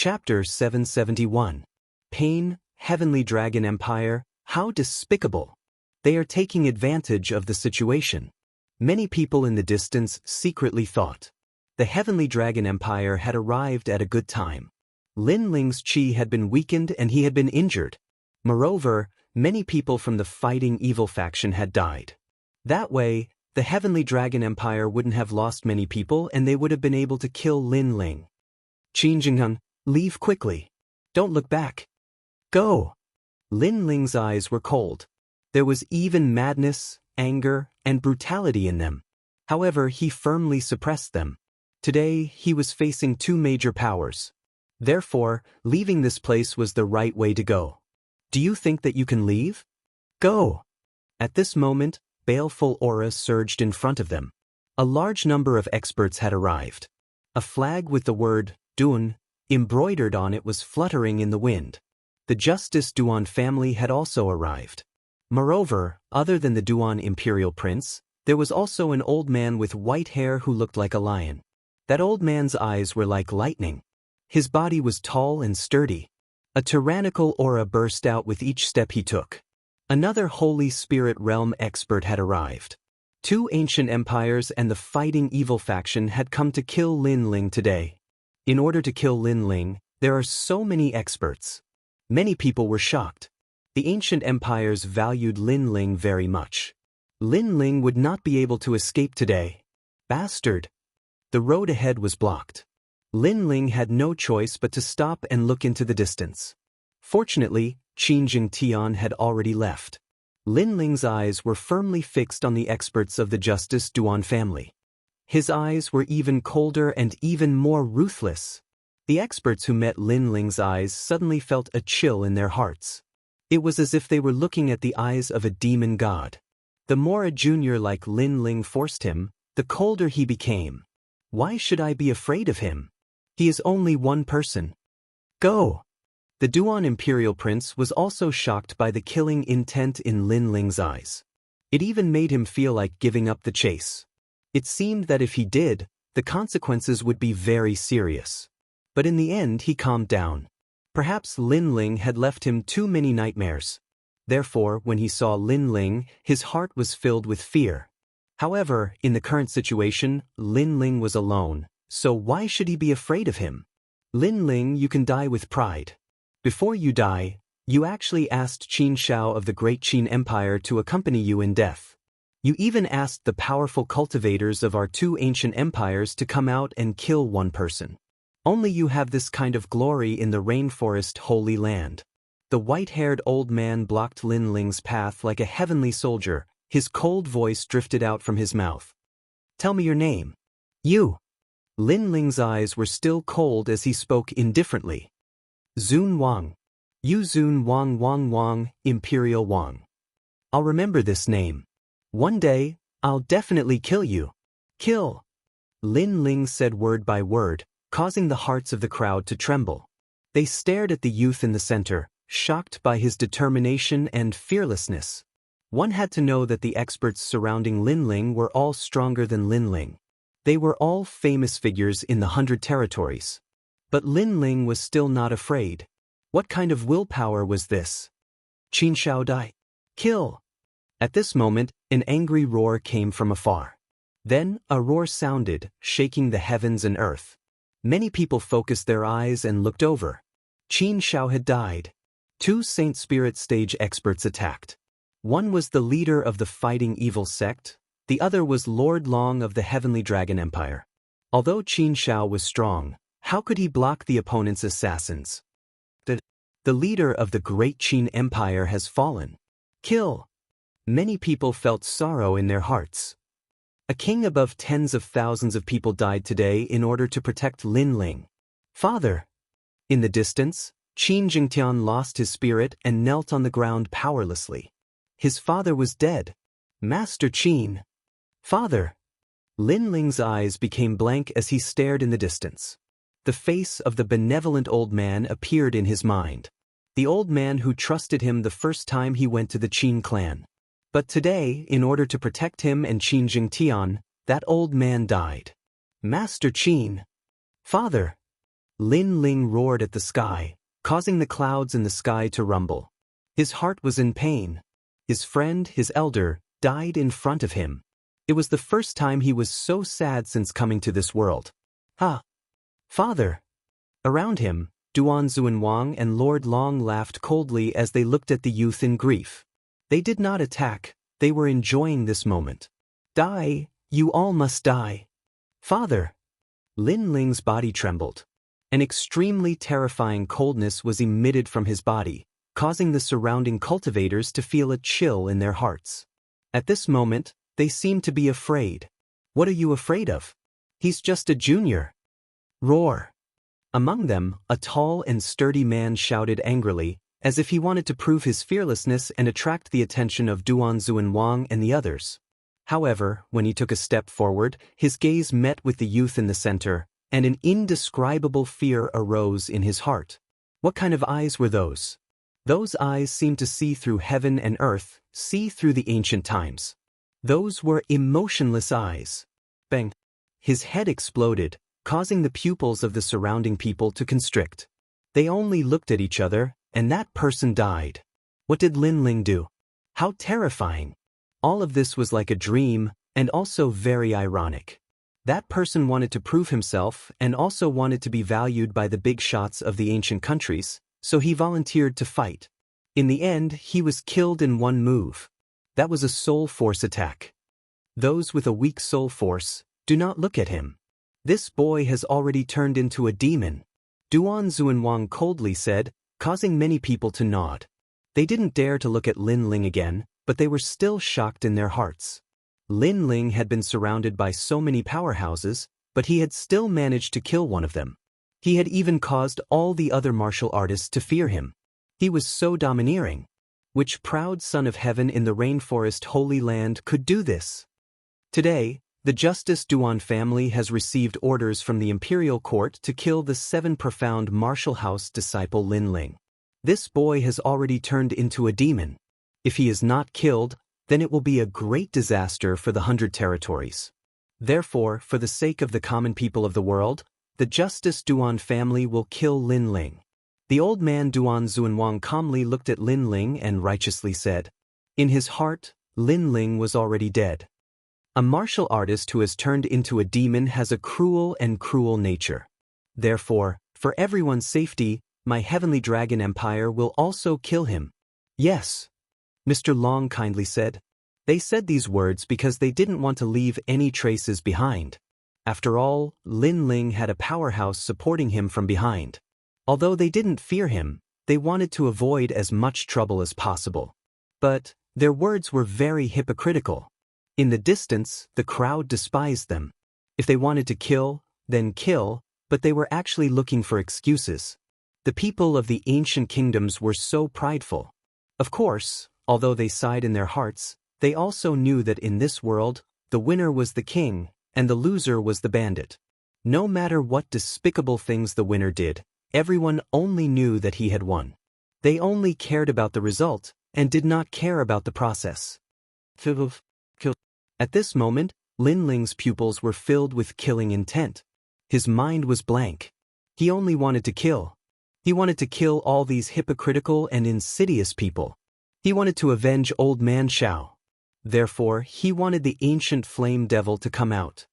Chapter 771. Pain, Heavenly Dragon Empire, how despicable! They are taking advantage of the situation. Many people in the distance secretly thought. The Heavenly Dragon Empire had arrived at a good time. Lin Ling's chi had been weakened and he had been injured. Moreover, many people from the fighting evil faction had died. That way, the Heavenly Dragon Empire wouldn't have lost many people and they would have been able to kill Lin Ling. Qin Jinghun, leave quickly. Don't look back. Go! Lin Ling's eyes were cold. There was even madness, anger, and brutality in them. However, he firmly suppressed them. Today, he was facing two major powers. Therefore, leaving this place was the right way to go. Do you think that you can leave? Go! At this moment, baleful auras surged in front of them. A large number of experts had arrived. A flag with the word Duan embroidered on it was fluttering in the wind. The Justice Duan family had also arrived. Moreover, other than the Duan Imperial Prince, there was also an old man with white hair who looked like a lion. That old man's eyes were like lightning. His body was tall and sturdy. A tyrannical aura burst out with each step he took. Another Holy Spirit Realm expert had arrived. Two ancient empires and the fighting evil faction had come to kill Lin Ling today. In order to kill Lin Ling, there are so many experts. Many people were shocked. The ancient empires valued Lin Ling very much. Lin Ling would not be able to escape today. Bastard! The road ahead was blocked. Lin Ling had no choice but to stop and look into the distance. Fortunately, Qin Jingtian had already left. Lin Ling's eyes were firmly fixed on the experts of the Justice Duan family. His eyes were even colder and even more ruthless. The experts who met Lin Ling's eyes suddenly felt a chill in their hearts. It was as if they were looking at the eyes of a demon god. The more a junior like Lin Ling forced him, the colder he became. Why should I be afraid of him? He is only one person. Go! The Duan Imperial Prince was also shocked by the killing intent in Lin Ling's eyes. It even made him feel like giving up the chase. It seemed that if he did, the consequences would be very serious. But in the end he calmed down. Perhaps Lin Ling had left him too many nightmares. Therefore, when he saw Lin Ling, his heart was filled with fear. However, in the current situation, Lin Ling was alone, so why should he be afraid of him? Lin Ling, you can die with pride. Before you die, you actually asked Qin Shao of the Great Qin Empire to accompany you in death. You even asked the powerful cultivators of our two ancient empires to come out and kill one person. Only you have this kind of glory in the rainforest Holy Land. The white-haired old man blocked Lin Ling's path like a heavenly soldier. His cold voice drifted out from his mouth. Tell me your name. You. Lin Ling's eyes were still cold as he spoke indifferently. Zun Wang. You Zun Wang, Imperial Wang. I'll remember this name. One day, I'll definitely kill you. Kill. Lin Ling said word by word, causing the hearts of the crowd to tremble. They stared at the youth in the center, shocked by his determination and fearlessness. One had to know that the experts surrounding Lin Ling were all stronger than Lin Ling. They were all famous figures in the 100 territories. But Lin Ling was still not afraid. What kind of willpower was this? Qin Shao Dai. Kill! At this moment, an angry roar came from afar. Then, a roar sounded, shaking the heavens and earth. Many people focused their eyes and looked over. Qin Shao had died. Two Saint Spirit stage experts attacked. One was the leader of the fighting evil sect, the other was Lord Long of the Heavenly Dragon Empire. Although Qin Shao was strong, how could he block the opponent's assassins? The leader of the Great Qin Empire has fallen. Kill! Many people felt sorrow in their hearts. A king above tens of thousands of people died today in order to protect Lin Ling. Father! In the distance, Qin Jingtian lost his spirit and knelt on the ground powerlessly. His father was dead. Master Qin! Father! Lin Ling's eyes became blank as he stared in the distance. The face of the benevolent old man appeared in his mind. The old man who trusted him the first time he went to the Qin clan. But today, in order to protect him and Qin Jingtian, that old man died. Master Qin! Father! Lin Ling roared at the sky, causing the clouds in the sky to rumble. His heart was in pain. His friend, his elder, died in front of him. It was the first time he was so sad since coming to this world. Ah! Father! Around him, Duan Xuanwang and Lord Long laughed coldly as they looked at the youth in grief. They did not attack, they were enjoying this moment. Die, you all must die. Father! Lin Ling's body trembled. An extremely terrifying coldness was emitted from his body, causing the surrounding cultivators to feel a chill in their hearts. At this moment, they seemed to be afraid. What are you afraid of? He's just a junior. Roar! Among them, a tall and sturdy man shouted angrily, as if he wanted to prove his fearlessness and attract the attention of Duan Xuanwang and the others. However, when he took a step forward, his gaze met with the youth in the center, and an indescribable fear arose in his heart. What kind of eyes were those? Those eyes seemed to see through heaven and earth, see through the ancient times. Those were emotionless eyes. Bang! His head exploded, causing the pupils of the surrounding people to constrict. They only looked at each other, and that person died. What did Lin Ling do? How terrifying! All of this was like a dream, and also very ironic. That person wanted to prove himself and also wanted to be valued by the big shots of the ancient countries, so he volunteered to fight. In the end, he was killed in one move. That was a soul force attack. Those with a weak soul force, do not look at him. This boy has already turned into a demon. Duan Xuanwang coldly said, causing many people to nod. They didn't dare to look at Lin Ling again, but they were still shocked in their hearts. Lin Ling had been surrounded by so many powerhouses, but he had still managed to kill one of them. He had even caused all the other martial artists to fear him. He was so domineering. Which proud son of heaven in the rainforest Holy Land could do this? Today, the Justice Duan family has received orders from the imperial court to kill the 7 profound martial house disciple Lin Ling. This boy has already turned into a demon. If he is not killed, then it will be a great disaster for the 100 territories. Therefore, for the sake of the common people of the world, the Justice Duan family will kill Lin Ling. The old man Duan Xuanwang calmly looked at Lin Ling and righteously said, in his heart, Lin Ling was already dead. A martial artist who has turned into a demon has a cruel nature. Therefore, for everyone's safety, my heavenly dragon empire will also kill him. Yes, Mr. Long kindly said. They said these words because they didn't want to leave any traces behind. After all, Lin Ling had a powerhouse supporting him from behind. Although they didn't fear him, they wanted to avoid as much trouble as possible. But their words were very hypocritical. In the distance, the crowd despised them. If they wanted to kill, then kill, but they were actually looking for excuses. The people of the ancient kingdoms were so prideful. Of course, although they sighed in their hearts, they also knew that in this world, the winner was the king, and the loser was the bandit. No matter what despicable things the winner did, everyone only knew that he had won. They only cared about the result, and did not care about the process. At this moment, Lin Ling's pupils were filled with killing intent. His mind was blank. He only wanted to kill. He wanted to kill all these hypocritical and insidious people. He wanted to avenge old man Xiao. Therefore, he wanted the ancient flame devil to come out.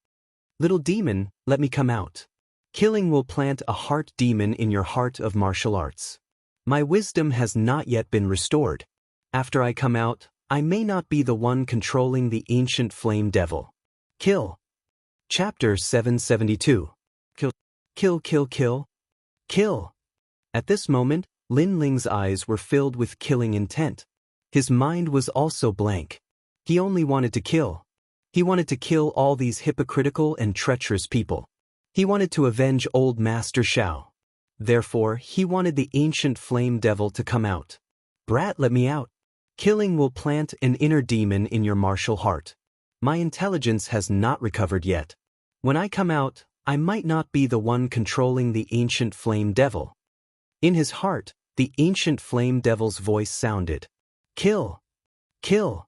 Little demon, let me come out. Killing will plant a heart demon in your heart of martial arts. My wisdom has not yet been restored. After I come out, I may not be the one controlling the ancient flame devil. Kill. Chapter 772. Kill. Kill, kill, kill. Kill. At this moment, Lin Ling's eyes were filled with killing intent. His mind was also blank. He only wanted to kill. He wanted to kill all these hypocritical and treacherous people. He wanted to avenge old Master Xiao. Therefore, he wanted the ancient flame devil to come out. Brat, let me out. Killing will plant an inner demon in your martial heart. My intelligence has not recovered yet. When I come out, I might not be the one controlling the ancient flame devil. In his heart, the ancient flame devil's voice sounded. Kill. Kill.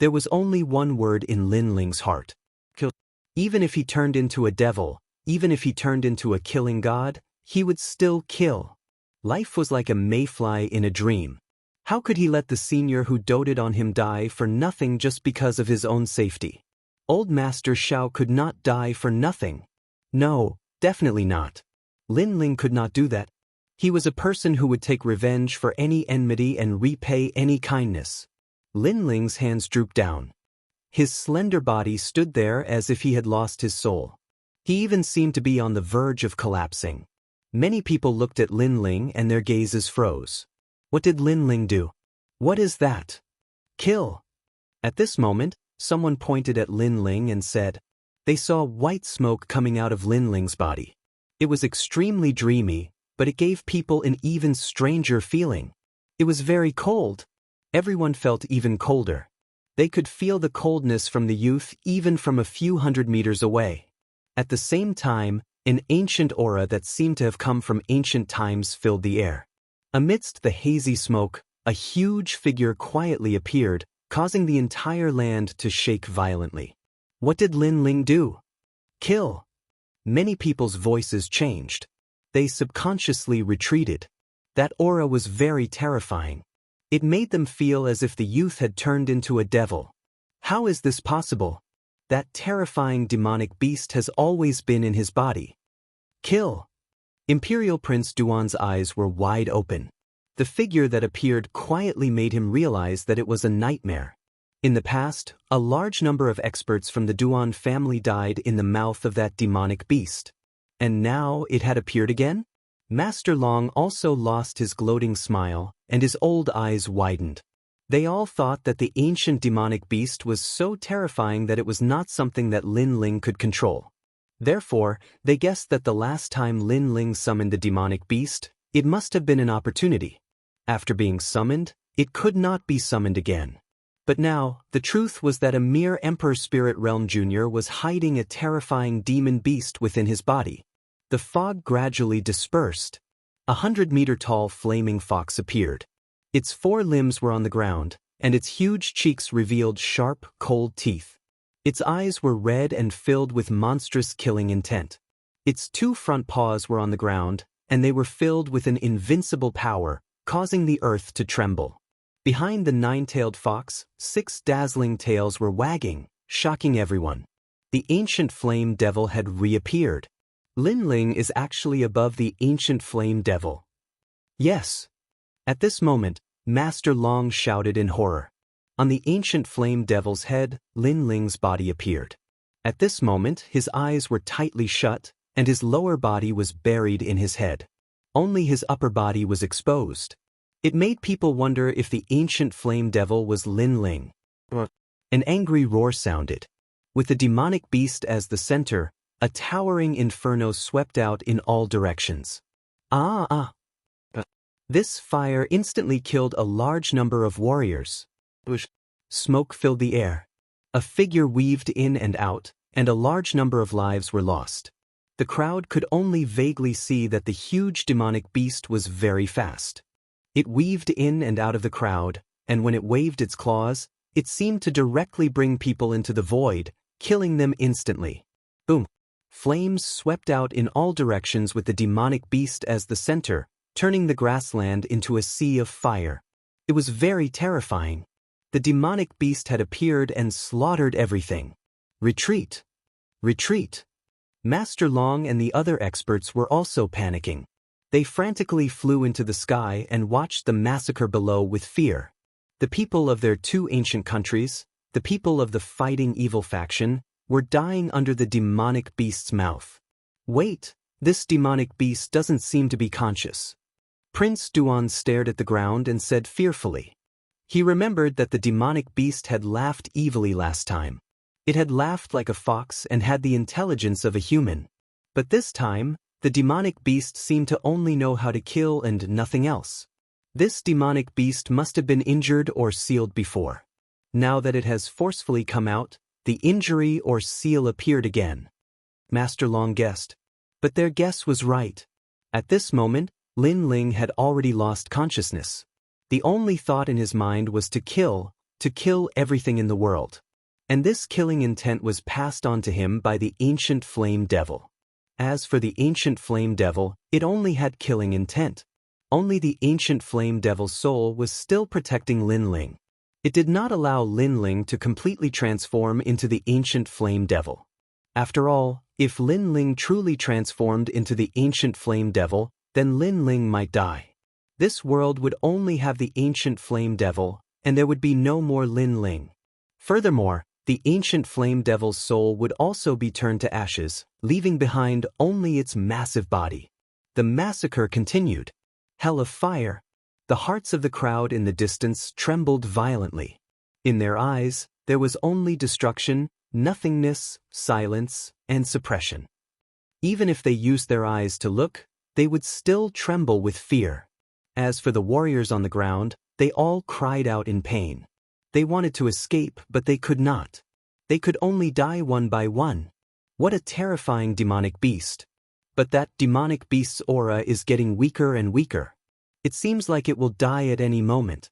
There was only one word in Lin Ling's heart. Kill. Even if he turned into a devil, even if he turned into a killing god, he would still kill. Life was like a mayfly in a dream. How could he let the senior who doted on him die for nothing just because of his own safety? Old Master Xiao could not die for nothing. No, definitely not. Lin Ling could not do that. He was a person who would take revenge for any enmity and repay any kindness. Lin Ling's hands drooped down. His slender body stood there as if he had lost his soul. He even seemed to be on the verge of collapsing. Many people looked at Lin Ling and their gazes froze. What did Lin Ling do? What is that? Kill! At this moment, someone pointed at Lin Ling and said, they saw white smoke coming out of Lin Ling's body. It was extremely dreamy, but it gave people an even stranger feeling. It was very cold. Everyone felt even colder. They could feel the coldness from the youth even from a few hundred meters away. At the same time, an ancient aura that seemed to have come from ancient times filled the air. Amidst the hazy smoke, a huge figure quietly appeared, causing the entire land to shake violently. What did Lin Ling do? Kill! Many people's voices changed. They subconsciously retreated. That aura was very terrifying. It made them feel as if the youth had turned into a devil. How is this possible? That terrifying demonic beast has always been in his body. Kill! Imperial Prince Duan's eyes were wide open. The figure that appeared quietly made him realize that it was a nightmare. In the past, a large number of experts from the Duan family died in the mouth of that demonic beast. And now it had appeared again? Master Long also lost his gloating smile, and his old eyes widened. They all thought that the ancient demonic beast was so terrifying that it was not something that Lin Ling could control. Therefore, they guessed that the last time Lin Ling summoned the demonic beast, it must have been an opportunity. After being summoned, it could not be summoned again. But now, the truth was that a mere Emperor Spirit Realm Jr. was hiding a terrifying demon beast within his body. The fog gradually dispersed. 100-meter-tall flaming fox appeared. Its 4 limbs were on the ground, and its huge cheeks revealed sharp, cold teeth. Its eyes were red and filled with monstrous killing intent. Its 2 front paws were on the ground, and they were filled with an invincible power, causing the earth to tremble. Behind the 9-tailed fox, 6 dazzling tails were wagging, shocking everyone. The ancient flame devil had reappeared. Lin Ling is actually above the ancient flame devil. Yes. At this moment, Master Long shouted in horror. On the ancient flame devil's head, Lin Ling's body appeared. At this moment, his eyes were tightly shut, and his lower body was buried in his head. Only his upper body was exposed. It made people wonder if the ancient flame devil was Lin Ling. An angry roar sounded. With the demonic beast as the center, a towering inferno swept out in all directions. This fire instantly killed a large number of warriors. Smoke filled the air. A figure weaved in and out, and a large number of lives were lost. The crowd could only vaguely see that the huge demonic beast was very fast. It weaved in and out of the crowd, and when it waved its claws, it seemed to directly bring people into the void, killing them instantly. Boom! Flames swept out in all directions with the demonic beast as the center, turning the grassland into a sea of fire. It was very terrifying. The demonic beast had appeared and slaughtered everything. Retreat! Retreat! Master Long and the other experts were also panicking. They frantically flew into the sky and watched the massacre below with fear. The people of their 2 ancient countries, the people of the fighting evil faction, were dying under the demonic beast's mouth. Wait, this demonic beast doesn't seem to be conscious. Prince Duan stared at the ground and said fearfully. He remembered that the demonic beast had laughed evilly last time. It had laughed like a fox and had the intelligence of a human. But this time, the demonic beast seemed to only know how to kill and nothing else. This demonic beast must have been injured or sealed before. Now that it has forcefully come out, the injury or seal appeared again. Master Long guessed. But their guess was right. At this moment, Lin Ling had already lost consciousness. The only thought in his mind was to kill everything in the world. And this killing intent was passed on to him by the ancient flame devil. As for the ancient flame devil, it only had killing intent. Only the ancient flame devil's soul was still protecting Lin Ling. It did not allow Lin Ling to completely transform into the ancient flame devil. After all, if Lin Ling truly transformed into the ancient flame devil, then Lin Ling might die. This world would only have the ancient flame devil, and there would be no more Lin Ling. Furthermore, the ancient flame devil's soul would also be turned to ashes, leaving behind only its massive body. The massacre continued. Hell of fire. The hearts of the crowd in the distance trembled violently. In their eyes, there was only destruction, nothingness, silence, and suppression. Even if they used their eyes to look, they would still tremble with fear. As for the warriors on the ground, they all cried out in pain. They wanted to escape, but they could not. They could only die one by one. What a terrifying demonic beast. But that demonic beast's aura is getting weaker and weaker. It seems like it will die at any moment.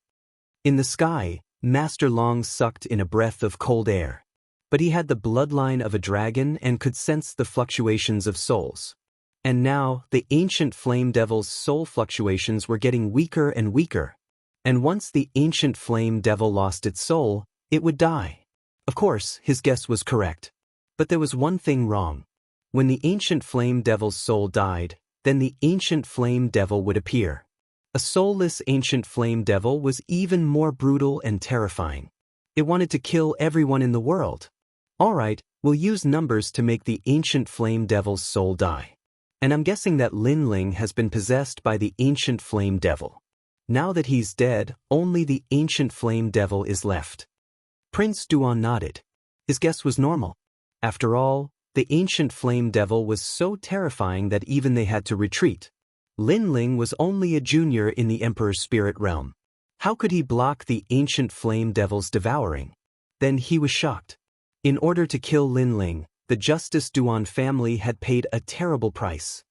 In the sky, Master Long sucked in a breath of cold air. But he had the bloodline of a dragon and could sense the fluctuations of souls. And now, the ancient flame devil's soul fluctuations were getting weaker and weaker. And once the ancient flame devil lost its soul, it would die. Of course, his guess was correct. But there was one thing wrong. When the ancient flame devil's soul died, then the ancient flame devil would appear. A soulless ancient flame devil was even more brutal and terrifying. It wanted to kill everyone in the world. Alright, we'll use numbers to make the ancient flame devil's soul die. And I'm guessing that Lin Ling has been possessed by the ancient flame devil. Now that he's dead, only the ancient flame devil is left. Prince Duan nodded. His guess was normal. After all, the ancient flame devil was so terrifying that even they had to retreat. Lin Ling was only a junior in the Emperor's spirit realm. How could he block the ancient flame devil's devouring? Then he was shocked. In order to kill Lin Ling, the Justice Duan family had paid a terrible price.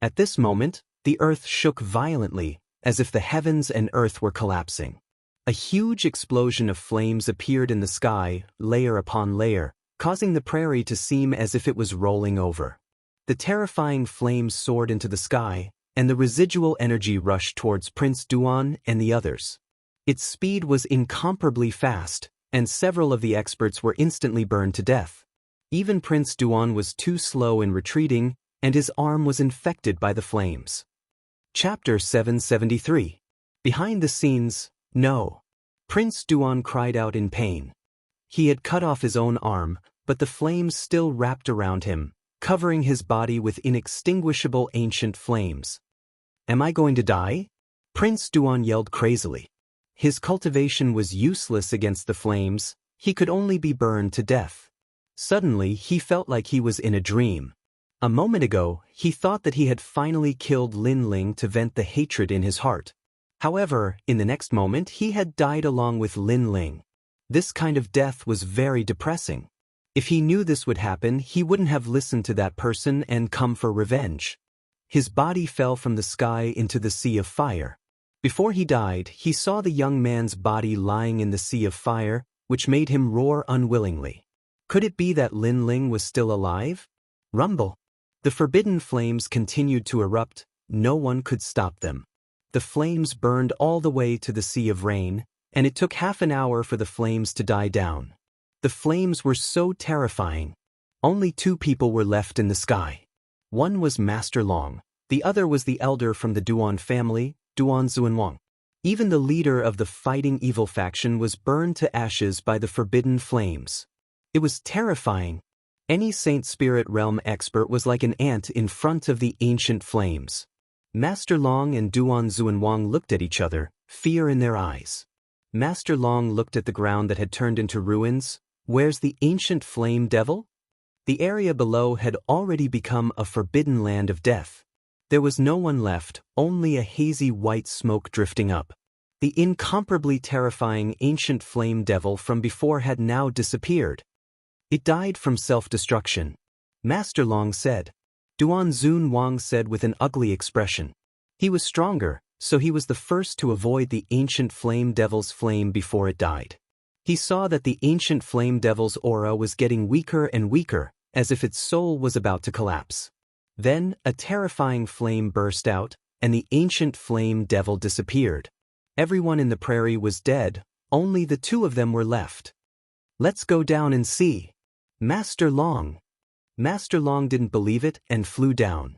At this moment, the earth shook violently, as if the heavens and earth were collapsing. A huge explosion of flames appeared in the sky, layer upon layer, causing the prairie to seem as if it was rolling over. The terrifying flames soared into the sky, and the residual energy rushed towards Prince Duan and the others. Its speed was incomparably fast, and several of the experts were instantly burned to death. Even Prince Duan was too slow in retreating, and his arm was infected by the flames. Chapter 773. Behind the scenes, no. Prince Duan cried out in pain. He had cut off his own arm, but the flames still wrapped around him, covering his body with inextinguishable ancient flames. Am I going to die? Prince Duan yelled crazily. His cultivation was useless against the flames, he could only be burned to death. Suddenly, he felt like he was in a dream. A moment ago, he thought that he had finally killed Lin Ling to vent the hatred in his heart. However, in the next moment, he had died along with Lin Ling. This kind of death was very depressing. If he knew this would happen, he wouldn't have listened to that person and come for revenge. His body fell from the sky into the sea of fire. Before he died, he saw the young man's body lying in the sea of fire, which made him roar unwillingly. Could it be that Lin Ling was still alive? Rumble. The forbidden flames continued to erupt, no one could stop them. The flames burned all the way to the Sea of Rain, and it took half an hour for the flames to die down. The flames were so terrifying. Only 2 people were left in the sky. One was Master Long, the other was the elder from the Duan family, Duan Xuanwang. Even the leader of the fighting evil faction was burned to ashes by the forbidden flames. It was terrifying. Any Saint Spirit Realm expert was like an ant in front of the ancient flames. Master Long and Duan Xuanwang looked at each other, fear in their eyes. Master Long looked at the ground that had turned into ruins. Where's the ancient flame devil? The area below had already become a forbidden land of death. There was no one left, only a hazy white smoke drifting up. The incomparably terrifying ancient flame devil from before had now disappeared. It died from self-destruction. Master Long said. Duan Xuanwang said with an ugly expression. He was stronger, so he was the first to avoid the ancient flame devil's flame before it died. He saw that the ancient flame devil's aura was getting weaker and weaker, as if its soul was about to collapse. Then, a terrifying flame burst out, and the ancient flame devil disappeared. Everyone in the prairie was dead, only the two of them were left. "Let's go down and see. Master Long." Master Long didn't believe it and flew down.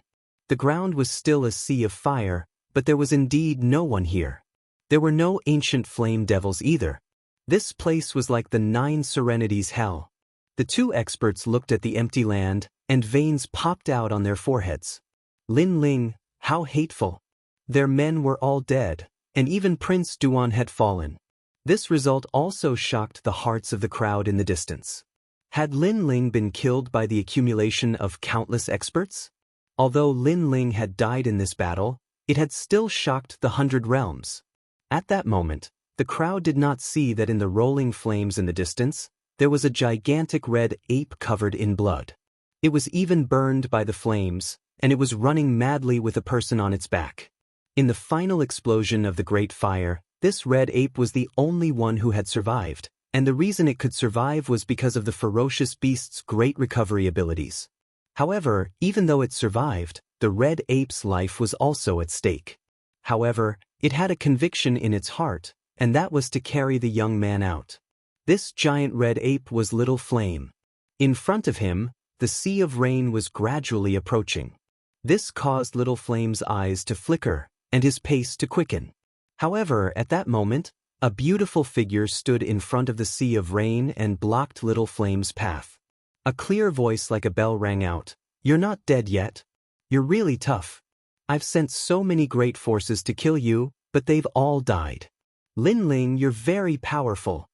The ground was still a sea of fire, but there was indeed no one here. There were no ancient flame devils either. This place was like the 9 Serenities hell. The two experts looked at the empty land, and veins popped out on their foreheads. Lin Ling, how hateful. Their men were all dead, and even Prince Duan had fallen. This result also shocked the hearts of the crowd in the distance. Had Lin Ling been killed by the accumulation of countless experts? Although Lin Ling had died in this battle, it had still shocked the 100 realms. At that moment, the crowd did not see that in the rolling flames in the distance, there was a gigantic red ape covered in blood. It was even burned by the flames, and it was running madly with a person on its back. In the final explosion of the Great Fire, this red ape was the only one who had survived, and the reason it could survive was because of the ferocious beast's great recovery abilities. However, even though it survived, the red ape's life was also at stake. However, it had a conviction in its heart, and that was to carry the young man out. This giant red ape was Little Flame. In front of him, the sea of rain was gradually approaching. This caused Little Flame's eyes to flicker, and his pace to quicken. However, at that moment, a beautiful figure stood in front of the sea of rain and blocked Little Flame's path. A clear voice like a bell rang out, "You're not dead yet. You're really tough. I've sent so many great forces to kill you, but they've all died. Lin Ling, you're very powerful."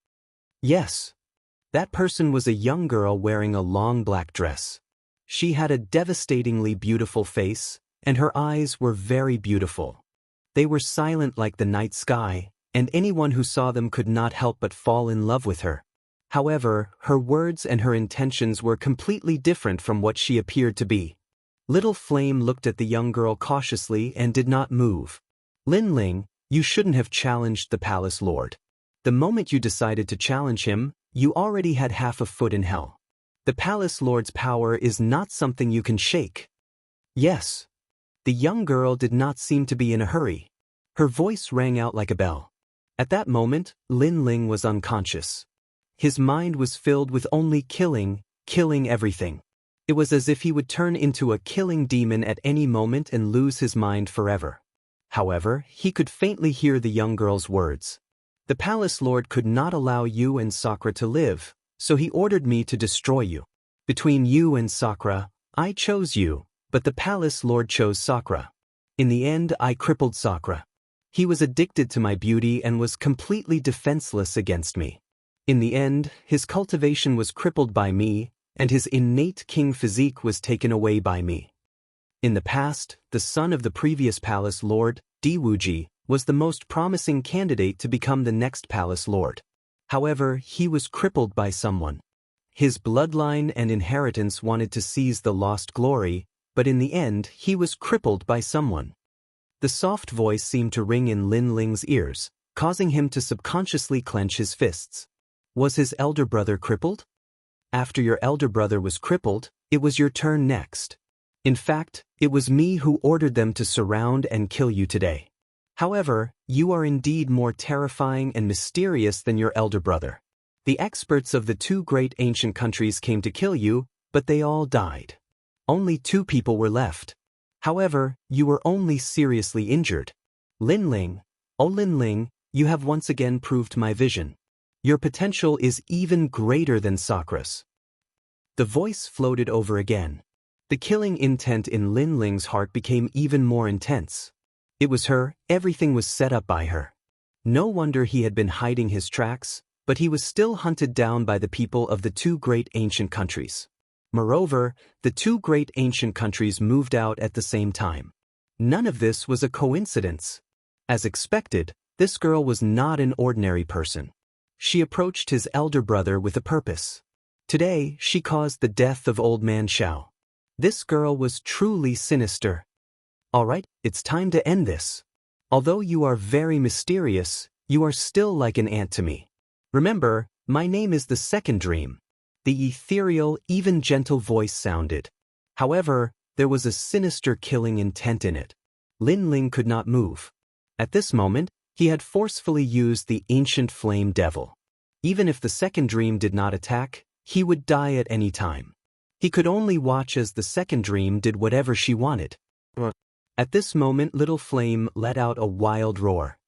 Yes. That person was a young girl wearing a long black dress. She had a devastatingly beautiful face, and her eyes were very beautiful. They were silent like the night sky, and anyone who saw them could not help but fall in love with her. However, her words and her intentions were completely different from what she appeared to be. Little Flame looked at the young girl cautiously and did not move. "Lin Ling, you shouldn't have challenged the palace lord. The moment you decided to challenge him, you already had half a foot in hell. The palace lord's power is not something you can shake." "Yes." The young girl did not seem to be in a hurry. Her voice rang out like a bell. At that moment, Lin Ling was unconscious. His mind was filled with only killing everything. It was as if he would turn into a killing demon at any moment and lose his mind forever. However, he could faintly hear the young girl's words. "The palace lord could not allow you and Sakura to live, so he ordered me to destroy you. Between you and Sakura, I chose you, but the palace lord chose Sakura. In the end, I crippled Sakura. He was addicted to my beauty and was completely defenseless against me. In the end, his cultivation was crippled by me, and his innate king physique was taken away by me. In the past, the son of the previous palace lord, Diwuji, was the most promising candidate to become the next palace lord. However, he was crippled by someone. His bloodline and inheritance wanted to seize the lost glory, but in the end, he was crippled by someone." The soft voice seemed to ring in Lin Ling's ears, causing him to subconsciously clench his fists. "Was his elder brother crippled? After your elder brother was crippled, it was your turn next. In fact, it was me who ordered them to surround and kill you today. However, you are indeed more terrifying and mysterious than your elder brother. The experts of the 2 great ancient countries came to kill you, but they all died. Only 2 people were left. However, you were only seriously injured. Lin Ling, oh Lin Ling, you have once again proved my vision. Your potential is even greater than Sakura's." The voice floated over again. The killing intent in Lin Ling's heart became even more intense. It was her, everything was set up by her. No wonder he had been hiding his tracks, but he was still hunted down by the people of the 2 great ancient countries. Moreover, the 2 great ancient countries moved out at the same time. None of this was a coincidence. As expected, this girl was not an ordinary person. She approached his elder brother with a purpose. Today, she caused the death of Old Man Xiao. This girl was truly sinister. "Alright, it's time to end this. Although you are very mysterious, you are still like an aunt to me. Remember, my name is the Second Dream." The ethereal, even gentle voice sounded. However, There was a sinister killing intent in it. Lin Ling could not move. At this moment, he had forcefully used the ancient flame devil. Even if the second dream did not attack, he would die at any time. He could only watch as the second dream did whatever she wanted. At this moment, little flame let out a wild roar.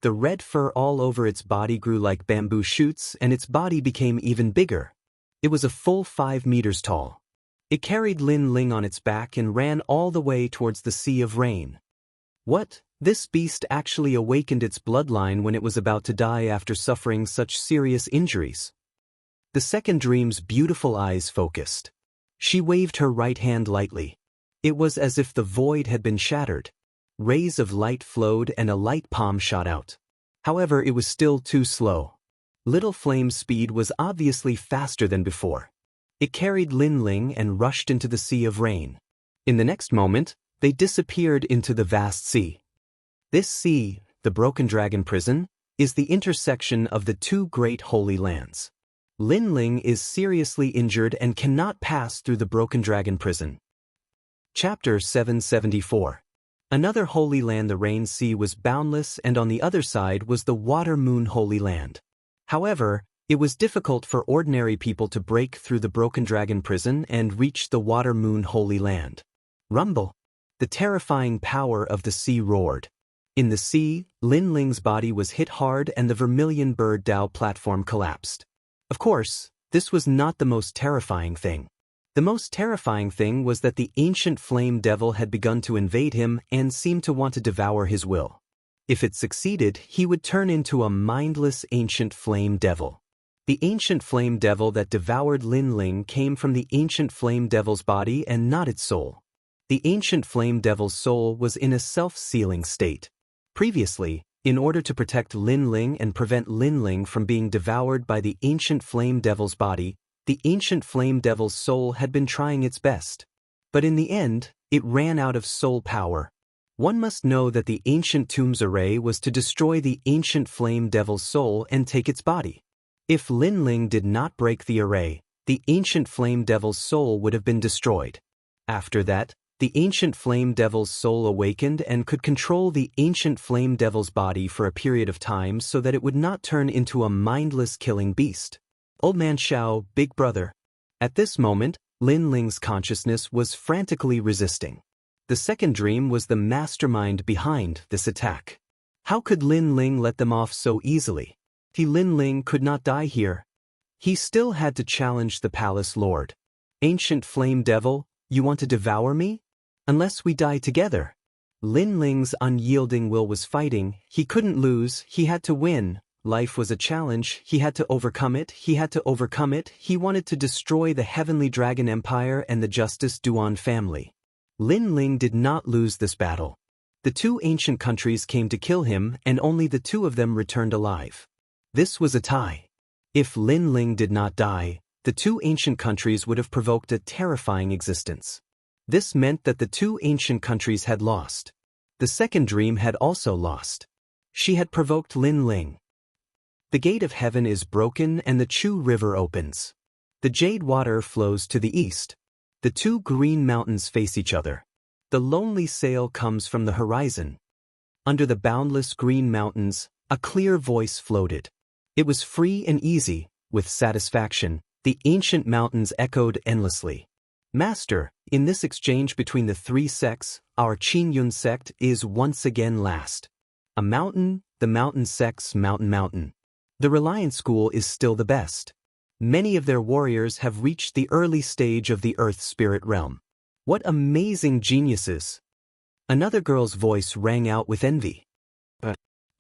The red fur all over its body grew like bamboo shoots, and its body became even bigger. It was a full 5 meters tall. It carried Lin Ling on its back and ran all the way towards the Sea of Rain. What? This beast actually awakened its bloodline when it was about to die after suffering such serious injuries. The second dream's beautiful eyes focused. She waved her right hand lightly. It was as if the void had been shattered. Rays of light flowed and a light palm shot out. However, it was still too slow. Little Flame's speed was obviously faster than before. It carried Lin Ling and rushed into the Sea of Rain. In the next moment, they disappeared into the vast sea. This sea, the Broken Dragon Prison, is the intersection of the two great holy lands. Lin Ling is seriously injured and cannot pass through the Broken Dragon Prison. Chapter 774. Another holy land. The Rain Sea was boundless, and on the other side was the Water Moon Holy Land. However, it was difficult for ordinary people to break through the Broken Dragon Prison and reach the Water Moon Holy Land. Rumble! The terrifying power of the sea roared. In the sea, Lin Ling's body was hit hard and the Vermilion Bird Dao platform collapsed. Of course, this was not the most terrifying thing. The most terrifying thing was that the ancient flame devil had begun to invade him and seemed to want to devour his will. If it succeeded, he would turn into a mindless ancient flame devil. The ancient flame devil that devoured Lin Ling came from the ancient flame devil's body and not its soul. The ancient flame devil's soul was in a self-sealing state. Previously, in order to protect Lin Ling and prevent Lin Ling from being devoured by the ancient flame devil's body, the ancient flame devil's soul had been trying its best. But in the end, it ran out of soul power. One must know that the ancient tomb's array was to destroy the ancient flame devil's soul and take its body. If Lin Ling did not break the array, the ancient flame devil's soul would have been destroyed. After that, the ancient flame devil's soul awakened and could control the ancient flame devil's body for a period of time so that it would not turn into a mindless killing beast. Old Man Xiao, big brother. At this moment, Lin Ling's consciousness was frantically resisting. The second dream was the mastermind behind this attack. How could Lin Ling let them off so easily? Lin Ling could not die here. He still had to challenge the palace lord. Ancient flame devil, you want to devour me? Unless we die together. Lin Ling's unyielding will was fighting. He couldn't lose, he had to win. Life was a challenge, he had to overcome it, he wanted to destroy the Heavenly Dragon Empire and the Justice Duan family. Lin Ling did not lose this battle. The two ancient countries came to kill him, and only the two of them returned alive. This was a tie. If Lin Ling did not die, the two ancient countries would have provoked a terrifying existence. This meant that the two ancient countries had lost. The second dream had also lost. She had provoked Lin Ling. The gate of heaven is broken and the Chu River opens. The jade water flows to the east. The two green mountains face each other. The lonely sail comes from the horizon. Under the boundless green mountains, a clear voice floated. It was free and easy, with satisfaction. The ancient mountains echoed endlessly. Master, in this exchange between the three sects, our Qingyun sect is once again last. A mountain, the mountain sects mountain. The Reliance School is still the best. Many of their warriors have reached the early stage of the Earth Spirit realm. What amazing geniuses! Another girl's voice rang out with envy.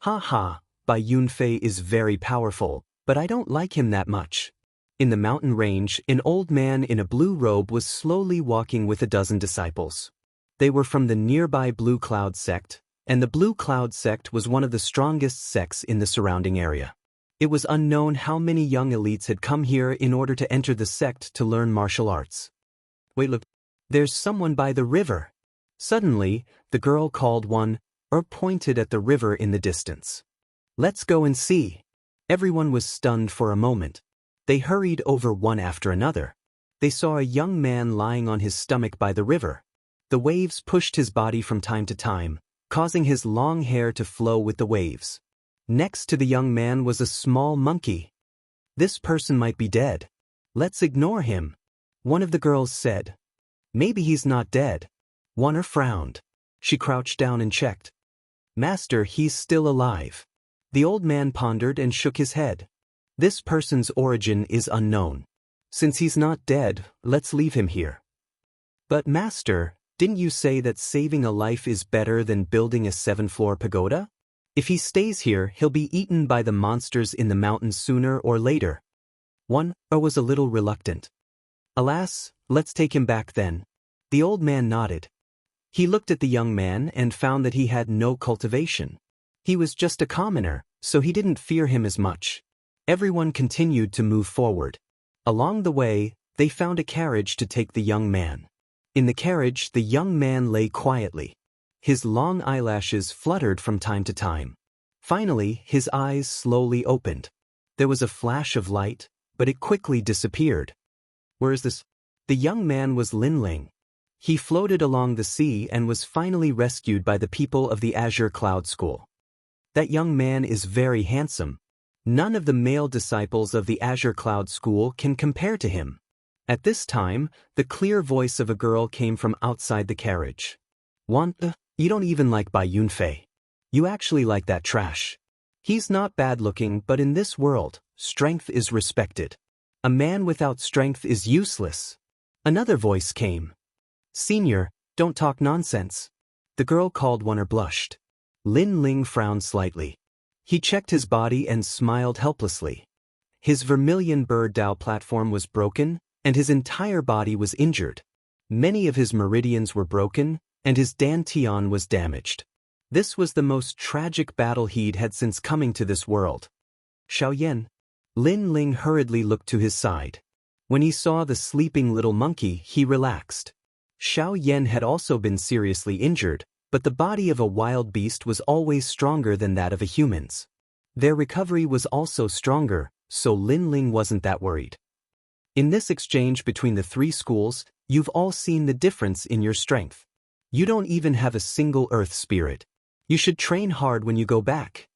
Ha, Bai Yunfei is very powerful, but I don't like him that much. In the mountain range, an old man in a blue robe was slowly walking with a dozen disciples. They were from the nearby Blue Cloud sect, and the Blue Cloud sect was one of the strongest sects in the surrounding area. It was unknown how many young elites had come here in order to enter the sect to learn martial arts. Wait, look, there's someone by the river. Suddenly, the girl called one, or pointed at the river in the distance. Let's go and see. Everyone was stunned for a moment. They hurried over one after another. They saw a young man lying on his stomach by the river. The waves pushed his body from time to time, causing his long hair to flow with the waves. Next to the young man was a small monkey. This person might be dead. Let's ignore him, one of the girls said. Maybe he's not dead. Wanna frowned. She crouched down and checked. Master, he's still alive. The old man pondered and shook his head. This person's origin is unknown. Since he's not dead, let's leave him here. But Master, didn't you say that saving a life is better than building a 7-floor pagoda? If he stays here, he'll be eaten by the monsters in the mountains sooner or later. One was a little reluctant. Alas, let's take him back then. The old man nodded. He looked at the young man and found that he had no cultivation. He was just a commoner, so he didn't fear him as much. Everyone continued to move forward. Along the way, they found a carriage to take the young man. In the carriage, the young man lay quietly. His long eyelashes fluttered from time to time. Finally, his eyes slowly opened. There was a flash of light, but it quickly disappeared. Where is this? The young man was Lin Ling. He floated along the sea and was finally rescued by the people of the Azure Cloud School. That young man is very handsome. None of the male disciples of the Azure Cloud School can compare to him. At this time, the clear voice of a girl came from outside the carriage. You don't even like Bai Yunfei. You actually like that trash. He's not bad-looking, but in this world, strength is respected. A man without strength is useless. Another voice came. Senior, don't talk nonsense. The girl called one or blushed. Lin Ling frowned slightly. He checked his body and smiled helplessly. His vermilion bird Dao platform was broken, and his entire body was injured. Many of his meridians were broken, and his dantian was damaged. This was the most tragic battle he'd had since coming to this world. Xiaoyan. Lin Ling hurriedly looked to his side. When he saw the sleeping little monkey, he relaxed. Xiaoyan had also been seriously injured, but the body of a wild beast was always stronger than that of a human's. Their recovery was also stronger, so Lin Ling wasn't that worried. In this exchange between the three schools, you've all seen the difference in your strength. You don't even have a single earth spirit. You should train hard when you go back.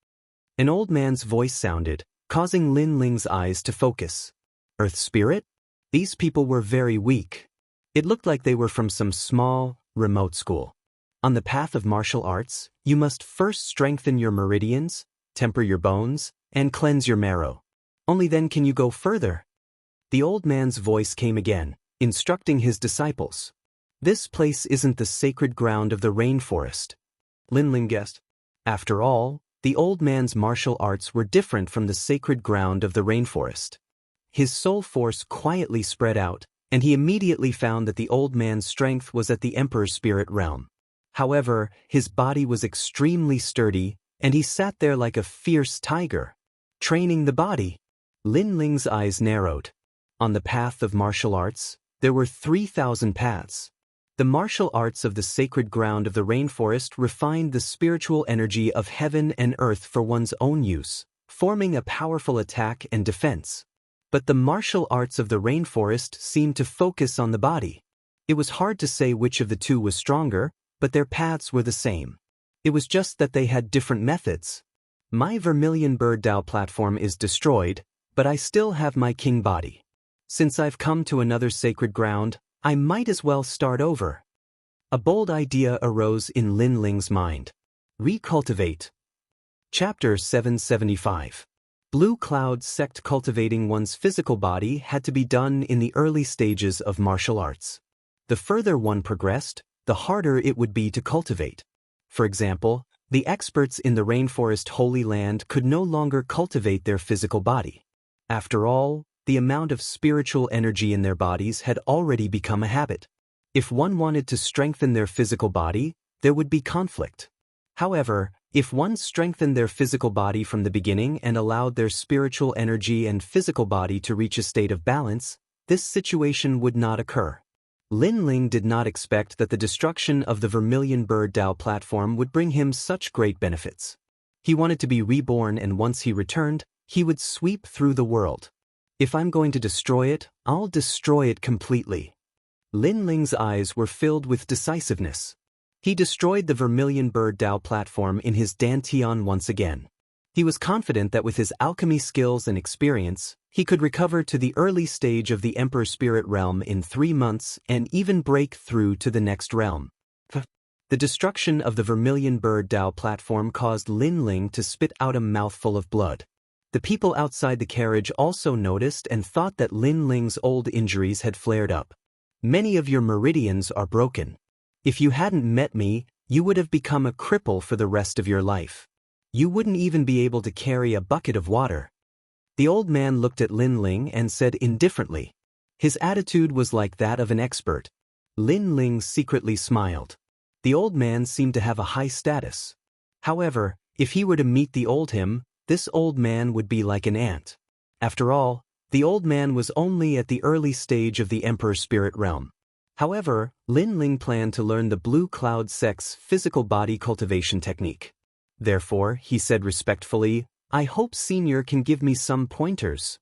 An old man's voice sounded, causing Lin Ling's eyes to focus. Earth spirit? These people were very weak. It looked like they were from some small, remote school. On the path of martial arts, you must first strengthen your meridians, temper your bones, and cleanse your marrow. Only then can you go further. The old man's voice came again, instructing his disciples. This place isn't the sacred ground of the rainforest. Lin Ling guessed. After all, the old man's martial arts were different from the sacred ground of the rainforest. His soul force quietly spread out, and he immediately found that the old man's strength was at the Emperor's spirit realm. However, his body was extremely sturdy, and he sat there like a fierce tiger. Training the body. Lin Ling's eyes narrowed. On the path of martial arts, there were 3,000 paths. The martial arts of the sacred ground of the rainforest refined the spiritual energy of heaven and earth for one's own use, forming a powerful attack and defense. But the martial arts of the rainforest seemed to focus on the body. It was hard to say which of the two was stronger, but their paths were the same. It was just that they had different methods. My vermilion bird Dao platform is destroyed, but I still have my king body. Since I've come to another sacred ground, I might as well start over. A bold idea arose in Lin Ling's mind. Recultivate. Chapter 775. Blue Cloud Sect. Cultivating one's physical body had to be done in the early stages of martial arts. The further one progressed, the harder it would be to cultivate. For example, the experts in the rainforest Holy Land could no longer cultivate their physical body. After all, the amount of spiritual energy in their bodies had already become a habit. If one wanted to strengthen their physical body, there would be conflict. However, if one strengthened their physical body from the beginning and allowed their spiritual energy and physical body to reach a state of balance, this situation would not occur. Lin Ling did not expect that the destruction of the vermilion bird Dao platform would bring him such great benefits. He wanted to be reborn, and once he returned, he would sweep through the world. If I'm going to destroy it, I'll destroy it completely. Lin Ling's eyes were filled with decisiveness. He destroyed the Vermilion Bird Dao platform in his Dantian once again. He was confident that with his alchemy skills and experience, he could recover to the early stage of the Emperor Spirit Realm in 3 months and even break through to the next realm. The destruction of the Vermilion Bird Dao platform caused Lin Ling to spit out a mouthful of blood. The people outside the carriage also noticed and thought that Lin Ling's old injuries had flared up. Many of your meridians are broken. If you hadn't met me, you would have become a cripple for the rest of your life. You wouldn't even be able to carry a bucket of water. The old man looked at Lin Ling and said indifferently. His attitude was like that of an expert. Lin Ling secretly smiled. The old man seemed to have a high status. However, if he were to meet the old him, this old man would be like an ant. After all, the old man was only at the early stage of the Emperor Spirit Realm. However, Lin Ling planned to learn the Blue Cloud Sect's physical body cultivation technique. Therefore, he said respectfully, I hope Senior can give me some pointers.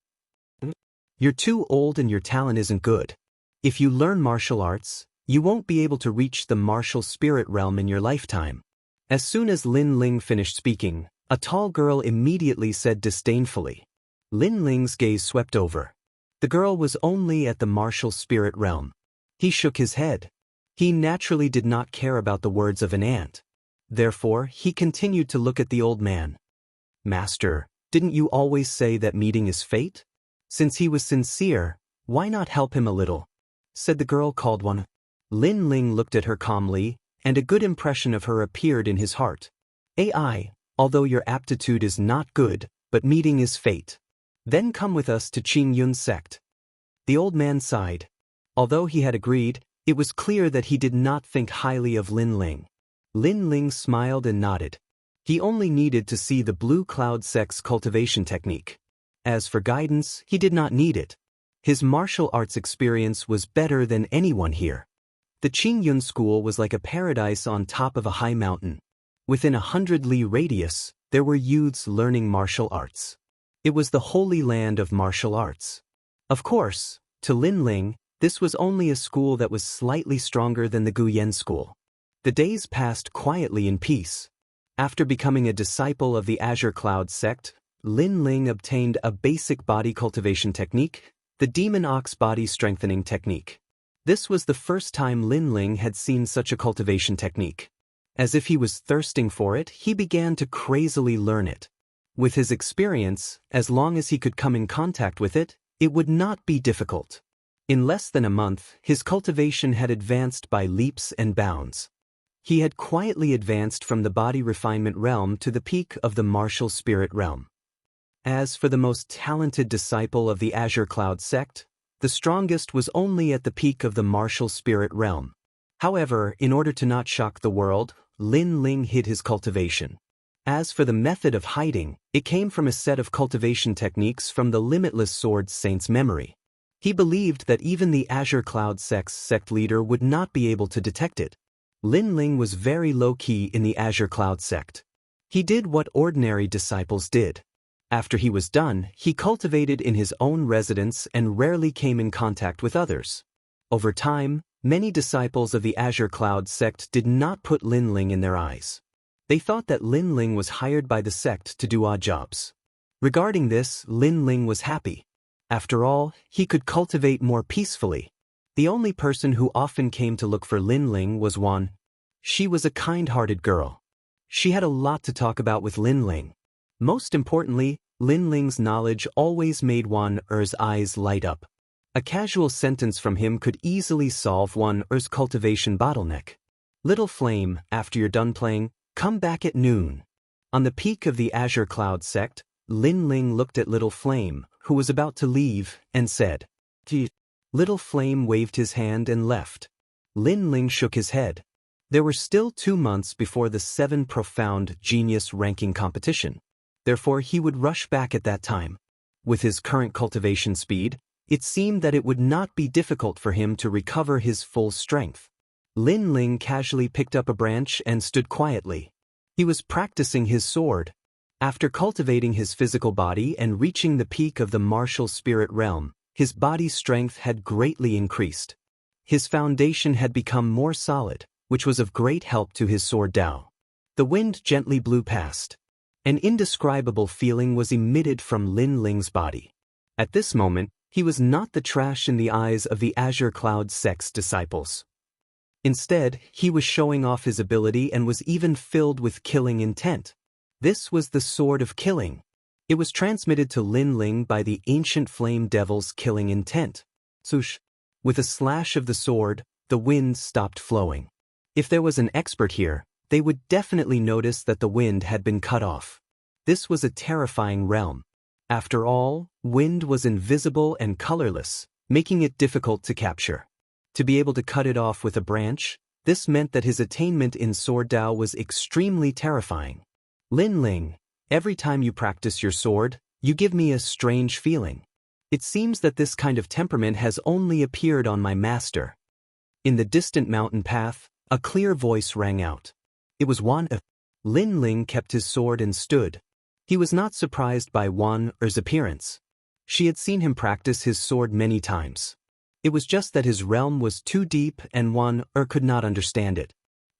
You're too old and your talent isn't good. If you learn martial arts, you won't be able to reach the martial spirit realm in your lifetime. As soon as Lin Ling finished speaking, a tall girl immediately said disdainfully. Lin Ling's gaze swept over. The girl was only at the martial spirit realm. He shook his head. He naturally did not care about the words of an ant. Therefore, he continued to look at the old man. Master, didn't you always say that meeting is fate? Since he was sincere, why not help him a little? Said the girl called one. Lin Ling looked at her calmly, and a good impression of her appeared in his heart. AI, although your aptitude is not good, but meeting is fate. Then come with us to Qing Yun's sect. The old man sighed. Although he had agreed, it was clear that he did not think highly of Lin Ling. Lin Ling smiled and nodded. He only needed to see the Blue Cloud Sect's cultivation technique. As for guidance, he did not need it. His martial arts experience was better than anyone here. The Qing Yun school was like a paradise on top of a high mountain. Within 100 li radius, there were youths learning martial arts. It was the holy land of martial arts. Of course, to Lin Ling, this was only a school that was slightly stronger than the Guyan school. The days passed quietly in peace. After becoming a disciple of the Azure Cloud sect, Lin Ling obtained a basic body cultivation technique, the Demon Ox body strengthening technique. This was the first time Lin Ling had seen such a cultivation technique. As if he was thirsting for it, he began to crazily learn it. With his experience, as long as he could come in contact with it, it would not be difficult. In less than a month, his cultivation had advanced by leaps and bounds. He had quietly advanced from the body refinement realm to the peak of the martial spirit realm. As for the most talented disciple of the Azure Cloud sect, the strongest was only at the peak of the martial spirit realm. However, in order to not shock the world, Lin Ling hid his cultivation. As for the method of hiding, it came from a set of cultivation techniques from the Limitless Sword Saint's memory. He believed that even the Azure Cloud Sect's sect leader would not be able to detect it. Lin Ling was very low-key in the Azure Cloud sect. He did what ordinary disciples did. After he was done, he cultivated in his own residence and rarely came in contact with others. Over time, many disciples of the Azure Cloud sect did not put Lin Ling in their eyes. They thought that Lin Ling was hired by the sect to do odd jobs. Regarding this, Lin Ling was happy. After all, he could cultivate more peacefully. The only person who often came to look for Lin Ling was Wan. She was a kind-hearted girl. She had a lot to talk about with Lin Ling. Most importantly, Lin Ling's knowledge always made Wan Er's eyes light up. A casual sentence from him could easily solve Wan Er's cultivation bottleneck. Little Flame, after you're done playing, come back at noon. On the peak of the Azure Cloud sect, Lin Ling looked at Little Flame, who was about to leave, and said, "Gee." Little Flame waved his hand and left. Lin Ling shook his head. There were still 2 months before the 7 Profound Genius ranking competition. Therefore, he would rush back at that time. With his current cultivation speed, it seemed that it would not be difficult for him to recover his full strength. Lin Ling casually picked up a branch and stood quietly. He was practicing his sword. After cultivating his physical body and reaching the peak of the martial spirit realm, his body strength had greatly increased. His foundation had become more solid, which was of great help to his sword Dao. The wind gently blew past. An indescribable feeling was emitted from Lin Ling's body. At this moment, he was not the trash in the eyes of the Azure Cloud sect's disciples. Instead, he was showing off his ability and was even filled with killing intent. This was the Sword of Killing. It was transmitted to Lin Ling by the ancient flame devil's killing intent. Swoosh! With a slash of the sword, the wind stopped flowing. If there was an expert here, they would definitely notice that the wind had been cut off. This was a terrifying realm. After all, wind was invisible and colorless, making it difficult to capture. To be able to cut it off with a branch, this meant that his attainment in Sword Dao was extremely terrifying. Lin Ling, every time you practice your sword, you give me a strange feeling. It seems that this kind of temperament has only appeared on my master. In the distant mountain path, a clear voice rang out. It was Wan. Lin Ling kept his sword and stood. He was not surprised by Wan Er's appearance. She had seen him practice his sword many times. It was just that his realm was too deep and Wan Er could not understand it.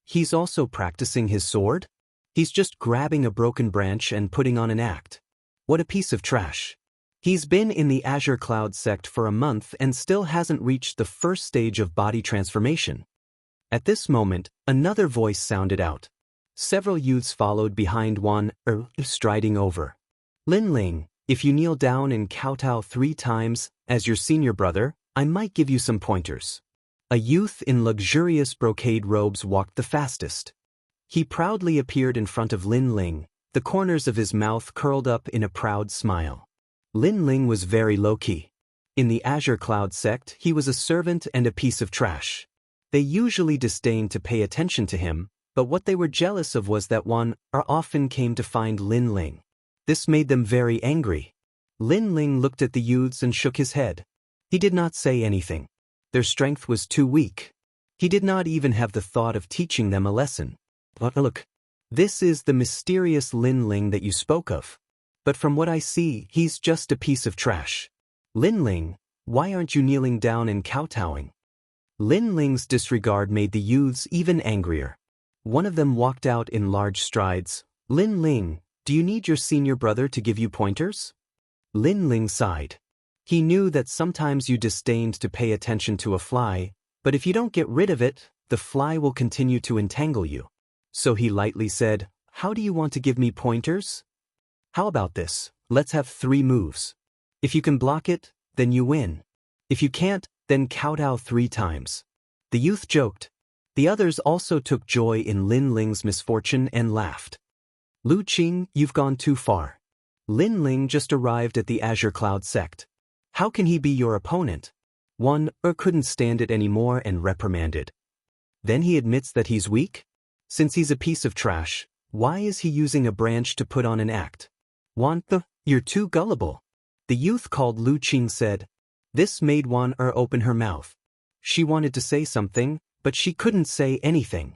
He's also practicing his sword? He's just grabbing a broken branch and putting on an act. What a piece of trash. He's been in the Azure Cloud sect for a month and still hasn't reached the first stage of body transformation. At this moment, another voice sounded out. Several youths followed behind Wan Er, striding over. Lin Ling, if you kneel down and kowtow 3 times, as your senior brother, I might give you some pointers. A youth in luxurious brocade robes walked the fastest. He proudly appeared in front of Lin Ling, the corners of his mouth curled up in a proud smile. Lin Ling was very low-key. In the Azure Cloud sect, he was a servant and a piece of trash. They usually disdained to pay attention to him, but what they were jealous of was that Wan Er often came to find Lin Ling. This made them very angry. Lin Ling looked at the youths and shook his head. He did not say anything. Their strength was too weak. He did not even have the thought of teaching them a lesson. Look, this is the mysterious Lin Ling that you spoke of. But from what I see, he's just a piece of trash. Lin Ling, why aren't you kneeling down and kowtowing? Lin Ling's disregard made the youths even angrier. One of them walked out in large strides. Lin Ling, do you need your senior brother to give you pointers? Lin Ling sighed. He knew that sometimes you disdained to pay attention to a fly, but if you don't get rid of it, the fly will continue to entangle you. So he lightly said, how do you want to give me pointers? How about this? Let's have 3 moves. If you can block it, then you win. If you can't, then kowtow 3 times. The youth joked. The others also took joy in Lin Ling's misfortune and laughed. Lu Qing, you've gone too far. Lin Ling just arrived at the Azure Cloud sect. How can he be your opponent? Wan Er couldn't stand it anymore and reprimanded. Then he admits that he's weak? Since he's a piece of trash, why is he using a branch to put on an act? Wan Er, you're too gullible. The youth called Lu Qing said. This made Wan Er open her mouth. She wanted to say something, but she couldn't say anything.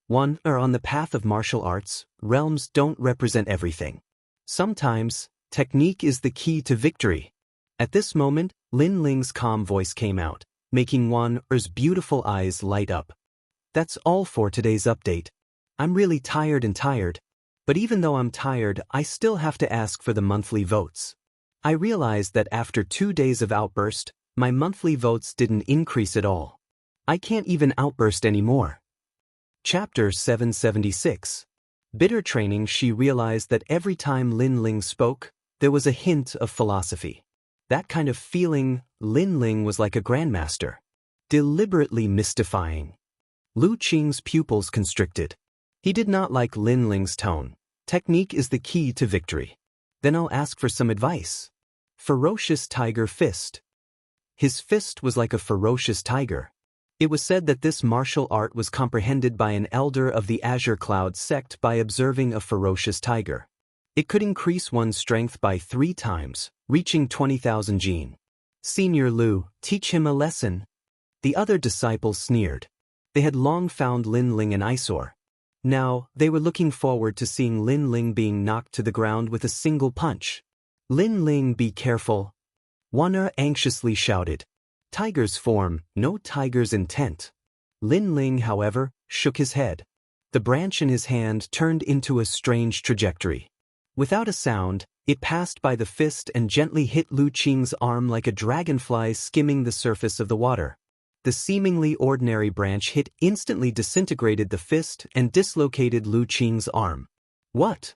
Wan Er, on the path of martial arts, realms don't represent everything. Sometimes, technique is the key to victory. At this moment, Lin Ling's calm voice came out, making Wan Er's beautiful eyes light up. That's all for today's update. I'm really tired. But even though I'm tired, I still have to ask for the monthly votes. I realized that after 2 days of outburst, my monthly votes didn't increase at all. I can't even outburst anymore. Chapter 776. Bitter training. She realized that every time Lin Ling spoke, there was a hint of philosophy. That kind of feeling, Lin Ling was like a grandmaster. Deliberately mystifying. Lu Qing's pupils constricted. He did not like Lin Ling's tone. Technique is the key to victory. Then I'll ask for some advice. Ferocious tiger fist. His fist was like a ferocious tiger. It was said that this martial art was comprehended by an elder of the Azure Cloud sect by observing a ferocious tiger. It could increase one's strength by 3 times, reaching 20,000 jin. Senior Lu, teach him a lesson. The other disciples sneered. They had long found Lin Ling an eyesore. Now, they were looking forward to seeing Lin Ling being knocked to the ground with a single punch. Lin Ling, be careful. Wan Er anxiously shouted. Tiger's form, no tiger's intent. Lin Ling, however, shook his head. The branch in his hand turned into a strange trajectory. Without a sound, it passed by the fist and gently hit Lu Qing's arm like a dragonfly skimming the surface of the water. The seemingly ordinary branch hit instantly disintegrated the fist and dislocated Lu Qing's arm. What?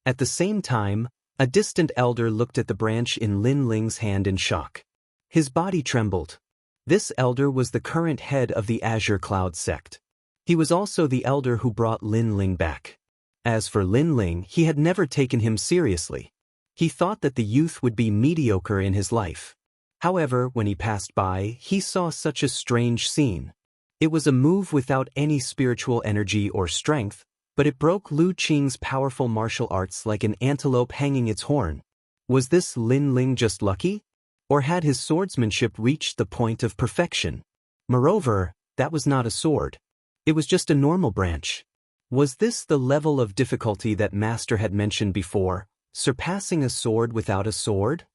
At the same time, a distant elder looked at the branch in Lin Ling's hand in shock. His body trembled. This elder was the current head of the Azure Cloud sect. He was also the elder who brought Lin Ling back. As for Lin Ling, he had never taken him seriously. He thought that the youth would be mediocre in his life. However, when he passed by, he saw such a strange scene. It was a move without any spiritual energy or strength, but it broke Lu Qing's powerful martial arts like an antelope hanging its horn. Was this Lin Ling just lucky? Or had his swordsmanship reached the point of perfection? Moreover, that was not a sword. It was just a normal branch. Was this the level of difficulty that Master had mentioned before, surpassing a sword without a sword?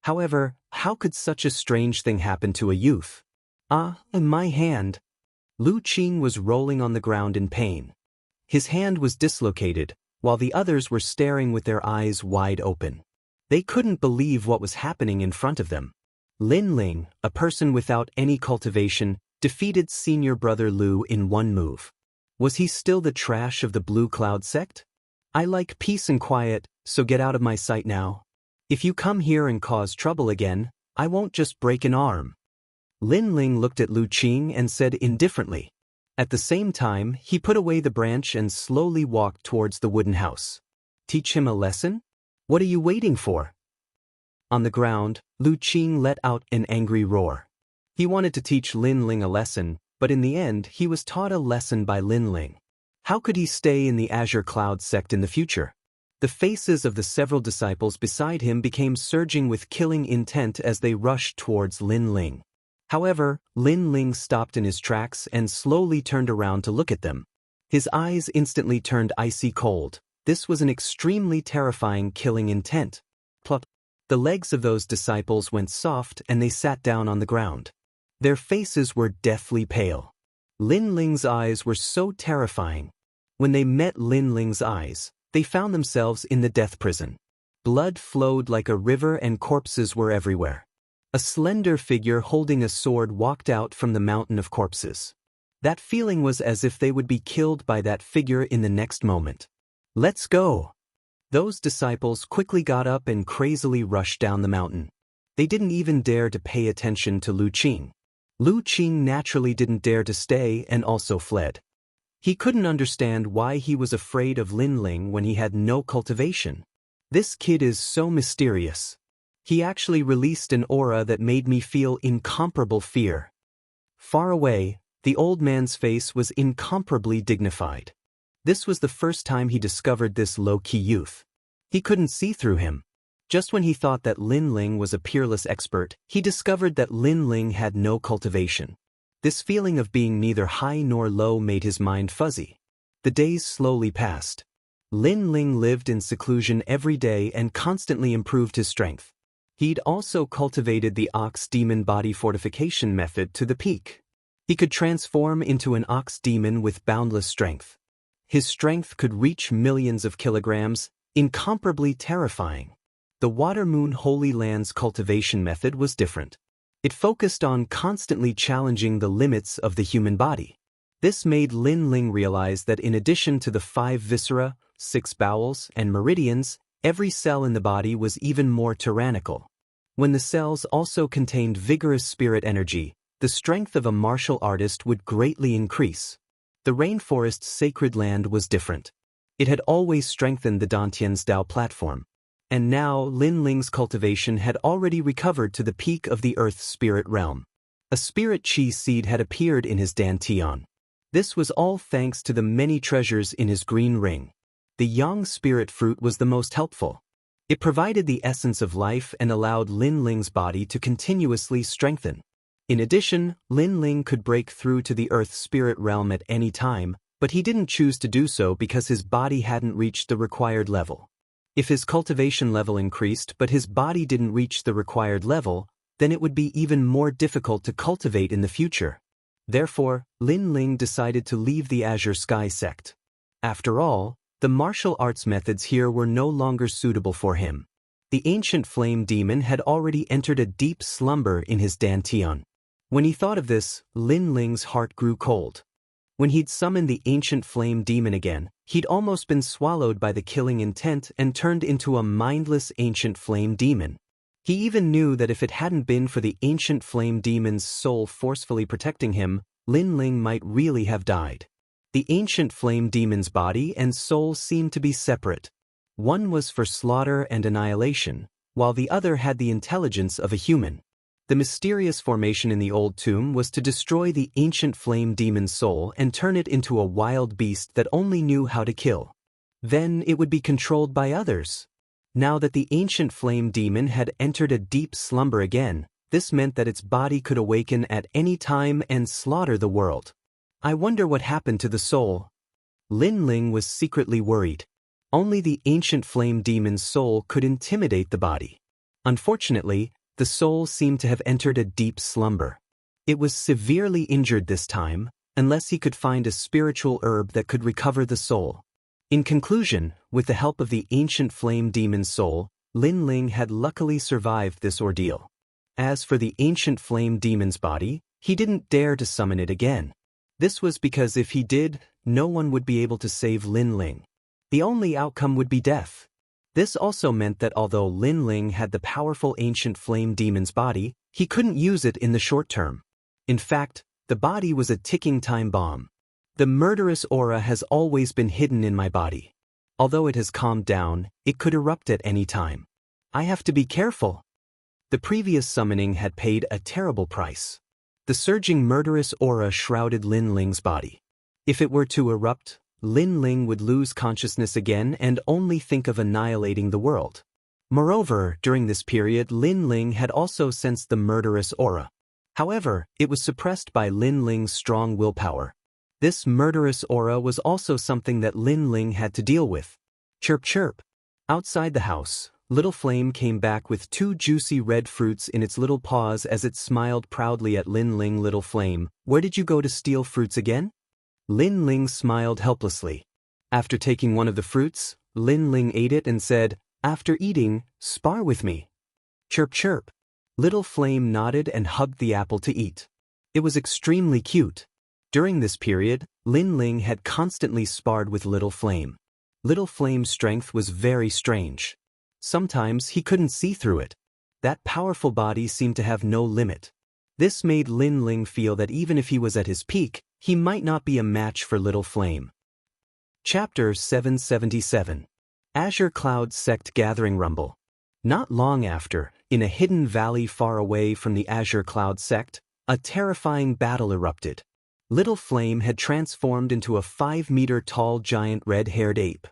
However, how could such a strange thing happen to a youth? In my hand. Lu Qing was rolling on the ground in pain. His hand was dislocated, while the others were staring with their eyes wide open. They couldn't believe what was happening in front of them. Lin Ling, a person without any cultivation, defeated senior brother Lu in one move. Was he still the trash of the Blue Cloud sect? I like peace and quiet, so get out of my sight now. If you come here and cause trouble again, I won't just break an arm. Lin Ling looked at Lu Qing and said indifferently. At the same time, he put away the branch and slowly walked towards the wooden house. Teach him a lesson? What are you waiting for? On the ground, Lu Qing let out an angry roar. He wanted to teach Lin Ling a lesson, but in the end he was taught a lesson by Lin Ling. How could he stay in the Azure Cloud sect in the future? The faces of the several disciples beside him became surging with killing intent as they rushed towards Lin Ling. However, Lin Ling stopped in his tracks and slowly turned around to look at them. His eyes instantly turned icy cold. This was an extremely terrifying killing intent. Plop. The legs of those disciples went soft and they sat down on the ground. Their faces were deathly pale. Lin Ling's eyes were so terrifying. When they met Lin Ling's eyes, they found themselves in the death prison. Blood flowed like a river and corpses were everywhere. A slender figure holding a sword walked out from the mountain of corpses. That feeling was as if they would be killed by that figure in the next moment. Let's go! Those disciples quickly got up and crazily rushed down the mountain. They didn't even dare to pay attention to Lu Qing. Lu Qing naturally didn't dare to stay and also fled. He couldn't understand why he was afraid of Lin Ling when he had no cultivation. This kid is so mysterious. He actually released an aura that made me feel incomparable fear. Far away, the old man's face was incomparably dignified. This was the first time he discovered this low-key youth. He couldn't see through him. Just when he thought that Lin Ling was a peerless expert, he discovered that Lin Ling had no cultivation. This feeling of being neither high nor low made his mind fuzzy. The days slowly passed. Lin Ling lived in seclusion every day and constantly improved his strength. He'd also cultivated the ox demon body fortification method to the peak. He could transform into an ox demon with boundless strength. His strength could reach millions of kilograms, incomparably terrifying. The Water Moon Holy Land's cultivation method was different. It focused on constantly challenging the limits of the human body. This made Lin Ling realize that in addition to the 5 viscera, 6 bowels, and meridians, every cell in the body was even more tyrannical. When the cells also contained vigorous spirit energy, the strength of a martial artist would greatly increase. The rainforest's sacred land was different. It had always strengthened the Dantian's Dao platform. And now Lin Ling's cultivation had already recovered to the peak of the Earth's spirit realm. A spirit chi seed had appeared in his dantian. This was all thanks to the many treasures in his green ring. The yang spirit fruit was the most helpful. It provided the essence of life and allowed Lin Ling's body to continuously strengthen. In addition, Lin Ling could break through to the Earth's spirit realm at any time, but he didn't choose to do so because his body hadn't reached the required level. If his cultivation level increased but his body didn't reach the required level, then it would be even more difficult to cultivate in the future. Therefore, Lin Ling decided to leave the Azure Sky sect. After all, the martial arts methods here were no longer suitable for him. The ancient flame demon had already entered a deep slumber in his dantian. When he thought of this, Lin Ling's heart grew cold. When he'd summoned the ancient flame demon again, he'd almost been swallowed by the killing intent and turned into a mindless ancient flame demon. He even knew that if it hadn't been for the ancient flame demon's soul forcefully protecting him, Lin Ling might really have died. The ancient flame demon's body and soul seemed to be separate. One was for slaughter and annihilation, while the other had the intelligence of a human. The mysterious formation in the old tomb was to destroy the ancient flame demon's soul and turn it into a wild beast that only knew how to kill. Then it would be controlled by others. Now that the ancient flame demon had entered a deep slumber again, this meant that its body could awaken at any time and slaughter the world. I wonder what happened to the soul. Lin Ling was secretly worried. Only the ancient flame demon's soul could intimidate the body. Unfortunately, the soul seemed to have entered a deep slumber. It was severely injured this time, unless he could find a spiritual herb that could recover the soul. In conclusion, with the help of the ancient flame demon's soul, Lin Ling had luckily survived this ordeal. As for the ancient flame demon's body, he didn't dare to summon it again. This was because if he did, no one would be able to save Lin Ling. The only outcome would be death. This also meant that although Lin Ling had the powerful ancient flame demon's body, he couldn't use it in the short term. In fact, the body was a ticking time bomb. The murderous aura has always been hidden in my body. Although it has calmed down, it could erupt at any time. I have to be careful. The previous summoning had paid a terrible price. The surging murderous aura shrouded Lin Ling's body. If it were to erupt, Lin Ling would lose consciousness again and only think of annihilating the world. Moreover, during this period Lin Ling had also sensed the murderous aura. However, it was suppressed by Lin Ling's strong willpower. This murderous aura was also something that Lin Ling had to deal with. Chirp chirp. Outside the house, Little Flame came back with 2 juicy red fruits in its little paws as it smiled proudly at Lin Ling. Little Flame, where did you go to steal fruits again? Lin Ling smiled helplessly. After taking one of the fruits, Lin Ling ate it and said, "After eating, spar with me." Chirp chirp. Little Flame nodded and hugged the apple to eat. It was extremely cute. During this period, Lin Ling had constantly sparred with Little Flame. Little Flame's strength was very strange. Sometimes he couldn't see through it. That powerful body seemed to have no limit. This made Lin Ling feel that even if he was at his peak, he might not be a match for Little Flame. Chapter 777. Azure Cloud Sect Gathering Rumble. Not long after, in a hidden valley far away from the Azure Cloud Sect, a terrifying battle erupted. Little Flame had transformed into a 5-meter-tall giant red-haired ape.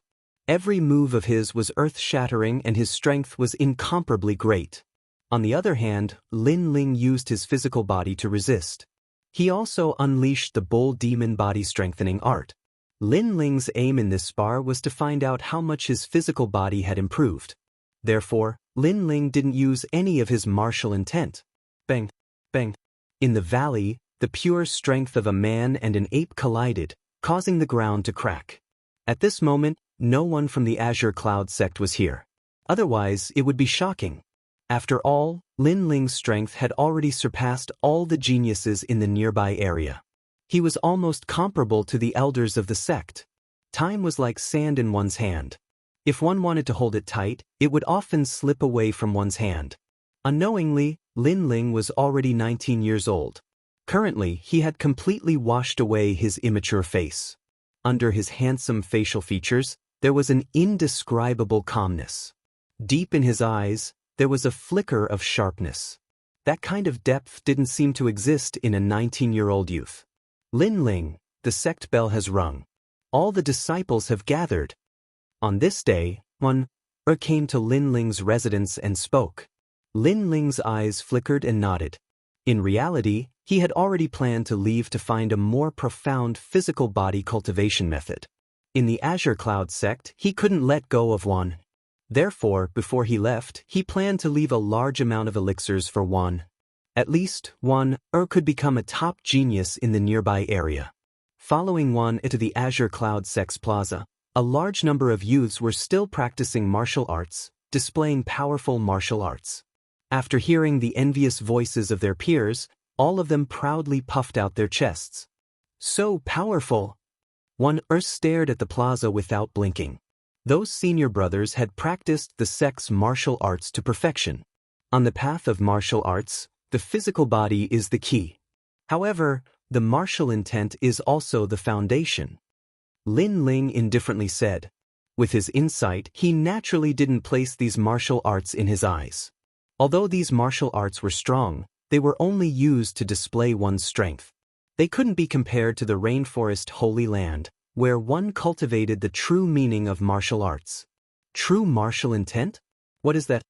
Every move of his was earth-shattering and his strength was incomparably great. On the other hand, Lin Ling used his physical body to resist. He also unleashed the bull demon body strengthening art. Lin Ling's aim in this spar was to find out how much his physical body had improved. Therefore, Lin Ling didn't use any of his martial intent. Bang! Bang! In the valley, the pure strength of a man and an ape collided, causing the ground to crack. At this moment, no one from the Azure Cloud sect was here. Otherwise, it would be shocking. After all, Lin Ling's strength had already surpassed all the geniuses in the nearby area. He was almost comparable to the elders of the sect. Time was like sand in one's hand. If one wanted to hold it tight, it would often slip away from one's hand. Unknowingly, Lin Ling was already 19 years old. Currently, he had completely washed away his immature face. Under his handsome facial features, there was an indescribable calmness. Deep in his eyes, there was a flicker of sharpness. That kind of depth didn't seem to exist in a 19-year-old youth. Lin Ling, the sect bell has rung. All the disciples have gathered. On this day, one came to Lin Ling's residence and spoke. Lin Ling's eyes flickered and nodded. In reality, he had already planned to leave to find a more profound physical body cultivation method. In the Azure Cloud sect, he couldn't let go of one. Therefore, before he left, he planned to leave a large amount of elixirs for Wan At least one could become a top genius in the nearby area. Following one to the Azure Cloud Sex Plaza, a large number of youths were still practicing martial arts, displaying powerful martial arts. After hearing the envious voices of their peers, all of them proudly puffed out their chests. So powerful! One stared at the plaza without blinking. Those senior brothers had practiced the sex martial arts to perfection. On the path of martial arts, the physical body is the key. However, the martial intent is also the foundation. Lin Ling indifferently said. With his insight, he naturally didn't place these martial arts in his eyes. Although these martial arts were strong, they were only used to display one's strength. They couldn't be compared to the rainforest Holy Land, where one cultivated the true meaning of martial arts. True martial intent? What is that?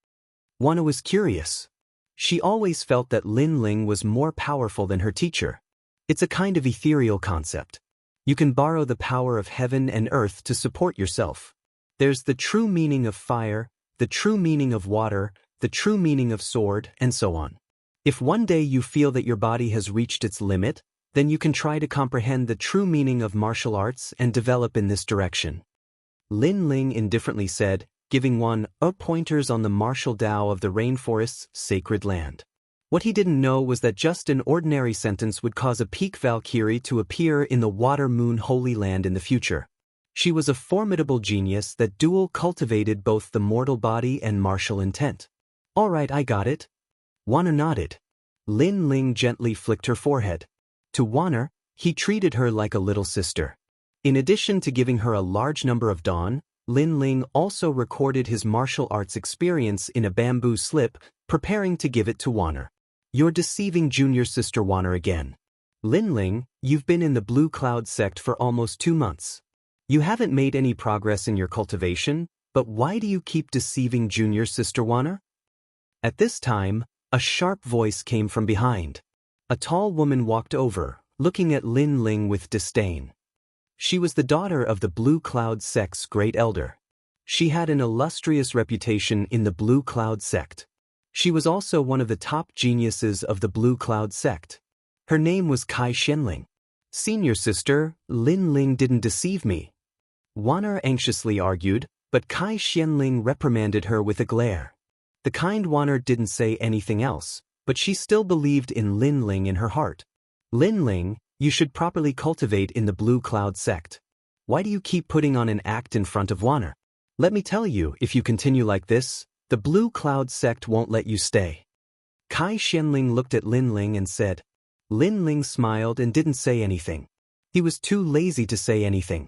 Wana was curious. She always felt that Lin Ling was more powerful than her teacher. It's a kind of ethereal concept. You can borrow the power of heaven and earth to support yourself. There's the true meaning of fire, the true meaning of water, the true meaning of sword, and so on. If one day you feel that your body has reached its limit, then you can try to comprehend the true meaning of martial arts and develop in this direction. Lin Ling indifferently said, giving one pointers on the martial Tao of the rainforest's sacred land. What he didn't know was that just an ordinary sentence would cause a peak Valkyrie to appear in the Water Moon Holy Land in the future. She was a formidable genius that dual cultivated both the mortal body and martial intent. All right, I got it. Wana nodded. Lin Ling gently flicked her forehead. To Wana, he treated her like a little sister. In addition to giving her a large number of dawn, Lin Ling also recorded his martial arts experience in a bamboo slip, preparing to give it to Wana. You're deceiving junior sister Wana again. Lin Ling, you've been in the Blue Cloud sect for almost 2 months. You haven't made any progress in your cultivation, but why do you keep deceiving junior sister Wana? At this time, a sharp voice came from behind. A tall woman walked over, looking at Lin Ling with disdain. She was the daughter of the Blue Cloud sect's great elder. She had an illustrious reputation in the Blue Cloud sect. She was also one of the top geniuses of the Blue Cloud sect. Her name was Kai Xianling. Senior sister, Lin Ling didn't deceive me. Wana anxiously argued, but Kai Xianling reprimanded her with a glare. The kind Wana didn't say anything else, but she still believed in Lin Ling in her heart. Lin Ling, you should properly cultivate in the Blue Cloud sect. Why do you keep putting on an act in front of Wana? Let me tell you, if you continue like this, the Blue Cloud sect won't let you stay. Kai Xianling looked at Lin Ling and said. Lin Ling smiled and didn't say anything. He was too lazy to say anything.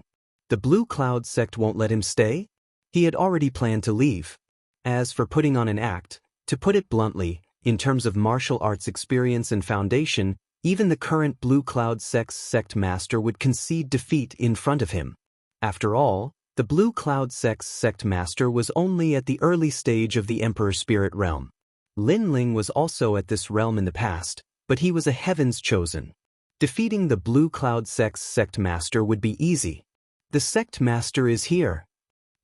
The Blue Cloud sect won't let him stay? He had already planned to leave. As for putting on an act, to put it bluntly, in terms of martial arts experience and foundation, even the current Blue Cloud sect master would concede defeat in front of him. After all, the Blue Cloud sect master was only at the early stage of the Emperor Spirit realm. Lin Ling was also at this realm in the past, but he was a heaven's chosen. Defeating the Blue Cloud sect master would be easy. The sect master is here.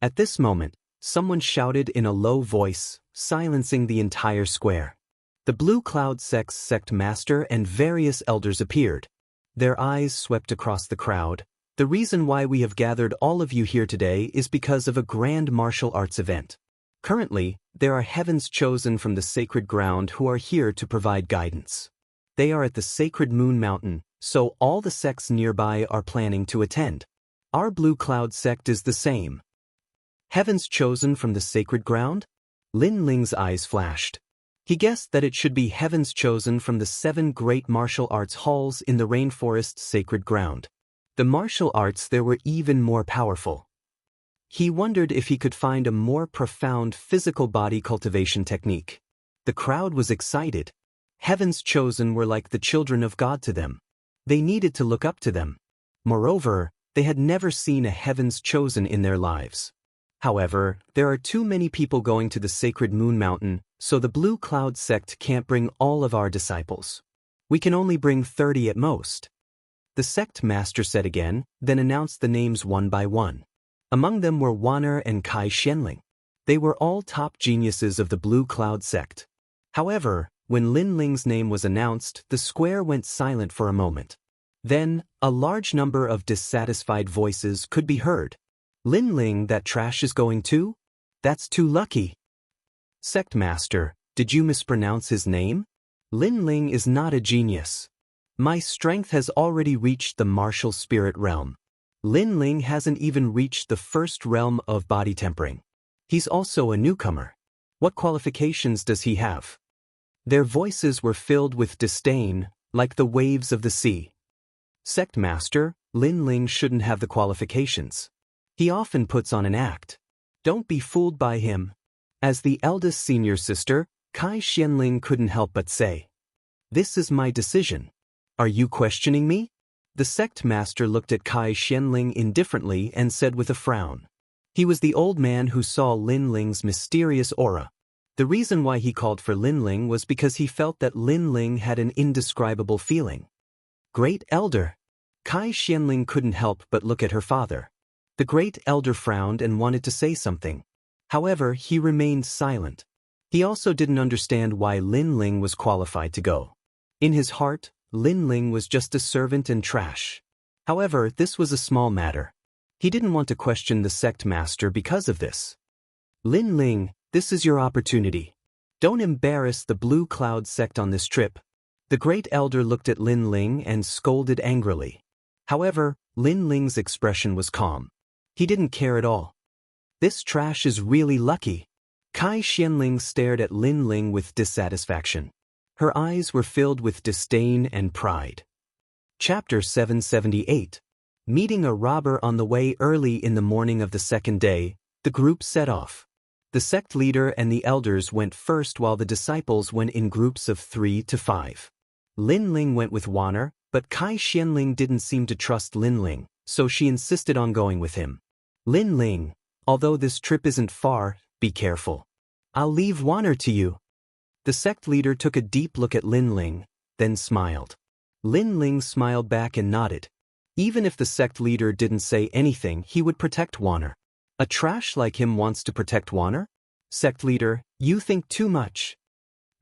At this moment, someone shouted in a low voice, silencing the entire square. The Blue Cloud sect master and various elders appeared. Their eyes swept across the crowd. The reason why we have gathered all of you here today is because of a grand martial arts event. Currently, there are heavens chosen from the sacred ground who are here to provide guidance. They are at the sacred Moon Mountain, so all the sects nearby are planning to attend. Our Blue Cloud sect is the same. Heavens chosen from the sacred ground? Lin Ling's eyes flashed. He guessed that it should be heavens chosen from the 7 great martial arts halls in the rainforest's sacred ground. The martial arts there were even more powerful. He wondered if he could find a more profound physical body cultivation technique. The crowd was excited. Heavens chosen were like the children of God to them. They needed to look up to them. Moreover, they had never seen a heavens chosen in their lives. However, there are too many people going to the sacred Moon Mountain, so the Blue Cloud sect can't bring all of our disciples. We can only bring 30 at most. The sect master said again, then announced the names one by one. Among them were Wana and Kai Xianling. They were all top geniuses of the Blue Cloud sect. However, When Lin Ling's name was announced, the square went silent for a moment. Then, a large number of dissatisfied voices could be heard. Lin Ling, that trash is going too? That's too lucky. Sect Master, did you mispronounce his name? Lin Ling is not a genius. My strength has already reached the martial spirit realm. Lin Ling hasn't even reached the first realm of body tempering. He's also a newcomer. What qualifications does he have? Their voices were filled with disdain, like the waves of the sea. Sect Master, Lin Ling shouldn't have the qualifications. He often puts on an act. Don't be fooled by him. As the eldest senior sister, Kai Xianling couldn't help but say, "This is my decision. Are you questioning me?" The sect master looked at Kai Xianling indifferently and said with a frown. He was the old man who saw Lin Ling's mysterious aura. The reason why he called for Lin Ling was because he felt that Lin Ling had an indescribable feeling. Great Elder. Kai Xianling couldn't help but look at her father. The Great Elder frowned and wanted to say something. However, he remained silent. He also didn't understand why Lin Ling was qualified to go. In his heart, Lin Ling was just a servant and trash. However, this was a small matter. He didn't want to question the sect master because of this. Lin Ling, this is your opportunity. Don't embarrass the Blue Cloud sect on this trip. The Great Elder looked at Lin Ling and scolded angrily. However, Lin Ling's expression was calm. He didn't care at all. This trash is really lucky. Kai Xianling stared at Lin Ling with dissatisfaction. Her eyes were filled with disdain and pride. Chapter 778. Meeting a robber on the way. Early in the morning of the second day, the group set off. The sect leader and the elders went first while the disciples went in groups of 3 to 5. Lin Ling went with Wanner, but Kai Xianling didn't seem to trust Lin Ling, so she insisted on going with him. Lin Ling, although this trip isn't far, be careful. I'll leave Wanner to you. The sect leader took a deep look at Lin Ling, then smiled. Lin Ling smiled back and nodded. Even if the sect leader didn't say anything, he would protect Wanner. A trash like him wants to protect Wanner? Sect leader, you think too much.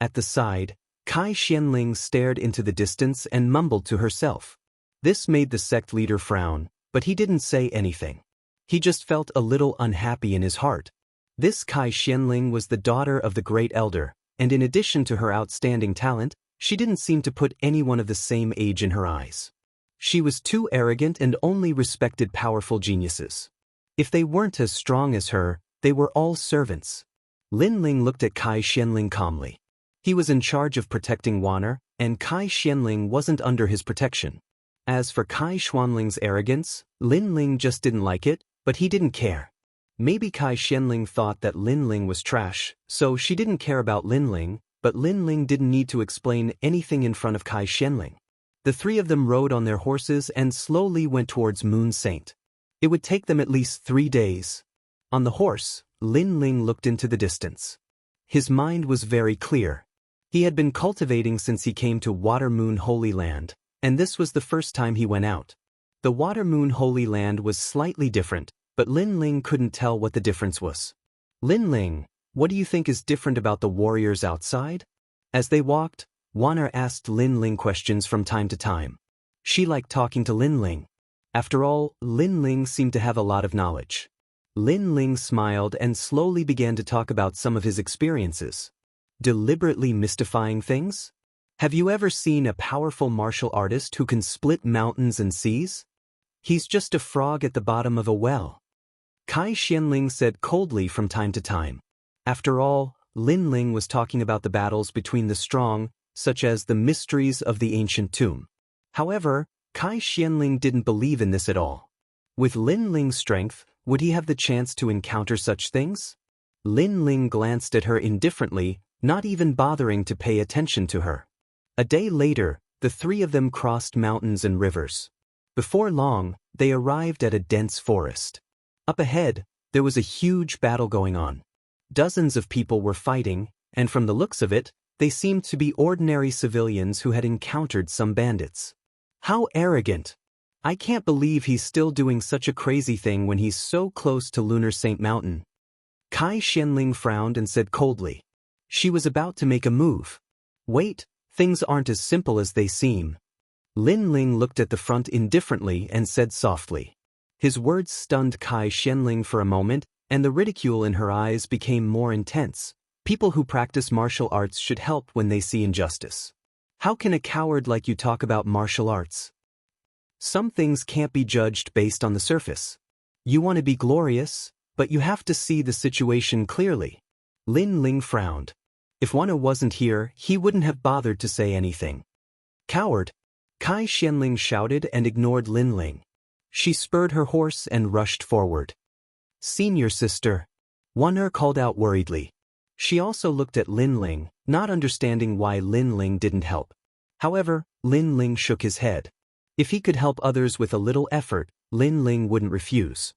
At the side, Kai Xianling stared into the distance and mumbled to herself. This made the sect leader frown, but he didn't say anything. He just felt a little unhappy in his heart. This Kai Xianling was the daughter of the Great Elder, and in addition to her outstanding talent, she didn't seem to put anyone of the same age in her eyes. She was too arrogant and only respected powerful geniuses. If they weren't as strong as her, they were all servants. Lin Ling looked at Kai Xianling calmly. He was in charge of protecting Wanner, and Kai Xianling wasn't under his protection. As for Kai Xianling's arrogance, Lin Ling just didn't like it, but he didn't care. Maybe Kai Xianling thought that Lin Ling was trash, so she didn't care about Lin Ling, but Lin Ling didn't need to explain anything in front of Kai Xianling. The three of them rode on their horses and slowly went towards Moon Saint. It would take them at least 3 days. On the horse, Lin Ling looked into the distance. His mind was very clear. He had been cultivating since he came to Water Moon Holy Land, and this was the first time he went out. The Water Moon Holy Land was slightly different, but Lin Ling couldn't tell what the difference was. Lin Ling, what do you think is different about the warriors outside? As they walked, Wanner asked Lin Ling questions from time to time. She liked talking to Lin Ling. After all, Lin Ling seemed to have a lot of knowledge. Lin Ling smiled and slowly began to talk about some of his experiences. Deliberately mystifying things? Have you ever seen a powerful martial artist who can split mountains and seas? He's just a frog at the bottom of a well. Kai Xianling said coldly from time to time. After all, Lin Ling was talking about the battles between the strong, such as the mysteries of the ancient tomb. However, Kai Xianling didn't believe in this at all. With Lin Ling's strength, would he have the chance to encounter such things? Lin Ling glanced at her indifferently, not even bothering to pay attention to her. A day later, the three of them crossed mountains and rivers. Before long, they arrived at a dense forest. Up ahead, there was a huge battle going on. Dozens of people were fighting, and from the looks of it, they seemed to be ordinary civilians who had encountered some bandits. How arrogant! I can't believe he's still doing such a crazy thing when he's so close to Lunar Saint Mountain. Kai Xianling frowned and said coldly. She was about to make a move. Wait, things aren't as simple as they seem. Lin Ling looked at the front indifferently and said softly. His words stunned Kai Xianling for a moment, and the ridicule in her eyes became more intense. People who practice martial arts should help when they see injustice. How can a coward like you talk about martial arts? Some things can't be judged based on the surface. You want to be glorious, but you have to see the situation clearly. Lin Ling frowned. If Wana wasn't here, he wouldn't have bothered to say anything. Coward! Kai Xianling shouted and ignored Lin Ling. She spurred her horse and rushed forward. Senior sister, Wana called out worriedly. She also looked at Lin Ling, not understanding why Lin Ling didn't help. However, Lin Ling shook his head. If he could help others with a little effort, Lin Ling wouldn't refuse.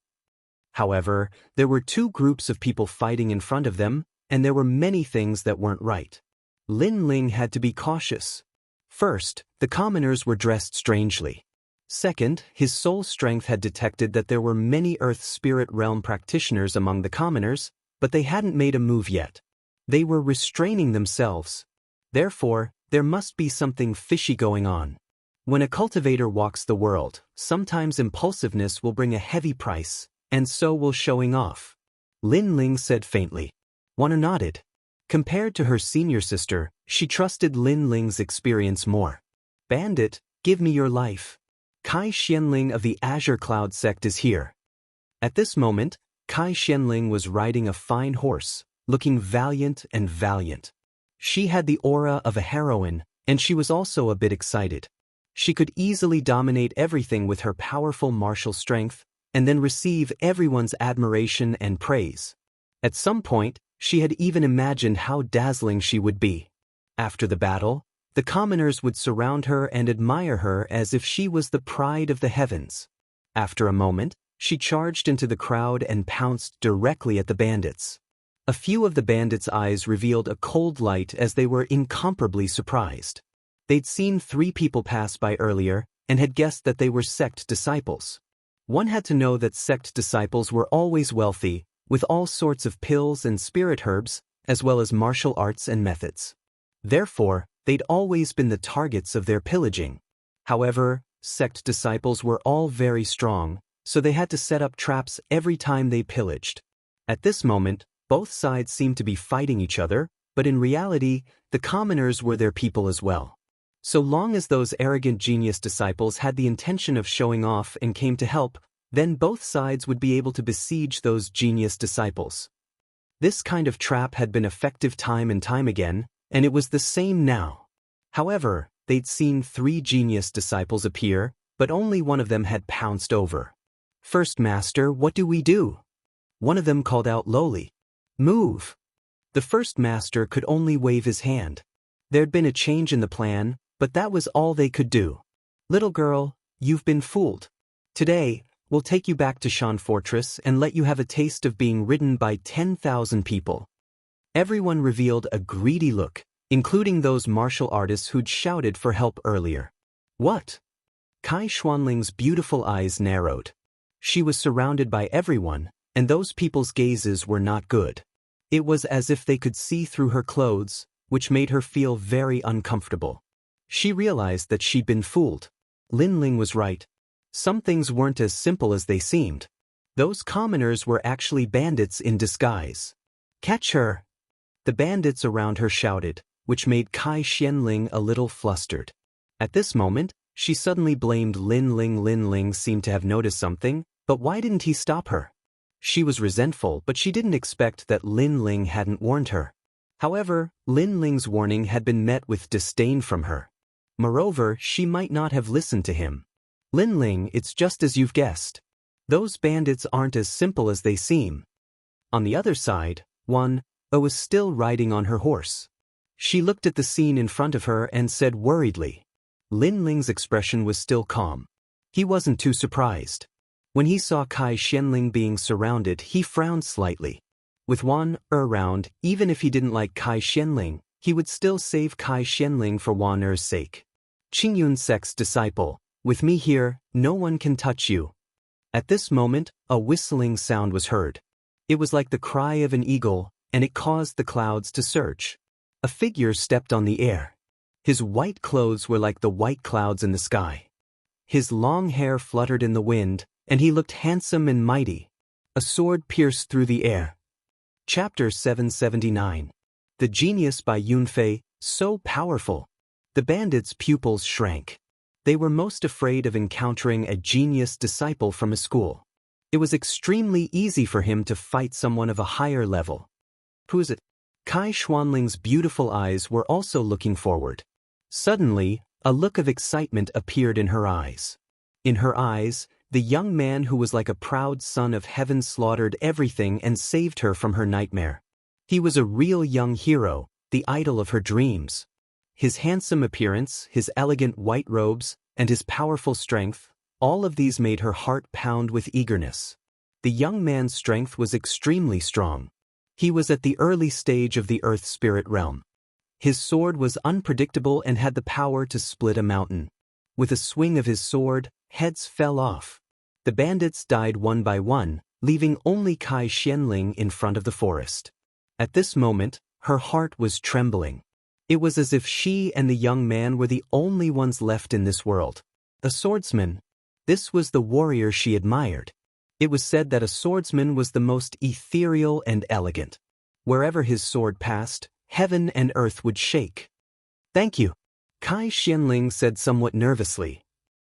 However, there were two groups of people fighting in front of them, and there were many things that weren't right. Lin Ling had to be cautious. First, the commoners were dressed strangely. Second, his soul strength had detected that there were many Earth Spirit Realm practitioners among the commoners, but they hadn't made a move yet. They were restraining themselves. Therefore, there must be something fishy going on. When a cultivator walks the world, sometimes impulsiveness will bring a heavy price, and so will showing off. Lin Ling said faintly. Wana nodded. Compared to her senior sister, she trusted Lin Ling's experience more. Bandit, give me your life. Kai Xianling of the Azure Cloud sect is here. At this moment, Kai Xianling was riding a fine horse, looking valiant and valiant. She had the aura of a heroine, and she was also a bit excited. She could easily dominate everything with her powerful martial strength, and then receive everyone's admiration and praise. At some point, she had even imagined how dazzling she would be. After the battle, the commoners would surround her and admire her as if she was the pride of the heavens. After a moment, she charged into the crowd and pounced directly at the bandits. A few of the bandits' eyes revealed a cold light as they were incomparably surprised. They'd seen 3 people pass by earlier and had guessed that they were sect disciples. One had to know that sect disciples were always wealthy, with all sorts of pills and spirit herbs, as well as martial arts and methods. Therefore, they'd always been the targets of their pillaging. However, sect disciples were all very strong, so they had to set up traps every time they pillaged. At this moment, both sides seemed to be fighting each other, but in reality, the commoners were their people as well. So long as those arrogant genius disciples had the intention of showing off and came to help, then both sides would be able to besiege those genius disciples. This kind of trap had been effective time and time again, and it was the same now. However, they'd seen 3 genius disciples appear, but only one of them had pounced over. First Master, what do we do? One of them called out lowly. Move. The First Master could only wave his hand. There'd been a change in the plan, but that was all they could do. Little girl, you've been fooled. Today, we'll take you back to Shan Fortress and let you have a taste of being ridden by 10,000 people. Everyone revealed a greedy look, including those martial artists who'd shouted for help earlier. What? Kai Xianling's beautiful eyes narrowed. She was surrounded by everyone, and those people's gazes were not good. It was as if they could see through her clothes, which made her feel very uncomfortable. She realized that she'd been fooled. Lin Ling was right. Some things weren't as simple as they seemed. Those commoners were actually bandits in disguise. Catch her! The bandits around her shouted, which made Kai Xianling a little flustered. At this moment, she suddenly blamed Lin Ling. Lin Ling seemed to have noticed something, but why didn't he stop her? She was resentful, but she didn't expect that Lin Ling hadn't warned her. However, Lin Ling's warning had been met with disdain from her. Moreover, she might not have listened to him. Lin Ling, it's just as you've guessed. Those bandits aren't as simple as they seem. On the other side, Wan was still riding on her horse. She looked at the scene in front of her and said worriedly. Lin Ling's expression was still calm. He wasn't too surprised. When he saw Kai Xianling being surrounded, he frowned slightly. With Wan around, even if he didn't like Kai Xianling, he would still save Kai Xianling for Wan Er's sake. Qingyun sect's disciple, with me here, no one can touch you. At this moment, a whistling sound was heard. It was like the cry of an eagle, and it caused the clouds to surge. A figure stepped on the air. His white clothes were like the white clouds in the sky. His long hair fluttered in the wind, and he looked handsome and mighty. A sword pierced through the air. Chapter 779. The Genius by Yunfei, so powerful. The bandits' pupils shrank. They were most afraid of encountering a genius disciple from a school. It was extremely easy for him to fight someone of a higher level. Who is it? Kai Xuanling's beautiful eyes were also looking forward. Suddenly, a look of excitement appeared in her eyes. In her eyes, the young man who was like a proud son of heaven slaughtered everything and saved her from her nightmare. He was a real young hero, the idol of her dreams. His handsome appearance, his elegant white robes, and his powerful strength, all of these made her heart pound with eagerness. The young man's strength was extremely strong. He was at the early stage of the earth spirit realm. His sword was unpredictable and had the power to split a mountain. With a swing of his sword, heads fell off. The bandits died one by one, leaving only Kai Xianling in front of the forest. At this moment, her heart was trembling. It was as if she and the young man were the only ones left in this world. A swordsman. This was the warrior she admired. It was said that a swordsman was the most ethereal and elegant. Wherever his sword passed, heaven and earth would shake. Thank you, Kai Xianling said somewhat nervously.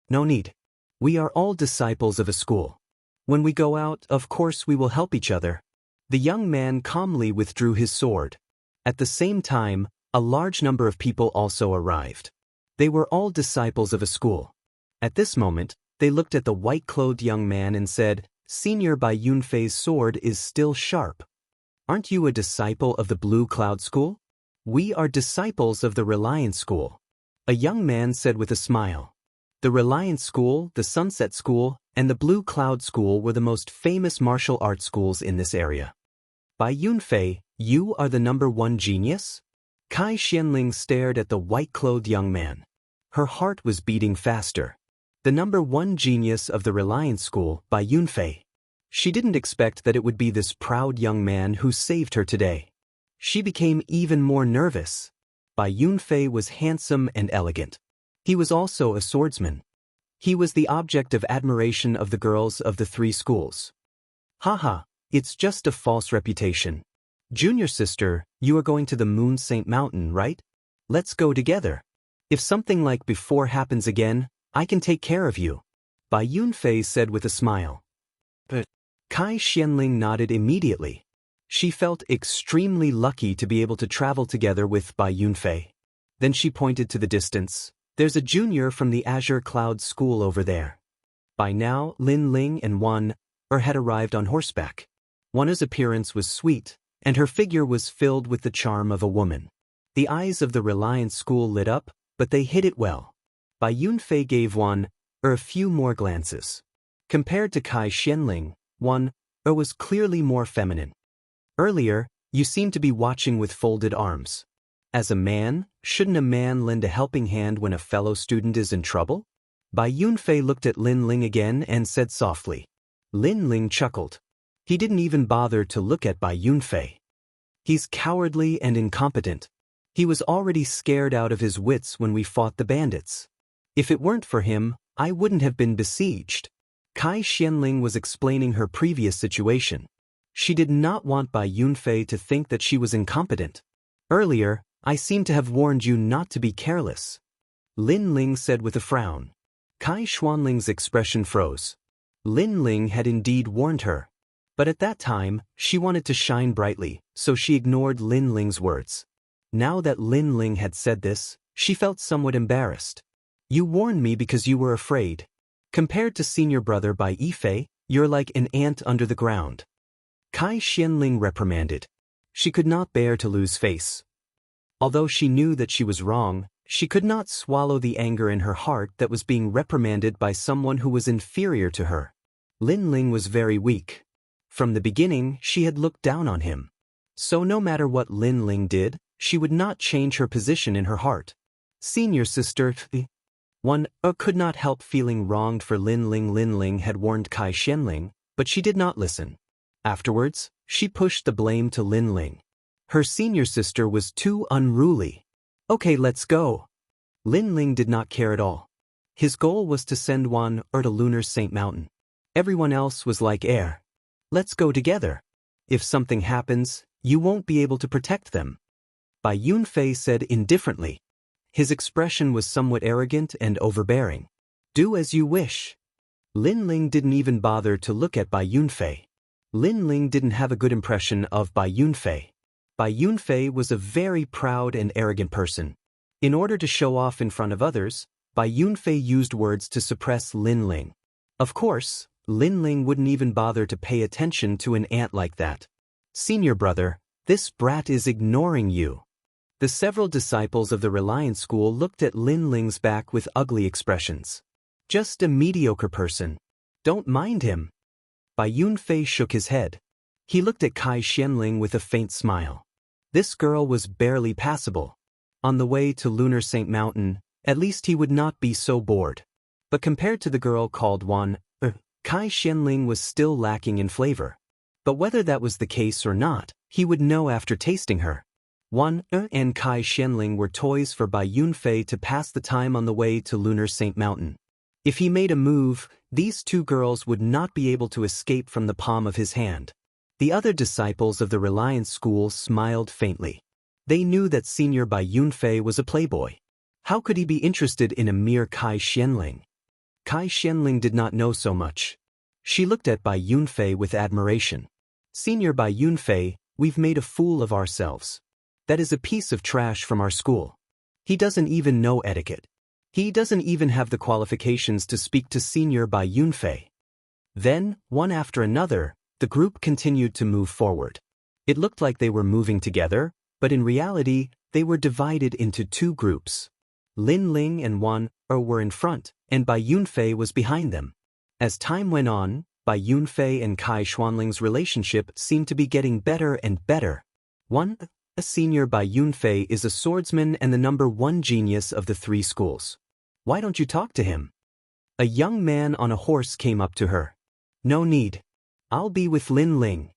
No need. We are all disciples of a school. When we go out, of course we will help each other. The young man calmly withdrew his sword. At the same time, a large number of people also arrived. They were all disciples of a school. At this moment, they looked at the white-clothed young man and said, "Senior Bai Yunfei's sword is still sharp. Aren't you a disciple of the Blue Cloud School?" "We are disciples of the Reliance School," a young man said with a smile. The Reliance School, the Sunset School, and the Blue Cloud School were the most famous martial arts schools in this area. "Bai Yunfei, you are the #1 genius?" Kai Xianling stared at the white-clothed young man. Her heart was beating faster. The #1 genius of the Reliance School, Bai Yunfei. She didn't expect that it would be this proud young man who saved her today. She became even more nervous. Bai Yunfei was handsome and elegant. He was also a swordsman. He was the object of admiration of the girls of the 3 schools. Haha, it's just a false reputation. Junior sister, you are going to the Moon Saint Mountain, right? Let's go together. If something like before happens again, I can take care of you, Bai Yunfei said with a smile. But Kai Xianling nodded immediately. She felt extremely lucky to be able to travel together with Bai Yunfei. Then she pointed to the distance. There's a junior from the Azure Cloud School over there. By now, Lin Ling and Wan had arrived on horseback. Wan's appearance was sweet, and her figure was filled with the charm of a woman. The eyes of the Reliance School lit up, but they hid it well. Bai Yunfei gave Wan a few more glances. Compared to Kai Xianling, Wan was clearly more feminine. Earlier, you seemed to be watching with folded arms. As a man, shouldn't a man lend a helping hand when a fellow student is in trouble? Bai Yunfei looked at Lin Ling again and said softly. Lin Ling chuckled. He didn't even bother to look at Bai Yunfei. He's cowardly and incompetent. He was already scared out of his wits when we fought the bandits. If it weren't for him, I wouldn't have been besieged. Kai Xianling was explaining her previous situation. She did not want Bai Yunfei to think that she was incompetent. Earlier, I seem to have warned you not to be careless, Lin Ling said with a frown. Kai Xuanling's expression froze. Lin Ling had indeed warned her. But at that time, she wanted to shine brightly, so she ignored Lin Ling's words. Now that Lin Ling had said this, she felt somewhat embarrassed. You warned me because you were afraid. Compared to senior brother Bai Yifei, you're like an ant under the ground. Kai Xianling reprimanded. She could not bear to lose face. Although she knew that she was wrong, she could not swallow the anger in her heart that was being reprimanded by someone who was inferior to her. Lin Ling was very weak. From the beginning, she had looked down on him. So no matter what Lin Ling did, she would not change her position in her heart. Senior sister, Wan could not help feeling wronged for Lin Ling. Lin Ling had warned Kai Xianling, but she did not listen. Afterwards, she pushed the blame to Lin Ling. Her senior sister was too unruly. Okay, let's go. Lin Ling did not care at all. His goal was to send Wan to Lunar Saint Mountain. Everyone else was like air. Let's go together. If something happens, you won't be able to protect them. Bai Yunfei said indifferently. His expression was somewhat arrogant and overbearing. Do as you wish. Lin Ling didn't even bother to look at Bai Yunfei. Lin Ling didn't have a good impression of Bai Yunfei. Bai Yunfei was a very proud and arrogant person. In order to show off in front of others, Bai Yunfei used words to suppress Lin Ling. Of course, Lin Ling wouldn't even bother to pay attention to an ant like that. Senior brother, this brat is ignoring you. The several disciples of the Reliance School looked at Lin Ling's back with ugly expressions. Just a mediocre person. Don't mind him. Bai Yunfei shook his head. He looked at Kai Xianling with a faint smile. This girl was barely passable. On the way to Lunar Saint Mountain, at least he would not be so bored. But compared to the girl called Wan, Kai Xianling was still lacking in flavor. But whether that was the case or not, he would know after tasting her. Wan and Kai Xianling were toys for Bai Yunfei to pass the time on the way to Lunar Saint Mountain. If he made a move, these two girls would not be able to escape from the palm of his hand. The other disciples of the Reliance School smiled faintly. They knew that Senior Bai Yunfei was a playboy. How could he be interested in a mere Kai Xianling? Kai Xianling did not know so much. She looked at Bai Yunfei with admiration. Senior Bai Yunfei, we've made a fool of ourselves. That is a piece of trash from our school. He doesn't even know etiquette. He doesn't even have the qualifications to speak to Senior Bai Yunfei. Then, one after another, the group continued to move forward. It looked like they were moving together, but in reality, they were divided into two groups. Lin Ling and Wan were in front, and Bai Yunfei was behind them. As time went on, Bai Yunfei and Kai Xianling's relationship seemed to be getting better and better. Senior Bai Yunfei is a swordsman and the #1 genius of the 3 schools. Why don't you talk to him? A young man on a horse came up to her. No need. I'll be with Lin Ling.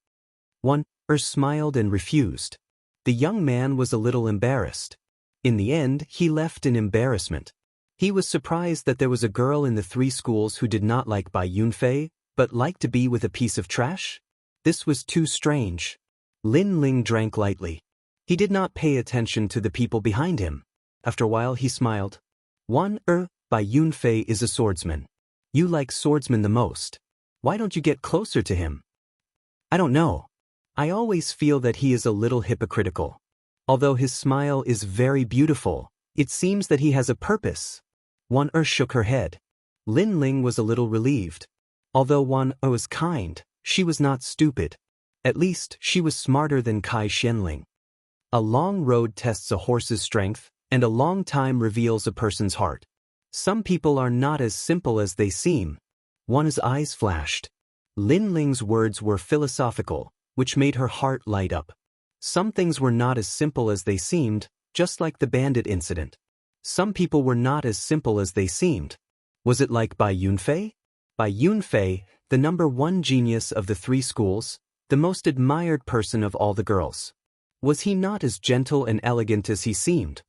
Wan smiled and refused. The young man was a little embarrassed. In the end, he left in embarrassment. He was surprised that there was a girl in the 3 schools who did not like Bai Yunfei, but liked to be with a piece of trash. This was too strange. Lin Ling drank lightly. He did not pay attention to the people behind him. After a while he smiled. Wan Bai Yunfei is a swordsman. You like swordsmen the most. Why don't you get closer to him? I don't know. I always feel that he is a little hypocritical. Although his smile is very beautiful, it seems that he has a purpose. Wan shook her head. Lin Ling was a little relieved. Although Wan was kind, she was not stupid. At least, she was smarter than Kai Xianling. A long road tests a horse's strength, and a long time reveals a person's heart. Some people are not as simple as they seem. Wan's eyes flashed. Lin Ling's words were philosophical, which made her heart light up. Some things were not as simple as they seemed, just like the bandit incident. Some people were not as simple as they seemed. Was it like Bai Yunfei? Bai Yunfei, the #1 genius of the 3 schools, the most admired person of all the girls. Was he not as gentle and elegant as he seemed?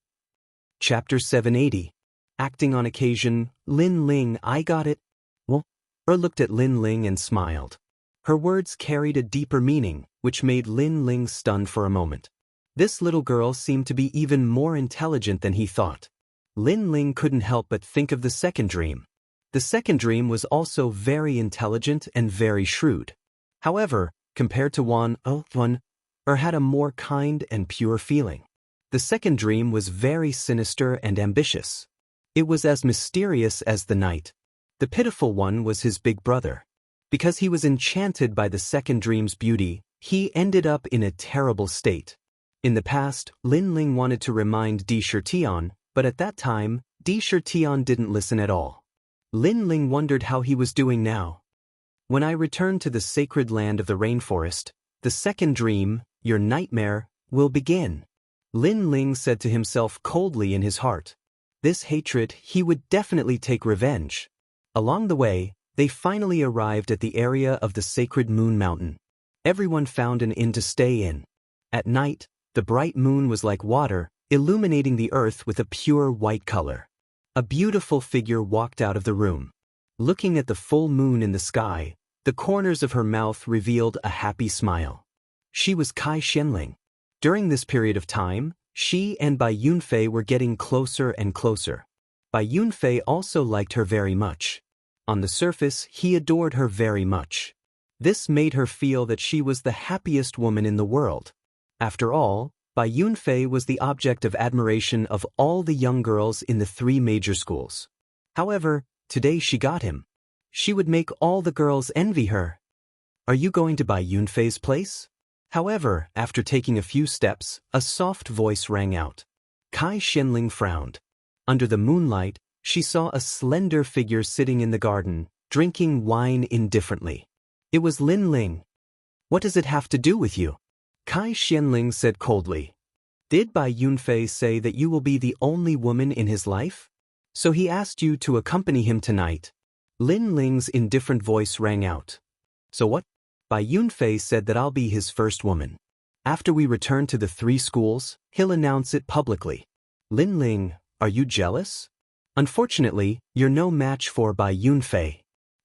Chapter 780. Acting on occasion, Lin Ling, I got it. Well, looked at Lin Ling and smiled. Her words carried a deeper meaning, which made Lin Ling stunned for a moment. This little girl seemed to be even more intelligent than he thought. Lin Ling couldn't help but think of the second dream. The second dream was also very intelligent and very shrewd. However, compared to Wan had a more kind and pure feeling. The second dream was very sinister and ambitious. It was as mysterious as the night. The pitiful one was his big brother. Because he was enchanted by the second dream's beauty, he ended up in a terrible state. In the past, Lin Ling wanted to remind Di Shirtian, but at that time, Di Shirtian didn't listen at all. Lin Ling wondered how he was doing now. When I return to the sacred land of the rainforest, the second dream, your nightmare, will begin. Lin Ling said to himself coldly in his heart. This hatred, he would definitely take revenge. Along the way, they finally arrived at the area of the sacred moon mountain. Everyone found an inn to stay in. At night, the bright moon was like water, illuminating the earth with a pure white color. A beautiful figure walked out of the room. Looking at the full moon in the sky, the corners of her mouth revealed a happy smile. She was Kai Xianling. During this period of time, she and Bai Yunfei were getting closer and closer. Bai Yunfei also liked her very much. On the surface, he adored her very much. This made her feel that she was the happiest woman in the world. After all, Bai Yunfei was the object of admiration of all the young girls in the 3 major schools. However, today she got him. She would make all the girls envy her. Are you going to Bai Yunfei's place? However, after taking a few steps, a soft voice rang out. Kai Xianling frowned. Under the moonlight, she saw a slender figure sitting in the garden, drinking wine indifferently. It was Lin Ling. What does it have to do with you? Kai Xianling said coldly. Did Bai Yunfei say that you will be the only woman in his life? So he asked you to accompany him tonight. Lin Ling's indifferent voice rang out. So what? Bai Yunfei said that I'll be his first woman. After we return to the 3 schools, he'll announce it publicly. Lin Ling, are you jealous? Unfortunately, you're no match for Bai Yunfei.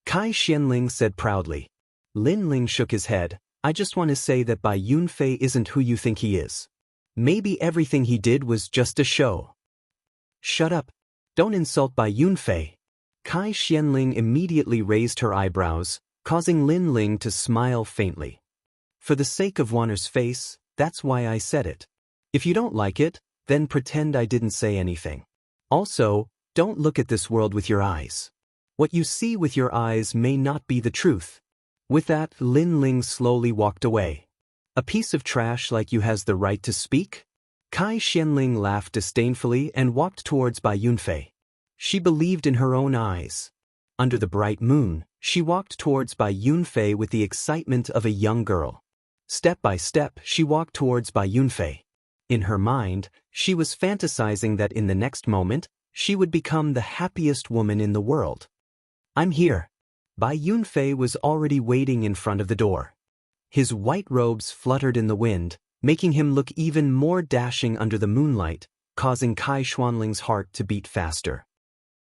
Kai Xianling said proudly. Lin Ling shook his head. I just want to say that Bai Yunfei isn't who you think he is. Maybe everything he did was just a show. Shut up. Don't insult Bai Yunfei. Kai Xianling immediately raised her eyebrows, causing Lin Ling to smile faintly. For the sake of Wanner's face, that's why I said it. If you don't like it, then pretend I didn't say anything. Also, don't look at this world with your eyes. What you see with your eyes may not be the truth. With that, Lin Ling slowly walked away. A piece of trash like you has the right to speak? Kai Xianling laughed disdainfully and walked towards Bai Yunfei. She believed in her own eyes. Under the bright moon, she walked towards Bai Yunfei with the excitement of a young girl. Step by step, she walked towards Bai Yunfei. In her mind, she was fantasizing that in the next moment, she would become the happiest woman in the world. I'm here. Bai Yunfei was already waiting in front of the door. His white robes fluttered in the wind, making him look even more dashing under the moonlight, causing Kai Xianling's heart to beat faster.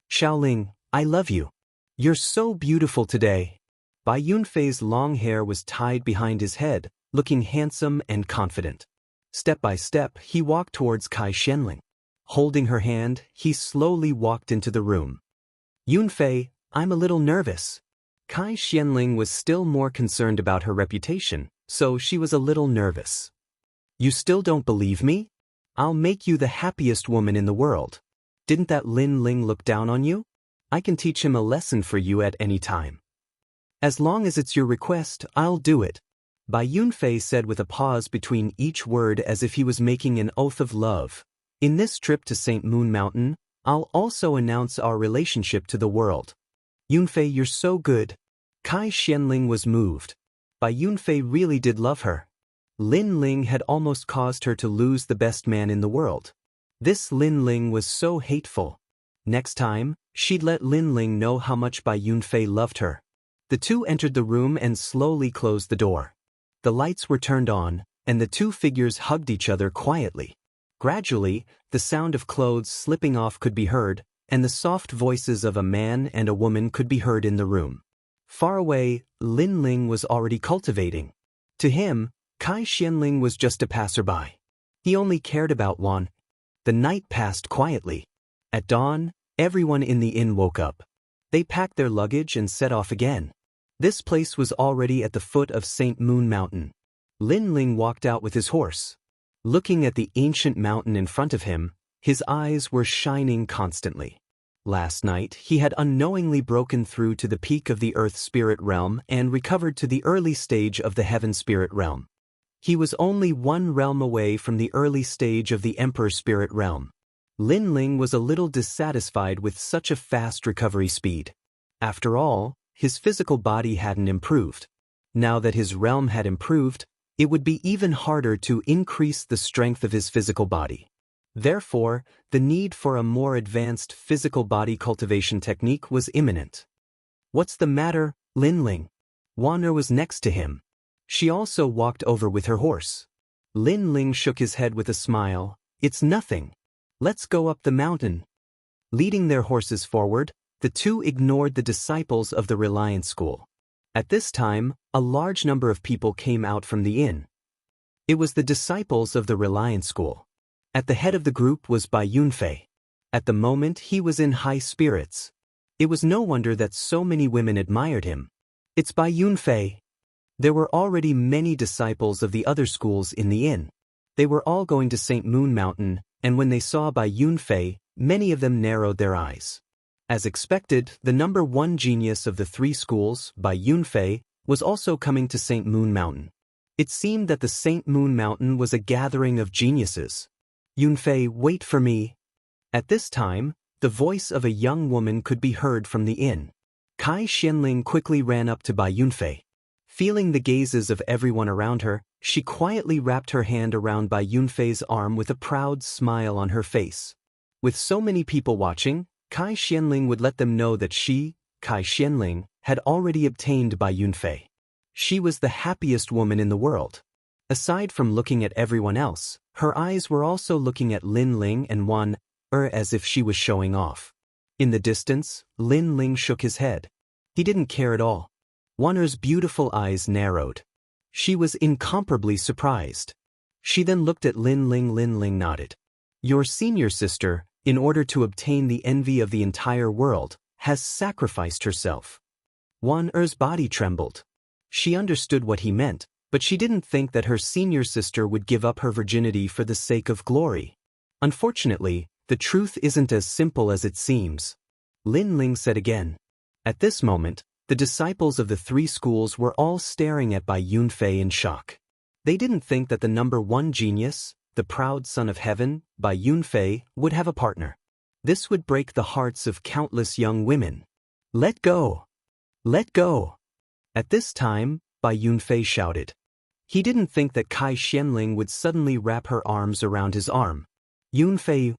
Xiaoling, I love you. You're so beautiful today. Bai Yunfei's long hair was tied behind his head, looking handsome and confident. Step by step, he walked towards Kai Xianling. Holding her hand, he slowly walked into the room. Yunfei, I'm a little nervous. Kai Xianling was still more concerned about her reputation, so she was a little nervous. You still don't believe me? I'll make you the happiest woman in the world. Didn't that Lin Ling look down on you? I can teach him a lesson for you at any time. As long as it's your request, I'll do it. Bai Yunfei said with a pause between each word as if he was making an oath of love. In this trip to St. Moon Mountain, I'll also announce our relationship to the world. Yunfei, you're so good. Kai Xianling was moved. Bai Yunfei really did love her. Lin Ling had almost caused her to lose the best man in the world. This Lin Ling was so hateful. Next time, she'd let Lin Ling know how much Bai Yunfei loved her. The two entered the room and slowly closed the door. The lights were turned on, and the 2 figures hugged each other quietly. Gradually, the sound of clothes slipping off could be heard, and the soft voices of a man and a woman could be heard in the room. Far away, Lin Ling was already cultivating. To him, Kai Xianling was just a passerby. He only cared about Wan. The night passed quietly. At dawn, everyone in the inn woke up. They packed their luggage and set off again. This place was already at the foot of St. Moon Mountain. Lin Ling walked out with his horse. Looking at the ancient mountain in front of him, his eyes were shining constantly. Last night, he had unknowingly broken through to the peak of the Earth Spirit Realm and recovered to the early stage of the Heaven Spirit Realm. He was only 1 realm away from the early stage of the Emperor Spirit Realm. Lin Ling was a little dissatisfied with such a fast recovery speed. After all, his physical body hadn't improved. Now that his realm had improved, it would be even harder to increase the strength of his physical body. Therefore, the need for a more advanced physical body cultivation technique was imminent. What's the matter, Lin Ling? Wanner was next to him. She also walked over with her horse. Lin Ling shook his head with a smile. It's nothing. Let's go up the mountain. Leading their horses forward, the two ignored the disciples of the Reliance School. At this time, a large number of people came out from the inn. It was the disciples of the Reliance School. At the head of the group was Bai Yunfei. At the moment he was in high spirits. It was no wonder that so many women admired him. It's Bai Yunfei. There were already many disciples of the other schools in the inn. They were all going to St. Moon Mountain, and when they saw Bai Yunfei, many of them narrowed their eyes. As expected, the number one genius of the three schools, Bai Yunfei, was also coming to St. Moon Mountain. It seemed that the St. Moon Mountain was a gathering of geniuses. Yunfei, wait for me. At this time, the voice of a young woman could be heard from the inn. Kai Xianling quickly ran up to Bai Yunfei. Feeling the gazes of everyone around her, she quietly wrapped her hand around Bai Yunfei's arm with a proud smile on her face. With so many people watching, Kai Xianling would let them know that she, Kai Xianling, had already obtained Bai Yunfei. She was the happiest woman in the world. Aside from looking at everyone else, her eyes were also looking at Lin Ling and Wan as if she was showing off. In the distance, Lin Ling shook his head. He didn't care at all. Wanner's beautiful eyes narrowed. She was incomparably surprised. She then looked at Lin Ling. Lin Ling nodded. Your senior sister, in order to obtain the envy of the entire world, has sacrificed herself. Wanner's body trembled. She understood what he meant, but she didn't think that her senior sister would give up her virginity for the sake of glory. Unfortunately, the truth isn't as simple as it seems. Lin Ling said again. At this moment, the disciples of the three schools were all staring at Bai Yunfei in shock. They didn't think that the number one genius, the proud son of heaven, Bai Yunfei, would have a partner. This would break the hearts of countless young women. Let go! Let go! At this time, Bai Yunfei shouted. He didn't think that Kai Xianling would suddenly wrap her arms around his arm. Yunfei!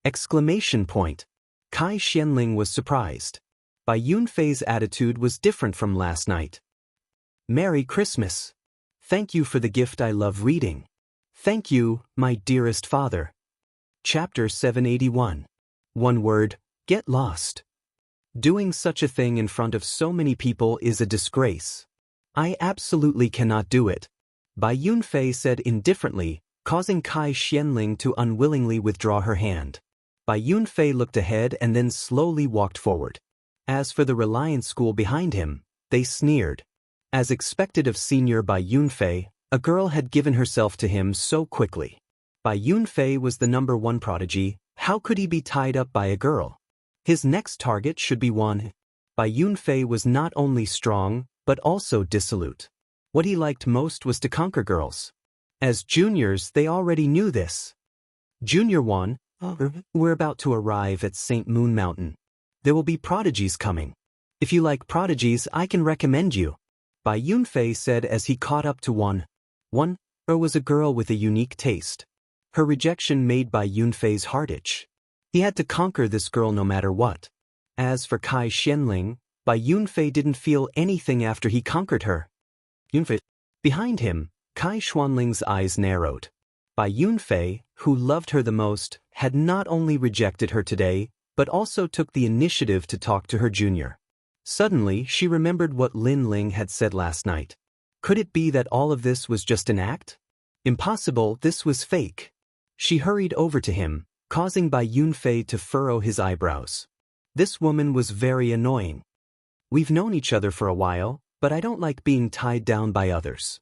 Exclamation point. Kai Xianling was surprised. Bai Yunfei's attitude was different from last night. Merry Christmas! Thank you for the gift. I love reading. Thank you, my dearest father. Chapter 781. One word, get lost. Doing such a thing in front of so many people is a disgrace. I absolutely cannot do it. Bai Yunfei said indifferently, causing Kai Xianling to unwillingly withdraw her hand. Bai Yunfei looked ahead and then slowly walked forward. As for the Reliance School behind him, they sneered. As expected of senior Bai Yunfei, a girl had given herself to him so quickly. Bai Yunfei was the number one prodigy. How could he be tied up by a girl? His next target should be Wan. Bai Yunfei was not only strong, but also dissolute. What he liked most was to conquer girls. As juniors, they already knew this. Junior Wan, we're about to arrive at St. Moon Mountain. There will be prodigies coming. If you like prodigies, I can recommend you. Bai Yunfei said as he caught up to Wan. Wan was a girl with a unique taste. Her rejection made Bai Yunfei's heart itch. He had to conquer this girl no matter what. As for Kai Xianling, Bai Yunfei didn't feel anything after he conquered her. Yunfei. Behind him, Kai Xuanling's eyes narrowed. Bai Yunfei, who loved her the most, had not only rejected her today, but also took the initiative to talk to her junior. Suddenly, she remembered what Lin Ling had said last night. Could it be that all of this was just an act? Impossible, this was fake. She hurried over to him, causing Bai Yunfei to furrow his eyebrows. This woman was very annoying. We've known each other for a while, but I don't like being tied down by others.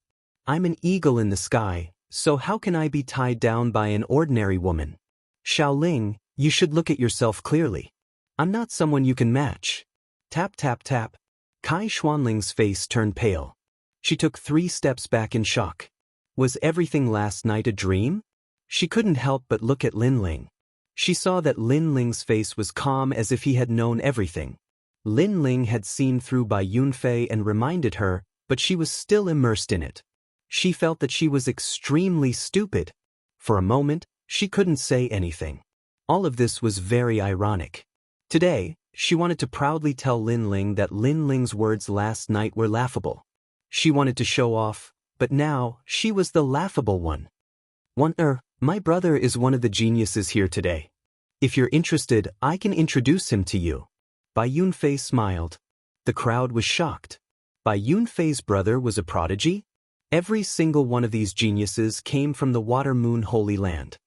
I'm an eagle in the sky, so how can I be tied down by an ordinary woman? Xiaoling, you should look at yourself clearly. I'm not someone you can match. Tap tap tap. Kai Xuanling's face turned pale. She took 3 steps back in shock. Was everything last night a dream? She couldn't help but look at Lin Ling. She saw that Lin Ling's face was calm as if he had known everything. Lin Ling had seen through Bai Yunfei and reminded her, but she was still immersed in it. She felt that she was extremely stupid. For a moment, she couldn't say anything. All of this was very ironic. Today, she wanted to proudly tell Lin Ling that Lin Ling's words last night were laughable. She wanted to show off, but now, she was the laughable one. My brother is one of the geniuses here today. If you're interested, I can introduce him to you. Bai Yunfei smiled. The crowd was shocked. Bai Yunfei's brother was a prodigy? Every single one of these geniuses came from the Water Moon Holy Land.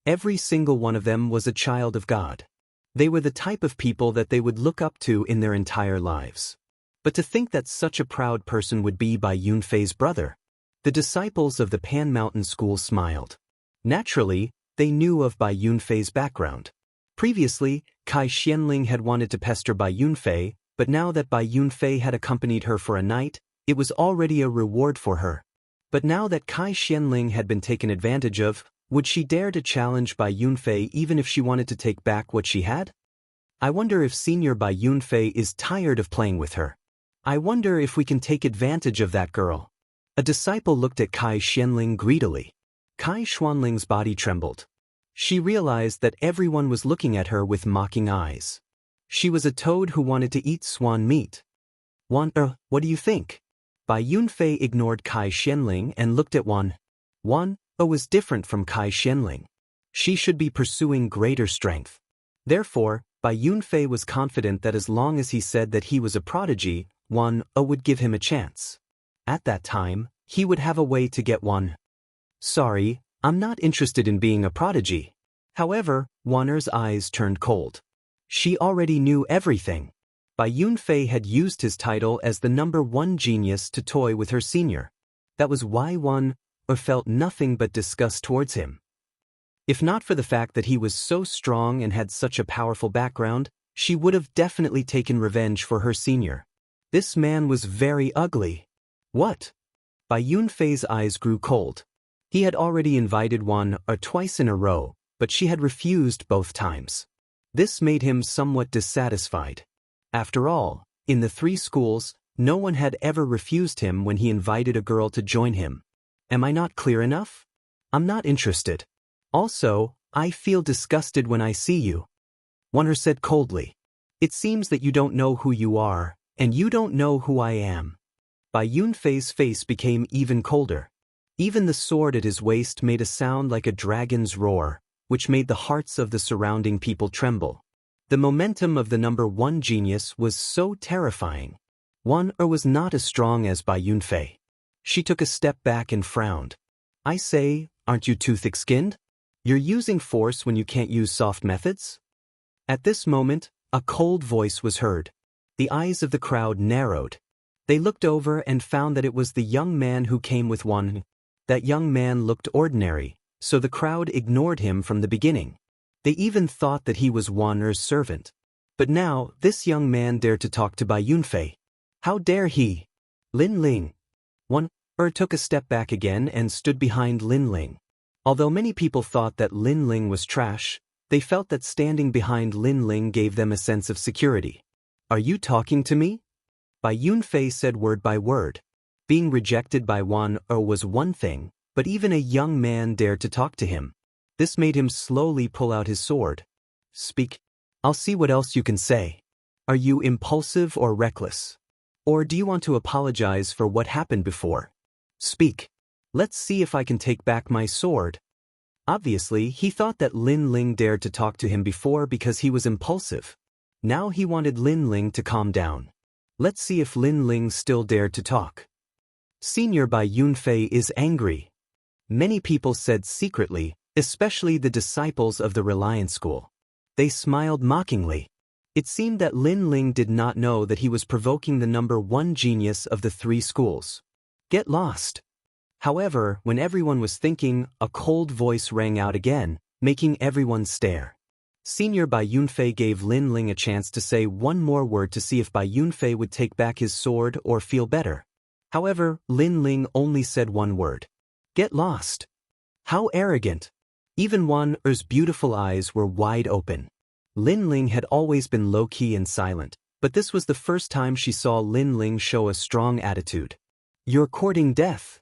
Every single one of them was a child of God. They were the type of people that they would look up to in their entire lives. But to think that such a proud person would be Bai Yunfei's brother. The disciples of the Pan Mountain School smiled. Naturally, they knew of Bai Yunfei's background. Previously, Kai Xianling had wanted to pester Bai Yunfei, but now that Bai Yunfei had accompanied her for a night, it was already a reward for her. But now that Kai Xianling had been taken advantage of, would she dare to challenge Bai Yunfei even if she wanted to take back what she had? I wonder if Senior Bai Yunfei is tired of playing with her. I wonder if we can take advantage of that girl. A disciple looked at Kai Xianling greedily. Kai Xuanling's body trembled. She realized that everyone was looking at her with mocking eyes. She was a toad who wanted to eat swan meat. What do you think? Bai Yunfei ignored Kai Xianling and looked at Wan. Was different from Kai Xianling. She should be pursuing greater strength. Therefore, Bai Yunfei was confident that as long as he said that he was a prodigy, Wan would give him a chance. At that time, he would have a way to get Wan. Sorry, I'm not interested in being a prodigy. However, Wan's eyes turned cold. She already knew everything. Bai Yunfei had used his title as the #1 genius to toy with her senior. That was why Wan felt nothing but disgust towards him. If not for the fact that he was so strong and had such a powerful background, she would have definitely taken revenge for her senior. This man was very ugly. What? Bai Yunfei's eyes grew cold. He had already invited Wan twice in a row, but she had refused both times. This made him somewhat dissatisfied. After all, in the 3 schools, no one had ever refused him when he invited a girl to join him. Am I not clear enough? I'm not interested. Also, I feel disgusted when I see you. Wan said coldly. It seems that you don't know who you are, and you don't know who I am. Bai Yunfei's face became even colder. Even the sword at his waist made a sound like a dragon's roar, which made the hearts of the surrounding people tremble. The momentum of the #1 genius was so terrifying. Wan was not as strong as Bai Yunfei. She took a step back and frowned. I say, aren't you too thick-skinned? You're using force when you can't use soft methods? At this moment, a cold voice was heard. The eyes of the crowd narrowed. They looked over and found that it was the young man who came with Wan. That young man looked ordinary, so the crowd ignored him from the beginning. They even thought that he was Wan's servant. But now, this young man dared to talk to Bai Yunfei. How dare he? Lin Ling. Wan took a step back again and stood behind Lin Ling. Although many people thought that Lin Ling was trash, they felt that standing behind Lin Ling gave them a sense of security. Are you talking to me? Bai Yunfei said word by word. Being rejected by Wan was one thing, but even a young man dared to talk to him. This made him slowly pull out his sword. Speak. I'll see what else you can say. Are you impulsive or reckless? Or do you want to apologize for what happened before? Speak. Let's see if I can take back my sword. Obviously, he thought that Lin Ling dared to talk to him before because he was impulsive. Now he wanted Lin Ling to calm down. Let's see if Lin Ling still dared to talk. Senior Bai Yunfei is angry. Many people said secretly, especially the disciples of the Reliance School. They smiled mockingly. It seemed that Lin Ling did not know that he was provoking the #1 genius of the 3 schools. Get lost. However, when everyone was thinking, a cold voice rang out again, making everyone stare. Senior Bai Yunfei gave Lin Ling a chance to say one more word to see if Bai Yunfei would take back his sword or feel better. However, Lin Ling only said one word. Get lost. How arrogant. Even Wan's beautiful eyes were wide open. Lin Ling had always been low-key and silent, but this was the first time she saw Lin Ling show a strong attitude. You're courting death.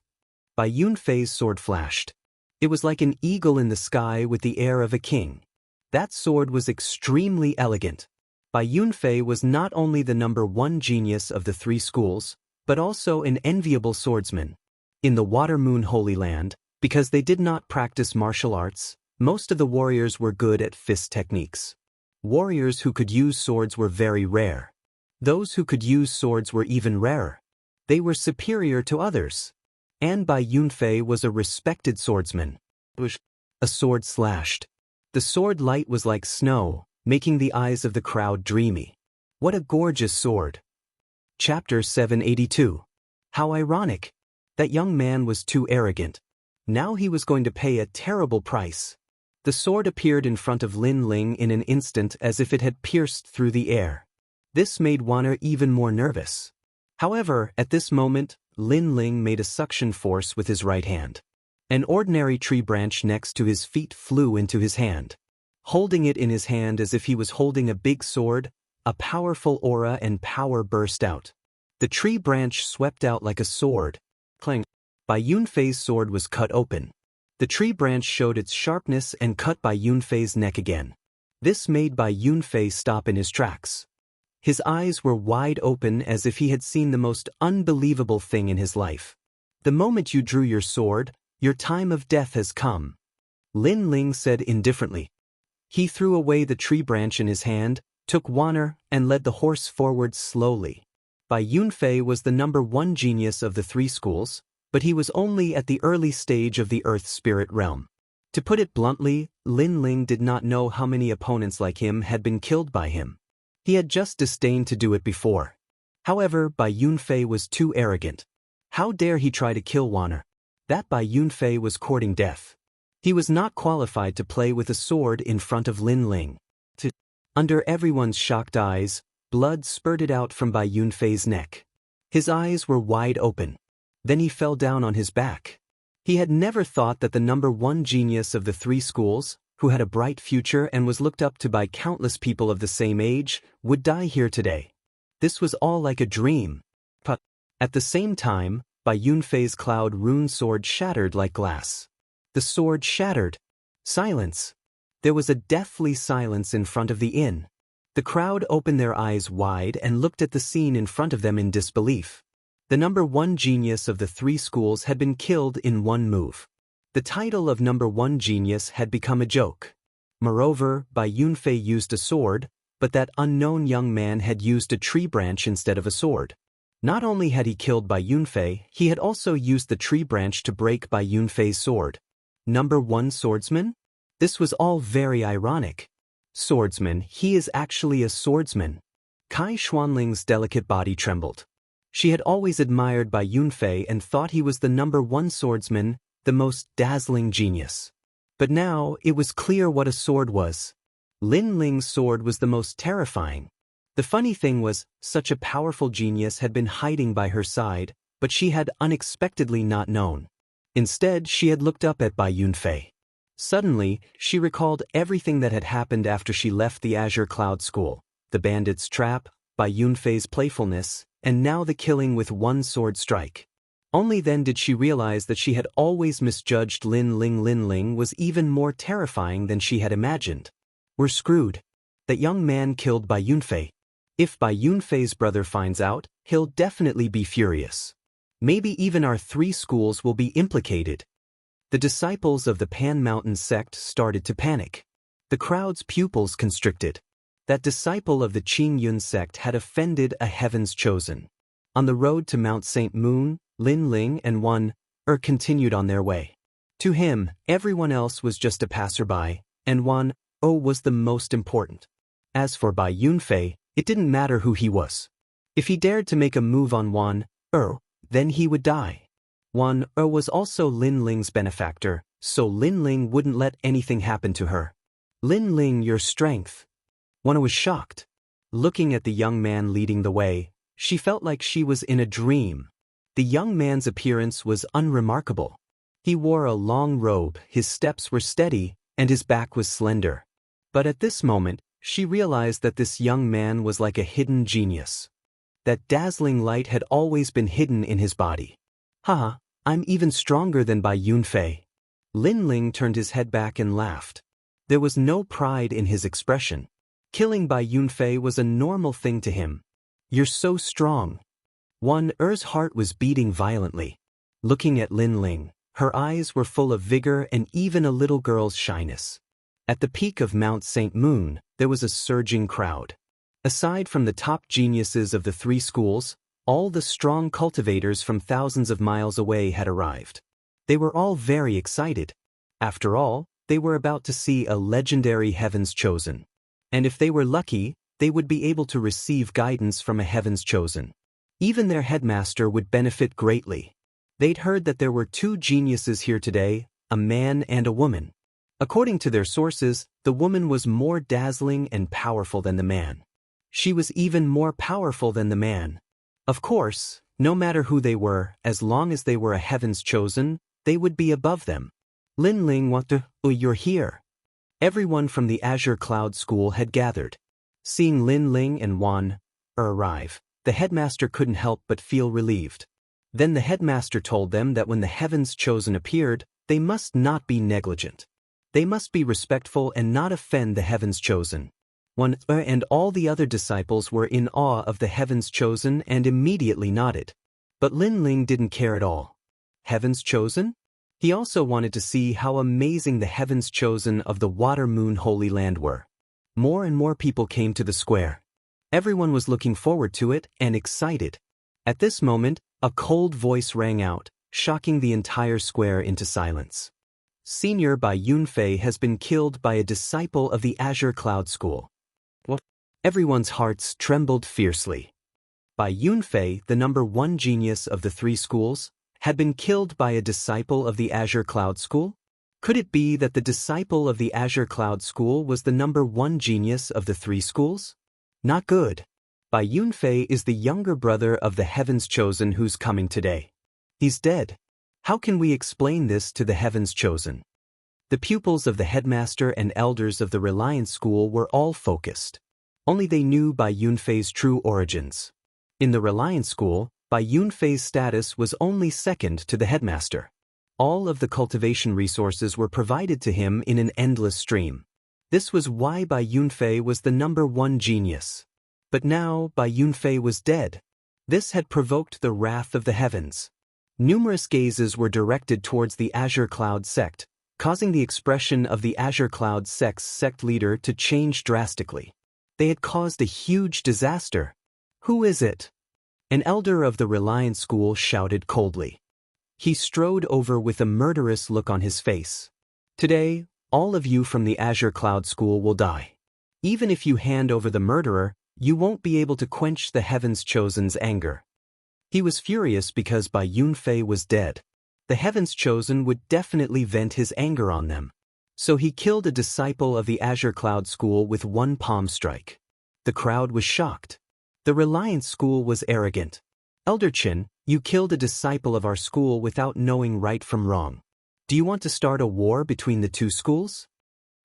Bai Yunfei's sword flashed. It was like an eagle in the sky with the air of a king. That sword was extremely elegant. Bai Yunfei was not only the #1 genius of the 3 schools, but also an enviable swordsman. In the Water Moon Holy Land, because they did not practice martial arts, Most of the warriors were good at fist techniques. Warriors who could use swords were very rare. Those who could use swords were even rarer. They were superior to others. And Bai Yunfei was a respected swordsman. A sword slashed. The sword light was like snow, making the eyes of the crowd dreamy. What a gorgeous sword! Chapter 782. How ironic! That young man was too arrogant. Now he was going to pay a terrible price. The sword appeared in front of Lin Ling in an instant as if it had pierced through the air. This made Wanner even more nervous. However, at this moment, Lin Ling made a suction force with his right hand. An ordinary tree branch next to his feet flew into his hand. Holding it in his hand as if he was holding a big sword, a powerful aura and power burst out. The tree branch swept out like a sword. Clang! Bai Yunfei's sword was cut open. The tree branch showed its sharpness and cut Bai Yunfei's neck again. This made Bai Yunfei stop in his tracks. His eyes were wide open as if he had seen the most unbelievable thing in his life. The moment you drew your sword, your time of death has come. Lin Ling said indifferently. He threw away the tree branch in his hand, took Wanner, and led the horse forward slowly. Bai Yunfei was the #1 genius of the 3 schools, but he was only at the early stage of the Earth Spirit realm. To put it bluntly, Lin Ling did not know how many opponents like him had been killed by him. He had just disdained to do it before. However, Bai Yunfei was too arrogant. How dare he try to kill Wanner? That Bai Yunfei was courting death. He was not qualified to play with a sword in front of Lin Ling. Under everyone's shocked eyes, blood spurted out from Bai Yunfei's neck. His eyes were wide open. Then he fell down on his back. He had never thought that the #1 genius of the 3 schools, who had a bright future and was looked up to by countless people of the same age, would die here today. This was all like a dream. But at the same time, Bai Yunfei's cloud rune sword shattered like glass. The sword shattered. Silence. There was a deathly silence in front of the inn. The crowd opened their eyes wide and looked at the scene in front of them in disbelief. The #1 genius of the 3 schools had been killed in one move. The title of #1 genius had become a joke. Moreover, Bai Yunfei used a sword, but that unknown young man had used a tree branch instead of a sword. Not only had he killed Bai Yunfei, he had also used the tree branch to break Bai Yunfei's sword. #1 swordsman? This was all very ironic. Swordsman, he is actually a swordsman. Kai Xuanling's delicate body trembled. She had always admired Bai Yunfei and thought he was the #1 swordsman, the most dazzling genius. But now, it was clear what a sword was. Lin Ling's sword was the most terrifying. The funny thing was, such a powerful genius had been hiding by her side, but she had unexpectedly not known. Instead, she had looked up at Bai Yunfei. Suddenly, she recalled everything that had happened after she left the Azure Cloud School, the bandit's trap, Bai Yunfei's playfulness, and now the killing with one sword strike. Only then did she realize that she had always misjudged Lin Ling. Lin Ling was even more terrifying than she had imagined. We're screwed. That young man killed Bai Yunfei. If Bai Yunfei's brother finds out, he'll definitely be furious. Maybe even our 3 schools will be implicated. The disciples of the Pan Mountain sect started to panic. The crowd's pupils constricted. That disciple of the Qingyun sect had offended a heaven's chosen. On the road to Mount St. Moon, Lin Ling and Wan continued on their way. To him, everyone else was just a passerby, and Wan was the most important. As for Bai Yunfei, it didn't matter who he was. If he dared to make a move on Wan then he would die. Wan was also Lin Ling's benefactor, so Lin Ling wouldn't let anything happen to her. Lin Ling, your strength. Wan was shocked. Looking at the young man leading the way, she felt like she was in a dream. The young man's appearance was unremarkable. He wore a long robe, his steps were steady, and his back was slender. But at this moment, she realized that this young man was like a hidden genius. That dazzling light had always been hidden in his body. Haha, I'm even stronger than Bai Yunfei. Lin Ling turned his head back and laughed. There was no pride in his expression. Killing Bai Yunfei was a normal thing to him. You're so strong. Wan Er's heart was beating violently. Looking at Lin Ling, Her eyes were full of vigor and even a little girl's shyness. At the peak of Mount St. Moon, there was a surging crowd. Aside from the top geniuses of the three schools, all the strong cultivators from thousands of miles away had arrived. They were all very excited. After all, they were about to see a legendary Heaven's Chosen. And if they were lucky, they would be able to receive guidance from a Heaven's Chosen. Even their headmaster would benefit greatly. They'd heard that there were two geniuses here today, a man and a woman. According to their sources, the woman was more dazzling and powerful than the man. She was even more powerful than the man. Of course, no matter who they were, as long as they were a Heaven's Chosen, they would be above them. Lin Ling, you're here. Everyone from the Azure Cloud School had gathered. Seeing Lin Ling and Wan arrive, the headmaster couldn't help but feel relieved. Then the headmaster told them that when the Heaven's Chosen appeared, they must not be negligent. They must be respectful and not offend the Heaven's Chosen. Wan and all the other disciples were in awe of the Heaven's Chosen and immediately nodded. But Lin Ling didn't care at all. Heaven's Chosen? He also wanted to see how amazing the Heaven's Chosen of the Water Moon Holy Land were. More and more people came to the square. Everyone was looking forward to it and excited. At this moment, a cold voice rang out, shocking the entire square into silence. Senior Bai Yunfei has been killed by a disciple of the Azure Cloud School. What? Everyone's hearts trembled fiercely. Bai Yunfei, the number one genius of the three schools, had been killed by a disciple of the Azure Cloud School? Could it be that the disciple of the Azure Cloud School was the number one genius of the three schools? Not good. Bai Yunfei is the younger brother of the Heaven's Chosen who's coming today. He's dead. How can we explain this to the Heaven's Chosen? The pupils of the headmaster and elders of the Reliance School were all focused. Only they knew Bai Yunfei's true origins. In the Reliance School, Bai Yunfei's status was only second to the headmaster. All of the cultivation resources were provided to him in an endless stream. This was why Bai Yunfei was the number one genius. But now Bai Yunfei was dead. This had provoked the wrath of the heavens. Numerous gazes were directed towards the Azure Cloud sect, causing the expression of the Azure Cloud sect's sect leader to change drastically. They had caused a huge disaster. Who is it? An elder of the Reliance School shouted coldly. He strode over with a murderous look on his face. Today, all of you from the Azure Cloud School will die. Even if you hand over the murderer, you won't be able to quench the Heaven's Chosen's anger. He was furious because Bai Yunfei was dead. The Heaven's Chosen would definitely vent his anger on them. So he killed a disciple of the Azure Cloud School with one palm strike. The crowd was shocked. The Reliance School was arrogant. Elder Qin, you killed a disciple of our school without knowing right from wrong. Do you want to start a war between the two schools?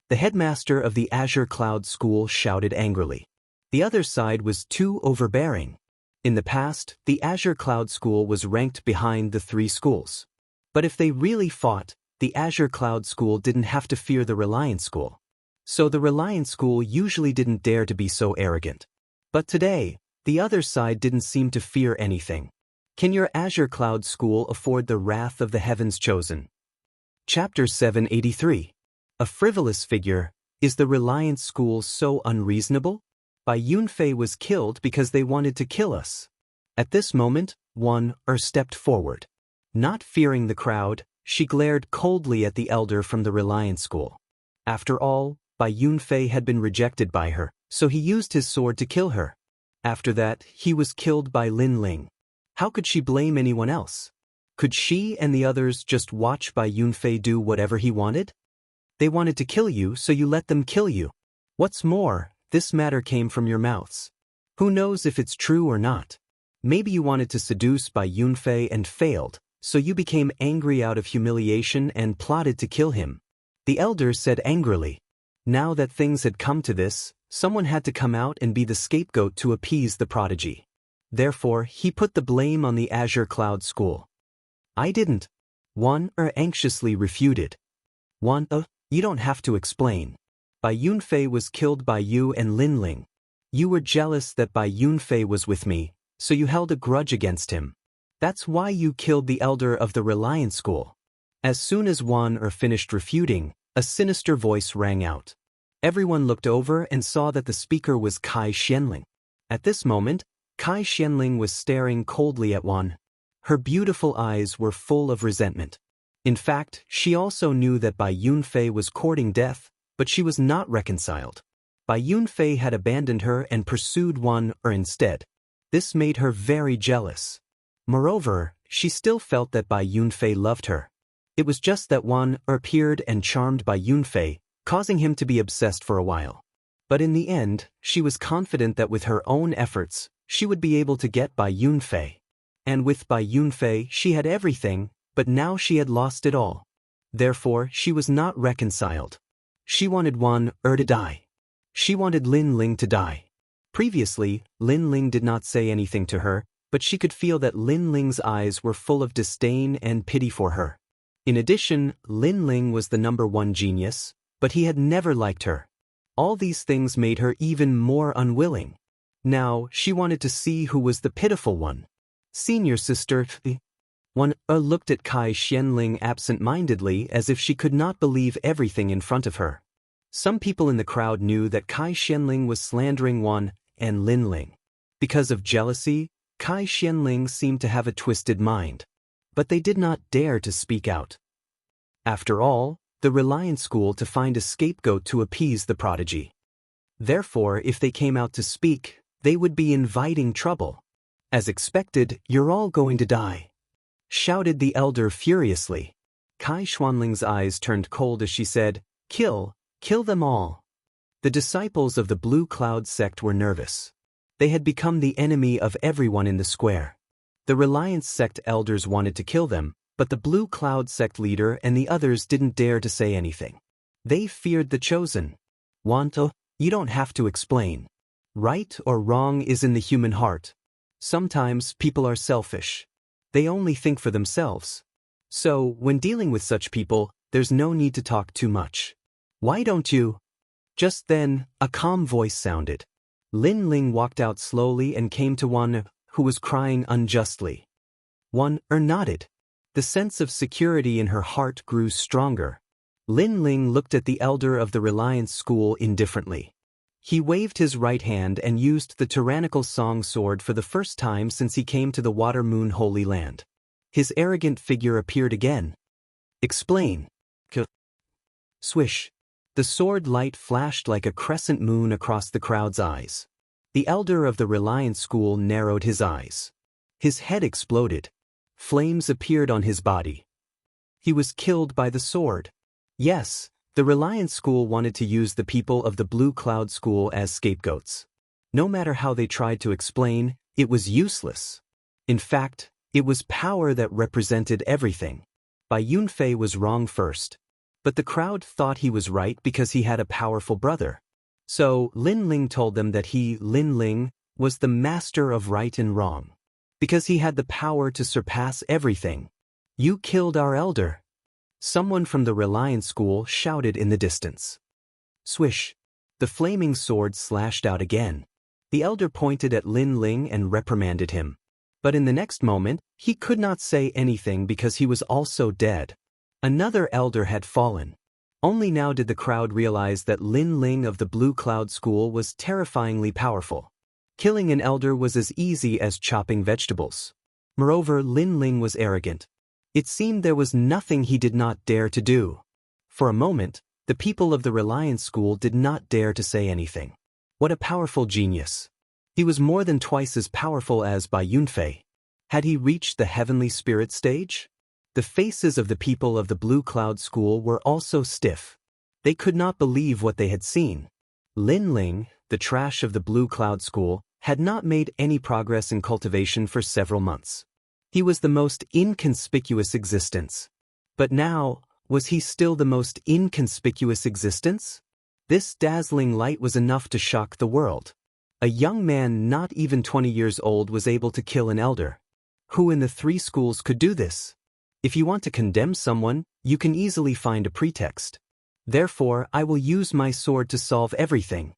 The headmaster of the Azure Cloud School shouted angrily. The other side was too overbearing. In the past, the Azure Cloud School was ranked behind the three schools. But if they really fought, the Azure Cloud School didn't have to fear the Reliance School. So the Reliance School usually didn't dare to be so arrogant. But today, the other side didn't seem to fear anything. Can your Azure Cloud School afford the wrath of the Heaven's Chosen? Chapter 783. A frivolous figure. Is the Reliance School so unreasonable? Bai Yunfei was killed because they wanted to kill us. At this moment, Wan stepped forward. Not fearing the crowd, she glared coldly at the elder from the Reliance School. After all, Bai Yunfei had been rejected by her, so he used his sword to kill her. After that, he was killed by Lin Ling. How could she blame anyone else? Could she and the others just watch Bai Yunfei do whatever he wanted? They wanted to kill you, so you let them kill you. What's more, this matter came from your mouths. Who knows if it's true or not? Maybe you wanted to seduce Bai Yunfei and failed, so you became angry out of humiliation and plotted to kill him. The elder said angrily. Now that things had come to this, someone had to come out and be the scapegoat to appease the prodigy. Therefore, he put the blame on the Azure Cloud School. I didn't. Wan anxiously refuted. Wan, you don't have to explain. Bai Yunfei was killed by you and Lin Ling. You were jealous that Bai Yunfei was with me, so you held a grudge against him. That's why you killed the elder of the Reliance School. As soon as finished refuting, a sinister voice rang out. Everyone looked over and saw that the speaker was Kai Xianling. At this moment, Kai Xianling was staring coldly at Wan. Her beautiful eyes were full of resentment. In fact, she also knew that Bai Yunfei was courting death, but she was not reconciled. Bai Yunfei had abandoned her and pursued Wan instead. This made her very jealous. Moreover, she still felt that Bai Yunfei loved her. It was just that Wan appeared and charmed Bai Yunfei, causing him to be obsessed for a while. But in the end, she was confident that with her own efforts, she would be able to get Bai Yunfei. And with Bai Yunfei, she had everything, but now she had lost it all. Therefore, she was not reconciled. She wanted Wan to die. She wanted Lin Ling to die. Previously, Lin Ling did not say anything to her, but she could feel that Lin Ling's eyes were full of disdain and pity for her. In addition, Lin Ling was the #1 genius, but he had never liked her. All these things made her even more unwilling. Now, she wanted to see who was the pitiful one. Senior sister, Wan looked at Kai Xianling absent-mindedly as if she could not believe everything in front of her. Some people in the crowd knew that Kai Xianling was slandering Wan and Lin Ling. Because of jealousy, Kai Xianling seemed to have a twisted mind. But they did not dare to speak out. After all, the Reliance School to find a scapegoat to appease the prodigy. Therefore, if they came out to speak, they would be inviting trouble. As expected, "You're all going to die," shouted the elder furiously. Kai Xianling's eyes turned cold as she said, Kill them all." The disciples of the Blue Cloud sect were nervous. They had become the enemy of everyone in the square. The Reliance sect elders wanted to kill them, but the Blue Cloud sect leader and the others didn't dare to say anything. They feared the chosen. "Wanto, you don't have to explain. Right or wrong is in the human heart. Sometimes people are selfish. They only think for themselves. So, when dealing with such people, there's no need to talk too much. Why don't you?" Just then, a calm voice sounded. Lin Ling walked out slowly and came to Wan, who was crying unjustly. Wan nodded. The sense of security in her heart grew stronger. Lin Ling looked at the elder of the Reliance School indifferently. He waved his right hand and used the tyrannical song sword for the first time since he came to the Water Moon Holy Land. His arrogant figure appeared again. "Explain." Swish. The sword light flashed like a crescent moon across the crowd's eyes. The elder of the Reliance School narrowed his eyes. His head exploded. Flames appeared on his body. He was killed by the sword. Yes, the Reliance School wanted to use the people of the Blue Cloud School as scapegoats. No matter how they tried to explain, it was useless. In fact, it was power that represented everything. Bai Yunfei was wrong first. But the crowd thought he was right because he had a powerful brother. So, Lin Ling told them that he, Lin Ling, was the master of right and wrong. Because he had the power to surpass everything. "You killed our elder." Someone from the Reliance School shouted in the distance. Swish. The flaming sword slashed out again. The elder pointed at Lin Ling and reprimanded him. But in the next moment, he could not say anything because he was also dead. Another elder had fallen. Only now did the crowd realize that Lin Ling of the Blue Cloud School was terrifyingly powerful. Killing an elder was as easy as chopping vegetables. Moreover, Lin Ling was arrogant. It seemed there was nothing he did not dare to do. For a moment, the people of the Reliance School did not dare to say anything. What a powerful genius. He was more than twice as powerful as Bai Yunfei. Had he reached the heavenly spirit stage? The faces of the people of the Blue Cloud School were also stiff. They could not believe what they had seen. Lin Ling, the trash of the Blue Cloud School, had not made any progress in cultivation for several months. He was the most inconspicuous existence. But now, was he still the most inconspicuous existence? This dazzling light was enough to shock the world. A young man not even 20 years old was able to kill an elder. Who in the 3 schools could do this? If you want to condemn someone, you can easily find a pretext. Therefore, I will use my sword to solve everything.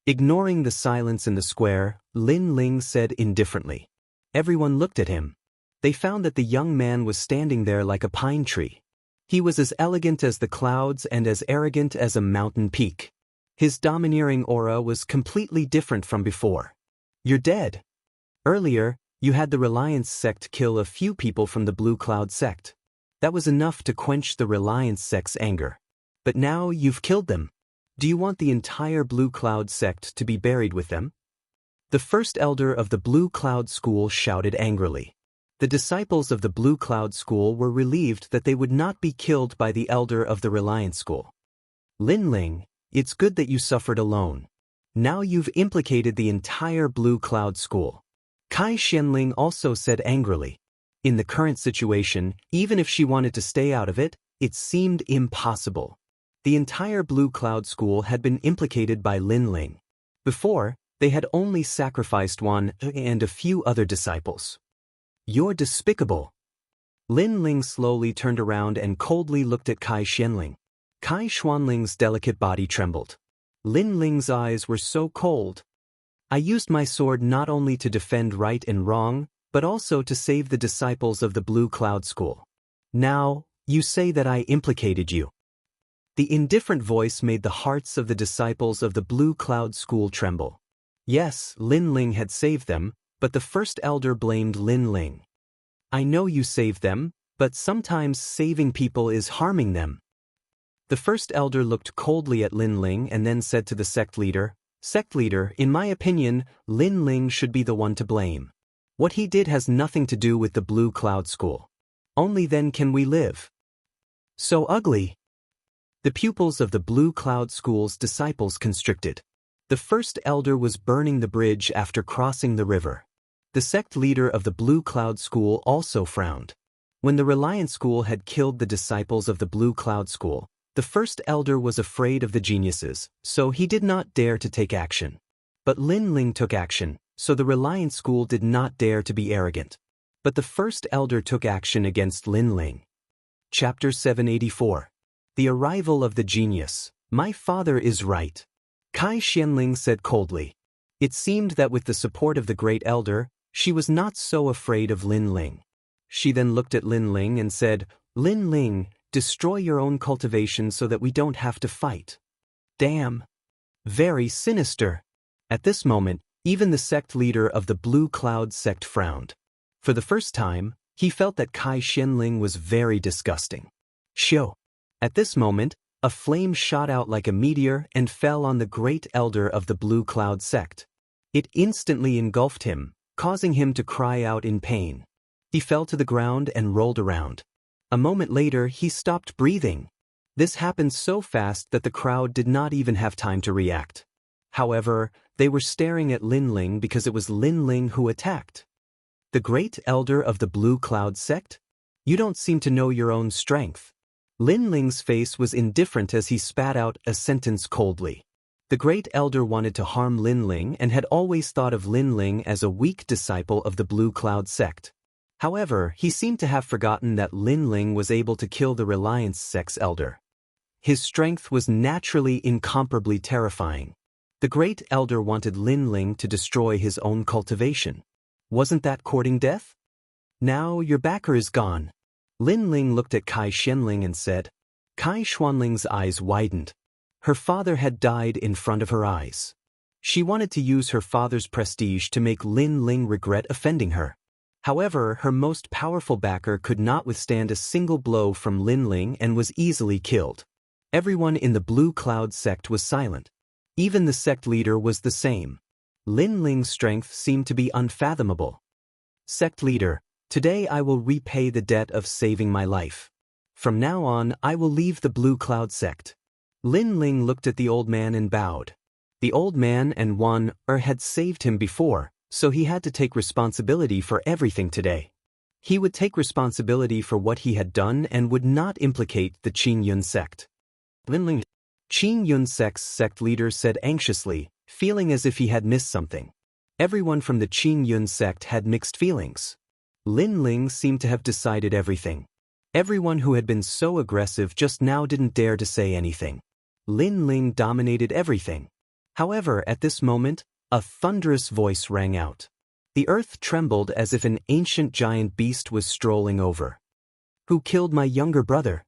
Ignoring the silence in the square, Lin Ling said indifferently. Everyone looked at him. They found that the young man was standing there like a pine tree. He was as elegant as the clouds and as arrogant as a mountain peak. His domineering aura was completely different from before. You're dead. Earlier, you had the Reliance sect kill a few people from the Blue Cloud sect. That was enough to quench the Reliance sect's anger. But now you've killed them. Do you want the entire Blue Cloud sect to be buried with them? The first elder of the Blue Cloud school shouted angrily. The disciples of the Blue Cloud school were relieved that they would not be killed by the elder of the Reliance school. Lin Ling, it's good that you suffered alone. Now you've implicated the entire Blue Cloud school. Kai Xianling also said angrily. In the current situation, even if she wanted to stay out of it, it seemed impossible. The entire Blue Cloud school had been implicated by Lin Ling. Before, they had only sacrificed one and a few other disciples. You're despicable. Lin Ling slowly turned around and coldly looked at Kai Xianling. Kai Xuanling's delicate body trembled. Lin Ling's eyes were so cold. I used my sword not only to defend right and wrong, but also to save the disciples of the Blue Cloud school. Now, you say that I implicated you. The indifferent voice made the hearts of the disciples of the Blue Cloud school tremble. Yes, Lin Ling had saved them, but the first elder blamed Lin Ling. I know you saved them, but sometimes saving people is harming them. The first elder looked coldly at Lin Ling and then said to the sect leader, Sect leader, in my opinion, Lin Ling should be the one to blame. What he did has nothing to do with the Blue Cloud school. Only then can we live. So ugly. The pupils of the Blue Cloud school's disciples constricted. The first elder was burning the bridge after crossing the river. The sect leader of the Blue Cloud school also frowned. When the Reliance school had killed the disciples of the Blue Cloud school, the first elder was afraid of the geniuses, so he did not dare to take action. But Lin Ling took action, so the Reliance school did not dare to be arrogant. But the first elder took action against Lin Ling. Chapter 784. The Arrival of the Genius. My father is right. Kai Xianling said coldly. It seemed that with the support of the great elder, she was not so afraid of Lin Ling. She then looked at Lin Ling and said, Lin Ling, destroy your own cultivation so that we don't have to fight. Damn. Very sinister. At this moment, even the sect leader of the Blue Cloud sect frowned. For the first time, he felt that Kai Xianling was very disgusting. Shoo. At this moment, a flame shot out like a meteor and fell on the great elder of the Blue Cloud sect. It instantly engulfed him, causing him to cry out in pain. He fell to the ground and rolled around. A moment later, he stopped breathing. This happened so fast that the crowd did not even have time to react. However, they were staring at Lin Ling because it was Lin Ling who attacked. The great elder of the Blue Cloud sect? You don't seem to know your own strength. Lin Ling's face was indifferent as he spat out a sentence coldly. The great elder wanted to harm Lin Ling and had always thought of Lin Ling as a weak disciple of the Blue Cloud sect. However, he seemed to have forgotten that Lin Ling was able to kill the Reliance sect's elder. His strength was naturally incomparably terrifying. The great elder wanted Lin Ling to destroy his own cultivation. Wasn't that courting death? Now your backer is gone. Lin Ling looked at Kai Xianling and said. Kai Xuanling's eyes widened. Her father had died in front of her eyes. She wanted to use her father's prestige to make Lin Ling regret offending her. However, her most powerful backer could not withstand a single blow from Lin Ling and was easily killed. Everyone in the Blue Cloud sect was silent. Even the sect leader was the same. Lin Ling's strength seemed to be unfathomable. Sect leader, today I will repay the debt of saving my life. From now on, I will leave the Blue Cloud sect. Lin Ling looked at the old man and bowed. The old man and Wan had saved him before, so he had to take responsibility for everything today. He would take responsibility for what he had done and would not implicate the Qing Yun sect. Lin Ling. Qing Yun sect's sect leader said anxiously, feeling as if he had missed something. Everyone from the Qing Yun sect had mixed feelings. Lin Ling seemed to have decided everything. Everyone who had been so aggressive just now didn't dare to say anything. Lin Ling dominated everything. However, at this moment, a thunderous voice rang out. The earth trembled as if an ancient giant beast was strolling over. Who killed my younger brother?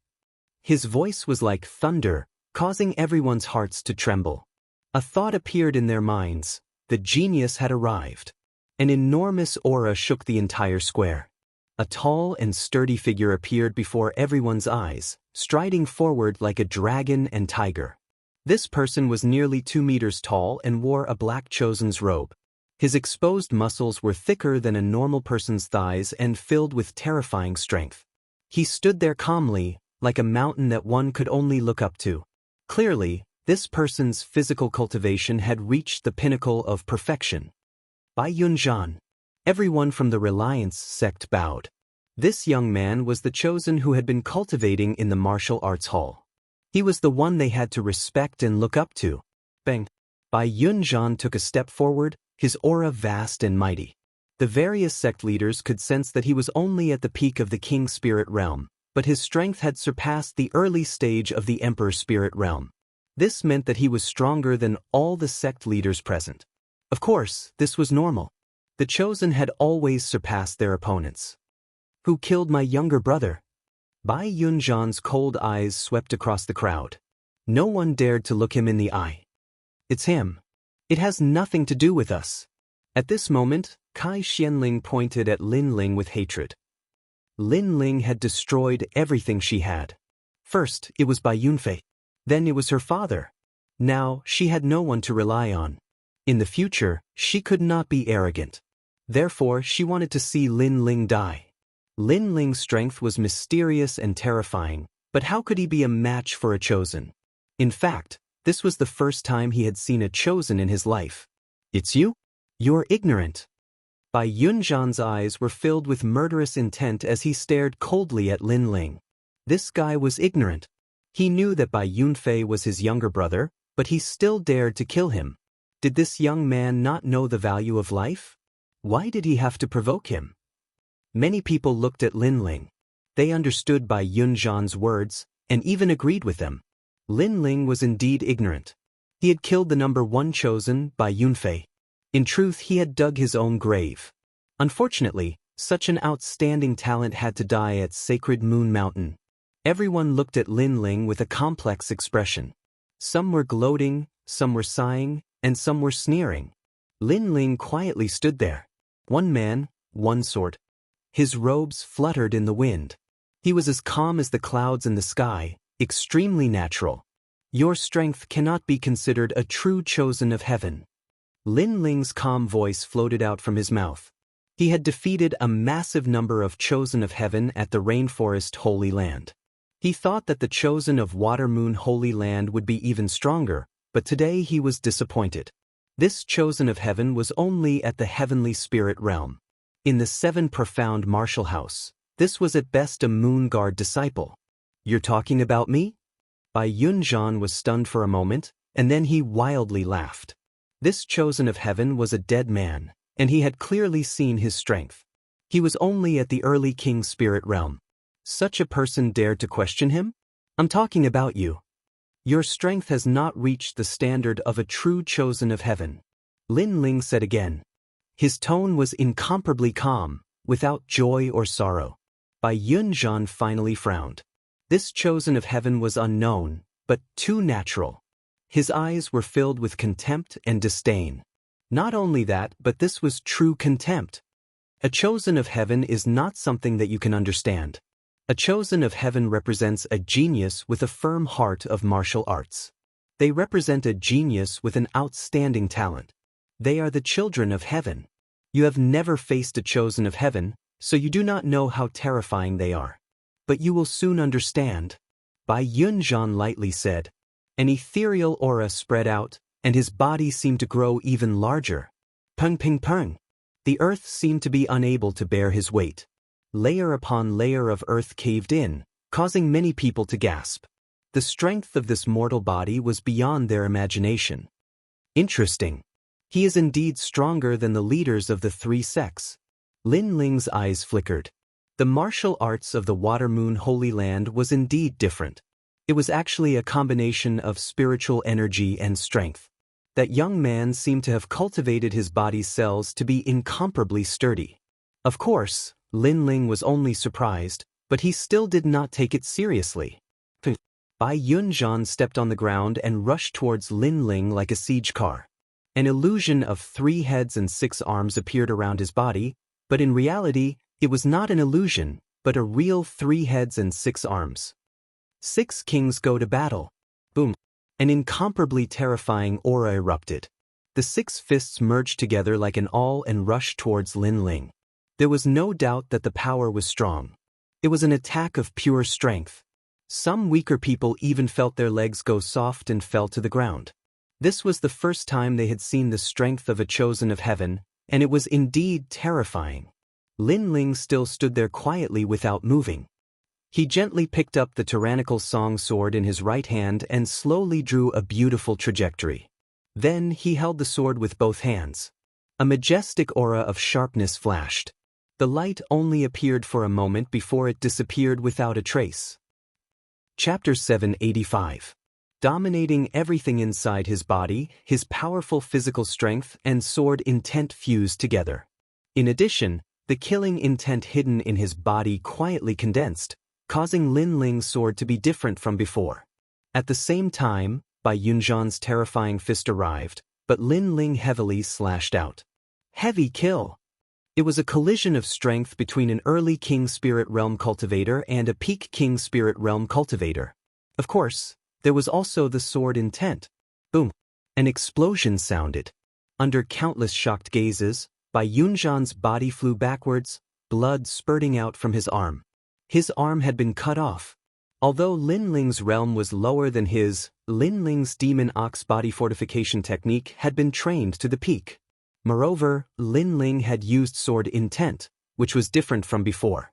His voice was like thunder, causing everyone's hearts to tremble. A thought appeared in their minds: the genius had arrived. An enormous aura shook the entire square. A tall and sturdy figure appeared before everyone's eyes, striding forward like a dragon and tiger. This person was nearly 2 meters tall and wore a black chosen's robe. His exposed muscles were thicker than a normal person's thighs and filled with terrifying strength. He stood there calmly, like a mountain that one could only look up to. Clearly, this person's physical cultivation had reached the pinnacle of perfection. Bai Yunzhan. Everyone from the Reliance sect bowed. This young man was the chosen who had been cultivating in the martial arts hall. He was the one they had to respect and look up to. Bang! Bai Yunzhan took a step forward, his aura vast and mighty. The various sect leaders could sense that he was only at the peak of the King Spirit realm, but his strength had surpassed the early stage of the Emperor Spirit realm. This meant that he was stronger than all the sect leaders present. Of course, this was normal. The chosen had always surpassed their opponents. Who killed my younger brother? Bai Yunzhan's cold eyes swept across the crowd. No one dared to look him in the eye. It's him. It has nothing to do with us. At this moment, Kai Xianling pointed at Lin Ling with hatred. Lin Ling had destroyed everything she had. First, it was Bai Yunfei. Then it was her father. Now, she had no one to rely on. In the future, she could not be arrogant. Therefore, she wanted to see Lin Ling die. Lin Ling's strength was mysterious and terrifying, but how could he be a match for a chosen? In fact, this was the first time he had seen a chosen in his life. It's you? You're ignorant. Bai Yunzhan's eyes were filled with murderous intent as he stared coldly at Lin Ling. This guy was ignorant. He knew that Bai Yunfei was his younger brother, but he still dared to kill him. Did this young man not know the value of life? Why did he have to provoke him? Many people looked at Lin Ling. They understood Bai Yunzhan's words, and even agreed with them. Lin Ling was indeed ignorant. He had killed the number 1 chosen, Bai Yunfei. In truth, he had dug his own grave. Unfortunately, such an outstanding talent had to die at Sacred Moon Mountain. Everyone looked at Lin Ling with a complex expression. Some were gloating, some were sighing, and some were sneering. Lin Ling quietly stood there. One man, one sword. His robes fluttered in the wind. He was as calm as the clouds in the sky, extremely natural. Your strength cannot be considered a true chosen of heaven. Lin Ling's calm voice floated out from his mouth. He had defeated a massive number of chosen of heaven at the Rainforest Holy Land. He thought that the chosen of Water Moon Holy Land would be even stronger, but today he was disappointed. This chosen of heaven was only at the Heavenly Spirit realm. In the 7 Profound Martial House, this was at best a Moon Guard disciple. You're talking about me? Bai Yunzhan was stunned for a moment, and then he wildly laughed. This chosen of heaven was a dead man, and he had clearly seen his strength. He was only at the early King Spirit realm. Such a person dared to question him? I'm talking about you. Your strength has not reached the standard of a true chosen of heaven. Lin Ling said again. His tone was incomparably calm, without joy or sorrow. Bai Yunzhan finally frowned. This chosen of heaven was unknown, but too natural. His eyes were filled with contempt and disdain. Not only that, but this was true contempt. A chosen of heaven is not something that you can understand. A chosen of heaven represents a genius with a firm heart of martial arts. They represent a genius with an outstanding talent. They are the children of heaven. You have never faced a chosen of heaven, so you do not know how terrifying they are. But you will soon understand. Bai Yunzhan lightly said. An ethereal aura spread out, and his body seemed to grow even larger. Peng ping peng. The earth seemed to be unable to bear his weight. Layer upon layer of earth caved in, causing many people to gasp. The strength of this mortal body was beyond their imagination. Interesting. He is indeed stronger than the leaders of the 3 sects. Lin Ling's eyes flickered. The martial arts of the Water Moon Holy Land was indeed different. It was actually a combination of spiritual energy and strength. That young man seemed to have cultivated his body's cells to be incomparably sturdy. Of course, Lin Ling was only surprised, but he still did not take it seriously. Bai Yunzhan stepped on the ground and rushed towards Lin Ling like a siege car. An illusion of 3 heads and 6 arms appeared around his body, but in reality, it was not an illusion, but a real 3 heads and 6 arms. 6 kings go to battle. Boom. An incomparably terrifying aura erupted. The 6 fists merged together like an awl and rushed towards Lin Ling. There was no doubt that the power was strong. It was an attack of pure strength. Some weaker people even felt their legs go soft and fell to the ground. This was the first time they had seen the strength of a chosen of heaven, and it was indeed terrifying. Lin Ling still stood there quietly without moving. He gently picked up the tyrannical song sword in his right hand and slowly drew a beautiful trajectory. Then he held the sword with both hands. A majestic aura of sharpness flashed. The light only appeared for a moment before it disappeared without a trace. Chapter 785. Dominating everything inside his body, his powerful physical strength and sword intent fused together. In addition, the killing intent hidden in his body quietly condensed, causing Lin Ling's sword to be different from before. At the same time, Bai Yunzhan's terrifying fist arrived, but Lin Ling heavily slashed out. Heavy kill. It was a collision of strength between an early King Spirit Realm Cultivator and a peak King Spirit Realm Cultivator. Of course, there was also the sword intent. Boom. An explosion sounded. Under countless shocked gazes, Bai Yunzhan's body flew backwards, blood spurting out from his arm. His arm had been cut off. Although Lin Ling's realm was lower than his, Lin Ling's demon ox body fortification technique had been trained to the peak. Moreover, Lin Ling had used sword intent, which was different from before.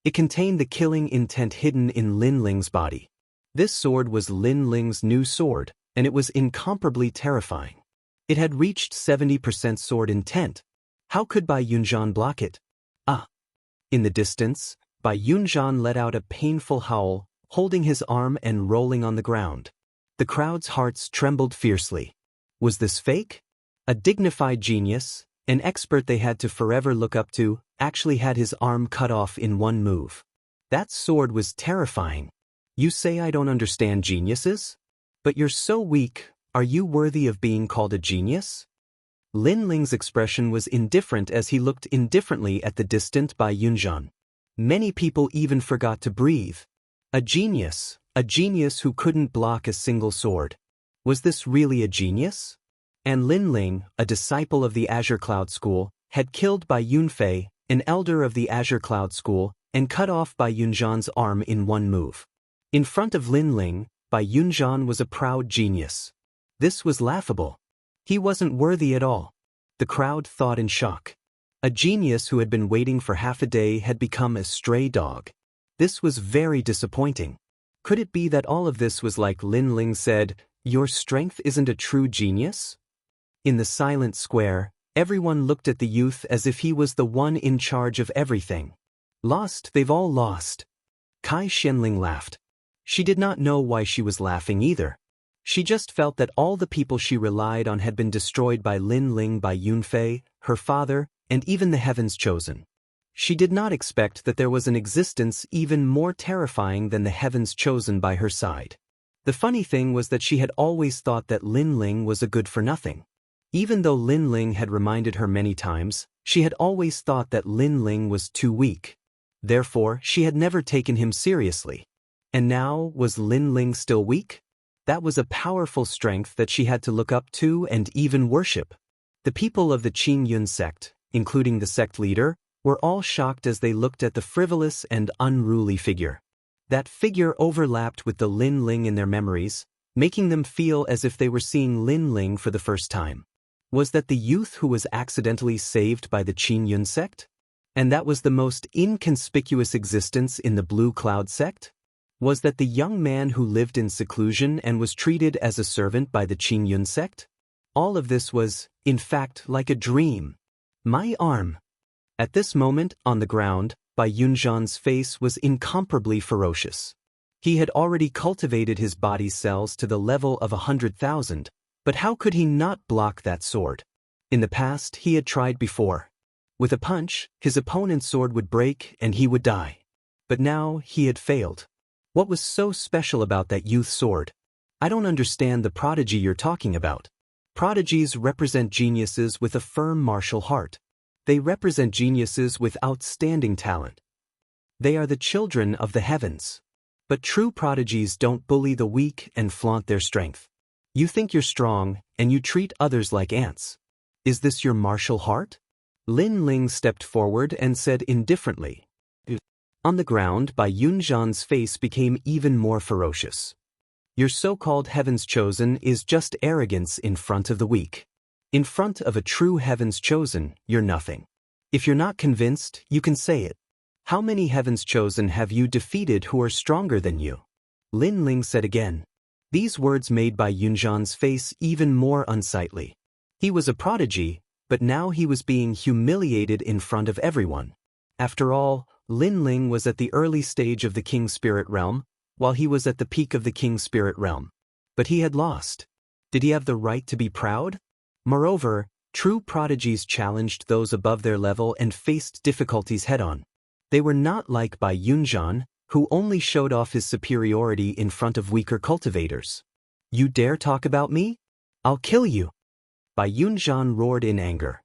It contained the killing intent hidden in Lin Ling's body. This sword was Lin Ling's new sword, and it was incomparably terrifying. It had reached 70% sword intent. How could Bai Yunzhan block it? Ah! In the distance, Bai Yunzhan let out a painful howl, holding his arm and rolling on the ground. The crowd's hearts trembled fiercely. Was this fake? A dignified genius, an expert they had to forever look up to, actually had his arm cut off in one move. That sword was terrifying. You say I don't understand geniuses? But you're so weak, are you worthy of being called a genius? Lin Ling's expression was indifferent as he looked indifferently at the distant Bai Yunzhan. Many people even forgot to breathe. A genius who couldn't block a single sword. Was this really a genius? And Lin Ling, a disciple of the Azure Cloud School, had killed Bai Yunfei, an elder of the Azure Cloud School, and cut off Bai Yunzhan's arm in one move. In front of Lin Ling, Bai Yunzhan was a proud genius. This was laughable. He wasn't worthy at all. The crowd thought in shock. A genius who had been waiting for half a day had become a stray dog. This was very disappointing. Could it be that all of this was like Lin Ling said, "Your strength isn't a true genius?" In the silent square, everyone looked at the youth as if he was the one in charge of everything. Lost, they've all lost. Kai Xianling laughed. She did not know why she was laughing either. She just felt that all the people she relied on had been destroyed by Lin Ling, by Yunfei, her father, and even the Heavens Chosen. She did not expect that there was an existence even more terrifying than the Heavens Chosen by her side. The funny thing was that she had always thought that Lin Ling was a good-for-nothing. Even though Lin Ling had reminded her many times, she had always thought that Lin Ling was too weak. Therefore, she had never taken him seriously. And now, was Lin Ling still weak? That was a powerful strength that she had to look up to and even worship. The people of the Qing Yun sect, including the sect leader, were all shocked as they looked at the frivolous and unruly figure. That figure overlapped with the Lin Ling in their memories, making them feel as if they were seeing Lin Ling for the first time. Was that the youth who was accidentally saved by the Qing Yun sect? And that was the most inconspicuous existence in the Blue Cloud sect? Was that the young man who lived in seclusion and was treated as a servant by the Qing Yun sect? All of this was, in fact, like a dream. My arm. At this moment, on the ground, Bai Yunzhan's face was incomparably ferocious. He had already cultivated his body's cells to the level of 100,000, but how could he not block that sword? In the past, he had tried before. With a punch, his opponent's sword would break and he would die. But now, he had failed. What was so special about that youth sword? I don't understand the prodigy you're talking about. Prodigies represent geniuses with a firm martial heart. They represent geniuses with outstanding talent. They are the children of the heavens. But true prodigies don't bully the weak and flaunt their strength. You think you're strong, and you treat others like ants. Is this your martial heart? Lin Ling stepped forward and said indifferently. On the ground, Bai Yunzhan's face became even more ferocious. Your so-called heavens chosen is just arrogance in front of the weak. In front of a true heavens chosen, you're nothing. If you're not convinced, you can say it. How many heavens chosen have you defeated who are stronger than you? Lin Ling said again. These words made Bai Yunzhan's face even more unsightly. He was a prodigy, but now he was being humiliated in front of everyone. After all, Lin Ling was at the early stage of the King Spirit Realm, while he was at the peak of the King Spirit Realm. But he had lost. Did he have the right to be proud? Moreover, true prodigies challenged those above their level and faced difficulties head-on. They were not like Bai Yunzhan, who only showed off his superiority in front of weaker cultivators. You dare talk about me? I'll kill you! Bai Yunzhan roared in anger.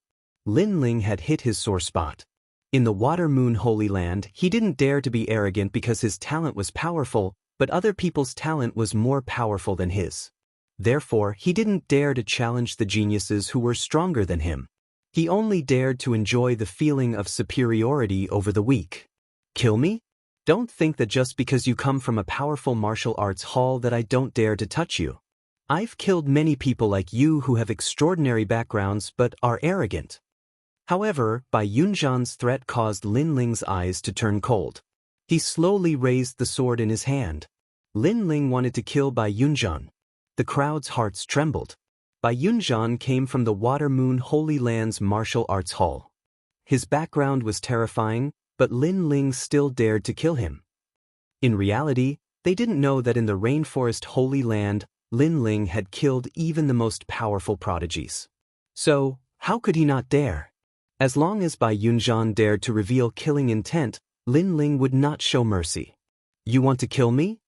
Lin Ling had hit his sore spot. In the Water Moon Holy Land, he didn't dare to be arrogant because his talent was powerful, but other people's talent was more powerful than his. Therefore, he didn't dare to challenge the geniuses who were stronger than him. He only dared to enjoy the feeling of superiority over the weak. Kill me? Don't think that just because you come from a powerful martial arts hall that I don't dare to touch you. I've killed many people like you who have extraordinary backgrounds but are arrogant. However, Bai Yunzhan's threat caused Lin Ling's eyes to turn cold. He slowly raised the sword in his hand. Lin Ling wanted to kill Bai Yunzhan. The crowd's hearts trembled. Bai Yunzhan came from the Water Moon Holy Land's martial arts hall. His background was terrifying, but Lin Ling still dared to kill him. In reality, they didn't know that in the Rainforest Holy Land, Lin Ling had killed even the most powerful prodigies. So, how could he not dare? As long as Bai Yunzhan dared to reveal killing intent, Lin Ling would not show mercy. You want to kill me?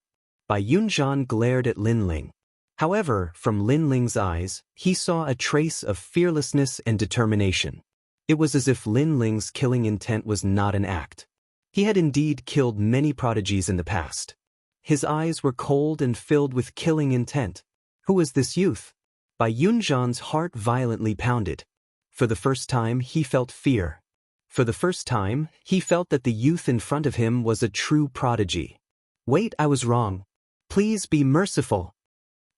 Bai Yunzhan glared at Lin Ling. However, from Lin Ling's eyes, he saw a trace of fearlessness and determination. It was as if Lin Ling's killing intent was not an act. He had indeed killed many prodigies in the past. His eyes were cold and filled with killing intent. Who was this youth? Bai Yunzhan's heart violently pounded. For the first time, he felt fear. For the first time, he felt that the youth in front of him was a true prodigy. Wait, I was wrong. Please be merciful.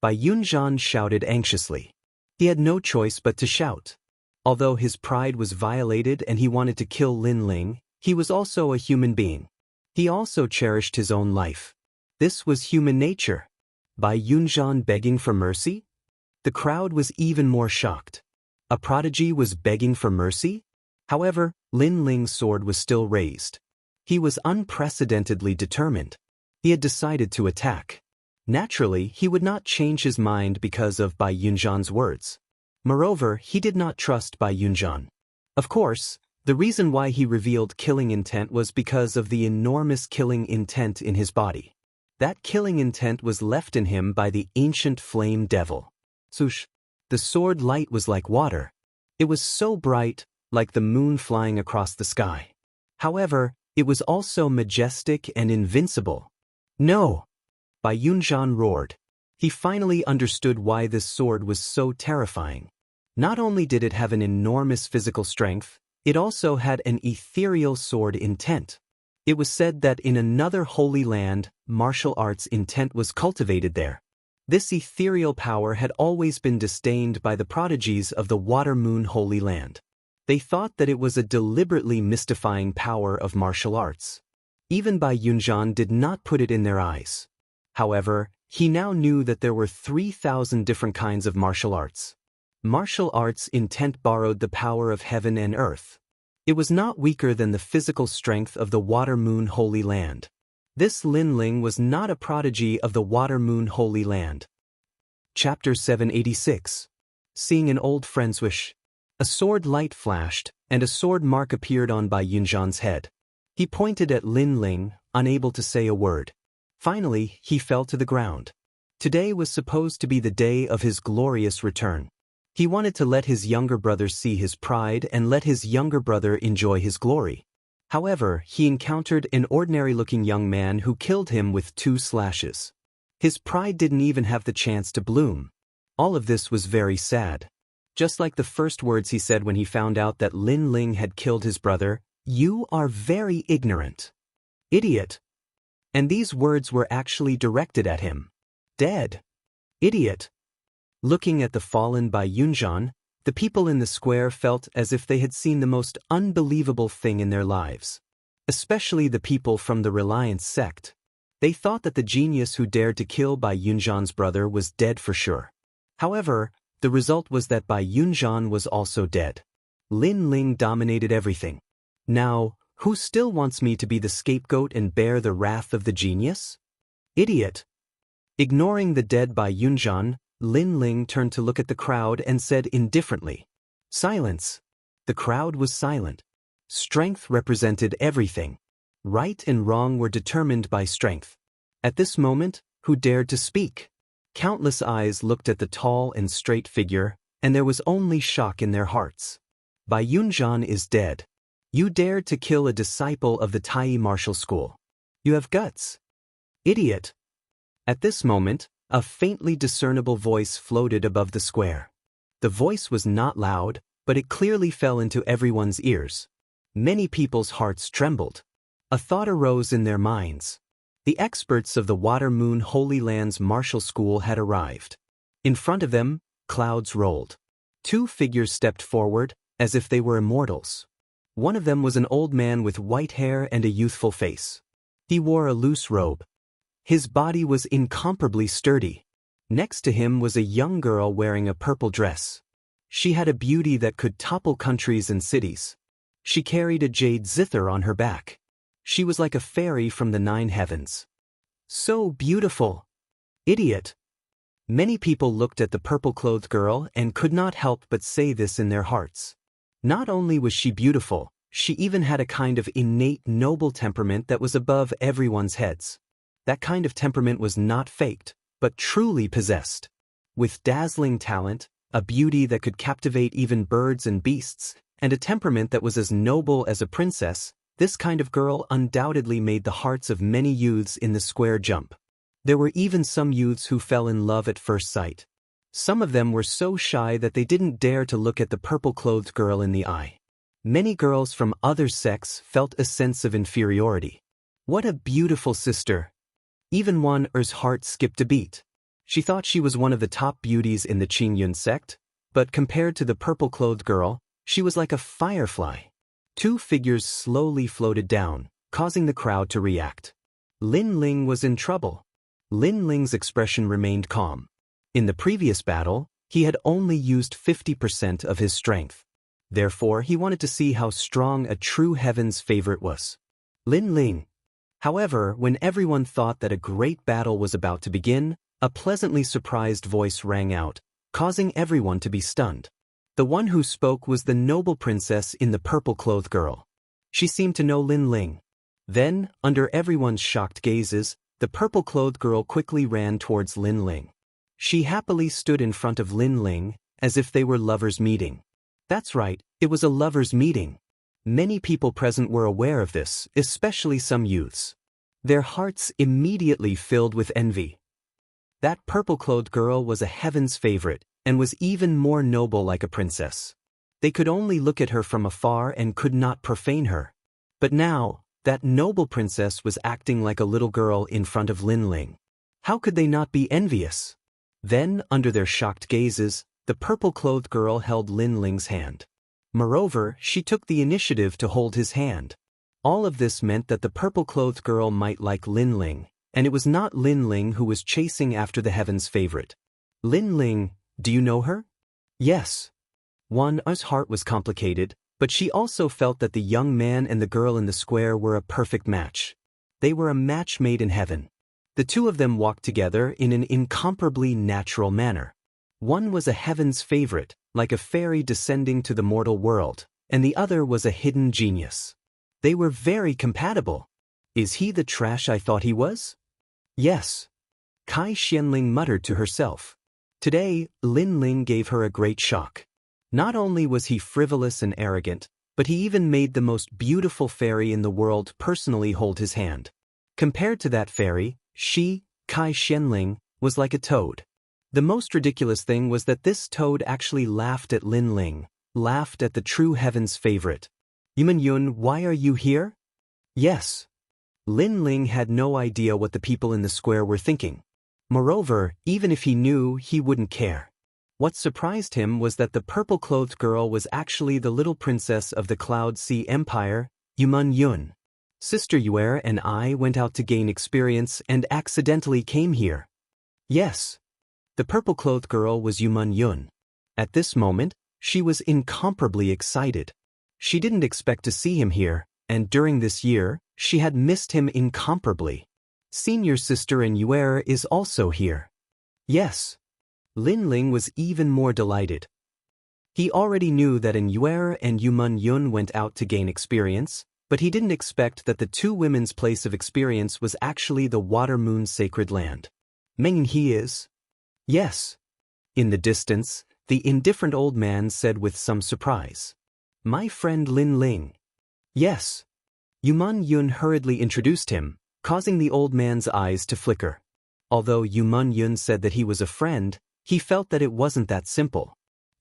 Bai Yunzhan shouted anxiously. He had no choice but to shout. Although his pride was violated and he wanted to kill Lin Ling, he was also a human being. He also cherished his own life. This was human nature. Bai Yunzhan begging for mercy? The crowd was even more shocked. A prodigy was begging for mercy? However, Lin Ling's sword was still raised. He was unprecedentedly determined. He had decided to attack. Naturally, he would not change his mind because of Bai Yunzhan's words. Moreover, he did not trust Bai Yunzhan. Of course, the reason why he revealed killing intent was because of the enormous killing intent in his body. That killing intent was left in him by the ancient flame devil. Swoosh! The sword light was like water. It was so bright, like the moon flying across the sky. However, it was also majestic and invincible. No! Bai Yunzhan roared. He finally understood why this sword was so terrifying. Not only did it have an enormous physical strength, it also had an ethereal sword intent. It was said that in another holy land, martial arts intent was cultivated there. This ethereal power had always been disdained by the prodigies of the Water Moon Holy Land. They thought that it was a deliberately mystifying power of martial arts. Even Bai Yunzhan did not put it in their eyes. However, he now knew that there were 3,000 different kinds of martial arts. Martial arts intent borrowed the power of heaven and earth. It was not weaker than the physical strength of the Water Moon Holy Land. This Lin Ling was not a prodigy of the Water Moon Holy Land. Chapter 786. Seeing an old friend's wish. A sword light flashed, and a sword mark appeared on Bai Yunzhan's head. He pointed at Lin Ling, unable to say a word. Finally, he fell to the ground. Today was supposed to be the day of his glorious return. He wanted to let his younger brother see his pride and let his younger brother enjoy his glory. However, he encountered an ordinary-looking young man who killed him with 2 slashes. His pride didn't even have the chance to bloom. All of this was very sad. Just like the first words he said when he found out that Lin Ling had killed his brother, "You are very ignorant. Idiot." And these words were actually directed at him. Dead. Idiot. Looking at the fallen Bai Yunzhan, the people in the square felt as if they had seen the most unbelievable thing in their lives. Especially the people from the Reliance sect. They thought that the genius who dared to kill Bai Yunzhan's brother was dead for sure. However, the result was that Bai Yunzhan was also dead. Lin Ling dominated everything. Now, who still wants me to be the scapegoat and bear the wrath of the genius? Idiot. Ignoring the dead Bai Yunzhan, Lin Ling turned to look at the crowd and said indifferently, "Silence." The crowd was silent. Strength represented everything. Right and wrong were determined by strength. At this moment, who dared to speak? Countless eyes looked at the tall and straight figure, and there was only shock in their hearts. Bai Yunzhan is dead. You dared to kill a disciple of the Tai martial school. You have guts. Idiot. At this moment, a faintly discernible voice floated above the square. The voice was not loud, but it clearly fell into everyone's ears. Many people's hearts trembled. A thought arose in their minds. The experts of the Water Moon Holy Lands Martial School had arrived. In front of them, clouds rolled. 2 figures stepped forward, as if they were immortals. One of them was an old man with white hair and a youthful face. He wore a loose robe. His body was incomparably sturdy. Next to him was a young girl wearing a purple dress. She had a beauty that could topple countries and cities. She carried a jade zither on her back. She was like a fairy from the 9 heavens. So beautiful. Idiot. Many people looked at the purple-clothed girl and could not help but say this in their hearts. Not only was she beautiful, she even had a kind of innate noble temperament that was above everyone's heads. That kind of temperament was not faked, but truly possessed. With dazzling talent, a beauty that could captivate even birds and beasts, and a temperament that was as noble as a princess, this kind of girl undoubtedly made the hearts of many youths in the square jump. There were even some youths who fell in love at first sight. Some of them were so shy that they didn't dare to look at the purple-clothed girl in the eye. Many girls from other sects felt a sense of inferiority. What a beautiful sister! Even one Er's heart skipped a beat. She thought she was one of the top beauties in the Qingyun sect, but compared to the purple-clothed girl, she was like a firefly. 2 figures slowly floated down, causing the crowd to react. Lin Ling was in trouble. Lin Ling's expression remained calm. In the previous battle, he had only used 50% of his strength. Therefore, he wanted to see how strong a true heaven's favorite was. Lin Ling. However, when everyone thought that a great battle was about to begin, a pleasantly surprised voice rang out, causing everyone to be stunned. The one who spoke was the noble princess in the purple-clothed girl. She seemed to know Lin Ling. Then, under everyone's shocked gazes, the purple-clothed girl quickly ran towards Lin Ling. She happily stood in front of Lin Ling, as if they were lovers meeting. That's right, it was a lovers meeting. Many people present were aware of this, especially some youths. Their hearts immediately filled with envy. That purple-clothed girl was a heaven's favorite, and was even more noble like a princess. They could only look at her from afar and could not profane her. But now, that noble princess was acting like a little girl in front of Lin Ling. How could they not be envious? Then, under their shocked gazes, the purple-clothed girl held Lin Ling's hand. Moreover, she took the initiative to hold his hand. All of this meant that the purple-clothed girl might like Lin Ling, and it was not Lin Ling who was chasing after the heaven's favorite. Lin Ling, do you know her? Yes. Wan's heart was complicated, but she also felt that the young man and the girl in the square were a perfect match. They were a match made in heaven. The 2 of them walked together in an incomparably natural manner. One was a heaven's favorite, like a fairy descending to the mortal world, and the other was a hidden genius. They were very compatible. Is he the trash I thought he was? Yes. Kai Xianling muttered to herself. Today, Lin Ling gave her a great shock. Not only was he frivolous and arrogant, but he even made the most beautiful fairy in the world personally hold his hand. Compared to that fairy, she, Kai Xianling, was like a toad. The most ridiculous thing was that this toad actually laughed at Lin Ling, laughed at the true heaven's favorite. Yun, why are you here? Yes. Lin Ling had no idea what the people in the square were thinking. Moreover, even if he knew, he wouldn't care. What surprised him was that the purple-clothed girl was actually the little princess of the Cloud Sea Empire, Yun. Sister Yue and I went out to gain experience and accidentally came here. Yes. The purple-clothed girl was Yun. At this moment, she was incomparably excited. She didn't expect to see him here, and during this year, she had missed him incomparably. Senior sister and Yue is also here. Yes. Lin Ling was even more delighted. He already knew that Yue and Yun went out to gain experience, but he didn't expect that the two women's place of experience was actually the Water Moon Sacred Land. Meng he is? Yes. In the distance, the indifferent old man said with some surprise. My friend Lin Ling. Yes. Yun hurriedly introduced him, causing the old man's eyes to flicker. Although Yun said that he was a friend, he felt that it wasn't that simple.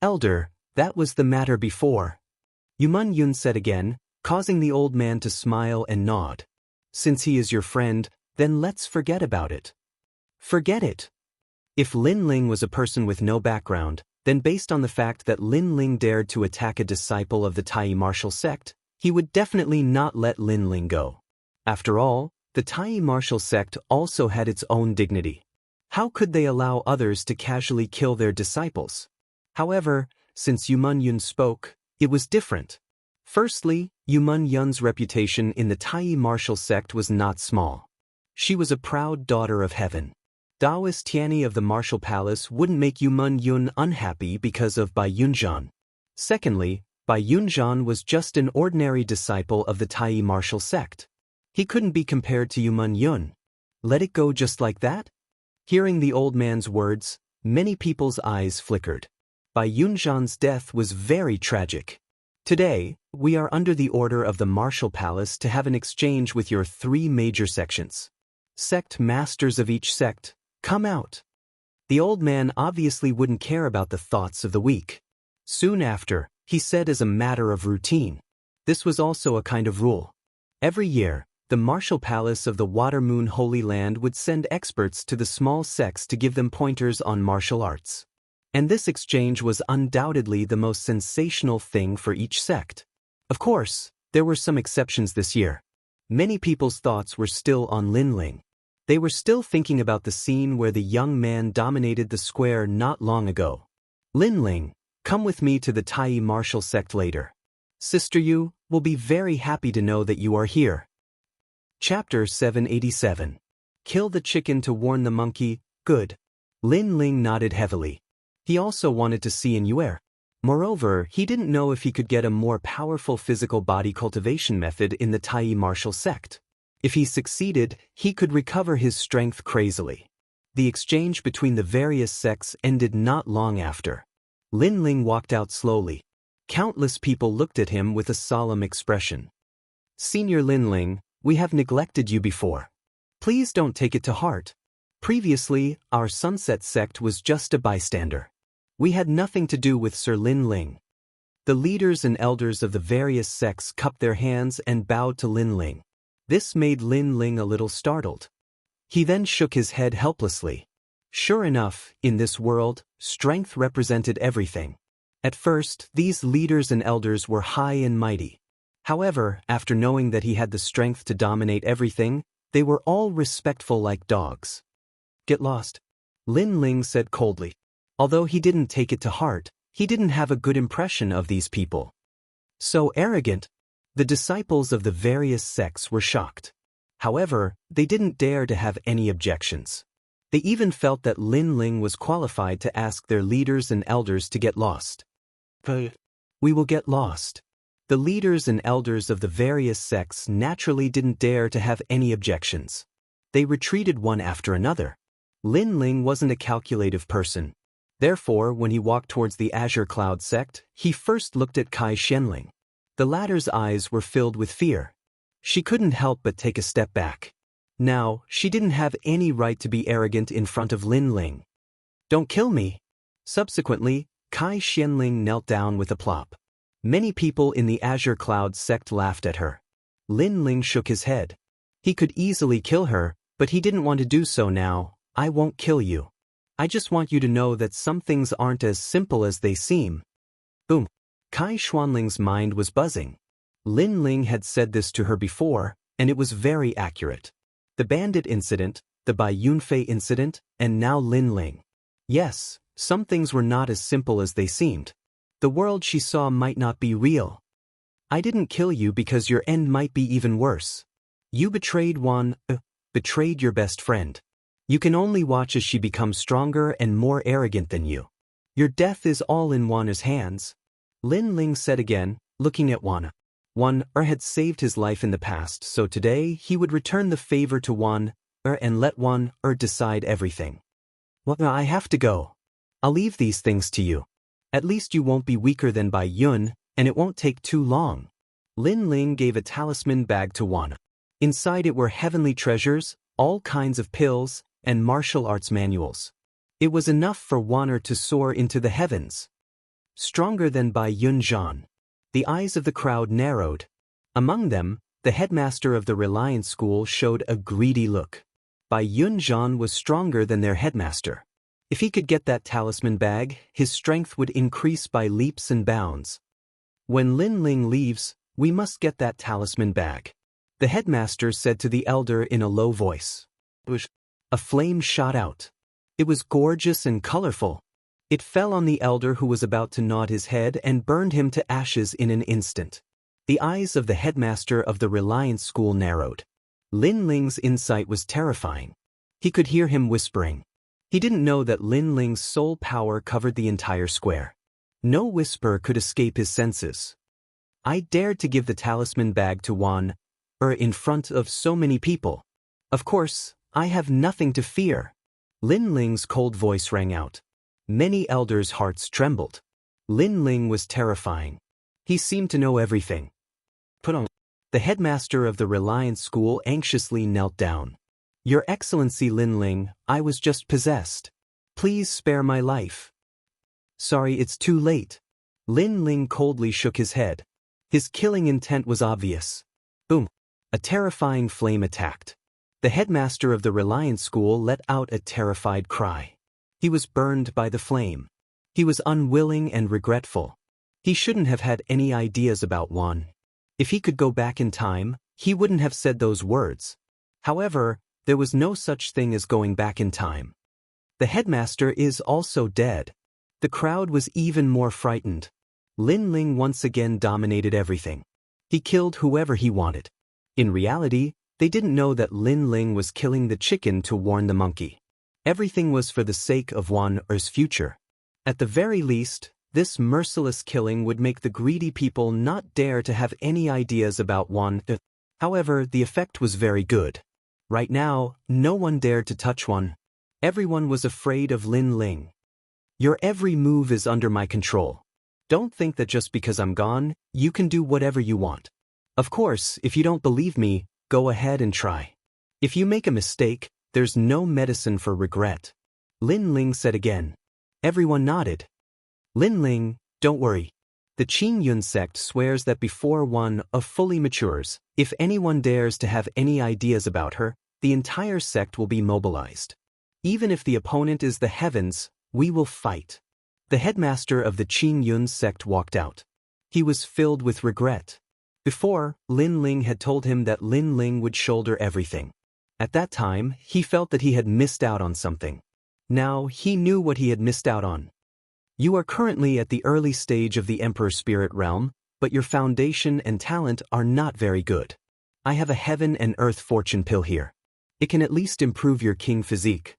Elder, that was the matter before. Yun said again, causing the old man to smile and nod. Since he is your friend, then let's forget about it. Forget it. If Lin Ling was a person with no background, then based on the fact that Lin Ling dared to attack a disciple of the Tai martial sect, he would definitely not let Lin Ling go. After all, the Tai martial sect also had its own dignity. How could they allow others to casually kill their disciples? However, since Yun spoke, it was different. Firstly, Yun's reputation in the Tai martial sect was not small. She was a proud daughter of heaven. Daoist Tianyi of the martial palace wouldn't make Yun unhappy because of Bai Yunzhan. Secondly, Bai Yunzhan was just an ordinary disciple of the Tai martial sect. He couldn't be compared to Yun. Let it go just like that? Hearing the old man's words, many people's eyes flickered. Bai Yunzhan's death was very tragic. Today, we are under the order of the martial palace to have an exchange with your three major sections. Sect masters of each sect, come out. The old man obviously wouldn't care about the thoughts of the weak. Soon after, he said as a matter of routine. This was also a kind of rule. Every year, the martial palace of the Water Moon Holy Land would send experts to the small sects to give them pointers on martial arts. And this exchange was undoubtedly the most sensational thing for each sect. Of course, there were some exceptions this year. Many people's thoughts were still on Lin Ling. They were still thinking about the scene where the young man dominated the square not long ago. Lin Ling, come with me to the Tai martial sect later. Sister Yu will be very happy to know that you are here. Chapter 787. Kill the chicken to warn the monkey, good. Lin Ling nodded heavily. He also wanted to see Yue. Moreover, he didn't know if he could get a more powerful physical body cultivation method in the Tai martial sect. If he succeeded, he could recover his strength crazily. The exchange between the various sects ended not long after. Lin Ling walked out slowly. Countless people looked at him with a solemn expression. Senior Lin Ling, we have neglected you before. Please don't take it to heart. Previously, our Sunset sect was just a bystander. We had nothing to do with Sir Lin Ling. The leaders and elders of the various sects cupped their hands and bowed to Lin Ling. This made Lin Ling a little startled. He then shook his head helplessly. Sure enough, in this world, strength represented everything. At first, these leaders and elders were high and mighty. However, after knowing that he had the strength to dominate everything, they were all respectful like dogs. Get lost, Lin Ling said coldly. Although he didn't take it to heart, he didn't have a good impression of these people. So arrogant. The disciples of the various sects were shocked. However, they didn't dare to have any objections. They even felt that Lin Ling was qualified to ask their leaders and elders to get lost. We will get lost. The leaders and elders of the various sects naturally didn't dare to have any objections. They retreated one after another. Lin Ling wasn't a calculative person. Therefore, when he walked towards the Azure Cloud sect, he first looked at Kai Xianling. The latter's eyes were filled with fear. She couldn't help but take a step back. Now, she didn't have any right to be arrogant in front of Lin Ling. "Don't kill me." Subsequently, Kai Xianling knelt down with a plop. Many people in the Azure Cloud sect laughed at her. Lin Ling shook his head. He could easily kill her, but he didn't want to do so now. "I won't kill you. I just want you to know that some things aren't as simple as they seem." Boom. Kai Xuanling's mind was buzzing. Lin Ling had said this to her before, and it was very accurate. The bandit incident, the Bai Yunfei incident, and now Lin Ling. Yes, some things were not as simple as they seemed. The world she saw might not be real. "I didn't kill you because your end might be even worse. You betrayed betrayed your best friend. You can only watch as she becomes stronger and more arrogant than you. Your death is all in Wanna's hands." Lin Ling said again, looking at Wanna. Wan had saved his life in the past, so today he would return the favor to Wan and let Wan decide everything. "Well, I have to go. I'll leave these things to you. At least you won't be weaker than Bai Yun, and it won't take too long." Lin Ling gave a talisman bag to Wan. Inside it were heavenly treasures, all kinds of pills, and martial arts manuals. It was enough for Wan to soar into the heavens. Stronger than Bai Yun Zhan. The eyes of the crowd narrowed. Among them, the headmaster of the Reliance School showed a greedy look. Bai Yun Zhan was stronger than their headmaster. If he could get that talisman bag, his strength would increase by leaps and bounds. "When Lin Ling leaves, we must get that talisman bag," the headmaster said to the elder in a low voice. A flame shot out. It was gorgeous and colorful. It fell on the elder who was about to nod his head and burned him to ashes in an instant. The eyes of the headmaster of the Reliance School narrowed. Lin Ling's insight was terrifying. He could hear him whispering. He didn't know that Lin Ling's soul power covered the entire square. No whisper could escape his senses. "I dared to give the talisman bag to Wan, in front of so many people. Of course, I have nothing to fear." Lin Ling's cold voice rang out. Many elders' hearts trembled. Lin Ling was terrifying. He seemed to know everything. "Put on." The headmaster of the Reliance School anxiously knelt down. "Your Excellency Lin Ling, I was just possessed. Please spare my life." "Sorry, it's too late." Lin Ling coldly shook his head. His killing intent was obvious. Boom. A terrifying flame attacked. The headmaster of the Reliance School let out a terrified cry. He was burned by the flame. He was unwilling and regretful. He shouldn't have had any ideas about Wan. If he could go back in time, he wouldn't have said those words. However, there was no such thing as going back in time. The headmaster is also dead. The crowd was even more frightened. Lin Ling once again dominated everything. He killed whoever he wanted. In reality, they didn't know that Lin Ling was killing the chicken to warn the monkey. Everything was for the sake of Wan's future. At the very least, this merciless killing would make the greedy people not dare to have any ideas about Wan. However, the effect was very good. Right now, no one dared to touch Wan. Everyone was afraid of Lin Ling. "Your every move is under my control. Don't think that just because I'm gone, you can do whatever you want. Of course, if you don't believe me, go ahead and try. If you make a mistake, there's no medicine for regret." Lin Ling said again. Everyone nodded. "Lin Ling, don't worry. The Qing Yun sect swears that before Wan fully matures, if anyone dares to have any ideas about her, the entire sect will be mobilized. Even if the opponent is the heavens, we will fight." The headmaster of the Qing Yun sect walked out. He was filled with regret. Before, Lin Ling had told him that Lin Ling would shoulder everything. At that time, he felt that he had missed out on something. Now, he knew what he had missed out on. "You are currently at the early stage of the Emperor Spirit Realm, but your foundation and talent are not very good. I have a heaven and earth fortune pill here. It can at least improve your king physique.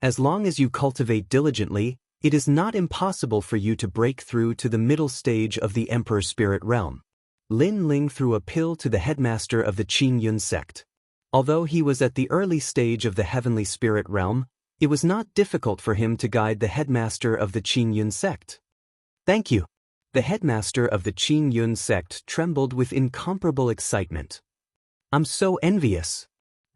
As long as you cultivate diligently, it is not impossible for you to break through to the middle stage of the Emperor Spirit Realm." Lin Ling threw a pill to the headmaster of the Qing Yun sect. Although he was at the early stage of the heavenly spirit realm, it was not difficult for him to guide the headmaster of the Qin-Yun sect. Thank you. The headmaster of the Qin-Yun sect trembled with incomparable excitement. I'm so envious.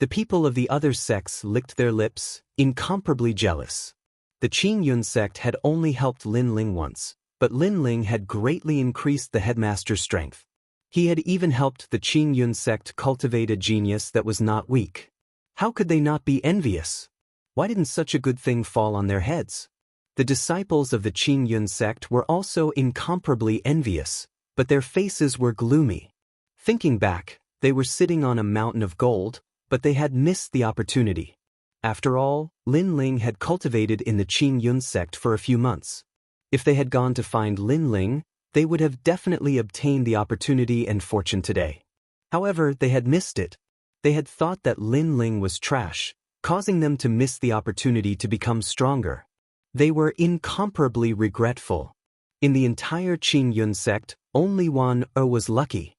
The people of the other sects licked their lips, incomparably jealous. The Qin-Yun sect had only helped Lin Ling once, but Lin Ling had greatly increased the headmaster's strength. He had even helped the Qin-Yun sect cultivate a genius that was not weak. How could they not be envious? Why didn't such a good thing fall on their heads? The disciples of the Qin-Yun sect were also incomparably envious, but their faces were gloomy. Thinking back, they were sitting on a mountain of gold, but they had missed the opportunity. After all, Lin Ling had cultivated in the Qin-Yun sect for a few months. If they had gone to find Lin Ling, they would have definitely obtained the opportunity and fortune today. However, they had missed it. They had thought that Lin Ling was trash, causing them to miss the opportunity to become stronger. They were incomparably regretful. In the entire Qin-Yun sect, only Wan was lucky.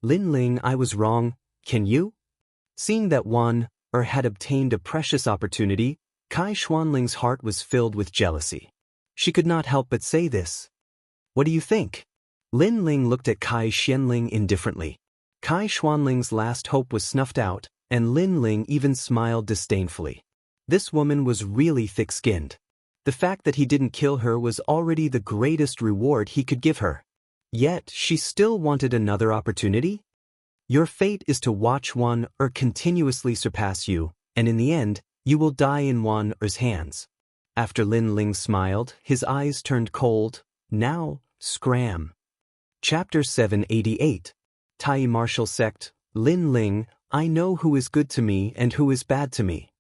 Lin Ling, I was wrong, can you? Seeing that Wan had obtained a precious opportunity, Kai Xuanling's heart was filled with jealousy. She could not help but say this. What do you think? Lin Ling looked at Kai Xianling indifferently. Kai Xuanling's last hope was snuffed out, and Lin Ling even smiled disdainfully. This woman was really thick-skinned. The fact that he didn't kill her was already the greatest reward he could give her. Yet, she still wanted another opportunity? Your fate is to watch Wan continuously surpass you, and in the end, you will die in Wan hands. After Lin Ling smiled, his eyes turned cold. Now, scram. Chapter 788. Tai Martial Sect. Lin Ling, I know who is good to me and who is bad to me.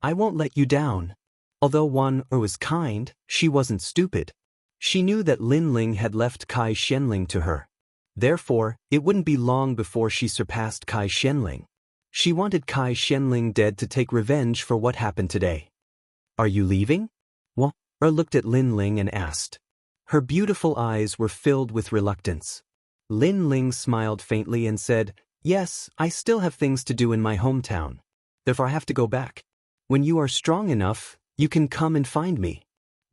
I won't let you down. Although Wan was kind, she wasn't stupid. She knew that Lin Ling had left Kai Xianling to her. Therefore, it wouldn't be long before she surpassed Kai Xianling. She wanted Kai Xianling dead to take revenge for what happened today. Are you leaving? Wan looked at Lin Ling and asked. Her beautiful eyes were filled with reluctance. Lin Ling smiled faintly and said, Yes, I still have things to do in my hometown. Therefore I have to go back. When you are strong enough, you can come and find me.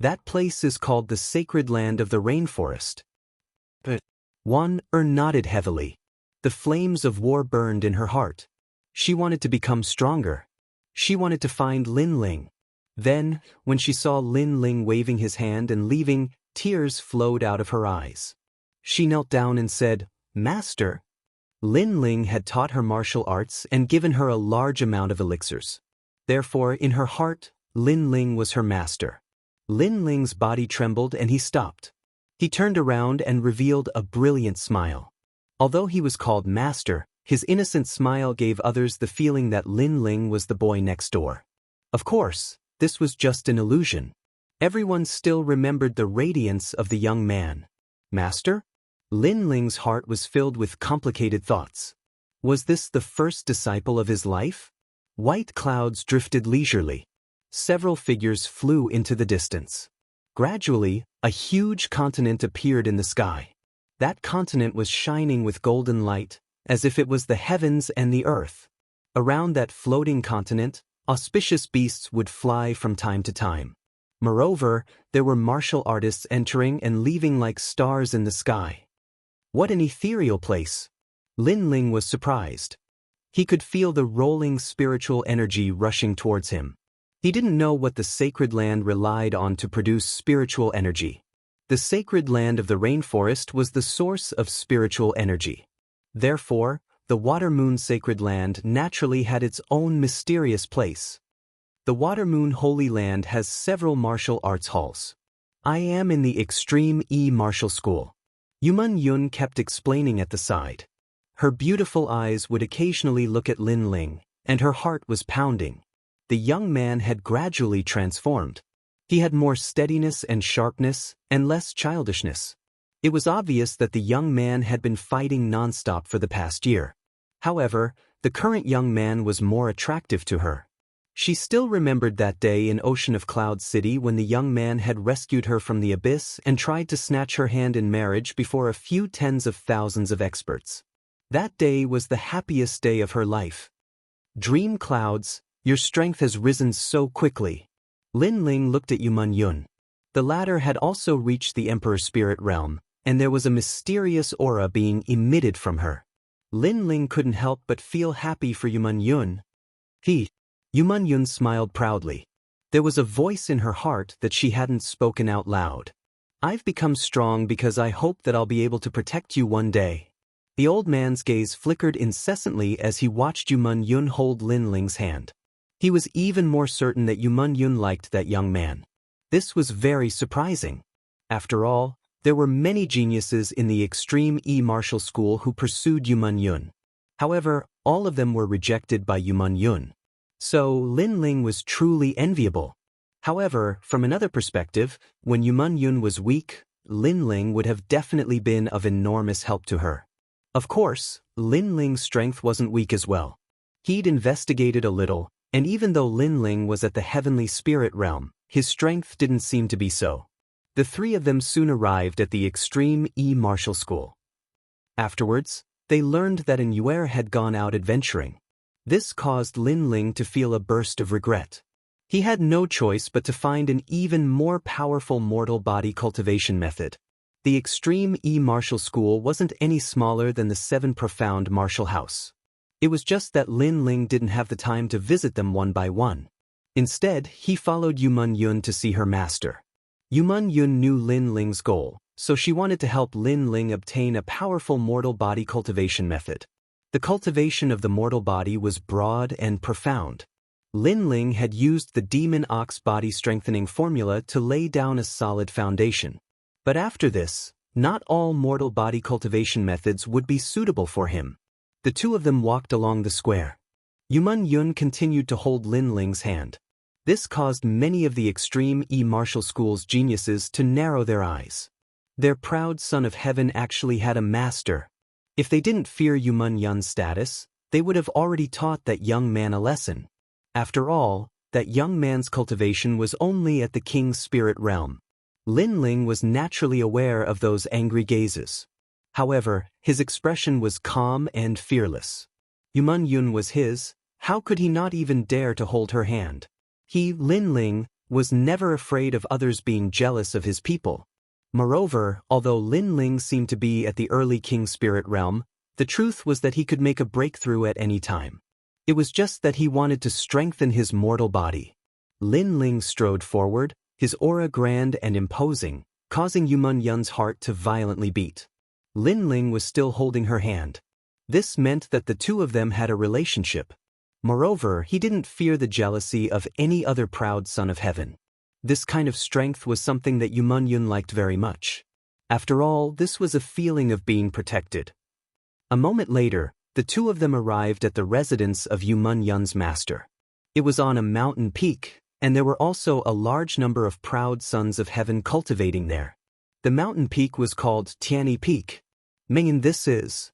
That place is called the Sacred Land of the Rainforest. But Wan nodded heavily. The flames of war burned in her heart. She wanted to become stronger. She wanted to find Lin Ling. Then, when she saw Lin Ling waving his hand and leaving, tears flowed out of her eyes. She knelt down and said, Master. Lin Ling had taught her martial arts and given her a large amount of elixirs. Therefore, in her heart, Lin Ling was her master. Lin Ling's body trembled and he stopped. He turned around and revealed a brilliant smile. Although he was called master, his innocent smile gave others the feeling that Lin Ling was the boy next door. Of course, this was just an illusion. Everyone still remembered the radiance of the young man. Master? Lin Ling's heart was filled with complicated thoughts. Was this the first disciple of his life? White clouds drifted leisurely. Several figures flew into the distance. Gradually, a huge continent appeared in the sky. That continent was shining with golden light, as if it was the heavens and the earth. Around that floating continent, auspicious beasts would fly from time to time. Moreover, there were martial artists entering and leaving like stars in the sky. What an ethereal place! Lin Ling was surprised. He could feel the rolling spiritual energy rushing towards him. He didn't know what the sacred land relied on to produce spiritual energy. The sacred land of the rainforest was the source of spiritual energy. Therefore, the Water Moon Sacred Land naturally had its own mysterious place. The Water Moon Holy Land has several martial arts halls. I am in the Extreme E Martial School. Yuman Yun kept explaining at the side. Her beautiful eyes would occasionally look at Lin Ling, and her heart was pounding. The young man had gradually transformed. He had more steadiness and sharpness, and less childishness. It was obvious that the young man had been fighting nonstop for the past year. However, the current young man was more attractive to her. She still remembered that day in Ocean of Cloud City when the young man had rescued her from the abyss and tried to snatch her hand in marriage before a few tens of thousands of experts. That day was the happiest day of her life. Dream clouds, your strength has risen so quickly. Lin Ling looked at Yuman Yun. The latter had also reached the Emperor's spirit realm, and there was a mysterious aura being emitted from her. Lin Ling couldn't help but feel happy for Yuman Yun. Yuman Yun smiled proudly. There was a voice in her heart that she hadn't spoken out loud. I've become strong because I hope that I'll be able to protect you one day. The old man's gaze flickered incessantly as he watched Yuman Yun hold Lin Ling's hand. He was even more certain that Yuman Yun liked that young man. This was very surprising. After all, there were many geniuses in the extreme martial school who pursued Yuman Yun. However, all of them were rejected by Yuman Yun. So Lin Ling was truly enviable. However, from another perspective, when Yuman Yun was weak, Lin Ling would have definitely been of enormous help to her. Of course, Lin Ling's strength wasn't weak as well. He'd investigated a little, and even though Lin Ling was at the heavenly spirit realm, his strength didn't seem to be so. The three of them soon arrived at the extreme martial school. Afterwards, they learned that an Yuer had gone out adventuring. This caused Lin Ling to feel a burst of regret. He had no choice but to find an even more powerful mortal body cultivation method. The extreme martial school wasn't any smaller than the 7 profound martial house. It was just that Lin Ling didn't have the time to visit them one by one. Instead, he followed Yuman Yun to see her master. Yuman Yun knew Lin Ling's goal, so she wanted to help Lin Ling obtain a powerful mortal body cultivation method. The cultivation of the mortal body was broad and profound. Lin Ling had used the demon ox body strengthening formula to lay down a solid foundation. But after this, not all mortal body cultivation methods would be suitable for him. The two of them walked along the square. Yuman Yun continued to hold Lin Ling's hand. This caused many of the extreme martial school's geniuses to narrow their eyes. Their proud son of heaven actually had a master. If they didn't fear Yuman Yun's status, they would have already taught that young man a lesson. After all, that young man's cultivation was only at the king's spirit realm. Lin Ling was naturally aware of those angry gazes. However, his expression was calm and fearless. Yuman Yun was his, how could he not even dare to hold her hand? He, Lin Ling, was never afraid of others being jealous of his people. Moreover, although Lin Ling seemed to be at the early king's spirit realm, the truth was that he could make a breakthrough at any time. It was just that he wanted to strengthen his mortal body. Lin Ling strode forward, his aura grand and imposing, causing Yuman Yun's heart to violently beat. Lin Ling was still holding her hand. This meant that the two of them had a relationship. Moreover, he didn't fear the jealousy of any other proud son of heaven. This kind of strength was something that Yuman Yun liked very much. After all, this was a feeling of being protected. A moment later, the two of them arrived at the residence of Yuman Yun's master. It was on a mountain peak, and there were also a large number of proud sons of heaven cultivating there. The mountain peak was called Tianyi Peak. Meaning this is.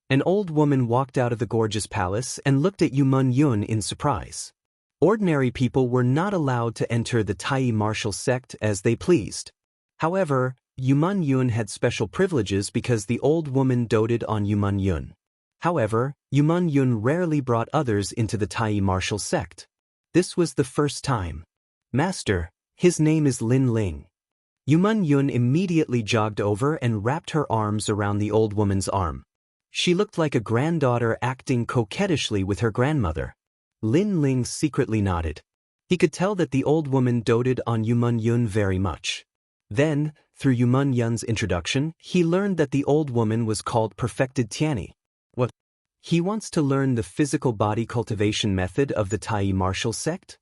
An old woman walked out of the gorgeous palace and looked at Yuman Yun in surprise. Ordinary people were not allowed to enter the Tai martial sect as they pleased. However, Yuman Yun had special privileges because the old woman doted on Yuman Yun. However, Yuman Yun rarely brought others into the Tai martial sect. This was the first time. Master, his name is Lin Ling. Yuman Yun immediately jogged over and wrapped her arms around the old woman's arm. She looked like a granddaughter acting coquettishly with her grandmother. Lin Ling secretly nodded. He could tell that the old woman doted on Yuman Yun very much. Then, through Yuman Yun's introduction, he learned that the old woman was called Perfected Tianyi. What? He wants to learn the physical body cultivation method of the Tai martial sect?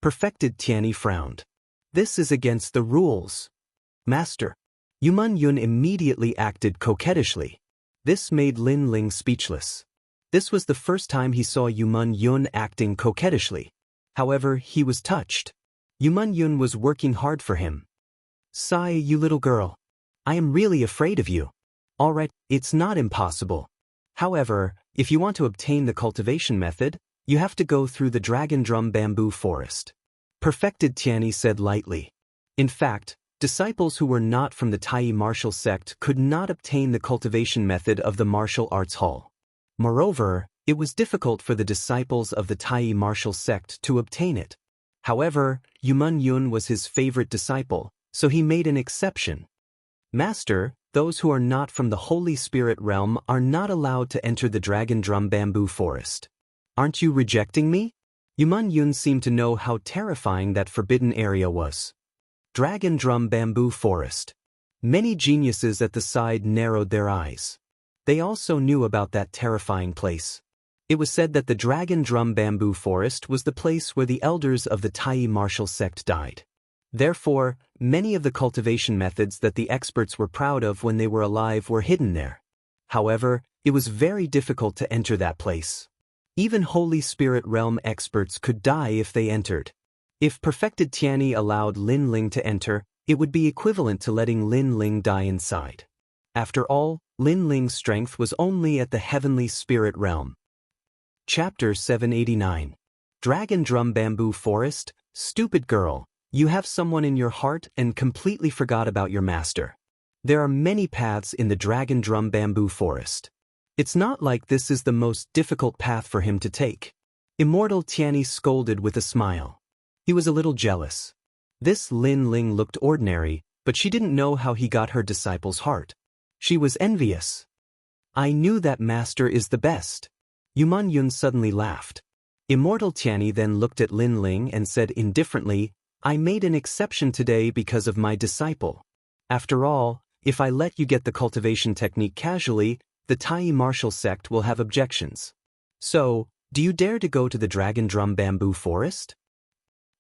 Perfected Tianyi frowned. This is against the rules. Master. Yuman Yun immediately acted coquettishly. This made Lin Ling speechless. This was the first time he saw Yuman Yun acting coquettishly. However, he was touched. Yuman Yun was working hard for him. Sigh, you little girl. I am really afraid of you. Alright, it's not impossible. However, if you want to obtain the cultivation method, you have to go through the dragon drum bamboo forest. Perfected Tianyi said lightly. In fact, disciples who were not from the Tai martial sect could not obtain the cultivation method of the martial arts hall. Moreover, It was difficult for the disciples of the Tai martial sect to obtain it. However, Yuman Yun was his favorite disciple, so he made an exception. Master, those who are not from the Holy Spirit realm are not allowed to enter the Dragon Drum Bamboo Forest. Aren't you rejecting me? Yuman Yun seemed to know how terrifying that forbidden area was. Dragon Drum Bamboo Forest. Many geniuses at the side narrowed their eyes. They also knew about that terrifying place. It was said that the Dragon Drum Bamboo Forest was the place where the elders of the Tai martial sect died. Therefore, many of the cultivation methods that the experts were proud of when they were alive were hidden there. However, it was very difficult to enter that place. Even Holy Spirit realm experts could die if they entered. If perfected Tianyi allowed Lin Ling to enter, it would be equivalent to letting Lin Ling die inside. After all, Lin Ling's strength was only at the heavenly spirit realm. Chapter 789. Dragon Drum Bamboo Forest. Stupid girl, you have someone in your heart and completely forgot about your master. There are many paths in the Dragon Drum Bamboo Forest. It's not like this is the most difficult path for him to take. Immortal Tianyi scolded with a smile. He was a little jealous. This Lin Ling looked ordinary, but she didn't know how he got her disciple's heart. She was envious. I knew that master is the best. Yuman Yun suddenly laughed. Immortal Tianyi then looked at Lin Ling and said indifferently, I made an exception today because of my disciple. After all, if I let you get the cultivation technique casually, the Tai martial sect will have objections. So, do you dare to go to the Dragon Drum Bamboo Forest?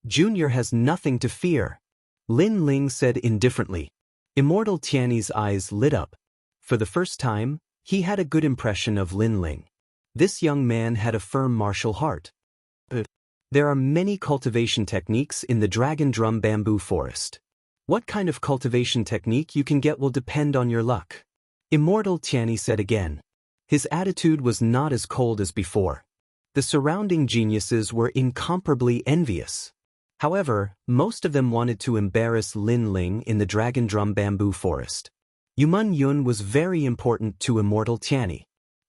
Junior has nothing to fear. Lin Ling said indifferently. Immortal Tianyi's eyes lit up. For the first time, he had a good impression of Lin Ling. This young man had a firm martial heart. There are many cultivation techniques in the Dragon Drum Bamboo Forest. What kind of cultivation technique you can get will depend on your luck. Immortal Tianyi said again. His attitude was not as cold as before. The surrounding geniuses were incomparably envious. However, most of them wanted to embarrass Lin Ling in the Dragon Drum Bamboo Forest. Yuman Yun was very important to Immortal Tianyi.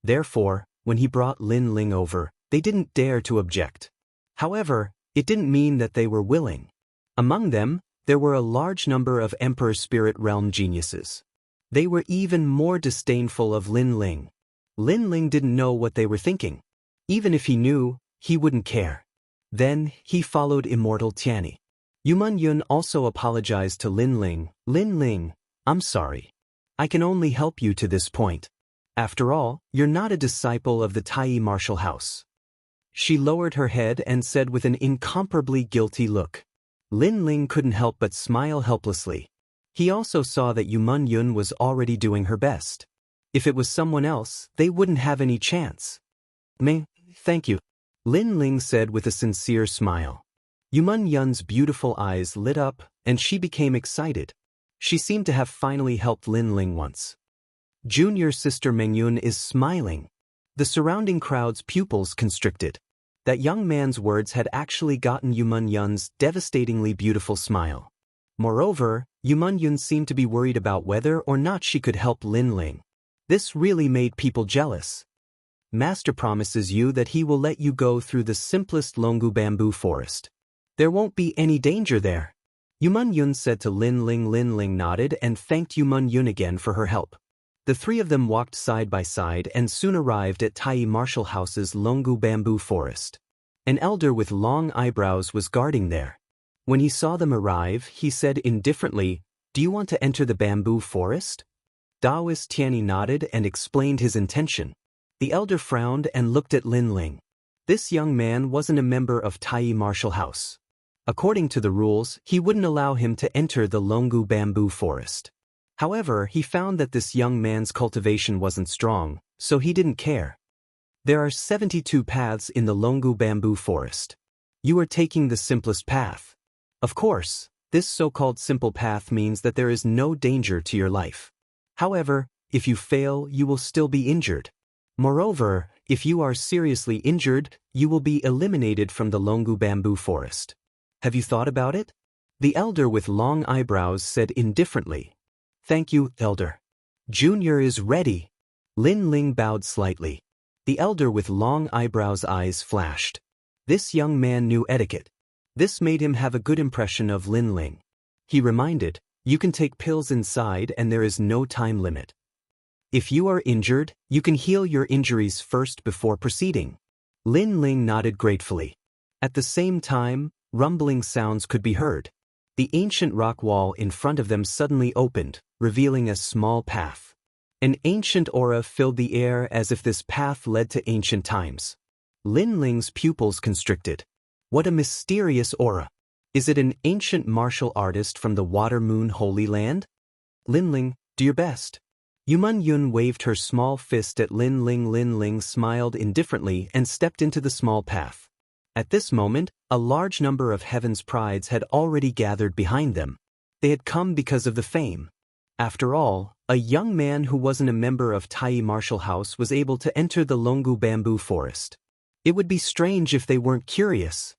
Therefore, when he brought Lin Ling over, they didn't dare to object. However, it didn't mean that they were willing. Among them, there were a large number of Emperor Spirit Realm geniuses. They were even more disdainful of Lin Ling. Lin Ling didn't know what they were thinking. Even if he knew, he wouldn't care. Then, he followed Immortal Tianyi. Yuman Yun also apologized to Lin Ling. Lin Ling, I'm sorry. I can only help you to this point. After all, you're not a disciple of the Tai martial house. She lowered her head and said with an incomparably guilty look. Lin Ling couldn't help but smile helplessly. He also saw that Yuman Yun was already doing her best. If it was someone else, they wouldn't have any chance. Thank you, Lin Ling said with a sincere smile. Yuman Yun's beautiful eyes lit up, and she became excited. She seemed to have finally helped Lin Ling once. Junior sister Mengyun is smiling. The surrounding crowd's pupils constricted. That young man's words had actually gotten Yuman Yun's devastatingly beautiful smile. Moreover, Yuman Yun seemed to be worried about whether or not she could help Lin Ling. This really made people jealous. Master promises you that he will let you go through the simplest Longu bamboo forest. There won't be any danger there. Yuman Yun said to Lin Ling. Lin Ling nodded and thanked Yuman Yun again for her help. The three of them walked side by side and soon arrived at Tai martial house's Longu bamboo forest. An elder with long eyebrows was guarding there. When he saw them arrive, he said indifferently, "Do you want to enter the bamboo forest?" Daoist Tianyi nodded and explained his intention. The elder frowned and looked at Lin Ling. This young man wasn't a member of Tai martial house. According to the rules, he wouldn't allow him to enter the Longu bamboo forest. However, he found that this young man's cultivation wasn't strong, so he didn't care. There are 72 paths in the Longu bamboo forest. You are taking the simplest path. Of course, this so-called simple path means that there is no danger to your life. However, if you fail, you will still be injured. Moreover, if you are seriously injured, you will be eliminated from the Longu bamboo forest. Have you thought about it? The elder with long eyebrows said indifferently. Thank you, elder. Junior is ready. Lin Ling bowed slightly. The elder with long eyebrows' eyes flashed. This young man knew etiquette. This made him have a good impression of Lin Ling. He reminded, "You can take pills inside and there is no time limit. If you are injured, you can heal your injuries first before proceeding." Lin Ling nodded gratefully. At the same time, rumbling sounds could be heard. The ancient rock wall in front of them suddenly opened, revealing a small path. An ancient aura filled the air as if this path led to ancient times. Lin Ling's pupils constricted. What a mysterious aura! Is it an ancient martial artist from the Water Moon Holy Land? Lin Ling, do your best. Yuman Yun waved her small fist at Lin Ling. Lin Ling smiled indifferently and stepped into the small path. At this moment, a large number of Heaven's Prides had already gathered behind them. They had come because of the fame. After all, a young man who wasn't a member of Tai Martial House was able to enter the Longu Bamboo Forest. It would be strange if they weren't curious.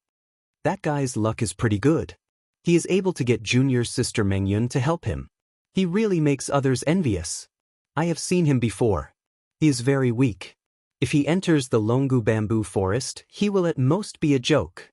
That guy's luck is pretty good. He is able to get Junior's sister Mengyun to help him. He really makes others envious. I have seen him before. He is very weak. If he enters the Longu Bamboo Forest, he will at most be a joke.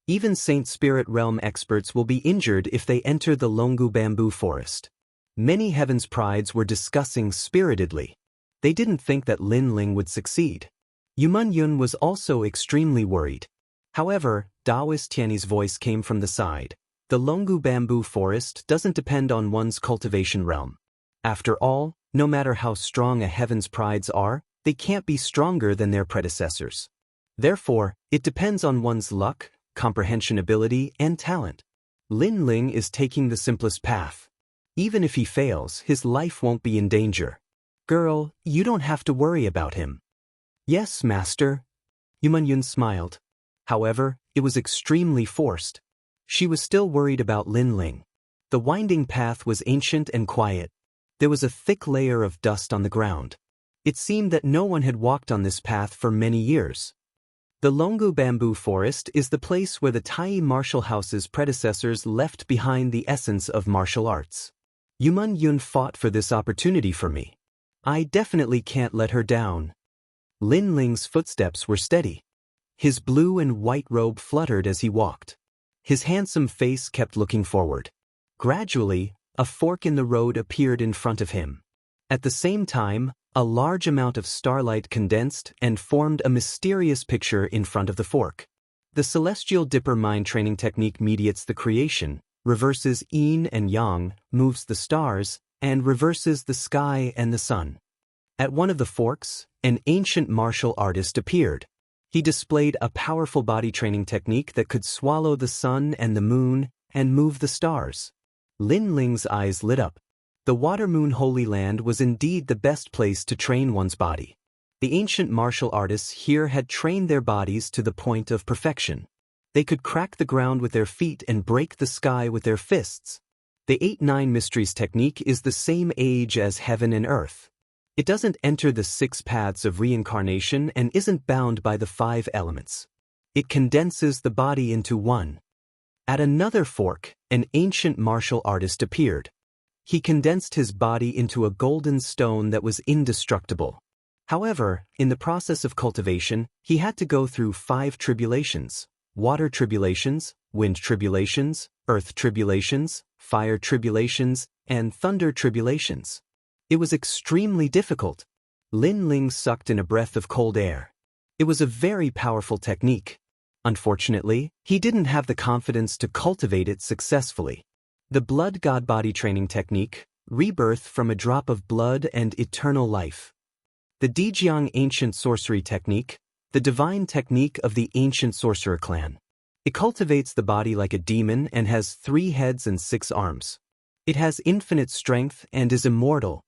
Even Saint Spirit Realm experts will be injured if they enter the Longu Bamboo Forest. Many Heaven's Prides were discussing spiritedly. They didn't think that Lin Ling would succeed. Yuman Yun was also extremely worried. However, Daoist Tiany's voice came from the side. The Longu Bamboo Forest doesn't depend on one's cultivation realm. After all, no matter how strong a Heaven's Prides are, they can't be stronger than their predecessors. Therefore, it depends on one's luck, comprehension ability, and talent. Lin Ling is taking the simplest path. Even if he fails, his life won't be in danger. Girl, you don't have to worry about him. Yes, master. Yuman Yun smiled. However, it was extremely forced. She was still worried about Lin Ling. The winding path was ancient and quiet. There was a thick layer of dust on the ground. It seemed that no one had walked on this path for many years. The Longu Bamboo Forest is the place where the Tai Martial House's predecessors left behind the essence of martial arts. Yuman Yun fought for this opportunity for me. I definitely can't let her down. Lin Ling's footsteps were steady. His blue and white robe fluttered as he walked. His handsome face kept looking forward. Gradually, a fork in the road appeared in front of him. At the same time, a large amount of starlight condensed and formed a mysterious picture in front of the fork. The Celestial Dipper mind training technique mediates the creation, reverses yin and yang, moves the stars, and reverses the sky and the sun. At one of the forks, an ancient martial artist appeared. He displayed a powerful body training technique that could swallow the sun and the moon and move the stars. Lin Ling's eyes lit up. The Water Moon Holy Land was indeed the best place to train one's body. The ancient martial artists here had trained their bodies to the point of perfection. They could crack the ground with their feet and break the sky with their fists. The 8-9 Mysteries technique is the same age as heaven and earth. It doesn't enter the 6 paths of reincarnation and isn't bound by the 5 elements. It condenses the body into one. At another fork, an ancient martial artist appeared. He condensed his body into a golden stone that was indestructible. However, in the process of cultivation, he had to go through 5 tribulations: water tribulations, wind tribulations, earth tribulations, fire tribulations, and thunder tribulations. It was extremely difficult. Lin Ling sucked in a breath of cold air. It was a very powerful technique. Unfortunately, he didn't have the confidence to cultivate it successfully. The Blood God Body Training Technique, rebirth from a drop of blood and eternal life. The Dijiang Ancient Sorcery Technique, the divine technique of the Ancient Sorcerer Clan. It cultivates the body like a demon and has 3 heads and 6 arms. It has infinite strength and is immortal.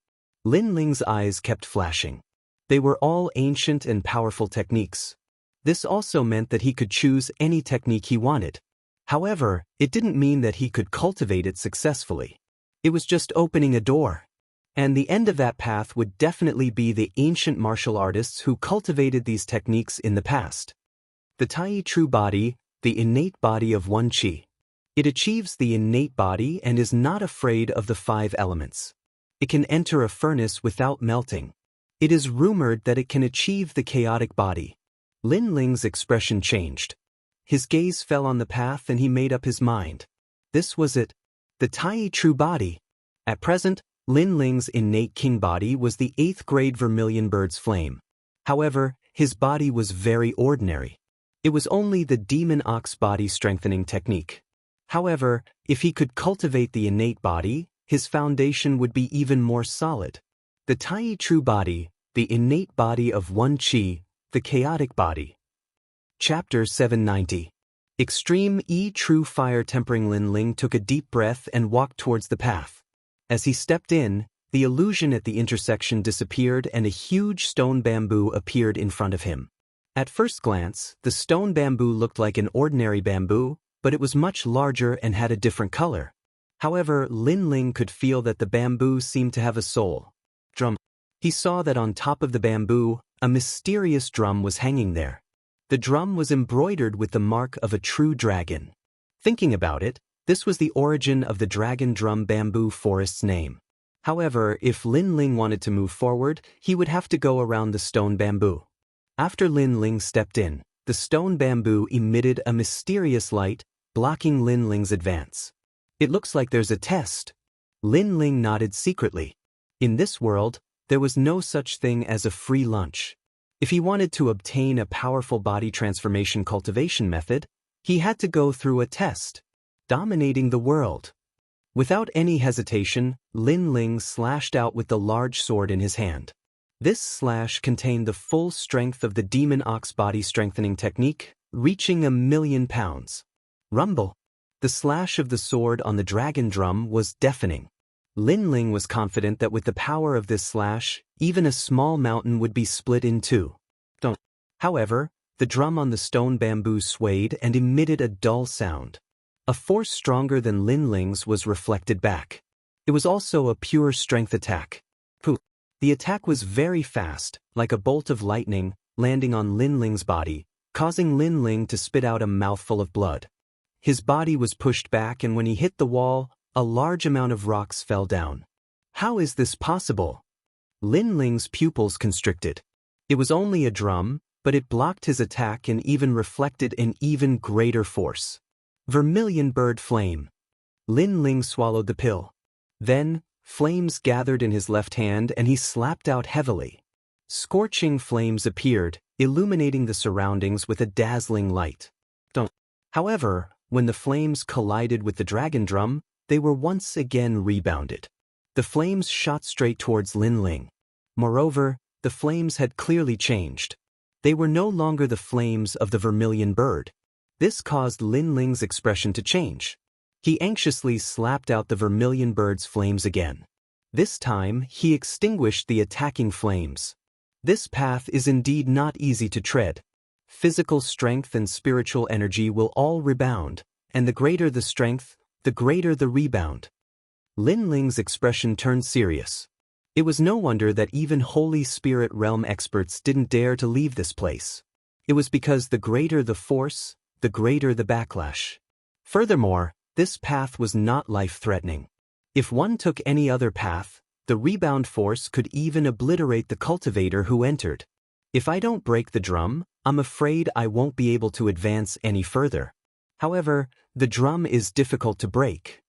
Lin Ling's eyes kept flashing. They were all ancient and powerful techniques. This also meant that he could choose any technique he wanted. However, it didn't mean that he could cultivate it successfully. It was just opening a door. And the end of that path would definitely be the ancient martial artists who cultivated these techniques in the past. The Tai True Body, the innate body of one Qi. It achieves the innate body and is not afraid of the 5 elements. It can enter a furnace without melting. It is rumored that it can achieve the chaotic body. Lin Ling's expression changed. His gaze fell on the path and he made up his mind. This was it. The Tai true body. At present, Lin Ling's innate king body was the 8th grade vermilion bird's flame. However, his body was very ordinary. It was only the demon ox body strengthening technique. However, if he could cultivate the innate body, his foundation would be even more solid. The Tai true body, the innate body of one Qi, the chaotic body. Chapter 790. Extreme E True Fire Tempering. Lin Ling took a deep breath and walked towards the path. As he stepped in, the illusion at the intersection disappeared and a huge stone bamboo appeared in front of him. At first glance, the stone bamboo looked like an ordinary bamboo, but it was much larger and had a different color. However, Lin Ling could feel that the bamboo seemed to have a soul. Drum. He saw that on top of the bamboo, a mysterious drum was hanging there. The drum was embroidered with the mark of a true dragon. Thinking about it, this was the origin of the dragon drum bamboo forest's name. However, if Lin Ling wanted to move forward, he would have to go around the stone bamboo. After Lin Ling stepped in, the stone bamboo emitted a mysterious light, blocking Lin Ling's advance. It looks like there's a test. Lin Ling nodded secretly. In this world, there was no such thing as a free lunch. If he wanted to obtain a powerful body transformation cultivation method, he had to go through a test. Dominating the world. Without any hesitation, Lin Ling slashed out with the large sword in his hand. This slash contained the full strength of the demon ox body strengthening technique, reaching 1,000,000 pounds. Rumble. The slash of the sword on the dragon drum was deafening. Lin Ling was confident that with the power of this slash, even a small mountain would be split in two. However, the drum on the stone bamboo swayed and emitted a dull sound. A force stronger than Lin Ling's was reflected back. It was also a pure strength attack. The attack was very fast, like a bolt of lightning, landing on Lin Ling's body, causing Lin Ling to spit out a mouthful of blood. His body was pushed back and when he hit the wall, a large amount of rocks fell down. How is this possible? Lin Ling's pupils constricted. It was only a drum, but it blocked his attack and even reflected an even greater force. Vermilion bird flame. Lin Ling swallowed the pill. Then, flames gathered in his left hand and he slapped out heavily. Scorching flames appeared, illuminating the surroundings with a dazzling light. However, when the flames collided with the dragon drum, they were once again rebounded. The flames shot straight towards Lin Ling. Moreover, the flames had clearly changed. They were no longer the flames of the vermilion bird. This caused Lin Ling's expression to change. He anxiously slapped out the vermilion bird's flames again. This time, he extinguished the attacking flames. This path is indeed not easy to tread. Physical strength and spiritual energy will all rebound, and the greater the strength, the greater the rebound. Lin Ling's expression turned serious. It was no wonder that even Holy Spirit realm experts didn't dare to leave this place. It was because the greater the force, the greater the backlash. Furthermore, this path was not life-threatening. If one took any other path, the rebound force could even obliterate the cultivator who entered. If I don't break the drum, I'm afraid I won't be able to advance any further. However, the drum is difficult to break.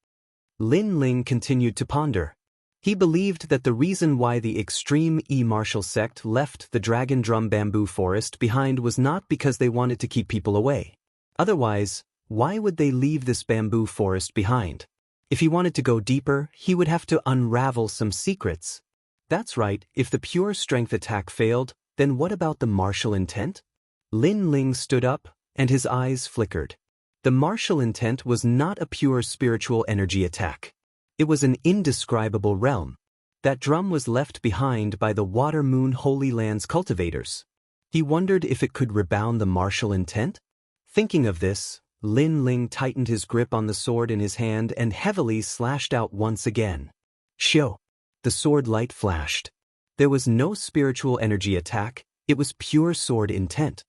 Lin Ling continued to ponder. He believed that the reason why the extreme E-martial sect left the dragon drum bamboo forest behind was not because they wanted to keep people away. Otherwise, why would they leave this bamboo forest behind? If he wanted to go deeper, he would have to unravel some secrets. That's right, if the pure strength attack failed, then what about the martial intent? Lin Ling stood up, and his eyes flickered. The martial intent was not a pure spiritual energy attack. It was an indescribable realm. That drum was left behind by the Water Moon Holy Land's cultivators. He wondered if it could rebound the martial intent? Thinking of this, Lin Ling tightened his grip on the sword in his hand and heavily slashed out once again. Shio! The sword light flashed. There was no spiritual energy attack, it was pure sword intent.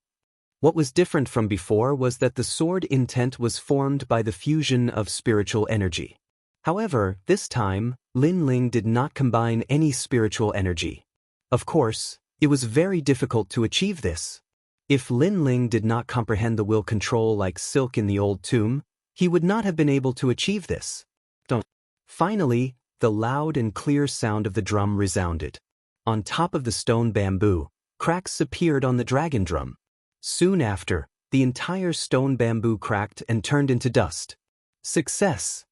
What was different from before was that the sword intent was formed by the fusion of spiritual energy. However, this time, Lin Ling did not combine any spiritual energy. Of course, it was very difficult to achieve this. If Lin Ling did not comprehend the will control like silk in the old tomb, he would not have been able to achieve this. Finally, the loud and clear sound of the drum resounded. On top of the stone bamboo, cracks appeared on the dragon drum. Soon after, the entire stone bamboo cracked and turned into dust. Success!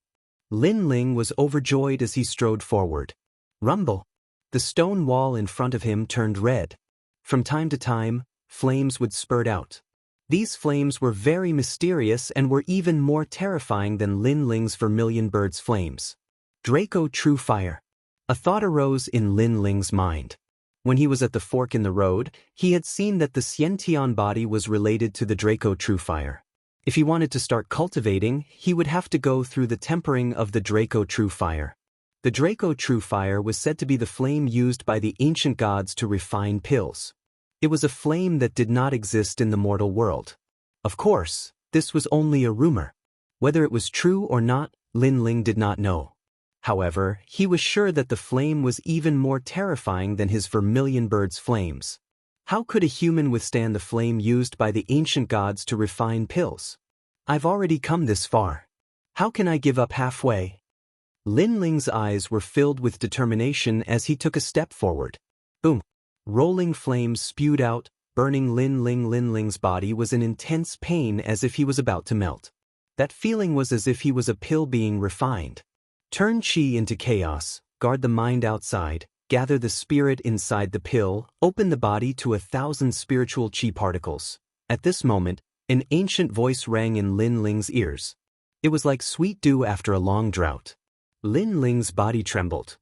Lin Ling was overjoyed as he strode forward. Rumble! The stone wall in front of him turned red. From time to time, flames would spurt out. These flames were very mysterious and were even more terrifying than Lin Ling's vermilion bird's flames. Draco True Fire. A thought arose in Lin Ling's mind. When he was at the fork in the road, he had seen that the Xiantian body was related to the Draco True Fire. If he wanted to start cultivating, he would have to go through the tempering of the Draco True Fire. The Draco True Fire was said to be the flame used by the ancient gods to refine pills. It was a flame that did not exist in the mortal world. Of course, this was only a rumor. Whether it was true or not, Lin Ling did not know. However, he was sure that the flame was even more terrifying than his vermilion bird's flames. How could a human withstand the flame used by the ancient gods to refine pills? I've already come this far. How can I give up halfway? Lin Ling's eyes were filled with determination as he took a step forward. Boom! Rolling flames spewed out, burning Lin Ling's body was in intense pain as if he was about to melt. That feeling was as if he was a pill being refined. Turn chi into chaos, guard the mind outside, gather the spirit inside the pill, open the body to 1,000 spiritual chi particles. At this moment, an ancient voice rang in Lin Ling's ears. It was like sweet dew after a long drought. Lin Ling's body trembled.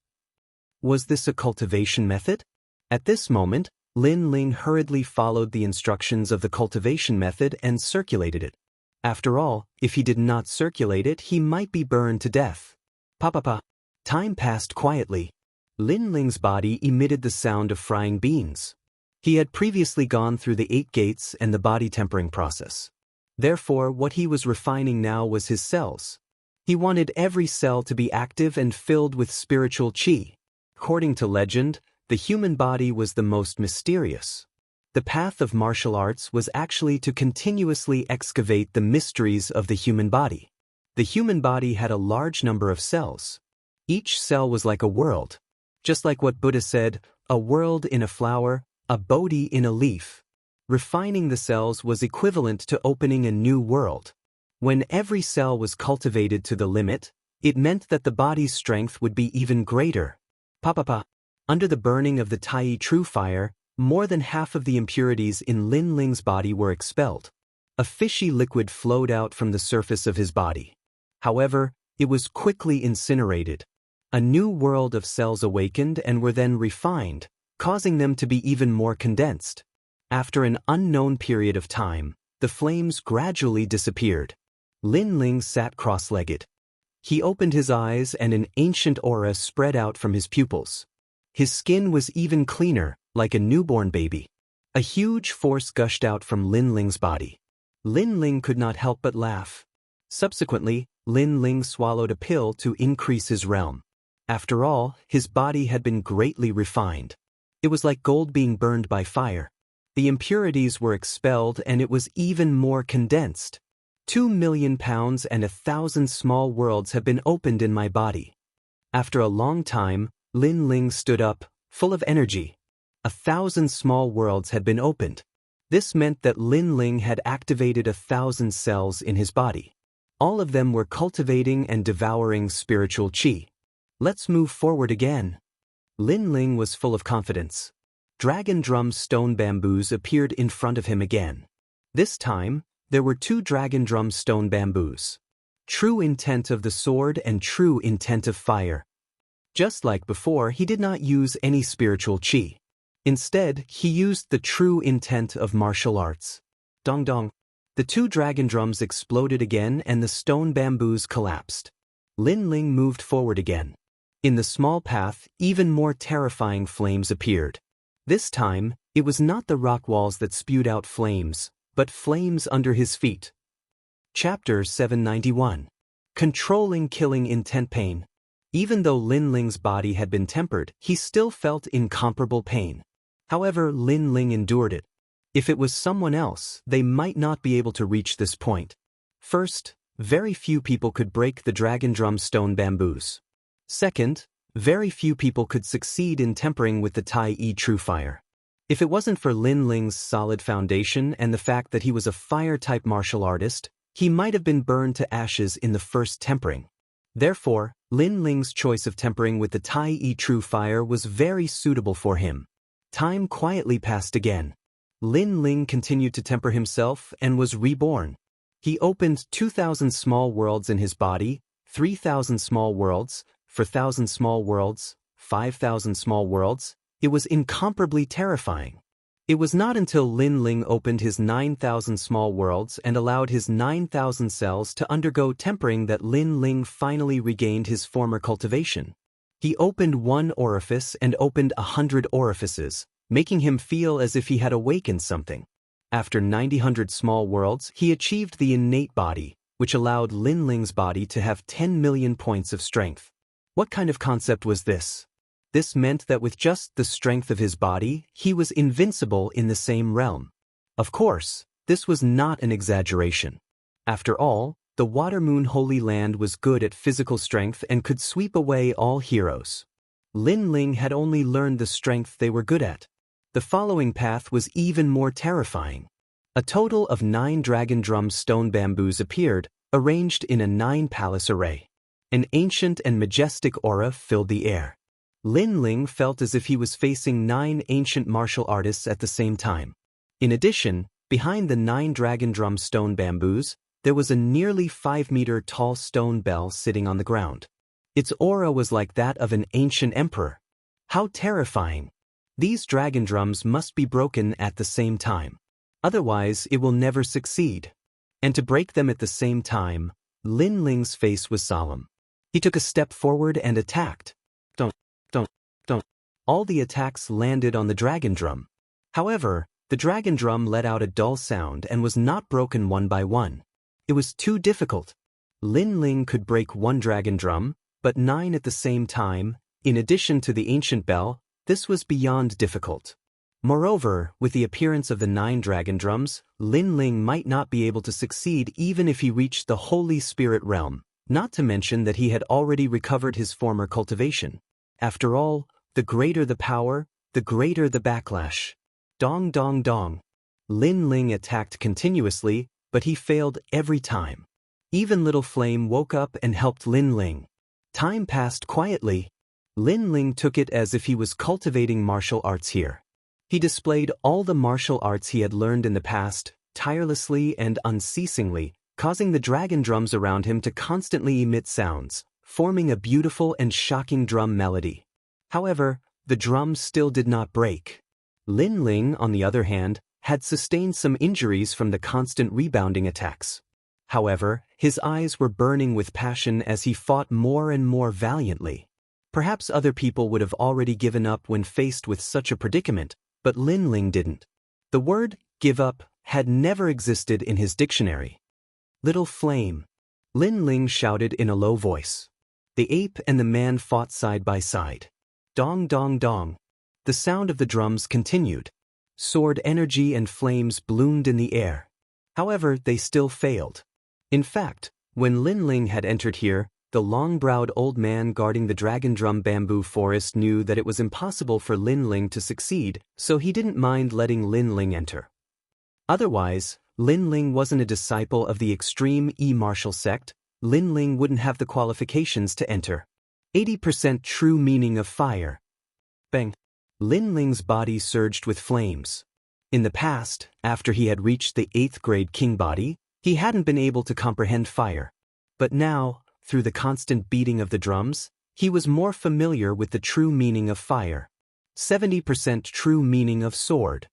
Was this a cultivation method? At this moment, Lin Ling hurriedly followed the instructions of the cultivation method and circulated it. After all, if he did not circulate it, he might be burned to death. Pa. Time passed quietly. Lin Ling's body emitted the sound of frying beans. He had previously gone through the 8 gates and the body tempering process. Therefore, what he was refining now was his cells. He wanted every cell to be active and filled with spiritual chi. According to legend, the human body was the most mysterious. The path of martial arts was actually to continuously excavate the mysteries of the human body. The human body had a large number of cells. Each cell was like a world. Just like what Buddha said, a world in a flower, a Bodhi in a leaf. Refining the cells was equivalent to opening a new world. When every cell was cultivated to the limit, it meant that the body's strength would be even greater. Pa. Under the burning of the Tai True Fire, more than half of the impurities in Lin Ling's body were expelled. A fishy liquid flowed out from the surface of his body. However, it was quickly incinerated. A new world of cells awakened and were then refined, causing them to be even more condensed. After an unknown period of time, the flames gradually disappeared. Lin Ling sat cross-legged. He opened his eyes and an ancient aura spread out from his pupils. His skin was even cleaner, like a newborn baby. A huge force gushed out from Lin Ling's body. Lin Ling could not help but laugh. Subsequently, Lin Ling swallowed a pill to increase his realm. After all, his body had been greatly refined. It was like gold being burned by fire. The impurities were expelled and it was even more condensed. 2 million pounds and 1,000 small worlds have been opened in my body. After a long time, Lin Ling stood up, full of energy. 1,000 small worlds had been opened. This meant that Lin Ling had activated 1,000 cells in his body. All of them were cultivating and devouring spiritual chi. Let's move forward again. Lin Ling was full of confidence. Dragon drum stone bamboos appeared in front of him again. This time, there were 2 dragon drum stone bamboos. True intent of the sword and true intent of fire. Just like before, he did not use any spiritual chi. Instead, he used the true intent of martial arts. Dong dong. The 2 dragon drums exploded again and the stone bamboos collapsed. Lin Ling moved forward again. In the small path, even more terrifying flames appeared. This time, it was not the rock walls that spewed out flames, but flames under his feet. Chapter 791. Controlling Killing Intent Pain. Even though Lin Ling's body had been tempered, he still felt incomparable pain. However, Lin Ling endured it. If it was someone else, they might not be able to reach this point. First, very few people could break the dragon drum stone bamboos. Second, very few people could succeed in tempering with the Tai Yi True Fire. If it wasn't for Lin Ling's solid foundation and the fact that he was a fire-type martial artist, he might have been burned to ashes in the first tempering. Therefore, Lin Ling's choice of tempering with the Tai Yi True Fire was very suitable for him. Time quietly passed again. Lin Ling continued to temper himself and was reborn. He opened 2,000 small worlds in his body, 3,000 small worlds, 4,000 small worlds, 5,000 small worlds. It was incomparably terrifying. It was not until Lin Ling opened his 9,000 small worlds and allowed his 9,000 cells to undergo tempering that Lin Ling finally regained his former cultivation. He opened one orifice and opened 100 orifices, making him feel as if he had awakened something. After 9,000 small worlds, he achieved the innate body, which allowed Lin Ling's body to have 10 million points of strength. What kind of concept was this? This meant that with just the strength of his body, he was invincible in the same realm. Of course, this was not an exaggeration. After all, the Water Moon Holy Land was good at physical strength and could sweep away all heroes. Lin Ling had only learned the strength they were good at. The following path was even more terrifying. A total of 9 dragon drum stone bamboos appeared, arranged in a 9-palace array. An ancient and majestic aura filled the air. Lin Ling felt as if he was facing 9 ancient martial artists at the same time. In addition, behind the 9 dragon drum stone bamboos, there was a nearly 5-meter-tall stone bell sitting on the ground. Its aura was like that of an ancient emperor. How terrifying! These dragon drums must be broken at the same time. Otherwise, it will never succeed. And to break them at the same time, Lin Ling's face was solemn. He took a step forward and attacked. Don't. All the attacks landed on the dragon drum. However, the dragon drum let out a dull sound and was not broken one by one. It was too difficult. Lin Ling could break one dragon drum, but 9 at the same time, in addition to the ancient bell. This was beyond difficult. Moreover, with the appearance of the 9 dragon drums, Lin Ling might not be able to succeed even if he reached the Holy Spirit realm, not to mention that he had already recovered his former cultivation. After all, the greater the power, the greater the backlash. Dong dong dong. Lin Ling attacked continuously, but he failed every time. Even Little Flame woke up and helped Lin Ling. Time passed quietly. Lin Ling took it as if he was cultivating martial arts here. He displayed all the martial arts he had learned in the past, tirelessly and unceasingly, causing the dragon drums around him to constantly emit sounds, forming a beautiful and shocking drum melody. However, the drums still did not break. Lin Ling, on the other hand, had sustained some injuries from the constant rebounding attacks. However, his eyes were burning with passion as he fought more and more valiantly. Perhaps other people would have already given up when faced with such a predicament, but Lin Ling didn't. The word, give up, had never existed in his dictionary. Little Flame. Lin Ling shouted in a low voice. The ape and the man fought side by side. Dong dong dong. The sound of the drums continued. Sword energy and flames bloomed in the air. However, they still failed. In fact, when Lin Ling had entered here, the long-browed old man guarding the dragon drum bamboo forest knew that it was impossible for Lin Ling to succeed, so he didn't mind letting Lin Ling enter. Otherwise, Lin Ling wasn't a disciple of the extreme E-martial sect. Lin Ling wouldn't have the qualifications to enter. 80% true meaning of fire. Bang. Lin Ling's body surged with flames. In the past, after he had reached the 8th grade king body, he hadn't been able to comprehend fire. But now, through the constant beating of the drums, he was more familiar with the true meaning of fire. 70% true meaning of sword.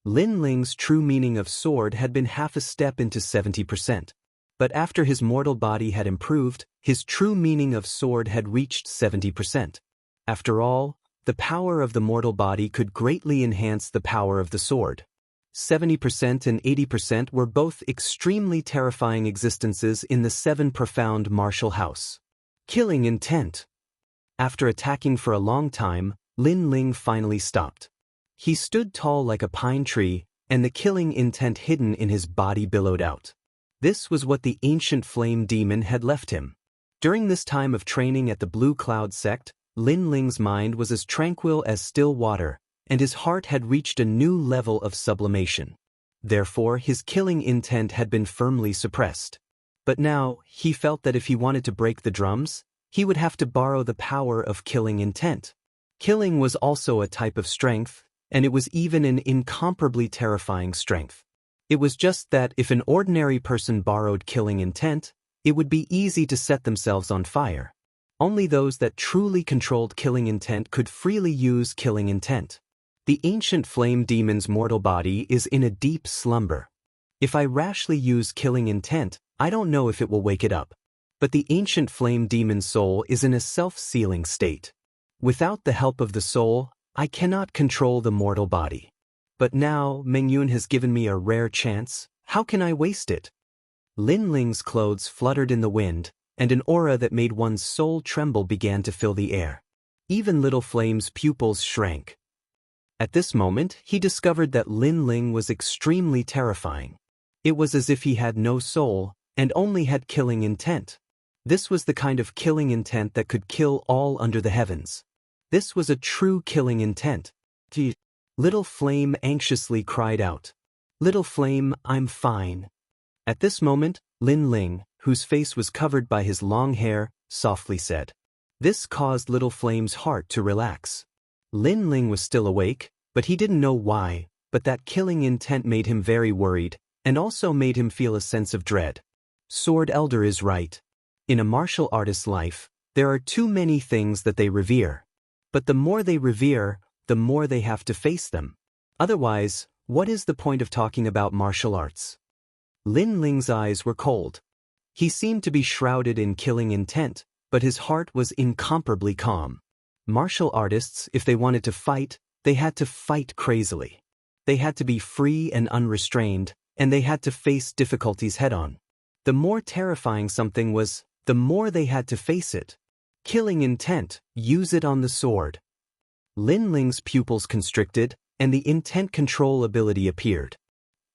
Lin Ling's true meaning of sword had been half a step into 70%. But after his mortal body had improved, his true meaning of sword had reached 70%. After all, the power of the mortal body could greatly enhance the power of the sword. 70% and 80% were both extremely terrifying existences in the 7 profound martial house. Killing intent. After attacking for a long time, Lin Ling finally stopped. He stood tall like a pine tree, and the killing intent hidden in his body billowed out. This was what the ancient flame demon had left him. During this time of training at the Blue Cloud sect, Lin Ling's mind was as tranquil as still water, and his heart had reached a new level of sublimation. Therefore, his killing intent had been firmly suppressed. But now, he felt that if he wanted to break the drums, he would have to borrow the power of killing intent. Killing was also a type of strength, and it was even an incomparably terrifying strength. It was just that if an ordinary person borrowed killing intent, it would be easy to set themselves on fire. Only those that truly controlled killing intent could freely use killing intent. The ancient flame demon's mortal body is in a deep slumber. If I rashly use killing intent, I don't know if it will wake it up. But the ancient flame demon's soul is in a self-sealing state. Without the help of the soul, I cannot control the mortal body. But now, Mengyun has given me a rare chance. How can I waste it? Lin Ling's clothes fluttered in the wind, and an aura that made one's soul tremble began to fill the air. Even Little Flame's pupils shrank. At this moment, he discovered that Lin Ling was extremely terrifying. It was as if he had no soul, and only had killing intent. This was the kind of killing intent that could kill all under the heavens. This was a true killing intent. Little Flame anxiously cried out. Little Flame, I'm fine. At this moment, Lin Ling, whose face was covered by his long hair, softly said. This caused Little Flame's heart to relax. Lin Ling was still awake, but he didn't know why, but that killing intent made him very worried, and also made him feel a sense of dread. Sword Elder is right. In a martial artist's life, there are too many things that they revere. But the more they revere, the more they have to face them. Otherwise, what is the point of talking about martial arts? Lin Ling's eyes were cold. He seemed to be shrouded in killing intent, but his heart was incomparably calm. Martial artists, if they wanted to fight, they had to fight crazily. They had to be free and unrestrained, and they had to face difficulties head-on. The more terrifying something was, the more they had to face it. Killing intent, use it on the sword. Lin Ling's pupils constricted, and the intent control ability appeared.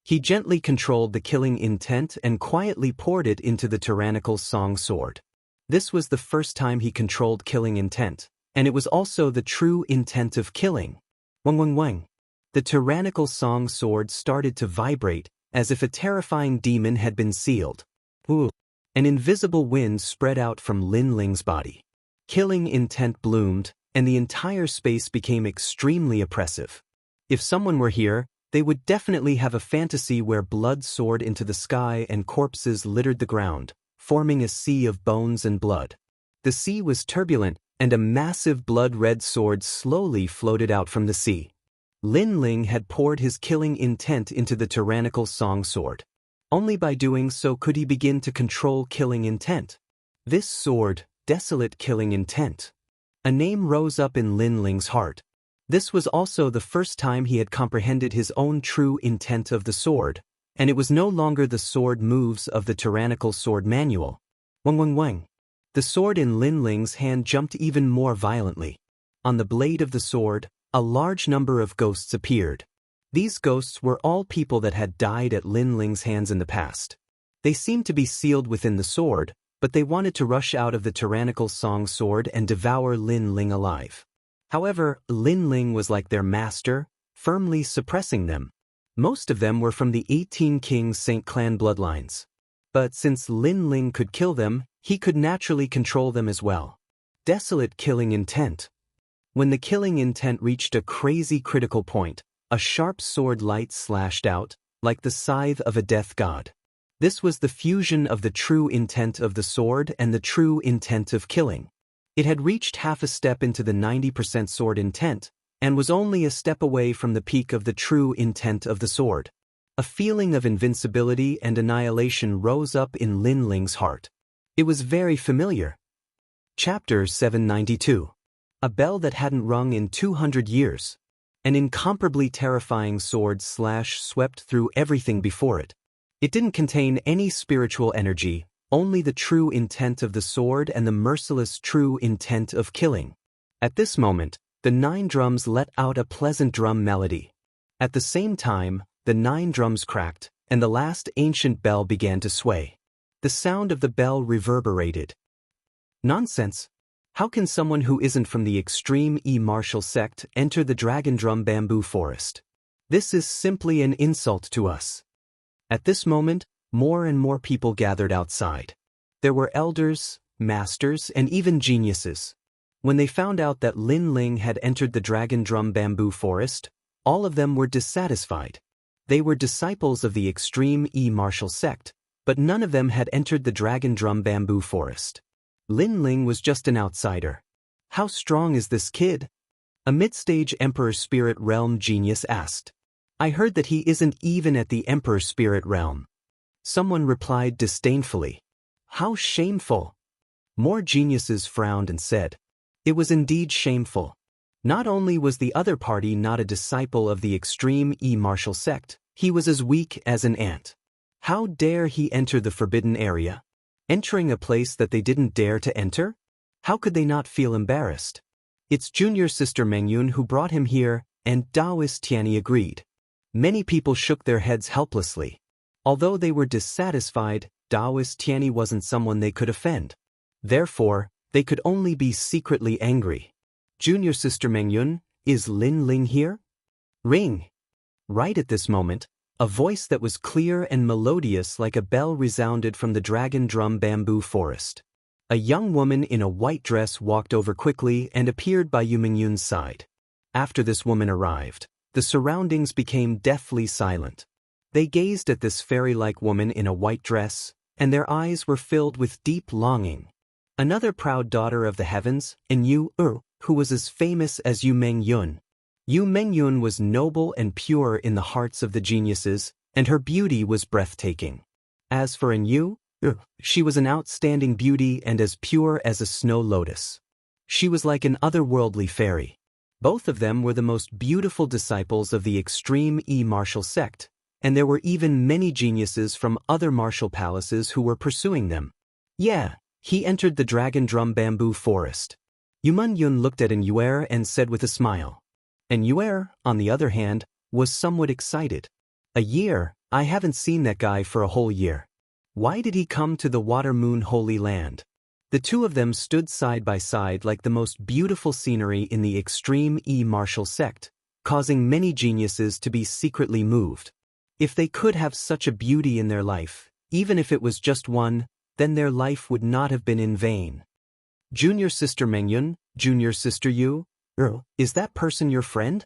He gently controlled the killing intent and quietly poured it into the tyrannical song sword. This was the first time he controlled killing intent, and it was also the true intent of killing. Wang Wang Wang. The tyrannical song sword started to vibrate, as if a terrifying demon had been sealed. Ooh. An invisible wind spread out from Lin Ling's body. Killing intent bloomed, and the entire space became extremely oppressive. If someone were here, they would definitely have a fantasy where blood soared into the sky and corpses littered the ground, forming a sea of bones and blood. The sea was turbulent, and a massive blood-red sword slowly floated out from the sea. Lin Ling had poured his killing intent into the tyrannical song sword. Only by doing so could he begin to control killing intent. This sword, desolate killing intent. A name rose up in Lin Ling's heart. This was also the first time he had comprehended his own true intent of the sword, and it was no longer the sword moves of the tyrannical sword manual. Wang Wang Wang. The sword in Lin Ling's hand jumped even more violently. On the blade of the sword, a large number of ghosts appeared. These ghosts were all people that had died at Lin Ling's hands in the past. They seemed to be sealed within the sword, but they wanted to rush out of the tyrannical song sword and devour Lin Ling alive. However, Lin Ling was like their master, firmly suppressing them. Most of them were from the 18 Kings Saint clan bloodlines. But since Lin Ling could kill them, he could naturally control them as well. Desolate killing intent. When the killing intent reached a crazy critical point, a sharp sword light slashed out, like the scythe of a death god. This was the fusion of the true intent of the sword and the true intent of killing. It had reached half a step into the 90% sword intent, and was only a step away from the peak of the true intent of the sword. A feeling of invincibility and annihilation rose up in Lin Ling's heart. It was very familiar. Chapter 792. A bell that hadn't rung in 200 years. An incomparably terrifying sword slash swept through everything before it. It didn't contain any spiritual energy, only the true intent of the sword and the merciless true intent of killing. At this moment, the 9 drums let out a pleasant drum melody. At the same time, the 9 drums cracked, and the last ancient bell began to sway. The sound of the bell reverberated. Nonsense! How can someone who isn't from the extreme martial sect enter the dragon drum bamboo forest? This is simply an insult to us. At this moment, more and more people gathered outside. There were elders, masters, and even geniuses. When they found out that Lin Ling had entered the dragon drum bamboo forest, all of them were dissatisfied. They were disciples of the extreme martial sect, but none of them had entered the dragon drum bamboo forest. Lin Ling was just an outsider. How strong is this kid? A mid-stage Emperor Spirit Realm genius asked. I heard that he isn't even at the Emperor Spirit Realm. Someone replied disdainfully. How shameful! More geniuses frowned and said. It was indeed shameful. Not only was the other party not a disciple of the extreme martial sect, he was as weak as an ant. How dare he enter the forbidden area? Entering a place that they didn't dare to enter? How could they not feel embarrassed? It's junior sister Mengyun who brought him here, and Daoist Tianyi agreed. Many people shook their heads helplessly. Although they were dissatisfied, Daoist Tianyi wasn't someone they could offend. Therefore, they could only be secretly angry. Junior sister Mengyun, is Lin Ling here? Ring! Right at this moment, a voice that was clear and melodious like a bell resounded from the dragon drum bamboo forest. A young woman in a white dress walked over quickly and appeared by Yu Mingyun's side. After this woman arrived, the surroundings became deathly silent. They gazed at this fairy-like woman in a white dress, and their eyes were filled with deep longing. Another proud daughter of the heavens, Yu, who was as famous as Yu Mengyun. Yu Mengyun was noble and pure in the hearts of the geniuses, and her beauty was breathtaking. As for Yu, she was an outstanding beauty and as pure as a snow lotus. She was like an otherworldly fairy. Both of them were the most beautiful disciples of the extreme martial sect, and there were even many geniuses from other martial palaces who were pursuing them. Yeah, he entered the dragon drum bamboo forest. Yu Mengyun looked at Yuer and said with a smile. And Yuer, on the other hand, was somewhat excited. A year? I haven't seen that guy for a whole year. Why did he come to the Water Moon Holy Land? The two of them stood side by side like the most beautiful scenery in the extreme martial sect, causing many geniuses to be secretly moved. If they could have such a beauty in their life, even if it was just one, then their life would not have been in vain. Junior sister Mengyun, junior sister Yu, is that person your friend?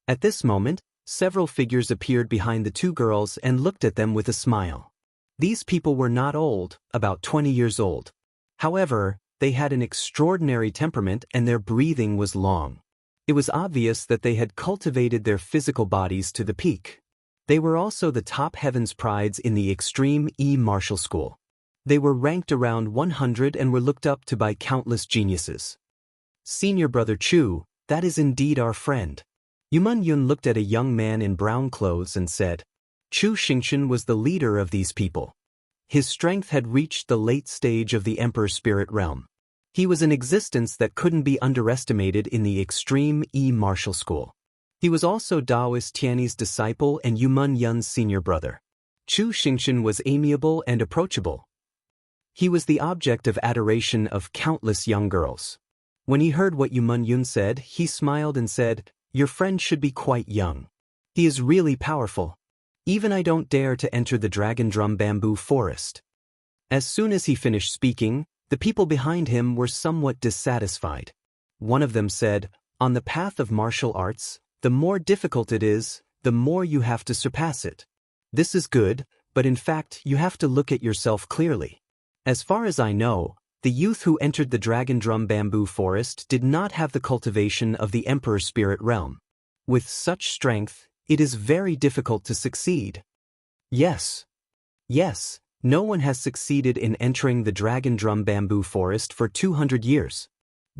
At this moment, several figures appeared behind the two girls and looked at them with a smile. These people were not old, about 20 years old. However, they had an extraordinary temperament and their breathing was long. It was obvious that they had cultivated their physical bodies to the peak. They were also the top heavens prides in the extreme martial school. They were ranked around 100 and were looked up to by countless geniuses. Senior brother Chu, that is indeed our friend. Yu Mengyun looked at a young man in brown clothes and said, Chu Xingchen was the leader of these people. His strength had reached the late stage of the Emperor Spirit Realm. He was an existence that couldn't be underestimated in the extreme martial school. He was also Daoist Tianyi's disciple and Yu Mengyun's senior brother. Chu Xingchen was amiable and approachable. He was the object of adoration of countless young girls. When he heard what Yu Mengyun said, he smiled and said, Your friend should be quite young. He is really powerful. Even I don't dare to enter the dragon drum bamboo forest. As soon as he finished speaking, the people behind him were somewhat dissatisfied. One of them said, On the path of martial arts, the more difficult it is, the more you have to surpass it. This is good, but in fact you have to look at yourself clearly. As far as I know, the youth who entered the dragon drum bamboo forest did not have the cultivation of the Emperor Spirit Realm. With such strength, it is very difficult to succeed. Yes, no one has succeeded in entering the dragon drum bamboo forest for 200 years.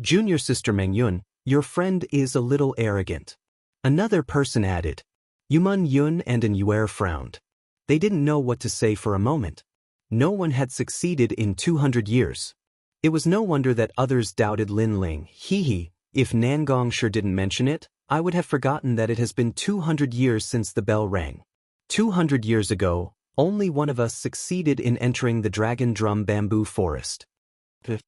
Junior sister Mengyun, your friend is a little arrogant. Another person added. Yu Mengyun and Yuer frowned. They didn't know what to say for a moment. No one had succeeded in 200 years. It was no wonder that others doubted Lin Ling. If Nangong sure didn't mention it, I would have forgotten that it has been 200 years since the bell rang. 200 years ago, only one of us succeeded in entering the dragon drum bamboo forest. The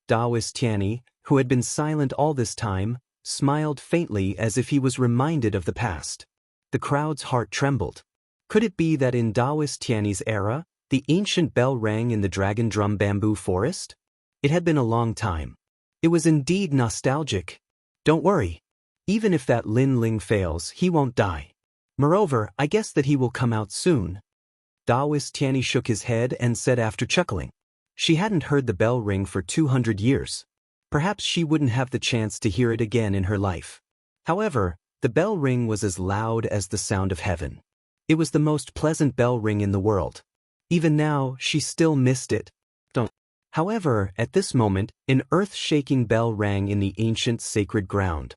Daoist Tianyi, who had been silent all this time, smiled faintly as if he was reminded of the past. The crowd's heart trembled. Could it be that in Daoist Tianyi's era, the ancient bell rang in the dragon drum bamboo forest? It had been a long time. It was indeed nostalgic. Don't worry. Even if that Lin Ling fails, he won't die. Moreover, I guess that he will come out soon. Daoist Tianyi shook his head and said after chuckling. She hadn't heard the bell ring for 200 years. Perhaps she wouldn't have the chance to hear it again in her life. However, the bell ring was as loud as the sound of heaven. It was the most pleasant bell ring in the world. Even now, she still missed it. However, at this moment, an earth-shaking bell rang in the ancient sacred ground.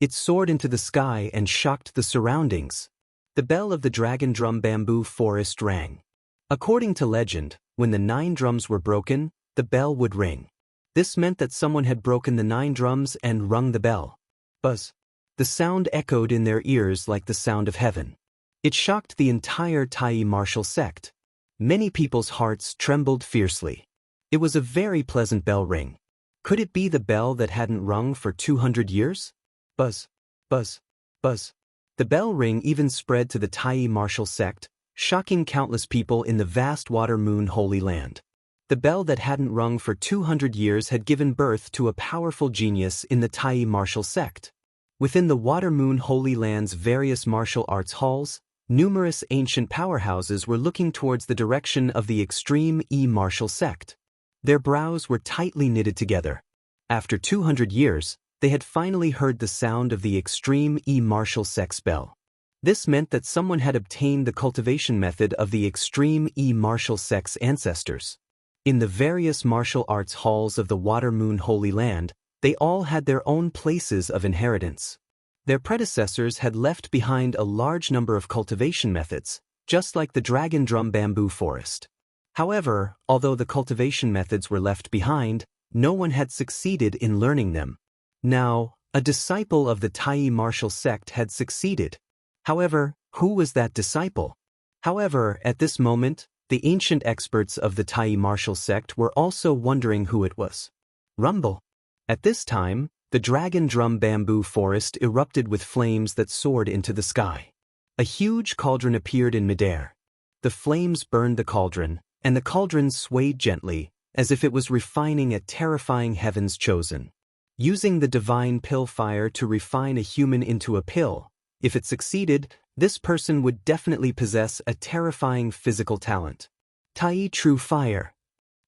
It soared into the sky and shocked the surroundings. The bell of the dragon drum bamboo forest rang. According to legend, when the 9 drums were broken, the bell would ring. This meant that someone had broken the 9 drums and rung the bell. Buzz. The sound echoed in their ears like the sound of heaven. It shocked the entire Tai martial sect. Many people's hearts trembled fiercely. It was a very pleasant bell ring. Could it be the bell that hadn't rung for 200 years? Buzz, buzz, buzz. The bell ring even spread to the Tai martial sect, shocking countless people in the vast Water Moon Holy Land. The bell that hadn't rung for 200 years had given birth to a powerful genius in the Tai martial sect. Within the Water Moon Holy Land's various martial arts halls, numerous ancient powerhouses were looking towards the direction of the extreme martial sect. Their brows were tightly knitted together. After 200 years, they had finally heard the sound of the extreme martial sect's bell. This meant that someone had obtained the cultivation method of the extreme martial sect's ancestors. In the various martial arts halls of the Water Moon Holy Land, they all had their own places of inheritance. Their predecessors had left behind a large number of cultivation methods, just like the dragon drum bamboo forest. However, although the cultivation methods were left behind, no one had succeeded in learning them. Now, a disciple of the Tai martial sect had succeeded. However, who was that disciple? However, at this moment, the ancient experts of the Tai martial sect were also wondering who it was. Rumble. At this time, the dragon drum bamboo forest erupted with flames that soared into the sky. A huge cauldron appeared in midair. The flames burned the cauldron, and the cauldron swayed gently, as if it was refining a terrifying heaven's chosen. Using the divine pill fire to refine a human into a pill, if it succeeded, this person would definitely possess a terrifying physical talent. Tai True Fire.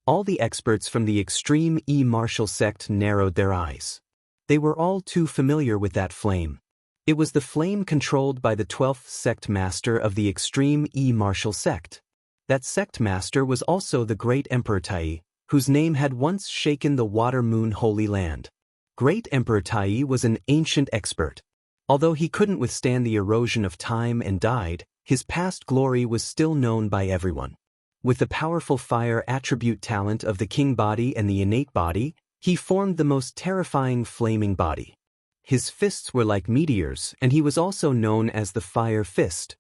All the experts from the extreme martial sect narrowed their eyes. They were all too familiar with that flame. It was the flame controlled by the 12th sect master of the extreme martial sect. That sect master was also the great Emperor Tai, whose name had once shaken the Water Moon Holy Land. Great Emperor Tai was an ancient expert. Although he couldn't withstand the erosion of time and died, his past glory was still known by everyone. With the powerful fire attribute talent of the king body and the innate body, he formed the most terrifying flaming body. His fists were like meteors, and he was also known as the Fire Fist.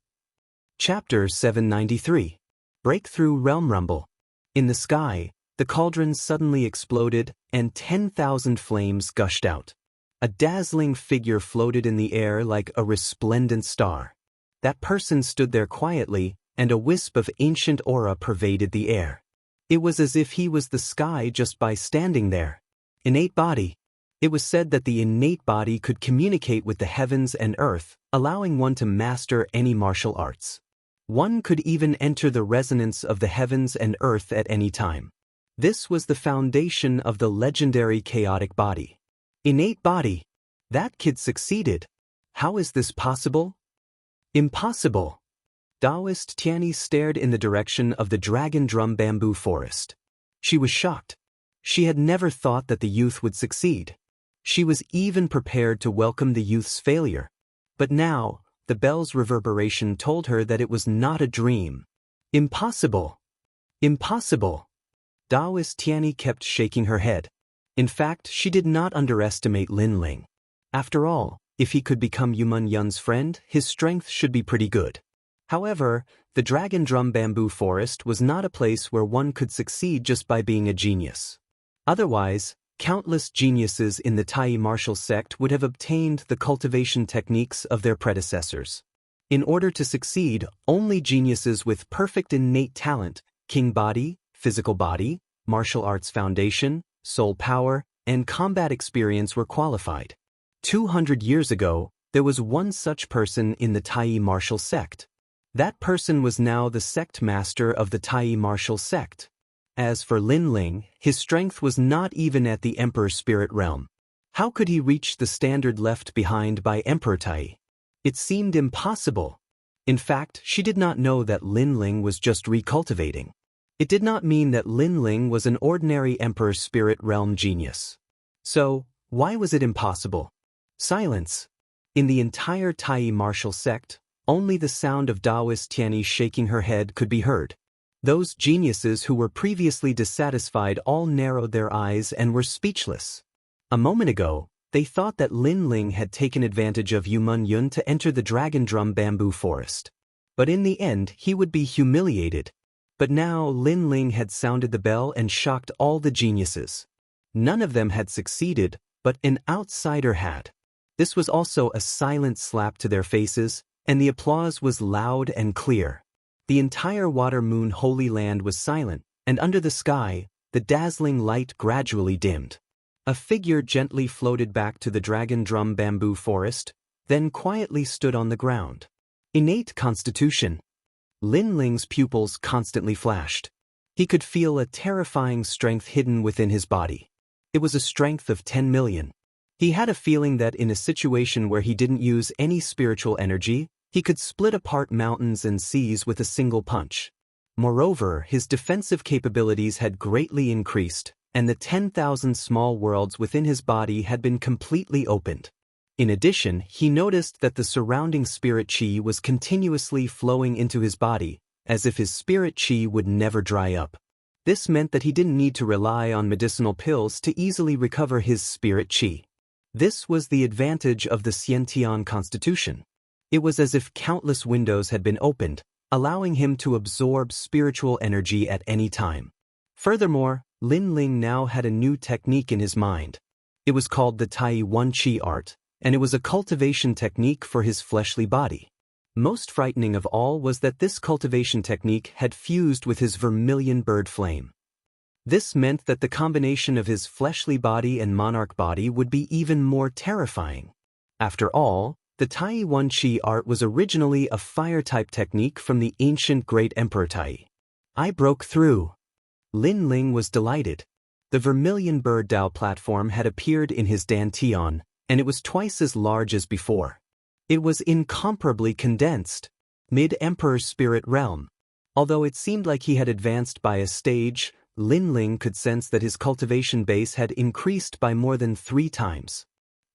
Chapter 793. Breakthrough Realm Rumble. In the sky, the cauldron suddenly exploded, and 10,000 flames gushed out. A dazzling figure floated in the air like a resplendent star. That person stood there quietly, and a wisp of ancient aura pervaded the air. It was as if he was the sky just by standing there. Innate body. It was said that the innate body could communicate with the heavens and earth, allowing one to master any martial arts. One could even enter the resonance of the heavens and earth at any time. This was the foundation of the legendary chaotic body. Innate body. That kid succeeded. How is this possible? Impossible. Daoist Tianyi stared in the direction of the dragon drum bamboo forest. She was shocked. She had never thought that the youth would succeed. She was even prepared to welcome the youth's failure. But now, the bell's reverberation told her that it was not a dream. Impossible. Impossible. Daoist Tianyi kept shaking her head. In fact, she did not underestimate Lin Ling. After all, if he could become Yuman Yun's friend, his strength should be pretty good. However, the Dragon Drum Bamboo Forest was not a place where one could succeed just by being a genius. Otherwise, countless geniuses in the Tai martial sect would have obtained the cultivation techniques of their predecessors. In order to succeed, only geniuses with perfect innate talent, king body, physical body, martial arts foundation, soul power, and combat experience were qualified. 200 years ago, there was one such person in the Tai martial sect. That person was now the sect master of the Tai martial sect. As for Lin Ling, his strength was not even at the Emperor Spirit realm. How could he reach the standard left behind by Emperor Tai? It seemed impossible. In fact, she did not know that Lin Ling was just recultivating. It did not mean that Lin Ling was an ordinary Emperor Spirit realm genius. So, why was it impossible? Silence. In the entire Tai martial sect, only the sound of Daoist Tianyi shaking her head could be heard. Those geniuses who were previously dissatisfied all narrowed their eyes and were speechless. A moment ago, they thought that Lin Ling had taken advantage of Yuman Yun to enter the Dragon Drum Bamboo Forest. But in the end, he would be humiliated. But now Lin Ling had sounded the bell and shocked all the geniuses. None of them had succeeded, but an outsider had. This was also a silent slap to their faces, and the applause was loud and clear. The entire Water Moon Holy Land was silent, and under the sky, the dazzling light gradually dimmed. A figure gently floated back to the Dragon Drum Bamboo Forest, then quietly stood on the ground. Innate constitution. Lin Ling's pupils constantly flashed. He could feel a terrifying strength hidden within his body. It was a strength of 10 million. He had a feeling that in a situation where he didn't use any spiritual energy, he could split apart mountains and seas with a single punch. Moreover, his defensive capabilities had greatly increased, and the 10,000 small worlds within his body had been completely opened. In addition, he noticed that the surrounding spirit chi was continuously flowing into his body, as if his spirit chi would never dry up. This meant that he didn't need to rely on medicinal pills to easily recover his spirit chi. This was the advantage of the Xiantian constitution. It was as if countless windows had been opened, allowing him to absorb spiritual energy at any time. Furthermore, Lin Ling now had a new technique in his mind. It was called the Tai Wan Chi art, and it was a cultivation technique for his fleshly body. Most frightening of all was that this cultivation technique had fused with his vermilion bird flame. This meant that the combination of his fleshly body and monarch body would be even more terrifying. After all, the Tai Wan Chi art was originally a fire-type technique from the ancient Great Emperor Tai. I broke through. Lin Ling was delighted. The vermilion bird Dao platform had appeared in his dantian, and it was twice as large as before. It was incomparably condensed. Mid-Emperor Spirit Realm. Although it seemed like he had advanced by a stage, Lin Ling could sense that his cultivation base had increased by more than 3 times.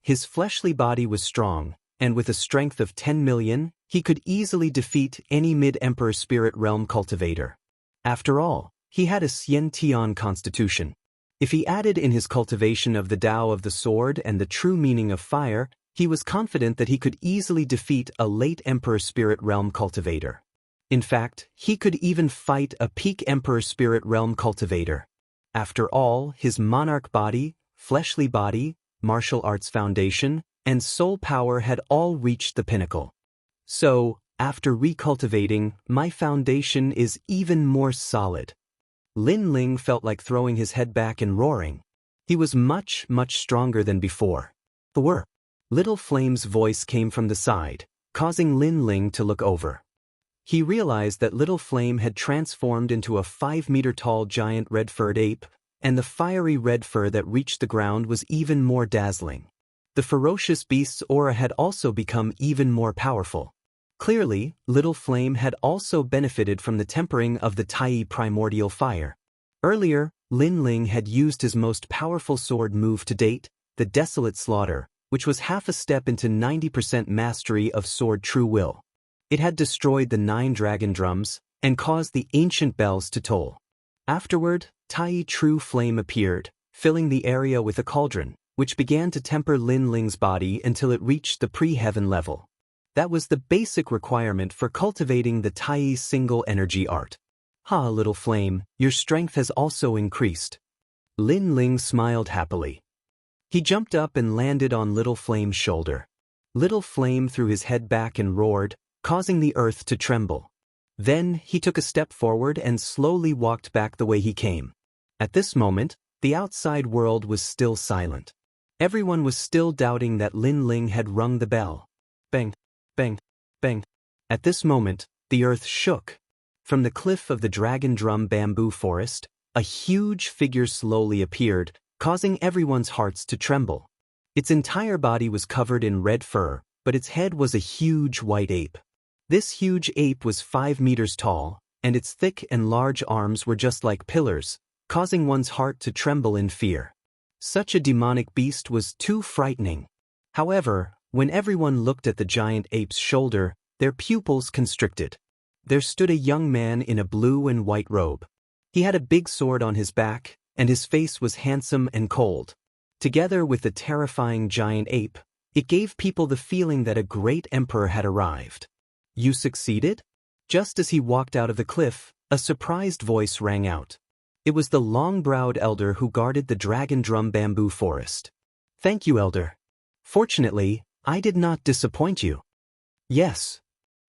His fleshly body was strong, and with a strength of 10 million, he could easily defeat any mid-Emperor Spirit Realm cultivator. After all, he had a Xiantian constitution. If he added in his cultivation of the Tao of the sword and the true meaning of fire, he was confident that he could easily defeat a late Emperor Spirit Realm cultivator. In fact, he could even fight a peak Emperor Spirit Realm cultivator. After all, his monarch body, fleshly body, martial arts foundation, and soul power had all reached the pinnacle. So, after recultivating, my foundation is even more solid. Lin Ling felt like throwing his head back and roaring. He was much, much stronger than before. The Little Flame's voice came from the side, causing Lin Ling to look over. He realized that Little Flame had transformed into a 5-meter-tall giant red-furred ape, and the fiery red fur that reached the ground was even more dazzling. The ferocious beast's aura had also become even more powerful. Clearly, Little Flame had also benefited from the tempering of the Tai primordial fire. Earlier, Lin Ling had used his most powerful sword move to date, the Desolate Slaughter, which was half a step into 90% mastery of sword true will. It had destroyed the 9 dragon drums and caused the ancient bells to toll. Afterward, Tai True Flame appeared, filling the area with a cauldron, which began to temper Lin Ling's body until it reached the pre-heaven level. That was the basic requirement for cultivating the Tai's single energy art. Ha, little flame, your strength has also increased. Lin Ling smiled happily. He jumped up and landed on Little Flame's shoulder. Little Flame threw his head back and roared, causing the earth to tremble. Then he took a step forward and slowly walked back the way he came. At this moment, the outside world was still silent. Everyone was still doubting that Lin Ling had rung the bell. Bang, bang, bang. At this moment, the earth shook. From the cliff of the Dragon Drum bamboo forest, a huge figure slowly appeared, causing everyone's hearts to tremble. Its entire body was covered in red fur, but its head was a huge white ape. This huge ape was 5 meters tall, and its thick and large arms were just like pillars, causing one's heart to tremble in fear. Such a demonic beast was too frightening. However, when everyone looked at the giant ape's shoulder, their pupils constricted. There stood a young man in a blue and white robe. He had a big sword on his back, and his face was handsome and cold. Together with the terrifying giant ape, it gave people the feeling that a great emperor had arrived. You succeeded? Just as he walked out of the cliff, a surprised voice rang out. It was the long-browed elder who guarded the Dragon Drum bamboo forest. Thank you, elder. Fortunately, I did not disappoint you. Yes.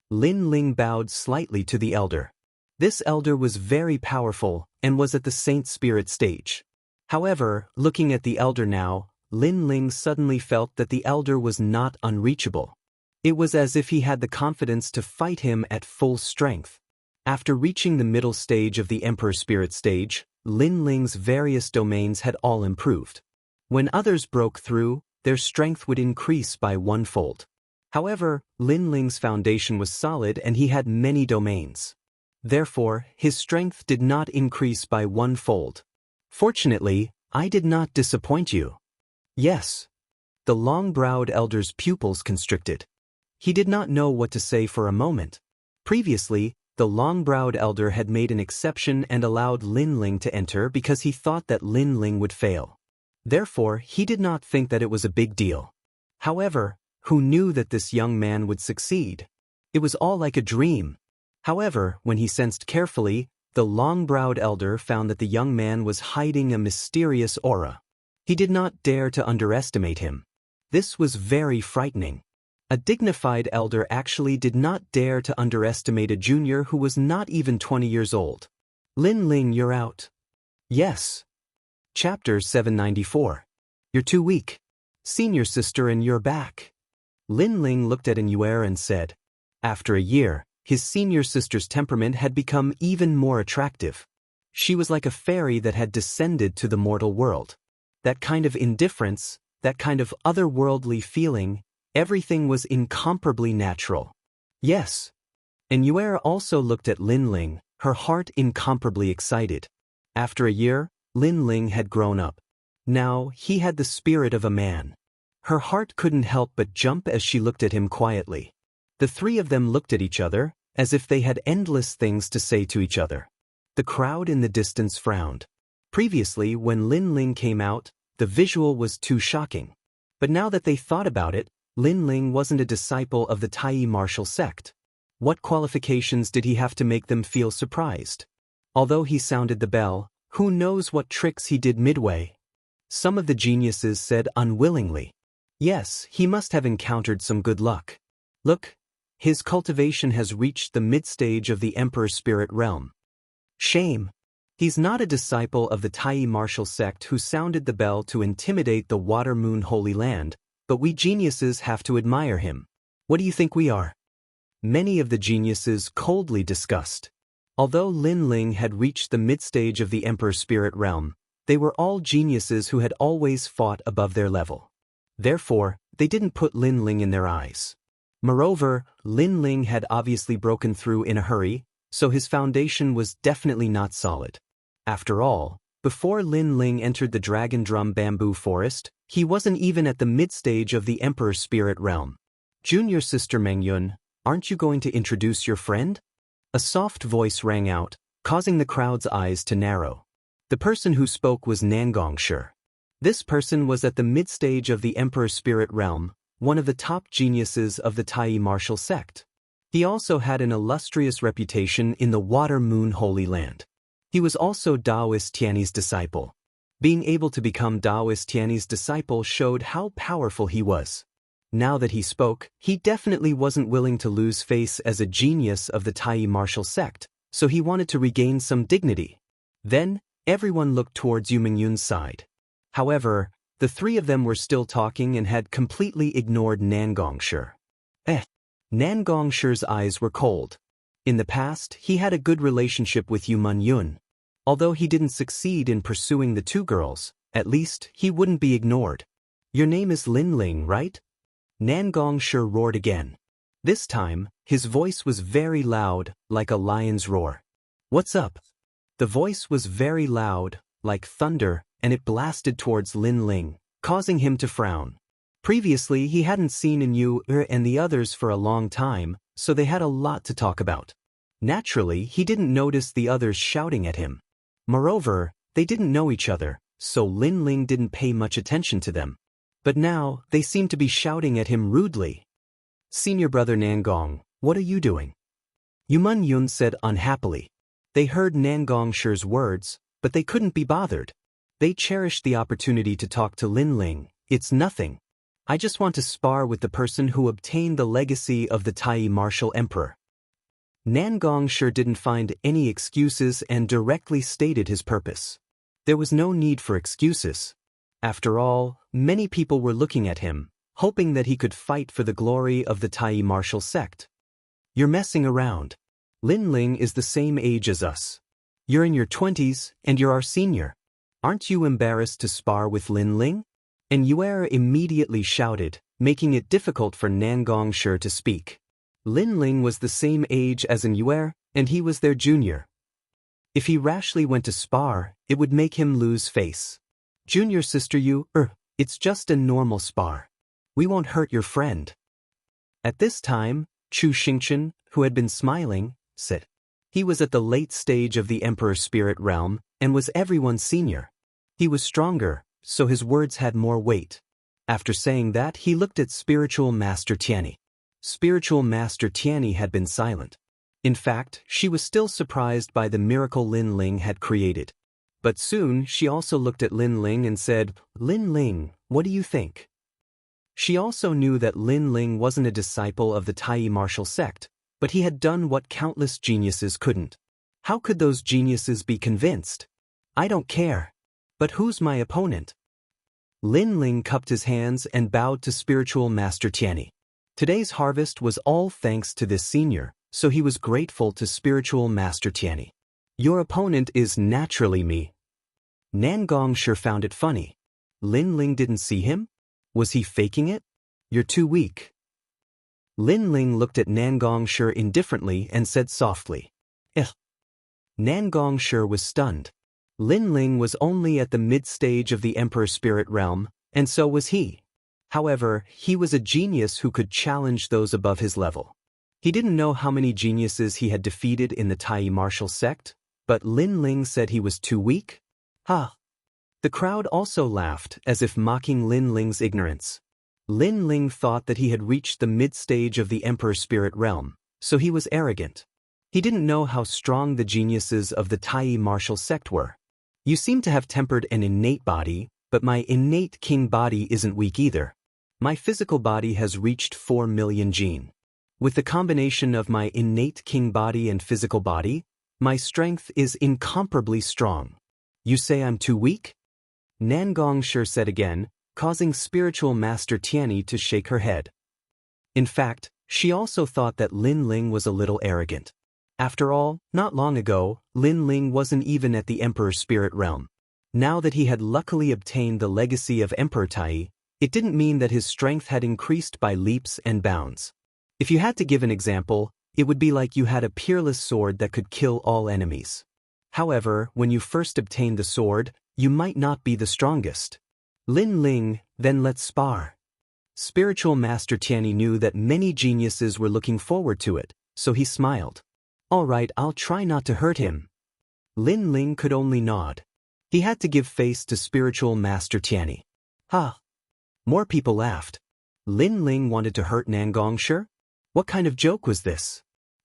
Lin Ling bowed slightly to the elder. This elder was very powerful and was at the Saint Spirit stage. However, looking at the elder now, Lin Ling suddenly felt that the elder was not unreachable. It was as if he had the confidence to fight him at full strength. After reaching the middle stage of the Emperor Spirit stage, Lin Ling's various domains had all improved. When others broke through, their strength would increase by 1-fold. However, Lin Ling's foundation was solid and he had many domains. Therefore, his strength did not increase by 1-fold. Fortunately, I did not disappoint you. Yes. The long-browed elder's pupils constricted. He did not know what to say for a moment. Previously, the long-browed elder had made an exception and allowed Lin Ling to enter because he thought that Lin Ling would fail. Therefore, he did not think that it was a big deal. However, who knew that this young man would succeed? It was all like a dream. However, when he sensed carefully, the long-browed elder found that the young man was hiding a mysterious aura. He did not dare to underestimate him. This was very frightening. A dignified elder actually did not dare to underestimate a junior who was not even 20 years old. Lin Ling, you're out. Yes. Chapter 794. You're too weak. Senior sister and you're back. Lin Ling looked at Inuer and said. After a year, his senior sister's temperament had become even more attractive. She was like a fairy that had descended to the mortal world. That kind of indifference, that kind of otherworldly feeling, everything was incomparably natural. Yes. Inuer also looked at Lin Ling, her heart incomparably excited. After a year, Lin Ling had grown up. Now, he had the spirit of a man. Her heart couldn't help but jump as she looked at him quietly. The three of them looked at each other, as if they had endless things to say to each other. The crowd in the distance frowned. Previously, when Lin Ling came out, the visual was too shocking. But now that they thought about it, Lin Ling wasn't a disciple of the Tai martial sect. What qualifications did he have to make them feel surprised? Although he sounded the bell, who knows what tricks he did midway? Some of the geniuses said unwillingly. Yes, he must have encountered some good luck. Look, his cultivation has reached the mid-stage of the Emperor Spirit realm. Shame. He's not a disciple of the Tai martial sect who sounded the bell to intimidate the Water Moon Holy Land, but we geniuses have to admire him. What do you think we are? Many of the geniuses coldly discussed. Although Lin Ling had reached the mid-stage of the Emperor Spirit realm, they were all geniuses who had always fought above their level. Therefore, they didn't put Lin Ling in their eyes. Moreover, Lin Ling had obviously broken through in a hurry, so his foundation was definitely not solid. After all, before Lin Ling entered the Dragon Drum bamboo forest, he wasn't even at the mid-stage of the Emperor Spirit realm. Junior sister Mengyun, aren't you going to introduce your friend? A soft voice rang out, causing the crowd's eyes to narrow. The person who spoke was Nangongshi. This person was at the mid-stage of the Emperor Spirit Realm, one of the top geniuses of the Tai martial sect. He also had an illustrious reputation in the Water Moon Holy Land. He was also Daoist Tianyi's disciple. Being able to become Daoist Tianyi's disciple showed how powerful he was. Now that he spoke, he definitely wasn't willing to lose face as a genius of the Tai martial sect, so he wanted to regain some dignity. Then, everyone looked towards Yu Mingyun's side. However, the three of them were still talking and had completely ignored Nangongshi. Nangongshi's eyes were cold. In the past, he had a good relationship with Yu Mingyun. Although he didn't succeed in pursuing the two girls, at least he wouldn't be ignored. Your name is Lin Ling, right? Nangongshi roared again. This time, his voice was very loud, like a lion's roar. What's up? The voice was very loud, like thunder, and it blasted towards Lin Ling, causing him to frown. Previously, he hadn't seen Yu and the others for a long time, so they had a lot to talk about. Naturally, he didn't notice the others shouting at him. Moreover, they didn't know each other, so Lin Ling didn't pay much attention to them. But now, they seemed to be shouting at him rudely. Senior brother Nangong, what are you doing? Yu Mingyun said unhappily. They heard Nangongshi's words, but they couldn't be bothered. They cherished the opportunity to talk to Lin Ling. It's nothing. I just want to spar with the person who obtained the legacy of the Tai martial emperor. Nangongshi didn't find any excuses and directly stated his purpose. There was no need for excuses. After all, many people were looking at him, hoping that he could fight for the glory of the Tai martial sect. You're messing around. Lin Ling is the same age as us. You're in your 20s, and you're our senior. Aren't you embarrassed to spar with Lin Ling? And Yue immediately shouted, making it difficult for Nangongshi to speak. Lin Ling was the same age as Yue, and he was their junior. If he rashly went to spar, it would make him lose face. Junior sister Yu, it's just a normal spar. We won't hurt your friend. At this time, Chu Xingchen, who had been smiling, said. He was at the late stage of the Emperor Spirit Realm, and was everyone's senior. He was stronger, so his words had more weight. After saying that, he looked at Spiritual Master Tianyi. Spiritual Master Tianyi had been silent. In fact, she was still surprised by the miracle Lin Ling had created. But soon, she also looked at Lin Ling and said, Lin Ling, what do you think? She also knew that Lin Ling wasn't a disciple of the Tai martial sect, but he had done what countless geniuses couldn't. How could those geniuses be convinced? I don't care. But who's my opponent? Lin Ling cupped his hands and bowed to Spiritual Master Tianyi. Today's harvest was all thanks to this senior, so he was grateful to Spiritual Master Tianyi. Your opponent is naturally me. Nangongshi found it funny. Lin Ling didn't see him? Was he faking it? You're too weak. Lin Ling looked at Nangongshi indifferently and said softly. Nangongshi was stunned. Lin Ling was only at the mid-stage of the Emperor Spirit Realm, and so was he. However, he was a genius who could challenge those above his level. He didn't know how many geniuses he had defeated in the Tai martial sect, but Lin Ling said he was too weak? Ha! The crowd also laughed, as if mocking Lin Ling's ignorance. Lin Ling thought that he had reached the mid-stage of the Emperor Spirit Realm, so he was arrogant. He didn't know how strong the geniuses of the Tai martial sect were. You seem to have tempered an innate body, but my innate king body isn't weak either. My physical body has reached 4 million gene. With the combination of my innate king body and physical body, my strength is incomparably strong. You say I'm too weak? Nangongshi said again, causing Spiritual Master Tianyi to shake her head. In fact, she also thought that Lin Ling was a little arrogant. After all, not long ago, Lin Ling wasn't even at the Emperor Spirit Realm. Now that he had luckily obtained the legacy of Emperor Tai, it didn't mean that his strength had increased by leaps and bounds. If you had to give an example, it would be like you had a peerless sword that could kill all enemies. However, when you first obtained the sword, you might not be the strongest. Lin Ling, then let's spar. Spiritual Master Tianyi knew that many geniuses were looking forward to it, so he smiled. All right, I'll try not to hurt him. Lin Ling could only nod. He had to give face to spiritual master Tianyi. Ha! More people laughed. Lin Ling wanted to hurt Nangongshi? What kind of joke was this?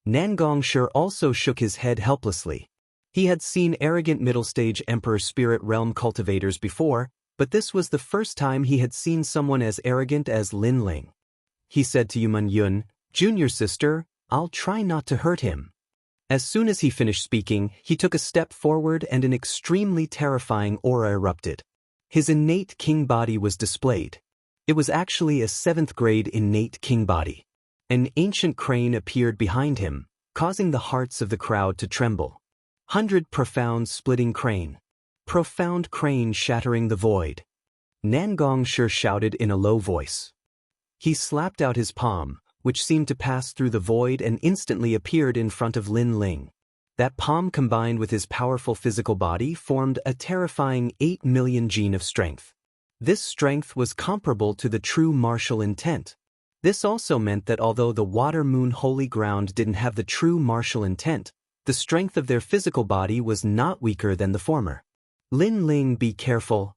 Nangongshi also shook his head helplessly. He had seen arrogant middle-stage Emperor Spirit Realm cultivators before, but this was the first time he had seen someone as arrogant as Lin Ling. He said to Yuman Yun, "Junior sister, I'll try not to hurt him." As soon as he finished speaking, he took a step forward and an extremely terrifying aura erupted. His innate king body was displayed. It was actually a 7th grade innate king body. An ancient crane appeared behind him, causing the hearts of the crowd to tremble. 100 profound splitting crane. Profound crane shattering the void. Nangongshi shouted in a low voice. He slapped out his palm, which seemed to pass through the void and instantly appeared in front of Lin Ling. That palm combined with his powerful physical body formed a terrifying 8 million gene of strength. This strength was comparable to the true martial intent. This also meant that although the Water Moon Holy Ground didn't have the true martial intent, the strength of their physical body was not weaker than the former. Lin Ling, be careful.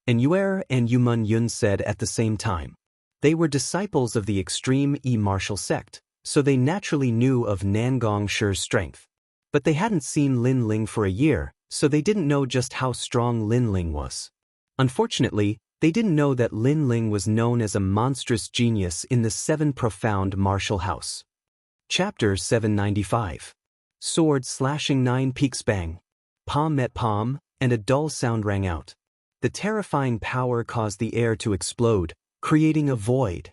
And Yuer and Yuman Yun said at the same time. They were disciples of the extreme martial sect, so they naturally knew of Nangongshi's strength. But they hadn't seen Lin Ling for a year, so they didn't know just how strong Lin Ling was. Unfortunately, they didn't know that Lin Ling was known as a monstrous genius in the 7 profound martial house. Chapter 795. Sword slashing 9 peaks bang. Palm met palm, and a dull sound rang out. The terrifying power caused the air to explode, creating a void.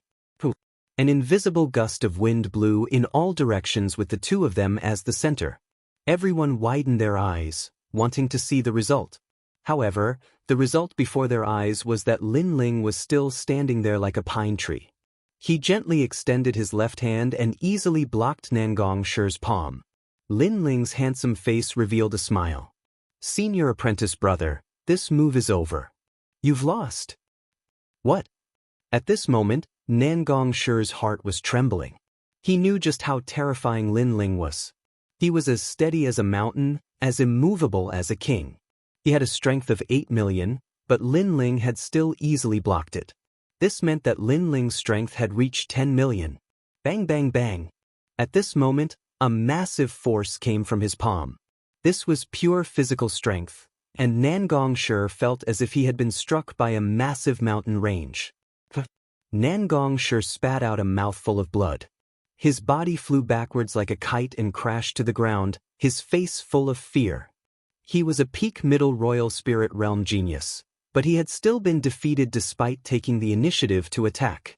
An invisible gust of wind blew in all directions with the two of them as the center. Everyone widened their eyes, wanting to see the result. However, the result before their eyes was that Lin Ling was still standing there like a pine tree. He gently extended his left hand and easily blocked Nangongshi's palm. Lin Ling's handsome face revealed a smile. "Senior apprentice brother, this move is over. You've lost." "What?" At this moment, Nangongshi's heart was trembling. He knew just how terrifying Lin Ling was. He was as steady as a mountain, as immovable as a king. He had a strength of 8 million, but Lin Ling had still easily blocked it. This meant that Lin Ling's strength had reached 10 million. Bang bang bang. At this moment, a massive force came from his palm. This was pure physical strength, and Nangongshi felt as if he had been struck by a massive mountain range. Nangongshi spat out a mouthful of blood. His body flew backwards like a kite and crashed to the ground, his face full of fear. He was a peak middle royal spirit realm genius, but he had still been defeated despite taking the initiative to attack.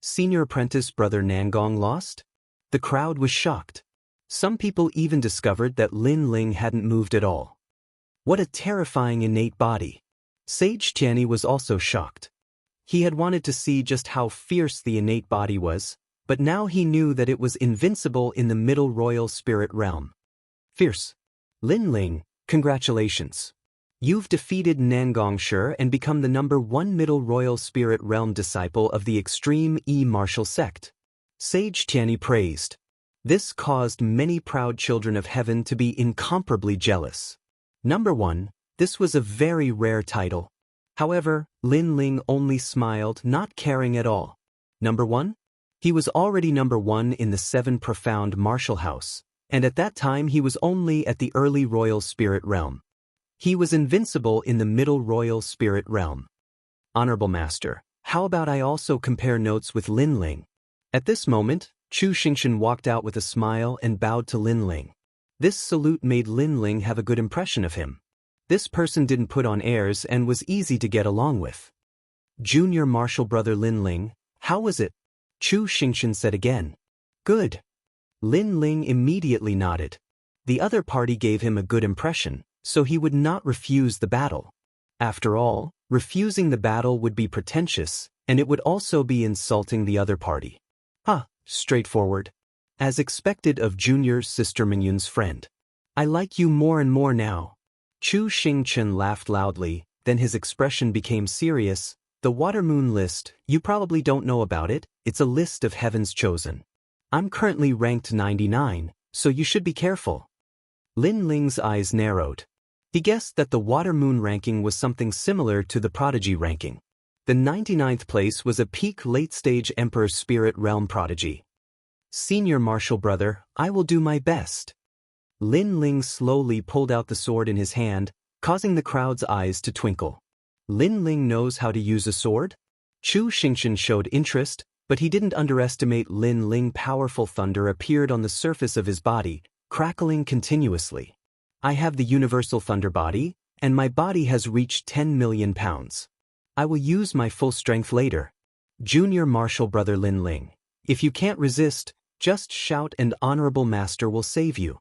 Senior apprentice brother Nangong lost? The crowd was shocked. Some people even discovered that Lin Ling hadn't moved at all. What a terrifying innate body. Sage Tianyi was also shocked. He had wanted to see just how fierce the innate body was, but now he knew that it was invincible in the middle royal spirit realm. Fierce. Lin Ling, congratulations. You've defeated Nangongshi and become the #1 middle royal spirit realm disciple of the extreme martial sect. Sage Tianyi praised. This caused many proud children of heaven to be incomparably jealous. #1, this was a very rare title. However, Lin Ling only smiled, not caring at all. #1? He was already #1 in the 7 profound martial house, and at that time he was only at the early royal spirit realm. He was invincible in the middle royal spirit realm. Honorable Master, how about I also compare notes with Lin Ling? At this moment, Chu Xingchen walked out with a smile and bowed to Lin Ling. This salute made Lin Ling have a good impression of him. This person didn't put on airs and was easy to get along with. Junior martial brother Lin Ling, how was it? Chu Xingchen said again. Good. Lin Ling immediately nodded. The other party gave him a good impression, so he would not refuse the battle. After all, refusing the battle would be pretentious, and it would also be insulting the other party. Straightforward. As expected of junior sister Minyun's friend. I like you more and more now. Chu Xingchen laughed loudly, then his expression became serious. The Water Moon list, you probably don't know about it, it's a list of heaven's chosen. I'm currently ranked 99, so you should be careful. Lin Ling's eyes narrowed. He guessed that the Water Moon ranking was something similar to the Prodigy ranking. The 99th place was a peak late-stage Emperor Spirit Realm Prodigy. Senior Martial Brother, I will do my best. Lin Ling slowly pulled out the sword in his hand, causing the crowd's eyes to twinkle. Lin Ling knows how to use a sword? Chu Xingqian showed interest, but he didn't underestimate Lin Ling. Powerful thunder appeared on the surface of his body, crackling continuously. I have the universal thunder body, and my body has reached 10 million pounds. I will use my full strength later. Junior Martial Brother Lin Ling, if you can't resist, just shout and Honorable Master will save you.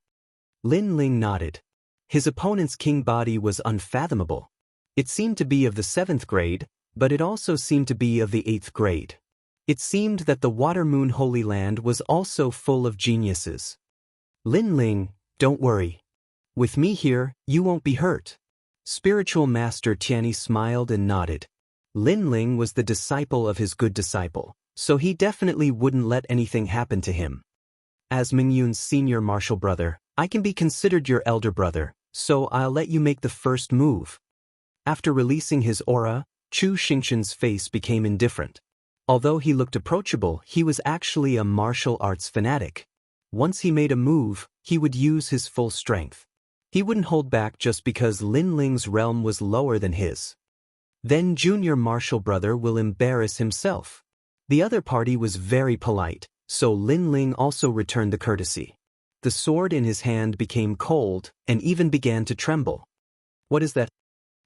Lin Ling nodded. His opponent's king body was unfathomable. It seemed to be of the 7th grade, but it also seemed to be of the 8th grade. It seemed that the Water Moon Holy Land was also full of geniuses. Lin Ling, don't worry. With me here, you won't be hurt. Spiritual Master Tianyi smiled and nodded. Lin Ling was the disciple of his good disciple, so he definitely wouldn't let anything happen to him. As Mingyun's senior martial brother, I can be considered your elder brother, so I'll let you make the first move. After releasing his aura, Chu Xingqian's face became indifferent. Although he looked approachable, he was actually a martial arts fanatic. Once he made a move, he would use his full strength. He wouldn't hold back just because Lin Ling's realm was lower than his. Then Junior Martial Brother will embarrass himself. The other party was very polite, so Lin Ling also returned the courtesy. The sword in his hand became cold and even began to tremble. What is that?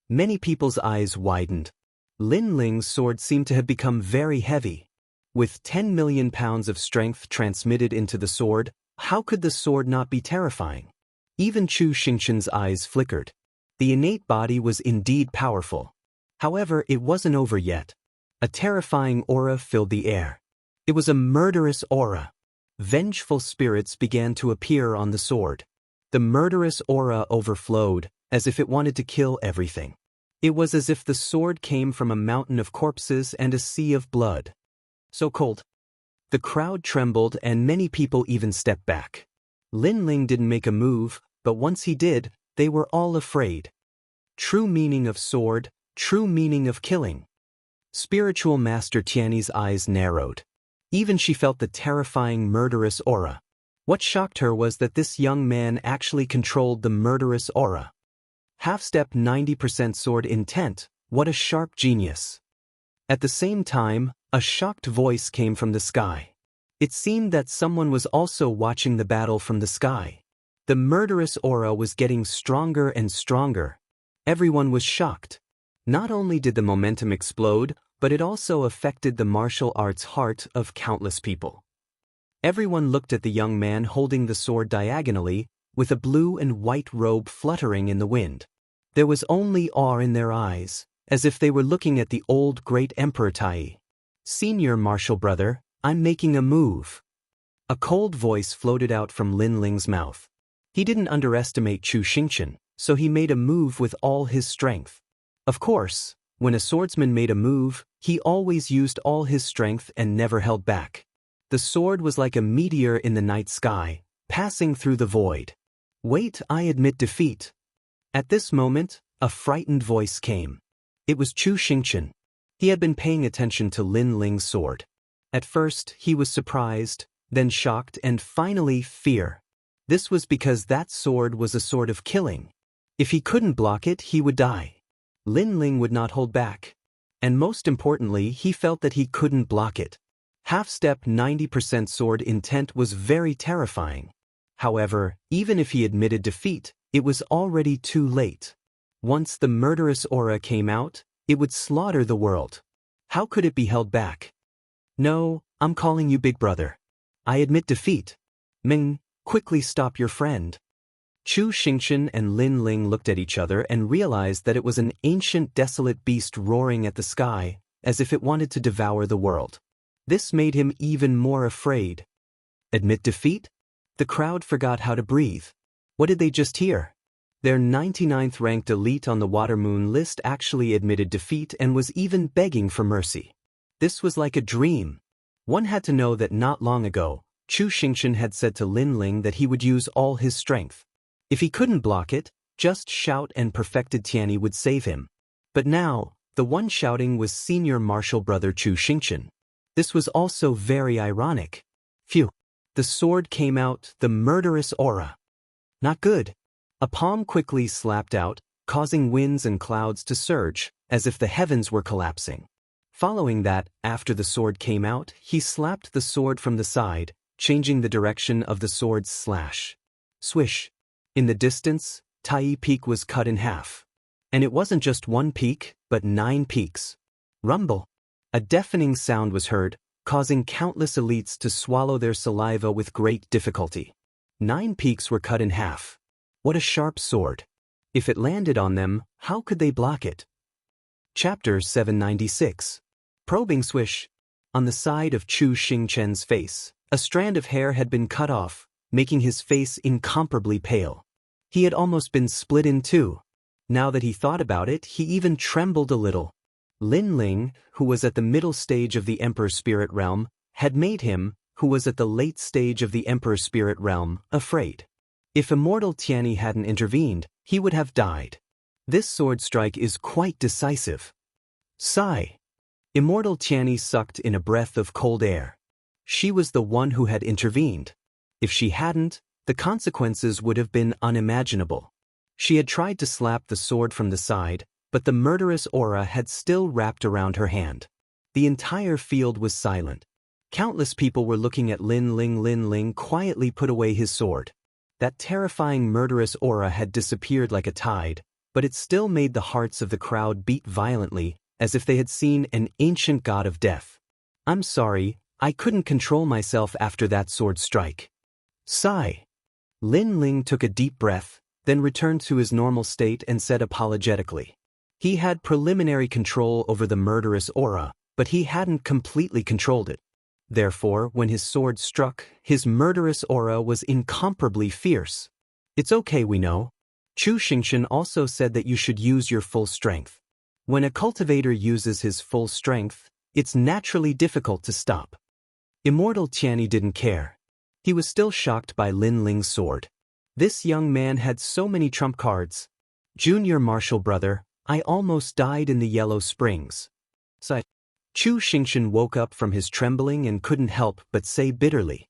Many people's eyes widened. Lin Ling's sword seemed to have become very heavy. With 10 million pounds of strength transmitted into the sword, how could the sword not be terrifying? Even Chu Xingqian's eyes flickered. The innate body was indeed powerful. However, it wasn't over yet. A terrifying aura filled the air. It was a murderous aura. Vengeful spirits began to appear on the sword. The murderous aura overflowed, as if it wanted to kill everything. It was as if the sword came from a mountain of corpses and a sea of blood. So cold. The crowd trembled and many people even stepped back. Lin Ling didn't make a move, but once he did, they were all afraid. True meaning of sword, true meaning of killing. Spiritual Master Tianyi's eyes narrowed. Even she felt the terrifying murderous aura. What shocked her was that this young man actually controlled the murderous aura. Half-step 90% sword intent, what a sharp genius. At the same time, a shocked voice came from the sky. It seemed that someone was also watching the battle from the sky. The murderous aura was getting stronger and stronger. Everyone was shocked. Not only did the momentum explode, but it also affected the martial arts heart of countless people. Everyone looked at the young man holding the sword diagonally, with a blue and white robe fluttering in the wind. There was only awe in their eyes, as if they were looking at the old great Emperor Tai. Senior Martial Brother, I'm making a move. A cold voice floated out from Lin Ling's mouth. He didn't underestimate Chu Xingqian, so he made a move with all his strength. Of course, when a swordsman made a move, he always used all his strength and never held back. The sword was like a meteor in the night sky, passing through the void. Wait, I admit defeat. At this moment, a frightened voice came. It was Chu Xingqian. He had been paying attention to Lin Ling's sword. At first, he was surprised, then shocked, and finally fear. This was because that sword was a sword of killing. If he couldn't block it, he would die. Lin Ling would not hold back. And most importantly, he felt that he couldn't block it. Half-step 90% sword intent was very terrifying. However, even if he admitted defeat, it was already too late. Once the murderous aura came out, it would slaughter the world. How could it be held back? No, I'm calling you Big Brother. I admit defeat. Ming, quickly stop your friend. Chu Xingqian and Lin Ling looked at each other and realized that it was an ancient desolate beast roaring at the sky, as if it wanted to devour the world. This made him even more afraid. Admit defeat? The crowd forgot how to breathe. What did they just hear? Their 99th ranked elite on the Water Moon list actually admitted defeat and was even begging for mercy. This was like a dream. One had to know that not long ago, Chu Xingqian had said to Lin Ling that he would use all his strength. If he couldn't block it, just shout and perfected Tianyi would save him. But now, the one shouting was senior martial brother Chu Xingqian. This was also very ironic. Phew. The sword came out, the murderous aura. Not good. A palm quickly slapped out, causing winds and clouds to surge, as if the heavens were collapsing. Following that, after the sword came out, he slapped the sword from the side, changing the direction of the sword's slash. Swish. In the distance, Tai Peak was cut in half. And it wasn't just one peak, but 9 peaks. Rumble. A deafening sound was heard, causing countless elites to swallow their saliva with great difficulty. 9 peaks were cut in half. What a sharp sword. If it landed on them, how could they block it? Chapter 796. Probing swish. On the side of Chu Xingqian's face, a strand of hair had been cut off, making his face incomparably pale. He had almost been split in two. Now that he thought about it, he even trembled a little. Lin Ling, who was at the middle stage of the Emperor Spirit Realm, had made him, who was at the late stage of the Emperor Spirit Realm, afraid. If Immortal Tianyi hadn't intervened, he would have died. This sword strike is quite decisive. Sigh. Immortal Tianyi sucked in a breath of cold air. She was the one who had intervened. If she hadn't, the consequences would have been unimaginable. She had tried to slap the sword from the side, but the murderous aura had still wrapped around her hand. The entire field was silent. Countless people were looking at Lin Ling quietly put away his sword. That terrifying murderous aura had disappeared like a tide, but it still made the hearts of the crowd beat violently, as if they had seen an ancient god of death. I'm sorry, I couldn't control myself after that sword strike. Sigh. Lin Ling took a deep breath, then returned to his normal state and said apologetically. He had preliminary control over the murderous aura, but he hadn't completely controlled it. Therefore, when his sword struck, his murderous aura was incomparably fierce. It's okay, we know. Chu Xingqian also said that you should use your full strength. When a cultivator uses his full strength, it's naturally difficult to stop. Immortal Tianyi didn't care. He was still shocked by Lin Ling's sword. This young man had so many trump cards. Junior martial brother, I almost died in the Yellow Springs. Sigh. Chu Xingqian woke up from his trembling and couldn't help but say bitterly.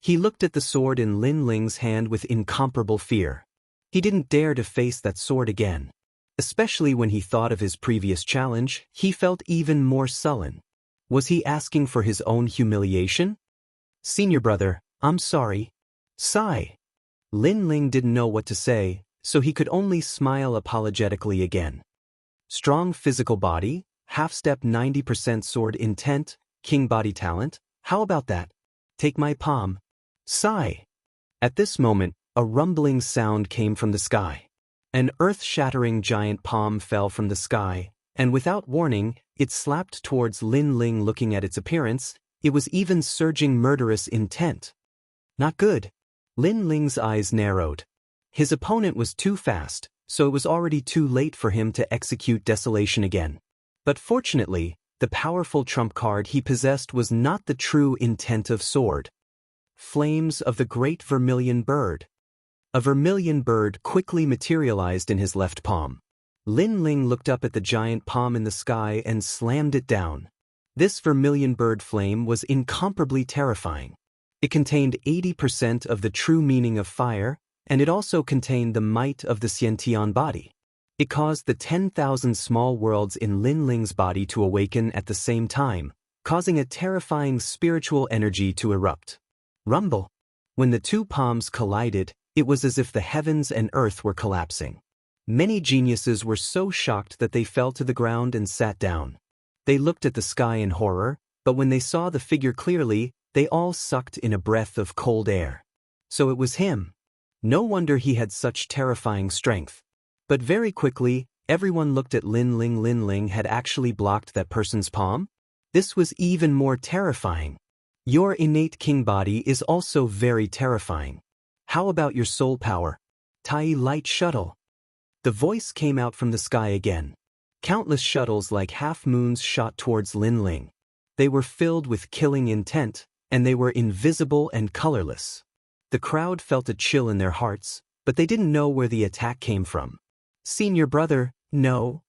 He looked at the sword in Lin Ling's hand with incomparable fear. He didn't dare to face that sword again. Especially when he thought of his previous challenge, he felt even more sullen. Was he asking for his own humiliation? Senior brother, I'm sorry. Sigh. Lin Ling didn't know what to say, so he could only smile apologetically again. Strong physical body, half-step 90% sword intent, king body talent, how about that? Take my palm. Sigh. At this moment, a rumbling sound came from the sky. An earth-shattering giant palm fell from the sky, and without warning, it slapped towards Lin Ling. Looking at its appearance, it was even surging murderous intent. Not good. Lin Ling's eyes narrowed. His opponent was too fast, so it was already too late for him to execute desolation again. But fortunately, the powerful trump card he possessed was not the true intent of sword. Flames of the great vermilion bird. A vermilion bird quickly materialized in his left palm. Lin Ling looked up at the giant palm in the sky and slammed it down. This vermilion bird flame was incomparably terrifying. It contained 80% of the true meaning of fire, and it also contained the might of the Xiantian body. It caused the 10,000 small worlds in Lin Ling's body to awaken at the same time, causing a terrifying spiritual energy to erupt. Rumble. When the two palms collided, it was as if the heavens and earth were collapsing. Many geniuses were so shocked that they fell to the ground and sat down. They looked at the sky in horror, but when they saw the figure clearly, they all sucked in a breath of cold air. So it was him. No wonder he had such terrifying strength. But very quickly, everyone looked at Lin Ling. Lin Ling had actually blocked that person's palm? This was even more terrifying. Your innate king body is also very terrifying. How about your soul power? Tai light shuttle. The voice came out from the sky again. Countless shuttles like half-moons shot towards Lin Ling. They were filled with killing intent, and they were invisible and colorless. The crowd felt a chill in their hearts, but they didn't know where the attack came from. Senior brother, no.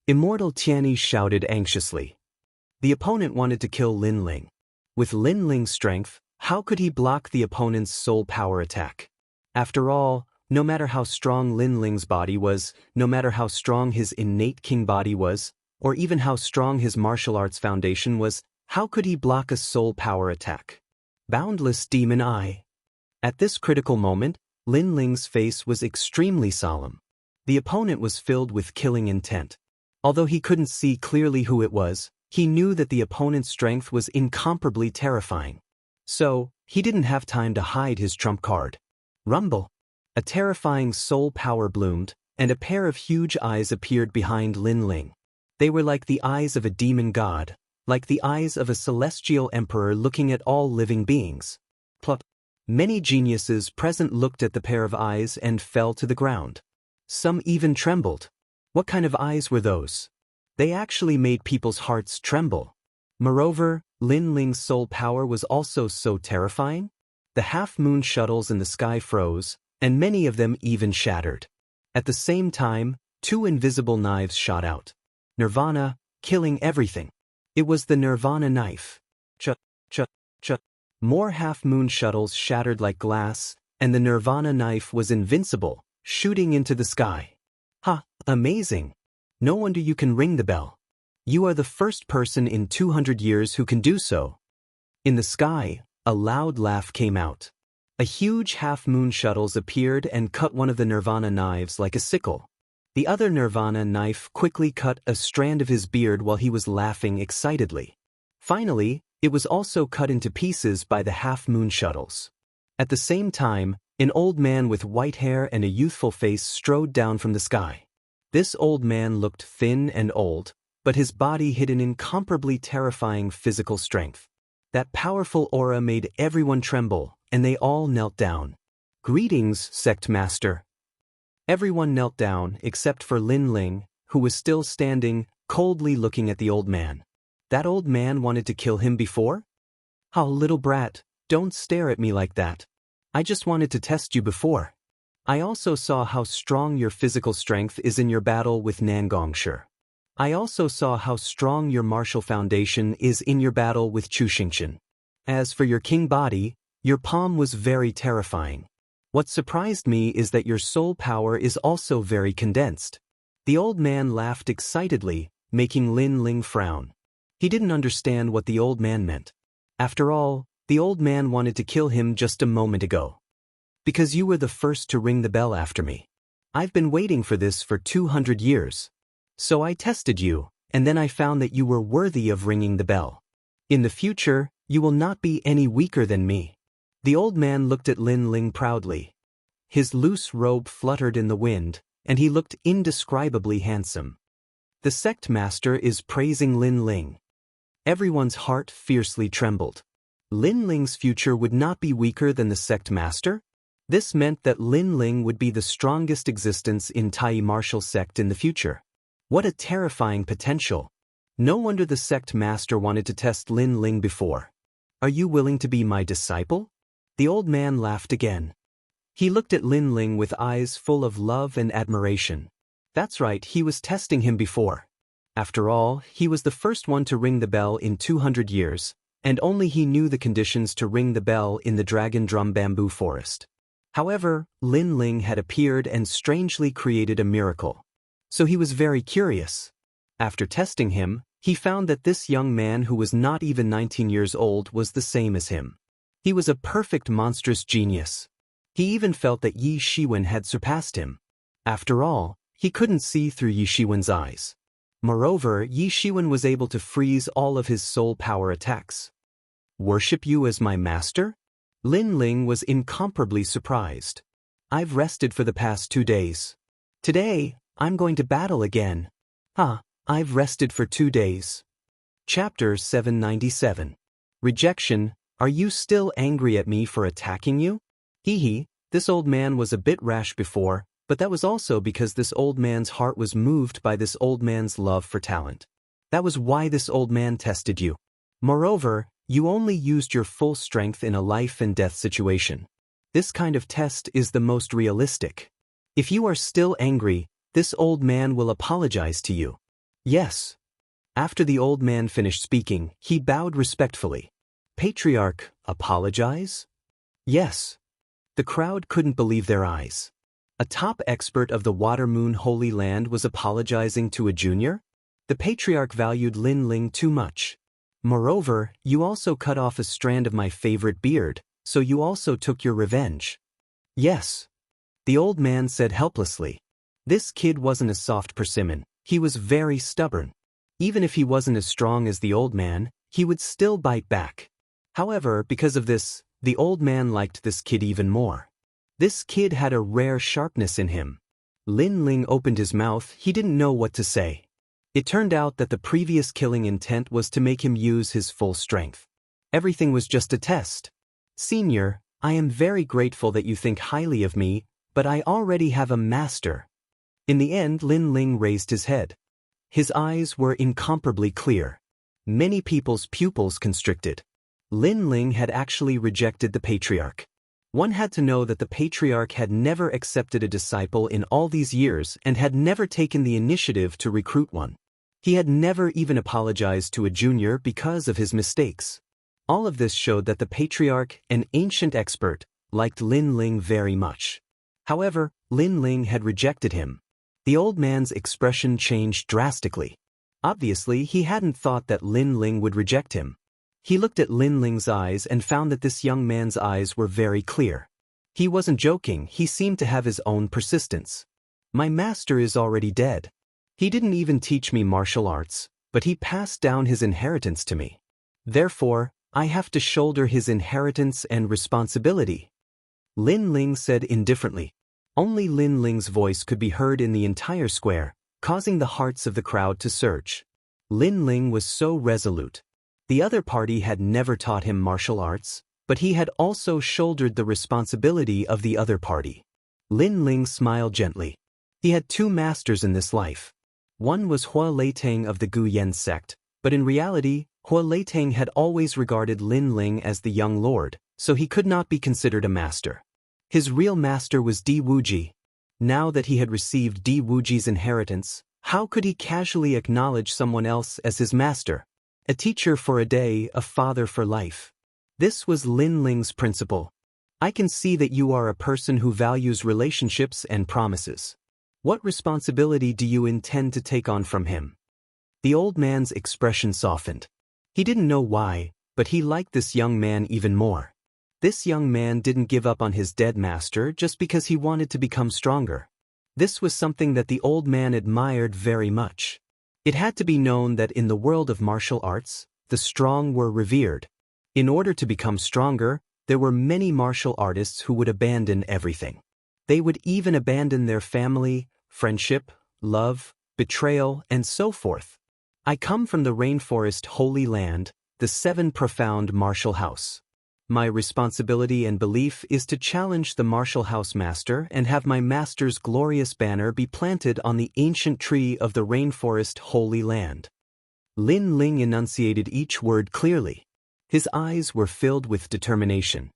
Immortal Tianyi shouted anxiously. The opponent wanted to kill Lin Ling. With Lin Ling's strength, how could he block the opponent's soul power attack? After all, no matter how strong Lin Ling's body was, no matter how strong his innate king body was, or even how strong his martial arts foundation was, how could he block a soul power attack? Boundless demon eye. At this critical moment, Lin Ling's face was extremely solemn. The opponent was filled with killing intent. Although he couldn't see clearly who it was, he knew that the opponent's strength was incomparably terrifying. So, he didn't have time to hide his trump card. Rumble. A terrifying soul power bloomed, and a pair of huge eyes appeared behind Lin Ling. They were like the eyes of a demon god, like the eyes of a celestial emperor looking at all living beings. Plop. Many geniuses present looked at the pair of eyes and fell to the ground. Some even trembled. What kind of eyes were those? They actually made people's hearts tremble. Moreover, Lin Ling's soul power was also so terrifying. The half-moon shuttles in the sky froze, and many of them even shattered. At the same time, two invisible knives shot out. Nirvana, killing everything. It was the Nirvana knife. Ch. More half-moon shuttles shattered like glass, and the Nirvana knife was invincible, shooting into the sky. Ha, amazing. No wonder you can ring the bell. You are the first person in 200 years who can do so. In the sky, a loud laugh came out. A huge half-moon shuttles appeared and cut one of the Nirvana knives like a sickle. The other Nirvana knife quickly cut a strand of his beard while he was laughing excitedly. Finally, it was also cut into pieces by the half-moon shuttles. At the same time, an old man with white hair and a youthful face strode down from the sky. This old man looked thin and old, but his body hid an incomparably terrifying physical strength. That powerful aura made everyone tremble, and they all knelt down. Greetings, Sect Master. Everyone knelt down except for Lin Ling, who was still standing, coldly looking at the old man. That old man wanted to kill him before? Oh, little brat, don't stare at me like that. I just wanted to test you before. I also saw how strong your physical strength is in your battle with Nangongshi. I also saw how strong your martial foundation is in your battle with Chu Xingqian. As for your king body, your palm was very terrifying. What surprised me is that your soul power is also very condensed. The old man laughed excitedly, making Lin Ling frown. He didn't understand what the old man meant. After all, the old man wanted to kill him just a moment ago. Because you were the first to ring the bell after me. I've been waiting for this for 200 years. So I tested you, and then I found that you were worthy of ringing the bell. In the future, you will not be any weaker than me. The old man looked at Lin Ling proudly. His loose robe fluttered in the wind, and he looked indescribably handsome. The sect master is praising Lin Ling. Everyone's heart fiercely trembled. Lin Ling's future would not be weaker than the sect master? This meant that Lin Ling would be the strongest existence in Tai martial sect in the future. What a terrifying potential. No wonder the sect master wanted to test Lin Ling before. Are you willing to be my disciple? The old man laughed again. He looked at Lin Ling with eyes full of love and admiration. That's right, he was testing him before. After all, he was the first one to ring the bell in 200 years, and only he knew the conditions to ring the bell in the Dragon Drum Bamboo Forest. However, Lin Ling had appeared and strangely created a miracle. So he was very curious. After testing him, he found that this young man who was not even 19 years old was the same as him. He was a perfect monstrous genius. He even felt that Yi Shiwen had surpassed him. After all, he couldn't see through Yi Shiwen's eyes. Moreover, Yi Shiwen was able to freeze all of his soul power attacks. Worship you as my master? Lin Ling was incomparably surprised. I've rested for the past 2 days. Today, I'm going to battle again. I've rested for 2 days. Chapter 797. Rejection. Are you still angry at me for attacking you? This old man was a bit rash before, but that was also because this old man's heart was moved by this old man's love for talent. That was why this old man tested you. Moreover, you only used your full strength in a life and death situation. This kind of test is the most realistic. If you are still angry, this old man will apologize to you. Yes. After the old man finished speaking, he bowed respectfully. Patriarch, apologize? Yes. The crowd couldn't believe their eyes. A top expert of the Water Moon Holy Land was apologizing to a junior? The patriarch valued Lin Ling too much. Moreover, you also cut off a strand of my favorite beard, so you also took your revenge. Yes. The old man said helplessly. This kid wasn't a soft persimmon, he was very stubborn. Even if he wasn't as strong as the old man, he would still bite back. However, because of this, the old man liked this kid even more. This kid had a rare sharpness in him. Lin Ling opened his mouth, he didn't know what to say. It turned out that the previous killing intent was to make him use his full strength. Everything was just a test. Senior, I am very grateful that you think highly of me, but I already have a master. In the end, Lin Ling raised his head. His eyes were incomparably clear. Many people's pupils constricted. Lin Ling had actually rejected the patriarch. One had to know that the patriarch had never accepted a disciple in all these years and had never taken the initiative to recruit one. He had never even apologized to a junior because of his mistakes. All of this showed that the patriarch, an ancient expert, liked Lin Ling very much. However, Lin Ling had rejected him. The old man's expression changed drastically. Obviously, he hadn't thought that Lin Ling would reject him. He looked at Lin Ling's eyes and found that this young man's eyes were very clear. He wasn't joking, he seemed to have his own persistence. My master is already dead. He didn't even teach me martial arts, but he passed down his inheritance to me. Therefore, I have to shoulder his inheritance and responsibility. Lin Ling said indifferently. Only Lin Ling's voice could be heard in the entire square, causing the hearts of the crowd to surge. Lin Ling was so resolute. The other party had never taught him martial arts, but he had also shouldered the responsibility of the other party. Lin Ling smiled gently. He had two masters in this life. One was Hua Leitang of the Gu Yan sect, but in reality, Hua Leitang had always regarded Lin Ling as the young lord, so he could not be considered a master. His real master was Di Wuji. Now that he had received Di Wuji's inheritance, how could he casually acknowledge someone else as his master? A teacher for a day, a father for life. This was Lin Ling's principle. I can see that you are a person who values relationships and promises. What responsibility do you intend to take on from him? The old man's expression softened. He didn't know why, but he liked this young man even more. This young man didn't give up on his dead master just because he wanted to become stronger. This was something that the old man admired very much. It had to be known that in the world of martial arts, the strong were revered. In order to become stronger, there were many martial artists who would abandon everything. They would even abandon their family, friendship, love, betrayal, and so forth. I come from the rainforest Holy Land, the 7 profound martial house. My responsibility and belief is to challenge the martial house master and have my master's glorious banner be planted on the ancient tree of the rainforest Holy Land. Lin Ling enunciated each word clearly. His eyes were filled with determination.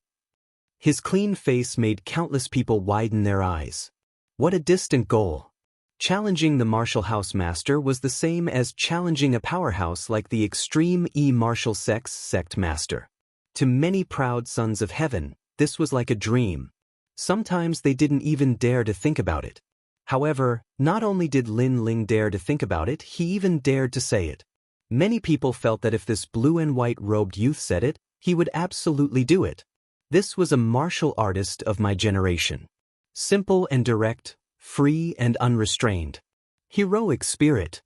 His clean face made countless people widen their eyes. What a distant goal. Challenging the martial house master was the same as challenging a powerhouse like the extreme martial sect master. To many proud sons of heaven, this was like a dream. Sometimes they didn't even dare to think about it. However, not only did Lin Ling dare to think about it, he even dared to say it. Many people felt that if this blue and white robed youth said it, he would absolutely do it. This was a martial artist of my generation. Simple and direct, free and unrestrained. Heroic spirit.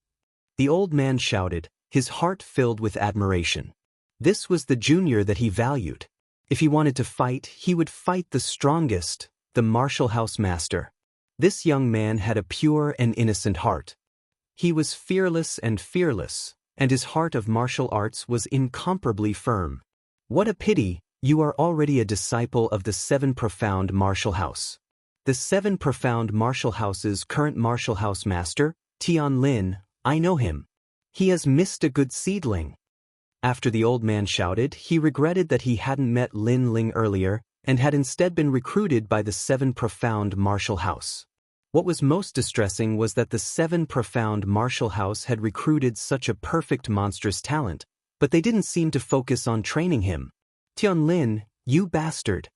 The old man shouted, his heart filled with admiration. This was the junior that he valued. If he wanted to fight, he would fight the strongest, the martial house master. This young man had a pure and innocent heart. He was fearless, and his heart of martial arts was incomparably firm. What a pity, you are already a disciple of the 7 profound martial house. The 7 profound martial house's current martial house master, Tian Lin, I know him. He has missed a good seedling. After the old man shouted, he regretted that he hadn't met Lin Ling earlier, and had instead been recruited by the Seven Profound Martial House. What was most distressing was that the Seven Profound Martial House had recruited such a perfect monstrous talent, but they didn't seem to focus on training him. "Tian Lin, you bastard!"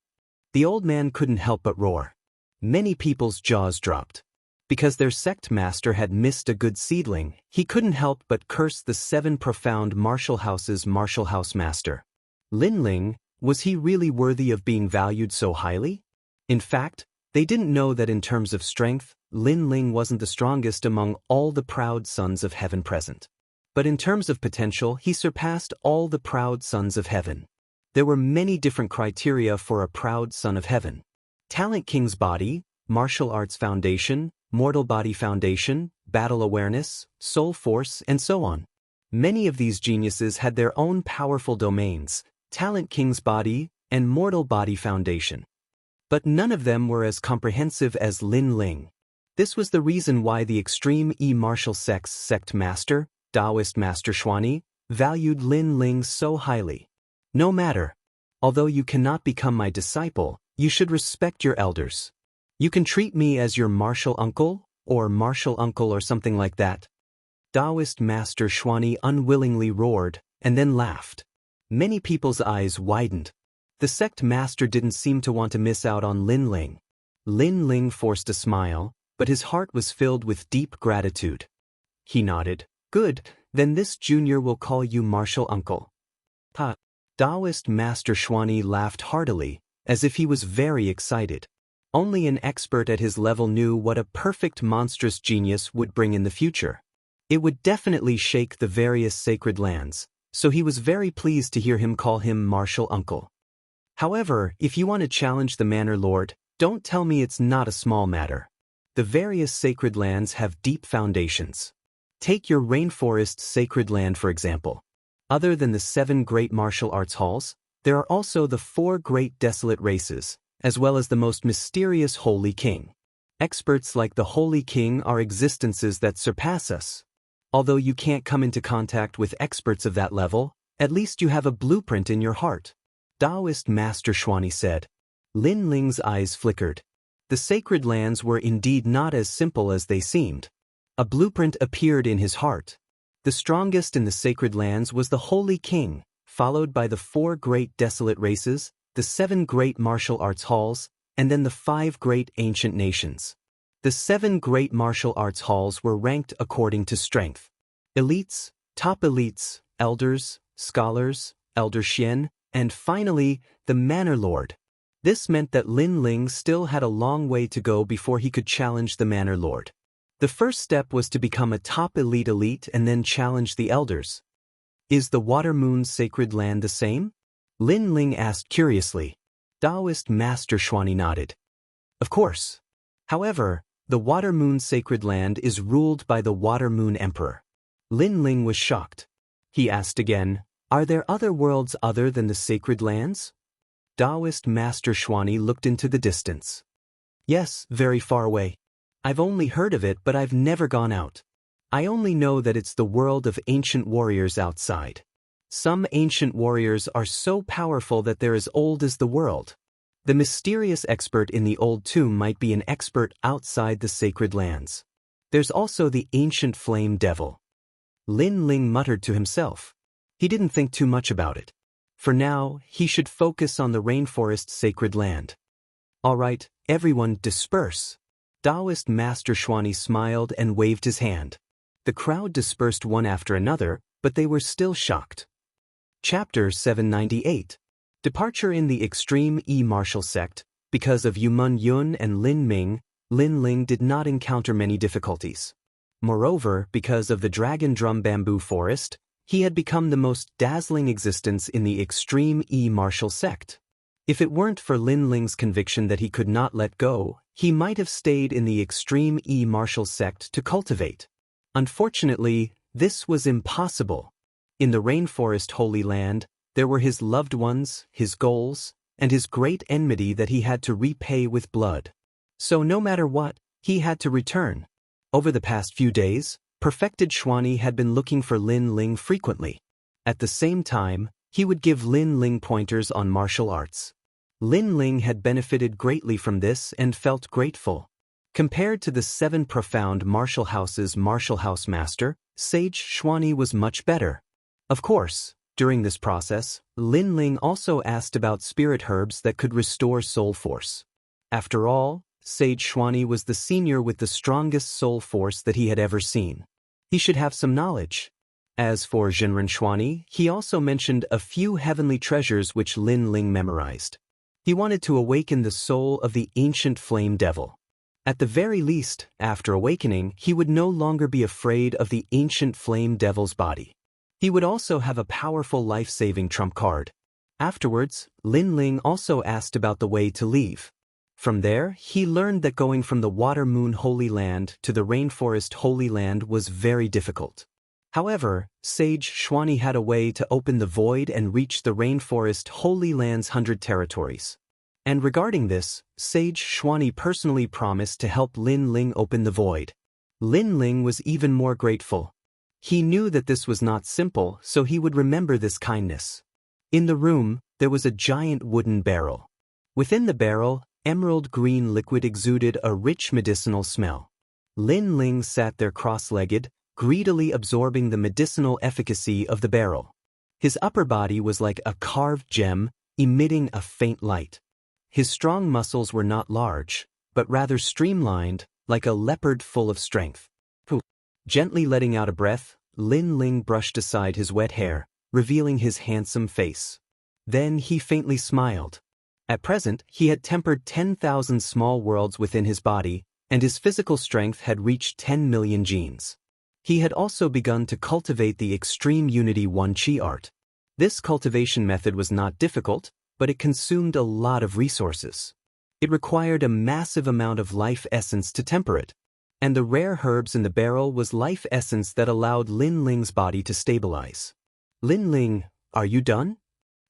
The old man couldn't help but roar. Many people's jaws dropped. Because their sect master had missed a good seedling, he couldn't help but curse the Seven Profound Martial House's Martial House master. Lin Ling, was he really worthy of being valued so highly? In fact, they didn't know that in terms of strength, Lin Ling wasn't the strongest among all the proud sons of heaven present. But in terms of potential, he surpassed all the proud sons of heaven. There were many different criteria for a proud son of heaven. Talent King's Body, Martial Arts Foundation, Mortal Body Foundation, Battle Awareness, Soul Force, and so on. Many of these geniuses had their own powerful domains, Talent King's Body and Mortal Body Foundation. But none of them were as comprehensive as Lin Ling. This was the reason why the extreme martial sect's sect master, Daoist Master Xuani, valued Lin Ling so highly. "No matter. Although you cannot become my disciple, you should respect your elders. You can treat me as your martial uncle or something like that." Daoist Master Xuani unwillingly roared, and then laughed. Many people's eyes widened. The sect master didn't seem to want to miss out on Lin Ling. Lin Ling forced a smile, but his heart was filled with deep gratitude. He nodded. "Good, then this junior will call you martial uncle." "Ha!" Daoist Master Xuani laughed heartily, as if he was very excited. Only an expert at his level knew what a perfect monstrous genius would bring in the future. It would definitely shake the various sacred lands, so he was very pleased to hear him call him martial uncle. "However, if you want to challenge the Manor Lord, don't tell me it's not a small matter. The various sacred lands have deep foundations. Take your rainforest sacred land for example. Other than the 7 great martial arts halls, there are also the 4 great desolate races, as well as the most mysterious Holy King. Experts like the Holy King are existences that surpass us. Although you can't come into contact with experts of that level, at least you have a blueprint in your heart," Daoist Master Xuani said. Lin Ling's eyes flickered. The sacred lands were indeed not as simple as they seemed. A blueprint appeared in his heart. The strongest in the sacred lands was the Holy King, followed by the 4 great desolate races, the 7 great martial arts halls, and then the 5 great ancient nations. The 7 great martial arts halls were ranked according to strength. Elites, top elites, elders, scholars, elder Xian, and finally, the Manor Lord. This meant that Lin Ling still had a long way to go before he could challenge the Manor Lord. The first step was to become a top elite and then challenge the elders. "Is the Water Moon sacred land the same?" Lin Ling asked curiously. Daoist Master Xuani nodded. "Of course. However, the Water Moon sacred land is ruled by the Water Moon Emperor." Lin Ling was shocked. He asked again, "Are there other worlds other than the sacred lands?" Daoist Master Xuani looked into the distance. "Yes, very far away. I've only heard of it, but I've never gone out. I only know that it's the world of ancient warriors outside. Some ancient warriors are so powerful that they're as old as the world. The mysterious expert in the old tomb might be an expert outside the sacred lands. There's also the ancient flame devil." Lin Ling muttered to himself. He didn't think too much about it. For now, he should focus on the rainforest sacred land. "All right, everyone disperse." Daoist Master Xuani smiled and waved his hand. The crowd dispersed one after another, but they were still shocked. Chapter 798. Departure in the extreme martial sect. Because of Yumun Yun and Lin Ming, Lin Ling did not encounter many difficulties. Moreover, because of the Dragon Drum Bamboo Forest, he had become the most dazzling existence in the extreme martial sect. If it weren't for Lin Ling's conviction that he could not let go, he might have stayed in the extreme martial sect to cultivate. Unfortunately, this was impossible. In the rainforest Holy Land, there were his loved ones, his goals, and his great enmity that he had to repay with blood. So no matter what, he had to return. Over the past few days, Perfected Xuani had been looking for Lin Ling frequently. At the same time, he would give Lin Ling pointers on martial arts. Lin Ling had benefited greatly from this and felt grateful. Compared to the 7 profound martial houses martial house master, Sage Xuani was much better. Of course, during this process, Lin Ling also asked about spirit herbs that could restore soul force. After all, Sage Xuani was the senior with the strongest soul force that he had ever seen. He should have some knowledge. As for Zhenren Xuani, he also mentioned a few heavenly treasures which Lin Ling memorized. He wanted to awaken the soul of the ancient flame devil. At the very least, after awakening, he would no longer be afraid of the ancient flame devil's body. He would also have a powerful life-saving trump card. Afterwards, Lin Ling also asked about the way to leave. From there, he learned that going from the Water Moon Holy Land to the Rainforest Holy Land was very difficult. However, Sage Xuani had a way to open the void and reach the Rainforest Holy Land's 100 territories. And regarding this, Sage Xuani personally promised to help Lin Ling open the void. Lin Ling was even more grateful. He knew that this was not simple, so he would remember this kindness. In the room, there was a giant wooden barrel. Within the barrel, emerald green liquid exuded a rich medicinal smell. Lin Ling sat there cross-legged, greedily absorbing the medicinal efficacy of the barrel. His upper body was like a carved gem, emitting a faint light. His strong muscles were not large, but rather streamlined, like a leopard full of strength. Gently letting out a breath, Lin Ling brushed aside his wet hair, revealing his handsome face. Then he faintly smiled. At present, he had tempered 10,000 small worlds within his body, and his physical strength had reached 10 million genes. He had also begun to cultivate the Extreme Unity 1 Qi art. This cultivation method was not difficult, but it consumed a lot of resources. It required a massive amount of life essence to temper it, and the rare herbs in the barrel was life essence that allowed Lin Ling's body to stabilize. Lin Ling, are you done?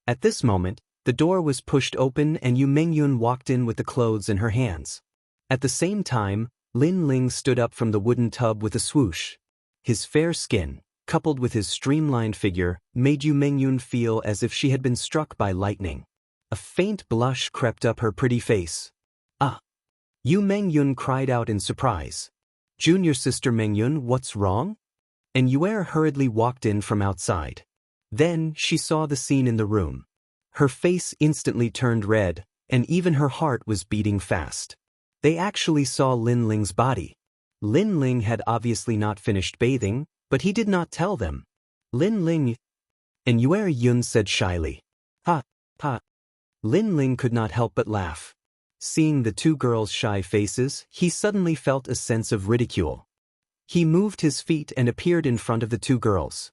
At this moment, the door was pushed open and Yu Mengyun walked in with the clothes in her hands. At the same time, Lin Ling stood up from the wooden tub with a swoosh. His fair skin, coupled with his streamlined figure, made Yu Mengyun feel as if she had been struck by lightning. A faint blush crept up her pretty face. Ah! Yu Mengyun cried out in surprise. Junior sister Mengyun, what's wrong? And Yuer hurriedly walked in from outside. Then she saw the scene in the room. Her face instantly turned red, and even her heart was beating fast. They actually saw Lin Ling's body. Lin Ling had obviously not finished bathing, but he did not tell them. Lin Ling... And Yuer Yun said shyly. Ha, ha. Lin Ling could not help but laugh. Seeing the two girls' shy faces, he suddenly felt a sense of ridicule. He moved his feet and appeared in front of the two girls.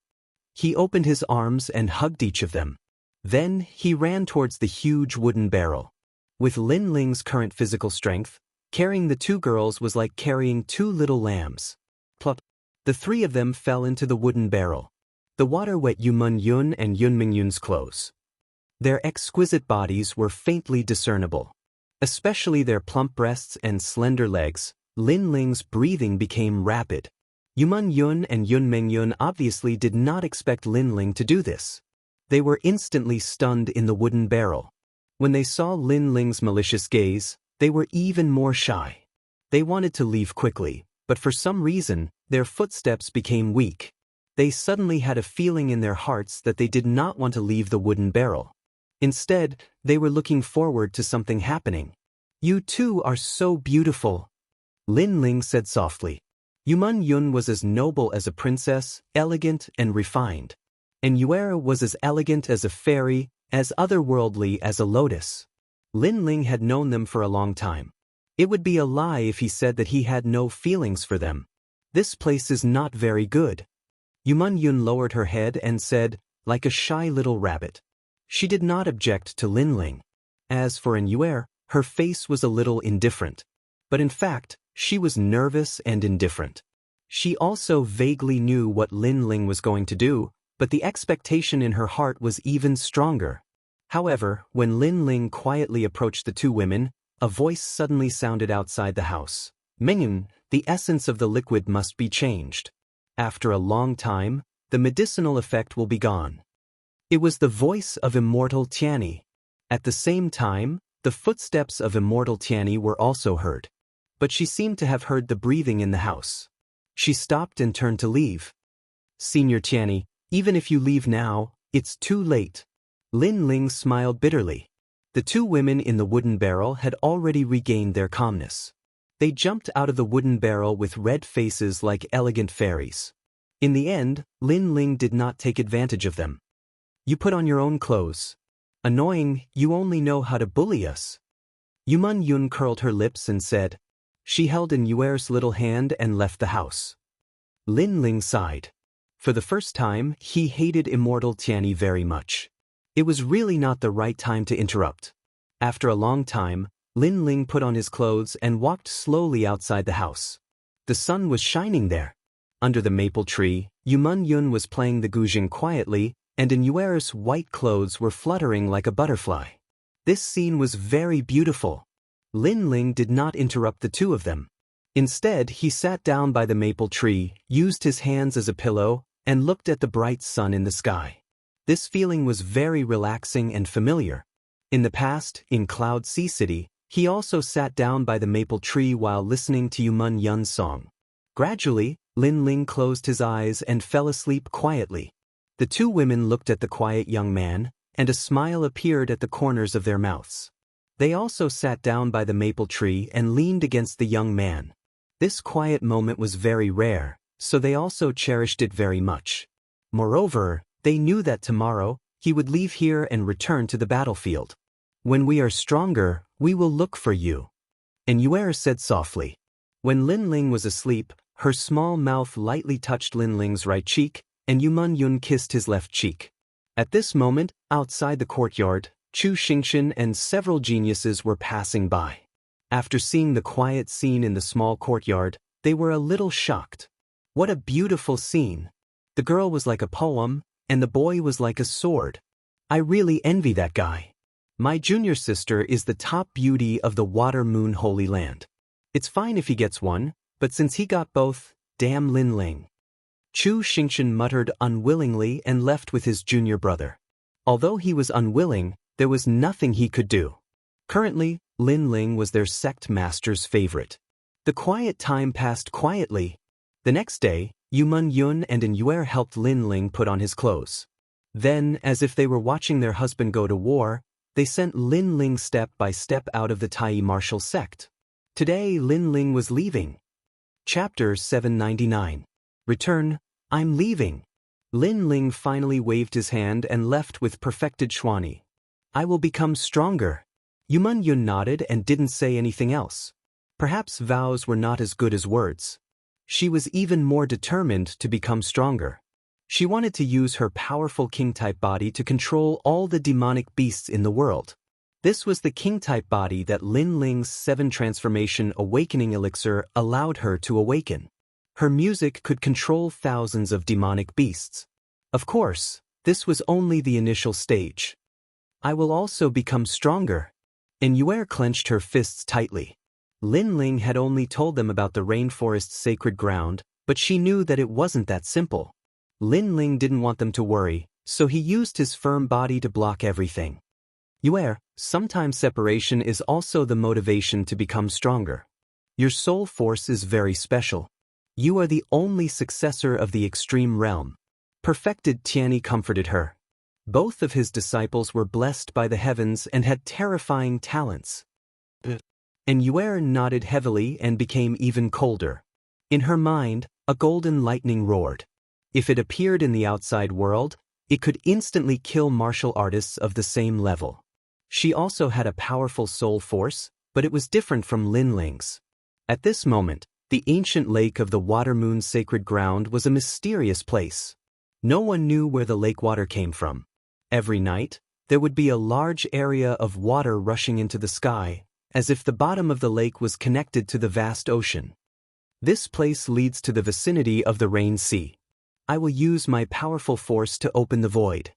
He opened his arms and hugged each of them. Then he ran towards the huge wooden barrel. With Lin Ling's current physical strength, carrying the two girls was like carrying 2 little lambs. Plop! The 3 of them fell into the wooden barrel. The water wet Yu Mengyun and Yun Mingyun's clothes. Their exquisite bodies were faintly discernible. Especially their plump breasts and slender legs, Lin Ling's breathing became rapid. Yu Mengyun and Yun Mengyun obviously did not expect Lin Ling to do this. They were instantly stunned in the wooden barrel. When they saw Lin Ling's malicious gaze, they were even more shy. They wanted to leave quickly, but for some reason, their footsteps became weak. They suddenly had a feeling in their hearts that they did not want to leave the wooden barrel. Instead, they were looking forward to something happening. You two are so beautiful, Lin Ling said softly. Yu Mengyun was as noble as a princess, elegant and refined. And Yuera was as elegant as a fairy, as otherworldly as a lotus. Lin Ling had known them for a long time. It would be a lie if he said that he had no feelings for them. This place is not very good. Yu Mengyun lowered her head and said, like a shy little rabbit. She did not object to Lin Ling. As for Yuer, her face was a little indifferent. But in fact, she was nervous and indifferent. She also vaguely knew what Lin Ling was going to do, but the expectation in her heart was even stronger. However, when Lin Ling quietly approached the two women, a voice suddenly sounded outside the house. Mengyun, the essence of the liquid must be changed. After a long time, the medicinal effect will be gone. It was the voice of Immortal Tianyi. At the same time, The footsteps of Immortal Tianyi were also heard. But she seemed to have heard the breathing in the house. She stopped and turned to leave. Senior Tianyi, even if you leave now, it's too late. Lin Ling smiled bitterly. The two women in the wooden barrel had already regained their calmness. They jumped out of the wooden barrel with red faces like elegant fairies. In the end, Lin Ling did not take advantage of them. You put on your own clothes. Annoying, you only know how to bully us. Yuman Yun curled her lips and said. She held in Yuer's little hand and left the house. Lin Ling sighed. For the first time, he hated Immortal Tianyi very much. It was really not the right time to interrupt. After a long time, Lin Ling put on his clothes and walked slowly outside the house. The sun was shining there. Under the maple tree, Yuman Yun was playing the guzheng quietly, and in Yuer's white clothes were fluttering like a butterfly. This scene was very beautiful. Lin Ling did not interrupt the two of them. Instead, he sat down by the maple tree, used his hands as a pillow, and looked at the bright sun in the sky. This feeling was very relaxing and familiar. In the past, in Cloud Sea City, he also sat down by the maple tree while listening to Yuman Yun's song. Gradually, Lin Ling closed his eyes and fell asleep quietly. The two women looked at the quiet young man, and a smile appeared at the corners of their mouths. They also sat down by the maple tree and leaned against the young man. This quiet moment was very rare, so they also cherished it very much. Moreover, they knew that tomorrow, he would leave here and return to the battlefield. When we are stronger, we will look for you. And Yuer said softly. When Lin Ling was asleep, her small mouth lightly touched Lin Ling's right cheek, and Yuman Yun kissed his left cheek. At this moment, outside the courtyard, Chu Xingxian and several geniuses were passing by. After seeing the quiet scene in the small courtyard, they were a little shocked. What a beautiful scene! The girl was like a poem, and the boy was like a sword. I really envy that guy. My junior sister is the top beauty of the Water Moon Holy Land. It's fine if he gets one, but since he got both, damn Lin Ling. Chu Xingxian muttered unwillingly and left with his junior brother. Although he was unwilling, there was nothing he could do. Currently, Lin Ling was their sect master's favorite. The quiet time passed quietly. The next day, Yuman Yun and Yuer helped Lin Ling put on his clothes. Then, as if they were watching their husband go to war, they sent Lin Ling step by step out of the Tai martial sect. Today, Lin Ling was leaving. Chapter 799. Return, I'm leaving. Lin Ling finally waved his hand and left with perfected Xuanyi. I will become stronger. Yuman Yun nodded and didn't say anything else. Perhaps vows were not as good as words. She was even more determined to become stronger. She wanted to use her powerful king-type body to control all the demonic beasts in the world. This was the king-type body that Lin Ling's 7 transformation awakening elixir allowed her to awaken. Her music could control thousands of demonic beasts. Of course, this was only the initial stage. I will also become stronger. And Yuer clenched her fists tightly. Lin Ling had only told them about the rainforest's sacred ground, but she knew that it wasn't that simple. Lin Ling didn't want them to worry, so he used his firm body to block everything. Yuer, sometimes separation is also the motivation to become stronger. Your soul force is very special. You are the only successor of the extreme realm. Perfected Tianyi comforted her. Both of his disciples were blessed by the heavens and had terrifying talents. And Yuer nodded heavily and became even colder. In her mind, a golden lightning roared. If it appeared in the outside world, it could instantly kill martial artists of the same level. She also had a powerful soul force, but it was different from Lin Ling's. At this moment, the ancient lake of the Water Moon's sacred ground was a mysterious place. No one knew where the lake water came from. Every night, there would be a large area of water rushing into the sky, as if the bottom of the lake was connected to the vast ocean. This place leads to the vicinity of the Rain Sea. I will use my powerful force to open the void.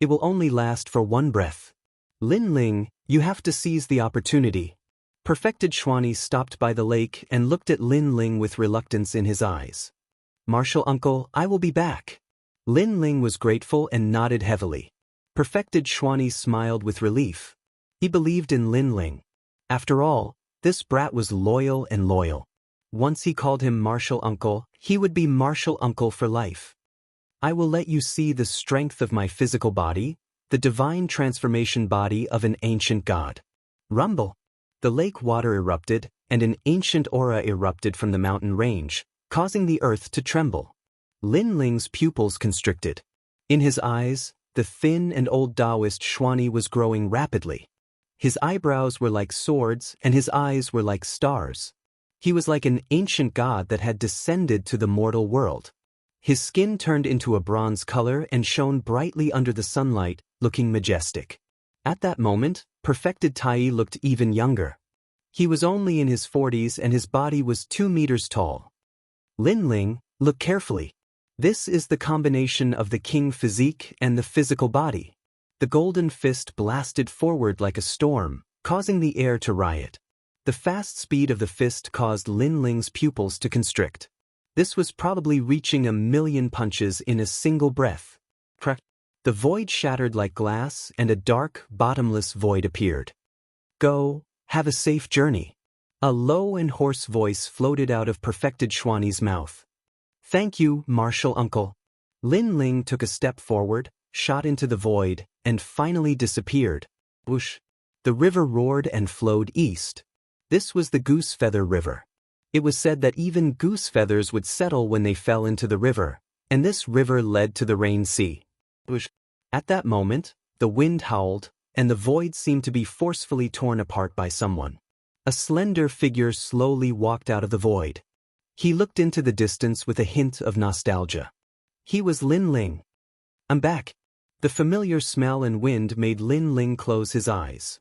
It will only last for one breath. Lin Ling, you have to seize the opportunity. Perfected Xuanyi stopped by the lake and looked at Lin Ling with reluctance in his eyes. Martial uncle, I will be back. Lin Ling was grateful and nodded heavily. Perfected Xuanyi smiled with relief. He believed in Lin Ling. After all, this brat was loyal and loyal. Once he called him martial uncle, he would be martial uncle for life. I will let you see the strength of my physical body, the divine transformation body of an ancient god. Rumble. The lake water erupted, and an ancient aura erupted from the mountain range, causing the earth to tremble. Lin Ling's pupils constricted. In his eyes, the thin and old Daoist Xuani was growing rapidly. His eyebrows were like swords and his eyes were like stars. He was like an ancient god that had descended to the mortal world. His skin turned into a bronze color and shone brightly under the sunlight, looking majestic. At that moment, perfected Tai looked even younger. He was only in his 40s and his body was 2 meters tall. Lin Ling, look carefully. This is the combination of the king physique and the physical body. The golden fist blasted forward like a storm, causing the air to riot. The fast speed of the fist caused Lin Ling's pupils to constrict. This was probably reaching 1,000,000 punches in a single breath. Crack. The void shattered like glass and a dark, bottomless void appeared. Go, have a safe journey. A low and hoarse voice floated out of perfected Xuani's mouth. Thank you, martial uncle. Lin Ling took a step forward, shot into the void, and finally disappeared. Whoosh. The river roared and flowed east. This was the Goose Feather River. It was said that even goose feathers would settle when they fell into the river, and this river led to the Rain Sea. Whoosh. At that moment, the wind howled, and the void seemed to be forcefully torn apart by someone. A slender figure slowly walked out of the void. He looked into the distance with a hint of nostalgia. He was Lin Ling. I'm back. The familiar smell and wind made Lin Ling close his eyes.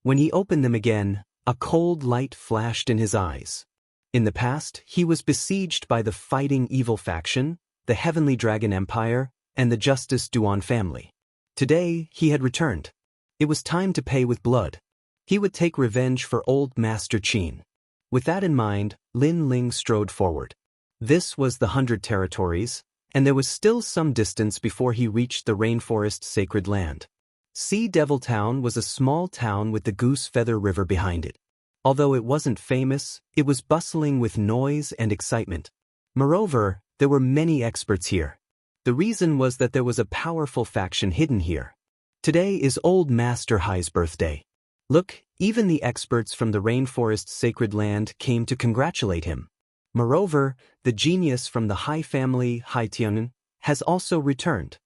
When he opened them again, a cold light flashed in his eyes. In the past, he was besieged by the fighting evil faction, the Heavenly Dragon Empire, and the Justice Duan family. Today, he had returned. It was time to pay with blood. He would take revenge for old Master Qin. With that in mind, Lin Ling strode forward. This was the 100 territories, and there was still some distance before he reached the rainforest sacred land. Sea Devil Town was a small town with the Goose Feather River behind it. Although it wasn't famous, it was bustling with noise and excitement. Moreover, there were many experts here. The reason was that there was a powerful faction hidden here. Today is Old Master Hai's birthday. Look, even the experts from the rainforest sacred land came to congratulate him. Moreover, the genius from the Hai family, Hai Tianun, has also returned.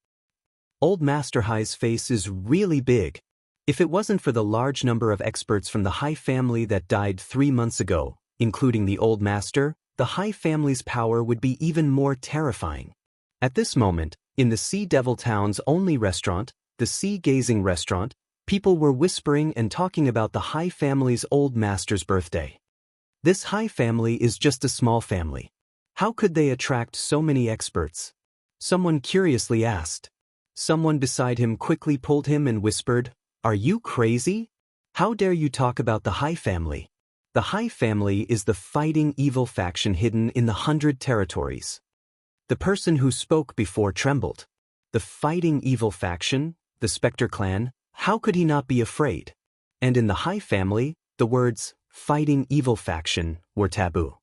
Old Master Hai's face is really big. If it wasn't for the large number of experts from the Hai family that died 3 months ago, including the Old Master, the Hai family's power would be even more terrifying. At this moment, in the Sea Devil Town's only restaurant, the Sea Gazing Restaurant, people were whispering and talking about the Hai family's old master's birthday. This Hai family is just a small family. How could they attract so many experts? Someone curiously asked. Someone beside him quickly pulled him and whispered, Are you crazy? How dare you talk about the Hai family? The Hai family is the fighting evil faction hidden in the 100 territories. The person who spoke before trembled. The fighting evil faction, the Spectre clan, how could he not be afraid? And in the Hai family, the words, fighting evil faction, were taboo.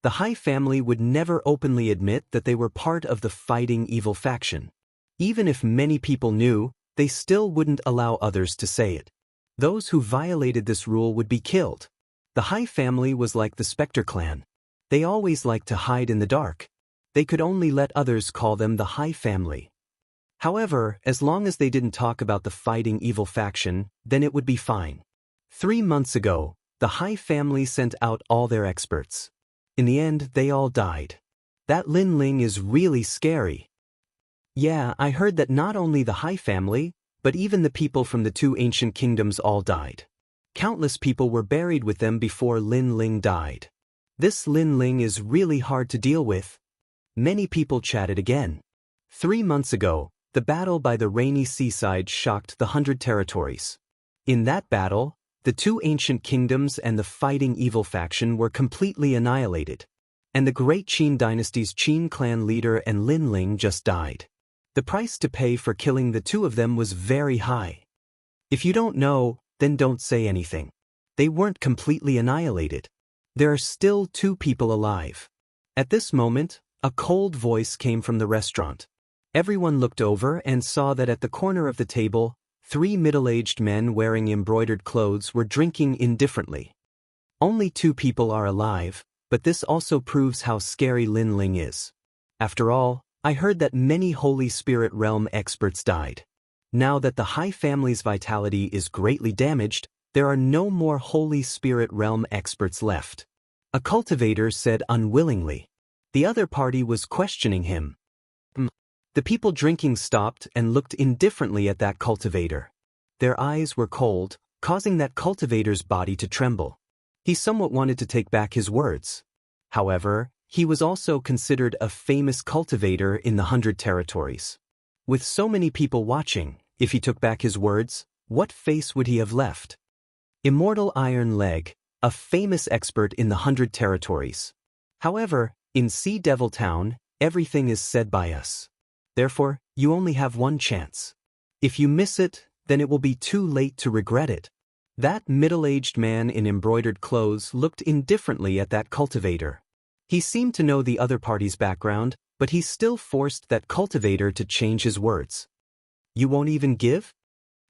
The Hai family would never openly admit that they were part of the fighting evil faction. Even if many people knew, they still wouldn't allow others to say it. Those who violated this rule would be killed. The Hai family was like the Spectre clan. They always liked to hide in the dark. They could only let others call them the Hai family. However, as long as they didn't talk about the fighting evil faction, then it would be fine. 3 months ago, the Hai family sent out all their experts. In the end, they all died. That Lin Ling is really scary. Yeah, I heard that not only the Hai family, but even the people from the 2 ancient kingdoms all died. Countless people were buried with them before Lin Ling died. This Lin Ling is really hard to deal with. Many people chatted again. 3 months ago, the battle by the rainy seaside shocked the 100 territories. In that battle, the 2 ancient kingdoms and the fighting evil faction were completely annihilated. And the great Qin dynasty's Qin clan leader and Lin Ling just died. The price to pay for killing the 2 of them was very high. If you don't know, Then don't say anything. They weren't completely annihilated. There are still 2 people alive. At this moment, a cold voice came from the restaurant. Everyone looked over and saw that at the corner of the table, 3 middle-aged men wearing embroidered clothes were drinking indifferently. Only 2 people are alive, but this also proves how scary Lin Ling is. After all, I heard that many Holy Spirit Realm experts died. Now that the High family's vitality is greatly damaged, there are no more Holy Spirit Realm experts left. A cultivator said unwillingly. The other party was questioning him. The people drinking stopped and looked indifferently at that cultivator. Their eyes were cold, causing that cultivator's body to tremble. He somewhat wanted to take back his words. However, he was also considered a famous cultivator in the 100 territories. With so many people watching, if he took back his words, what face would he have left? Immortal Iron Leg, a famous expert in the 100 territories. However, in Sea Devil Town, everything is said by us. Therefore, you only have one chance. If you miss it, then it will be too late to regret it. That middle-aged man in embroidered clothes looked indifferently at that cultivator. He seemed to know the other party's background, but he still forced that cultivator to change his words. You won't even give?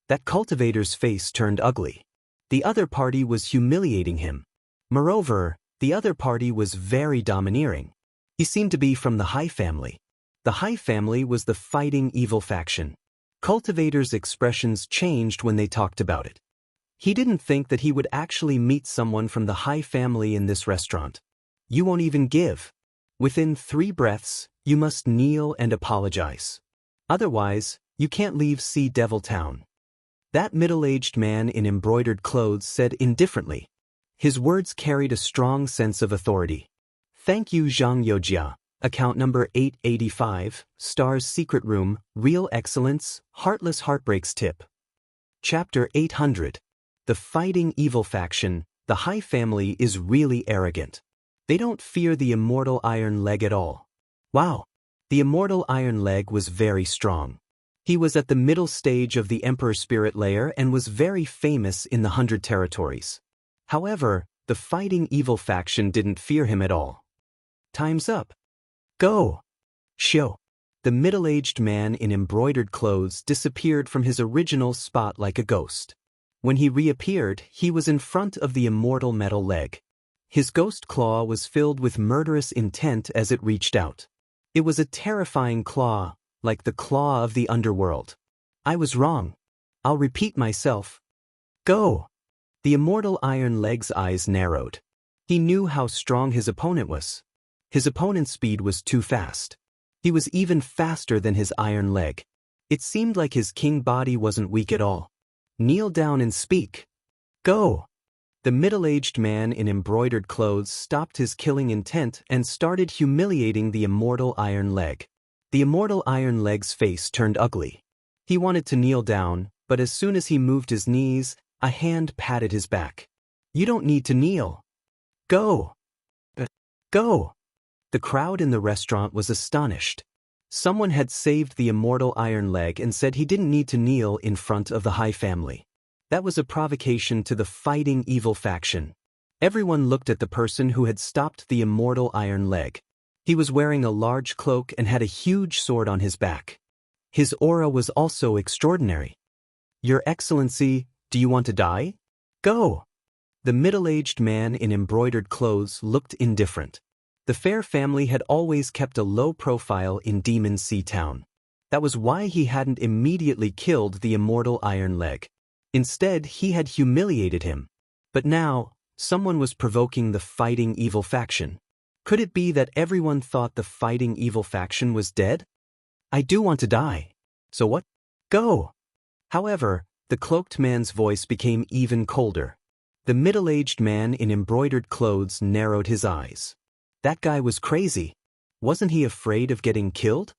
That cultivator's face turned ugly. The other party was humiliating him. Moreover, the other party was very domineering. He seemed to be from the High family. The High family was the fighting evil faction. Cultivator's expressions changed when they talked about it. He didn't think that he would actually meet someone from the High family in this restaurant. You won't even give. Within 3 breaths, you must kneel and apologize. Otherwise, you can't leave Sea Devil Town. That middle-aged man in embroidered clothes said indifferently. His words carried a strong sense of authority. Thank you, Zhang Yojia. Account number 885, Star's Secret Room, Real Excellence, Heartless Heartbreaks Tip. Chapter 800. The Fighting Evil Faction, the High family is really arrogant. They don't fear the Immortal Iron Leg at all. Wow! The Immortal Iron Leg was very strong. He was at the middle stage of the Emperor Spirit Layer and was very famous in the 100 territories. However, the Fighting Evil Faction didn't fear him at all. Time's up. Go! Show! The middle-aged man in embroidered clothes disappeared from his original spot like a ghost. When he reappeared, he was in front of the Immortal Metal Leg. His ghost claw was filled with murderous intent as it reached out. It was a terrifying claw, like the claw of the underworld. I was wrong. I'll repeat myself. Go! The Immortal Iron Leg's eyes narrowed. He knew how strong his opponent was. His opponent's speed was too fast. He was even faster than his Iron Leg. It seemed like his king body wasn't weak at all. Kneel down and speak. Go! The middle-aged man in embroidered clothes stopped his killing intent and started humiliating the Immortal Iron Leg. The Immortal Iron Leg's face turned ugly. He wanted to kneel down, but as soon as he moved his knees, a hand patted his back. You don't need to kneel. Go! Go! The crowd in the restaurant was astonished. Someone had saved the Immortal Iron Leg and said he didn't need to kneel in front of the High family. That was a provocation to the Fighting Evil Faction. Everyone looked at the person who had stopped the Immortal Iron Leg. He was wearing a large cloak and had a huge sword on his back. His aura was also extraordinary. Your Excellency, do you want to die? Go! The middle-aged man in embroidered clothes looked indifferent. The Fair family had always kept a low profile in Demon Sea Town. That was why he hadn't immediately killed the Immortal Iron Leg. Instead, he had humiliated him. But now, someone was provoking the Fighting Evil Faction. Could it be that everyone thought the Fighting Evil Faction was dead? I do want to die. So what? Go! However, the cloaked man's voice became even colder. The middle-aged man in embroidered clothes narrowed his eyes. That guy was crazy. Wasn't he afraid of getting killed?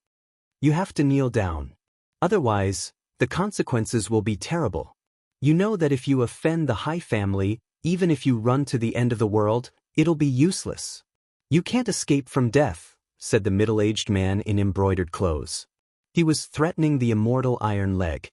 You have to kneel down. Otherwise, the consequences will be terrible. You know that if you offend the High family, even if you run to the end of the world, it'll be useless. You can't escape from death, said the middle-aged man in embroidered clothes. He was threatening the Immortal Iron Leg.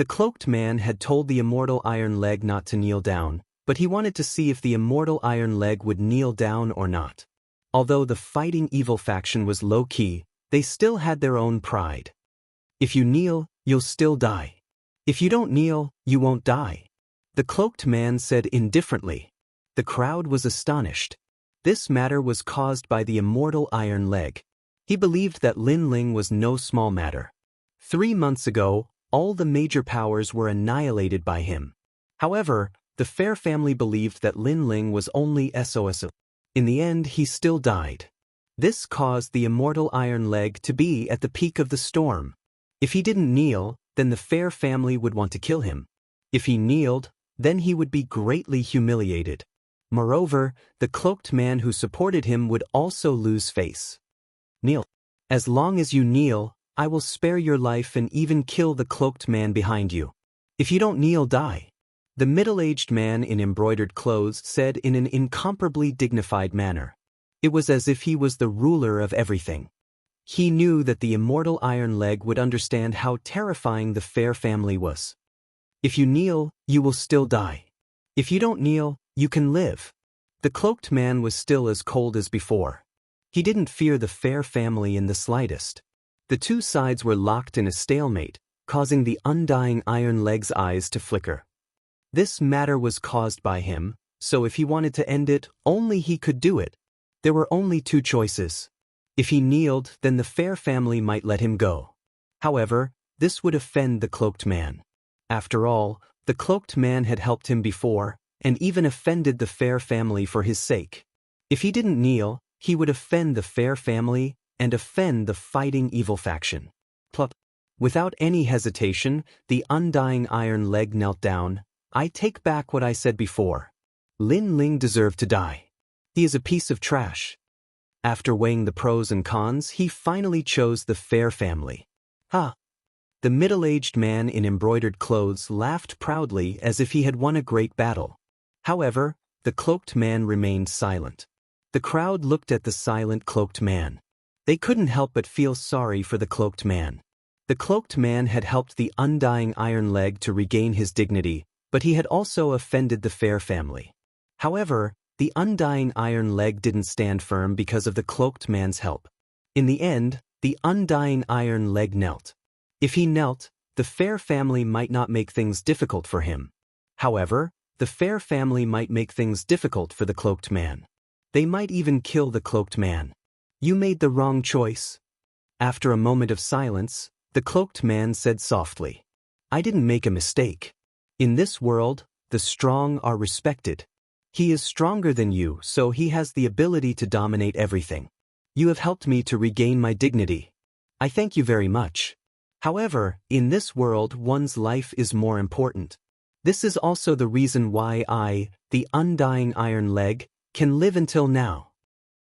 The cloaked man had told the immortal iron leg not to kneel down, but he wanted to see if the immortal iron leg would kneel down or not. Although the fighting evil faction was low-key, they still had their own pride. If you kneel, you'll still die. If you don't kneel, you won't die, the cloaked man said indifferently. The crowd was astonished. This matter was caused by the immortal iron leg. He believed that Lin Ling was no small matter. 3 months ago, all the major powers were annihilated by him. However, the Fair family believed that Lin Ling was only SOS. In the end, he still died. This caused the immortal iron leg to be at the peak of the storm. If he didn't kneel, then the Fair family would want to kill him. If he kneeled, then he would be greatly humiliated. Moreover, the cloaked man who supported him would also lose face. Kneel. As long as you kneel, I will spare your life and even kill the cloaked man behind you. If you don't kneel, die. The middle-aged man in embroidered clothes said in an incomparably dignified manner. It was as if he was the ruler of everything. He knew that the immortal iron leg would understand how terrifying the Fair family was. If you kneel, you will still die. If you don't kneel, you can live. The cloaked man was still as cold as before. He didn't fear the Fair family in the slightest. The two sides were locked in a stalemate, causing the undying iron leg's eyes to flicker. This matter was caused by him, so if he wanted to end it, only he could do it. There were only 2 choices. If he kneeled, then the Fair family might let him go. However, this would offend the cloaked man. After all, the cloaked man had helped him before, and even offended the Fair family for his sake. If he didn't kneel, he would offend the Fair family and offend the fighting evil faction. Plop. Without any hesitation, the undying iron leg knelt down. I take back what I said before. Lin Ling deserved to die. He is a piece of trash. After weighing the pros and cons, he finally chose the Fair family. Ha! The middle-aged man in embroidered clothes laughed proudly as if he had won a great battle. However, the cloaked man remained silent. The crowd looked at the silent cloaked man. They couldn't help but feel sorry for the cloaked man. The cloaked man had helped the undying iron leg to regain his dignity, but he had also offended the Fair family. However, the undying iron leg didn't stand firm because of the cloaked man's help. In the end, the undying iron leg knelt. If he knelt, the Fair family might not make things difficult for him. However, the Fair family might make things difficult for the cloaked man. They might even kill the cloaked man. You made the wrong choice. After a moment of silence, the cloaked man said softly, I didn't make a mistake. In this world, the strong are respected. He is stronger than you, so he has the ability to dominate everything. You have helped me to regain my dignity. I thank you very much. However, in this world, one's life is more important. This is also the reason why I, the undying iron leg, can live until now.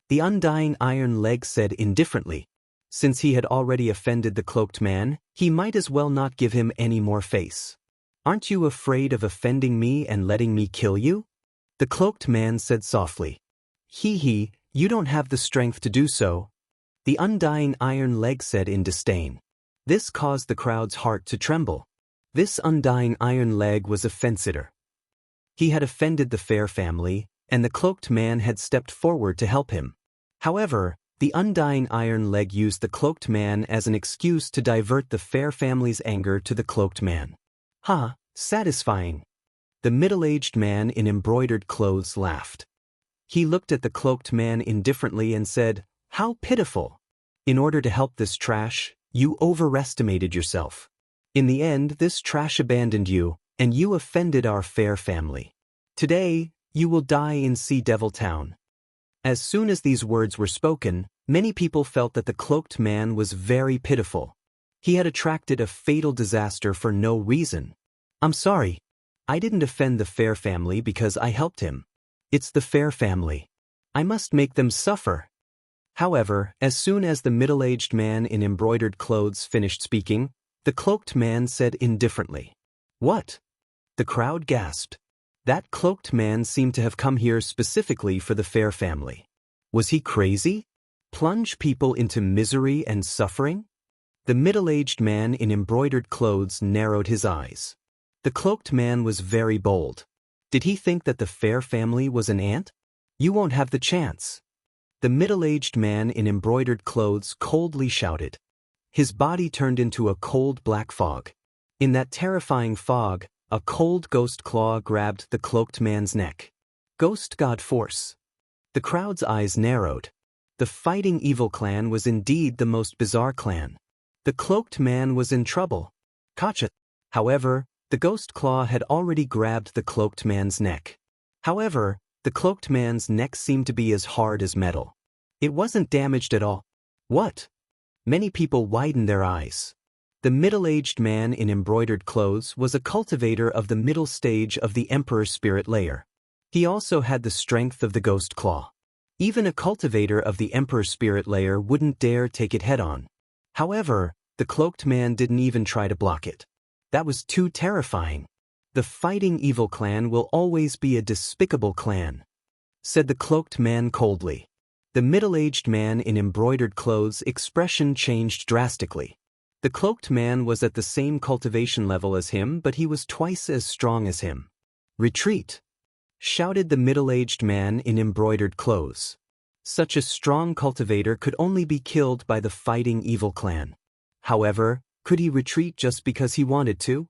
The undying iron leg said indifferently. Since he had already offended the cloaked man, he might as well not give him any more face. Aren't you afraid of offending me and letting me kill you? The cloaked man said softly. Hee, you don't have the strength to do so. The undying iron leg said in disdain. This caused the crowd's heart to tremble. This undying iron leg was a fence-sitter. He had offended the Fair family, and the cloaked man had stepped forward to help him. However, the undying iron leg used the cloaked man as an excuse to divert the Fair family's anger to the cloaked man. Ha, satisfying. The middle-aged man in embroidered clothes laughed. He looked at the cloaked man indifferently and said, How pitiful. In order to help this trash, you overestimated yourself. In the end, this trash abandoned you, and you offended our Fair family. Today, you will die in Sea Devil Town. As soon as these words were spoken, many people felt that the cloaked man was very pitiful. He had attracted a fatal disaster for no reason. I'm sorry. I didn't offend the Fair family because I helped him. It's the Fair family. I must make them suffer. However, as soon as the middle-aged man in embroidered clothes finished speaking, the cloaked man said indifferently, What? The crowd gasped. That cloaked man seemed to have come here specifically for the Fair family. Was he crazy? Plunge people into misery and suffering? The middle-aged man in embroidered clothes narrowed his eyes. The cloaked man was very bold. Did he think that the Fair family was an ant? You won't have the chance. The middle-aged man in embroidered clothes coldly shouted. His body turned into a cold black fog. In that terrifying fog, a cold ghost claw grabbed the cloaked man's neck. Ghost God Force. The crowd's eyes narrowed. The Fighting Evil clan was indeed the most bizarre clan. The cloaked man was in trouble. Gotcha. However, the ghost claw had already grabbed the cloaked man's neck. However, the cloaked man's neck seemed to be as hard as metal. It wasn't damaged at all. What? Many people widened their eyes. The middle-aged man in embroidered clothes was a cultivator of the middle stage of the Emperor's spirit layer. He also had the strength of the ghost claw. Even a cultivator of the Emperor's spirit layer wouldn't dare take it head-on. However, the cloaked man didn't even try to block it. That was too terrifying. The Fighting Evil clan will always be a despicable clan, said the cloaked man coldly. The middle-aged man in embroidered clothes' expression changed drastically. The cloaked man was at the same cultivation level as him, but he was twice as strong as him. Retreat! Shouted the middle-aged man in embroidered clothes. Such a strong cultivator could only be killed by the Fighting Evil clan. However, could he retreat just because he wanted to?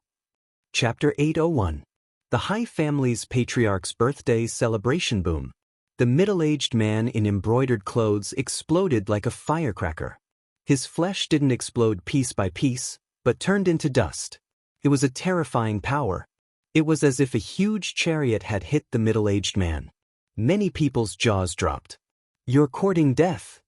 Chapter 801. The Hai family's patriarch's birthday celebration boom. The middle-aged man in embroidered clothes exploded like a firecracker. His flesh didn't explode piece by piece, but turned into dust. It was a terrifying power. It was as if a huge chariot had hit the middle-aged man. Many people's jaws dropped. You're courting death.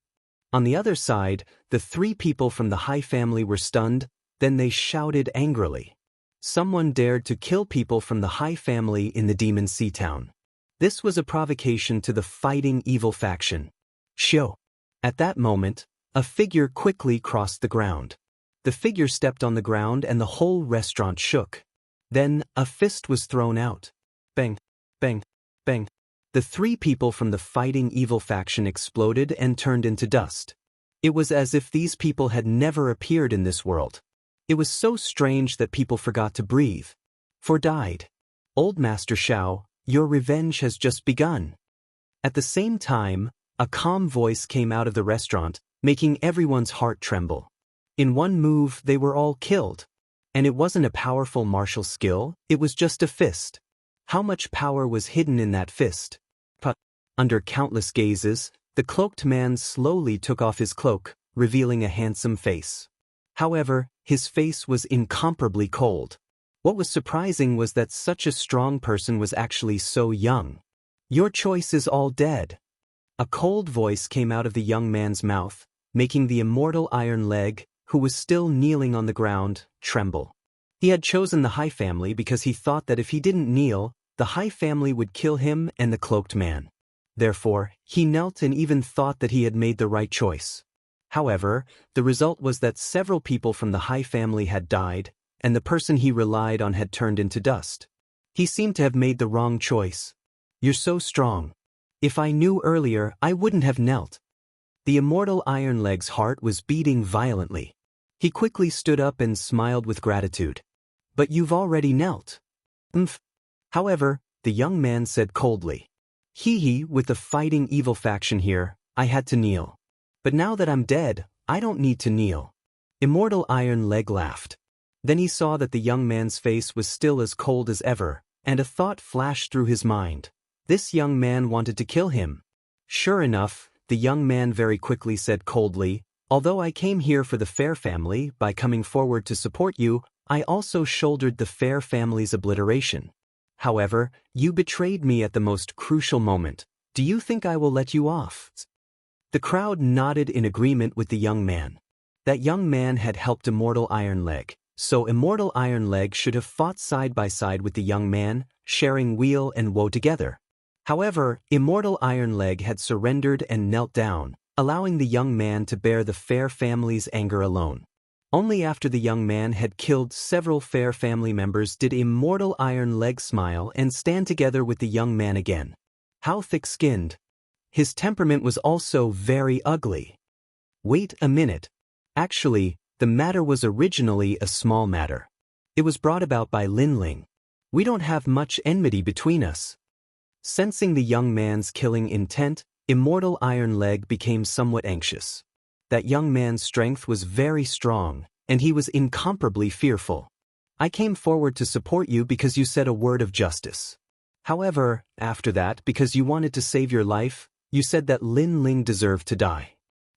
On the other side, the three people from the Hai family were stunned, then they shouted angrily. Someone dared to kill people from the Hai family in the Demon Sea town. This was a provocation to the Fighting Evil faction. Shio. At that moment, a figure quickly crossed the ground. The figure stepped on the ground and the whole restaurant shook. Then, a fist was thrown out. Bang, bang, bang. The three people from the Fighting Evil faction exploded and turned into dust. It was as if these people had never appeared in this world. It was so strange that people forgot to breathe. For died. Old Master Xiao, your revenge has just begun. At the same time, a calm voice came out of the restaurant, making everyone's heart tremble. In one move, they were all killed. And it wasn't a powerful martial skill, it was just a fist. How much power was hidden in that fist? But, under countless gazes, the cloaked man slowly took off his cloak, revealing a handsome face. However, his face was incomparably cold. What was surprising was that such a strong person was actually so young. Your choice is all dead. A cold voice came out of the young man's mouth, making the immortal Iron Leg, who was still kneeling on the ground, tremble. He had chosen the Hai family because he thought that if he didn't kneel, the Hai family would kill him and the cloaked man. Therefore, he knelt and even thought that he had made the right choice. However, the result was that several people from the Hai family had died, and the person he relied on had turned into dust. He seemed to have made the wrong choice. You're so strong. If I knew earlier, I wouldn't have knelt. The immortal Iron Leg's heart was beating violently. He quickly stood up and smiled with gratitude. But you've already knelt. However, the young man said coldly. With the Fighting Evil faction here, I had to kneel. But now that I'm dead, I don't need to kneel. Immortal Iron Leg laughed. Then he saw that the young man's face was still as cold as ever, and a thought flashed through his mind. This young man wanted to kill him. Sure enough, the young man very quickly said coldly, although I came here for the Fair family, by coming forward to support you, I also shouldered the Fair family's obliteration. However, you betrayed me at the most crucial moment. Do you think I will let you off? The crowd nodded in agreement with the young man. That young man had helped Immortal Iron Leg, so Immortal Iron Leg should have fought side by side with the young man, sharing weal and woe together. However, Immortal Iron Leg had surrendered and knelt down, allowing the young man to bear the Fair family's anger alone. Only after the young man had killed several Fair family members did Immortal Iron Leg smile and stand together with the young man again. How thick-skinned. His temperament was also very ugly. Wait a minute. Actually, The matter was originally a small matter. It was brought about by Lin Ling. We don't have much enmity between us. Sensing the young man's killing intent, Immortal Iron Leg became somewhat anxious. That young man's strength was very strong, and he was incomparably fearful. I came forward to support you because you said a word of justice. However, after that, because you wanted to save your life, you said that Lin Ling deserved to die.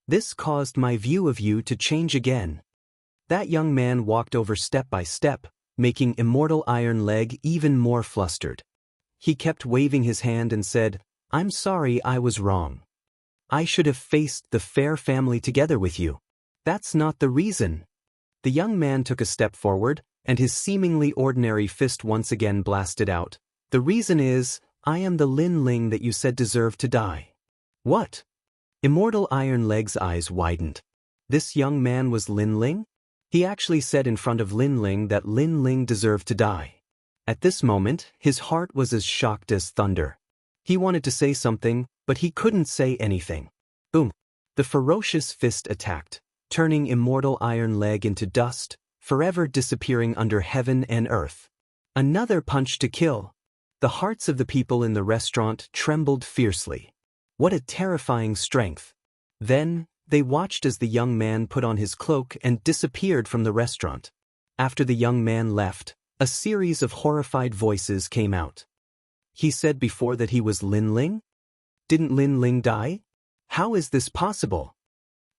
This caused my view of you to change again. That young man walked over step by step, making Immortal Iron Leg even more flustered. He kept waving his hand and said, "I'm sorry, I was wrong. I should have faced the Fair family together with you. That's not the reason." The young man took a step forward, and his seemingly ordinary fist once again blasted out. "The reason is, I am the Lin Ling that you said deserved to die." "What?" Immortal Iron Leg's eyes widened. This young man was Lin Ling? He actually said in front of Lin Ling that Lin Ling deserved to die. At this moment, his heart was as shocked as thunder. He wanted to say something, but he couldn't say anything. Boom! The ferocious fist attacked, turning Immortal Iron Leg into dust, forever disappearing under heaven and earth. Another punch to kill. The hearts of the people in the restaurant trembled fiercely. What a terrifying strength. Then, they watched as the young man put on his cloak and disappeared from the restaurant. After the young man left, a series of horrified voices came out. He said before that he was Lin Ling? Didn't Lin Ling die? How is this possible?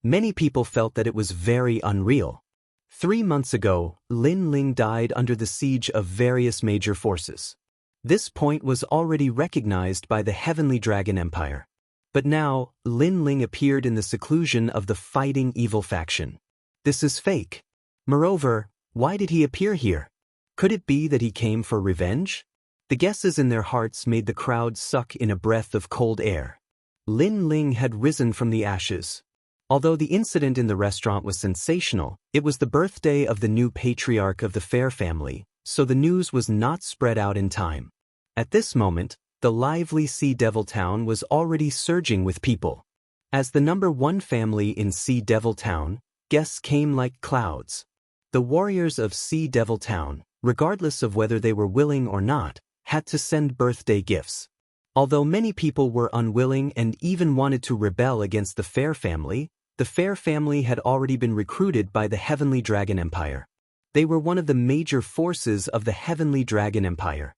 Many people felt that it was very unreal. 3 months ago, Lin Ling died under the siege of various major forces. This point was already recognized by the Heavenly Dragon Empire. But now, Lin Ling appeared in the seclusion of the fighting evil faction. This is fake. Moreover, why did he appear here? Could it be that he came for revenge? The guesses in their hearts made the crowd suck in a breath of cold air. Lin Ling had risen from the ashes. Although the incident in the restaurant was sensational, it was the birthday of the new patriarch of the Fair family, so the news was not spread out in time. At this moment, the lively Sea Devil Town was already surging with people. As the #1 family in Sea Devil Town, guests came like clouds. The warriors of Sea Devil Town, regardless of whether they were willing or not, had to send birthday gifts. Although many people were unwilling and even wanted to rebel against the Fair family had already been recruited by the Heavenly Dragon Empire. They were one of the major forces of the Heavenly Dragon Empire.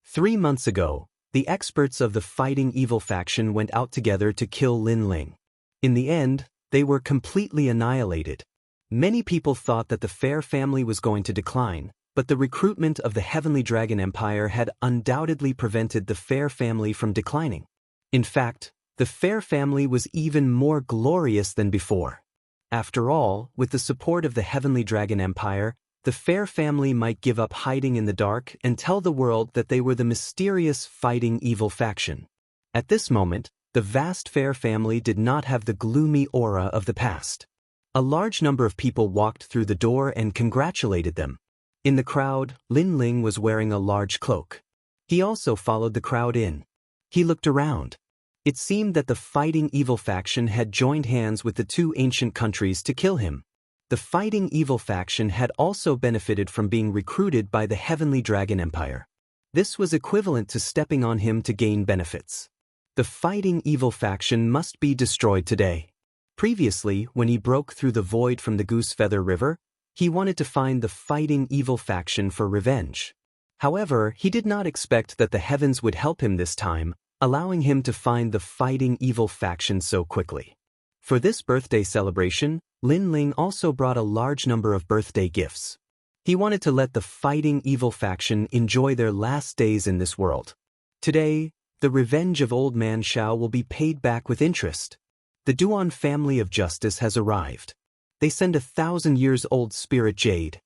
3 months ago, the experts of the fighting evil faction went out together to kill Lin Ling. In the end, they were completely annihilated. Many people thought that the Fair family was going to decline, but the recruitment of the Heavenly Dragon Empire had undoubtedly prevented the Fair family from declining. In fact, the Fair family was even more glorious than before. After all, with the support of the Heavenly Dragon Empire, the Fair family might give up hiding in the dark and tell the world that they were the mysterious fighting evil faction. At this moment, the vast Fair family did not have the gloomy aura of the past. A large number of people walked through the door and congratulated them. In the crowd, Lin Ling was wearing a large cloak. He also followed the crowd in. He looked around. It seemed that the fighting evil faction had joined hands with the 2 ancient countries to kill him. The fighting evil faction had also benefited from being recruited by the Heavenly Dragon Empire. This was equivalent to stepping on him to gain benefits. The fighting evil faction must be destroyed today. Previously, when he broke through the void from the Goosefeather River, he wanted to find the fighting evil faction for revenge. However, he did not expect that the heavens would help him this time, allowing him to find the fighting evil faction so quickly. For this birthday celebration, Lin Ling also brought a large number of birthday gifts. He wanted to let the fighting evil faction enjoy their last days in this world. Today, the revenge of Old Man Xiao will be paid back with interest. The Duan family of justice has arrived. They send 1,000-years-old spirit jade.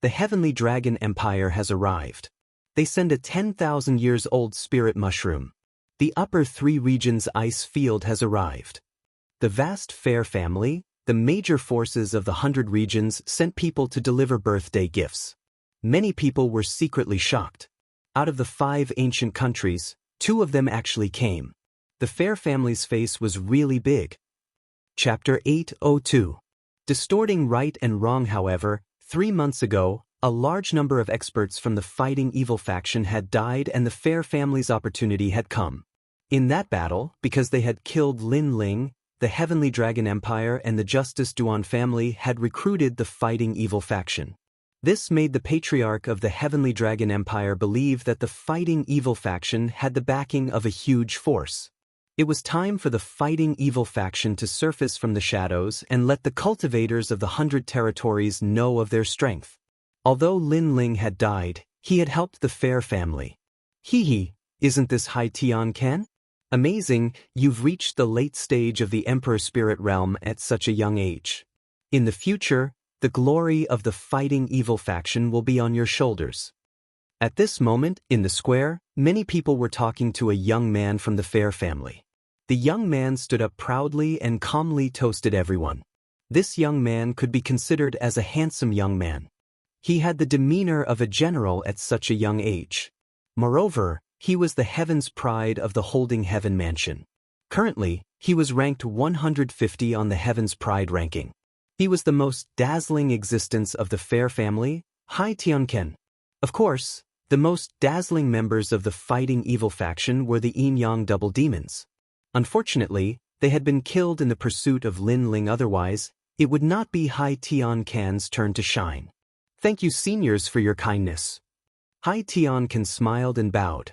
The Heavenly Dragon Empire has arrived. They send a 10,000-years-old spirit mushroom. The upper 3 regions ice field has arrived. The vast Fair family, the major forces of the 100 regions, sent people to deliver birthday gifts. Many people were secretly shocked. Out of the 5 ancient countries, 2 of them actually came. The Fair family's face was really big. Chapter 802. Distorting right and wrong, however, 3 months ago, a large number of experts from the fighting evil faction had died and the fair family's opportunity had come. In that battle, because they had killed Lin Ling, the Heavenly Dragon Empire and the Justice Duan family had recruited the fighting evil faction. This made the patriarch of the Heavenly Dragon Empire believe that the fighting evil faction had the backing of a huge force. It was time for the fighting evil faction to surface from the shadows and let the cultivators of the 100 territories know of their strength. Although Lin Ling had died, he had helped the fair family. Hee, isn't this Hai Tian Ken? Amazing, you've reached the late stage of the Emperor Spirit Realm at such a young age. In the future, the glory of the fighting evil faction will be on your shoulders. At this moment, in the square, many people were talking to a young man from the fair family. The young man stood up proudly and calmly toasted everyone. This young man could be considered as a handsome young man. He had the demeanor of a general at such a young age. Moreover, he was the heaven's pride of the Holding Heaven mansion. Currently, he was ranked 150 on the Heaven's Pride ranking. He was the most dazzling existence of the fair family, Hai Tianken. Of course, the most dazzling members of the fighting evil faction were the Yin-Yang double demons. Unfortunately, they had been killed in the pursuit of Lin Ling. Otherwise, it would not be Hai Tianken's turn to shine. Thank you, seniors, for your kindness. Hai Tianken smiled and bowed.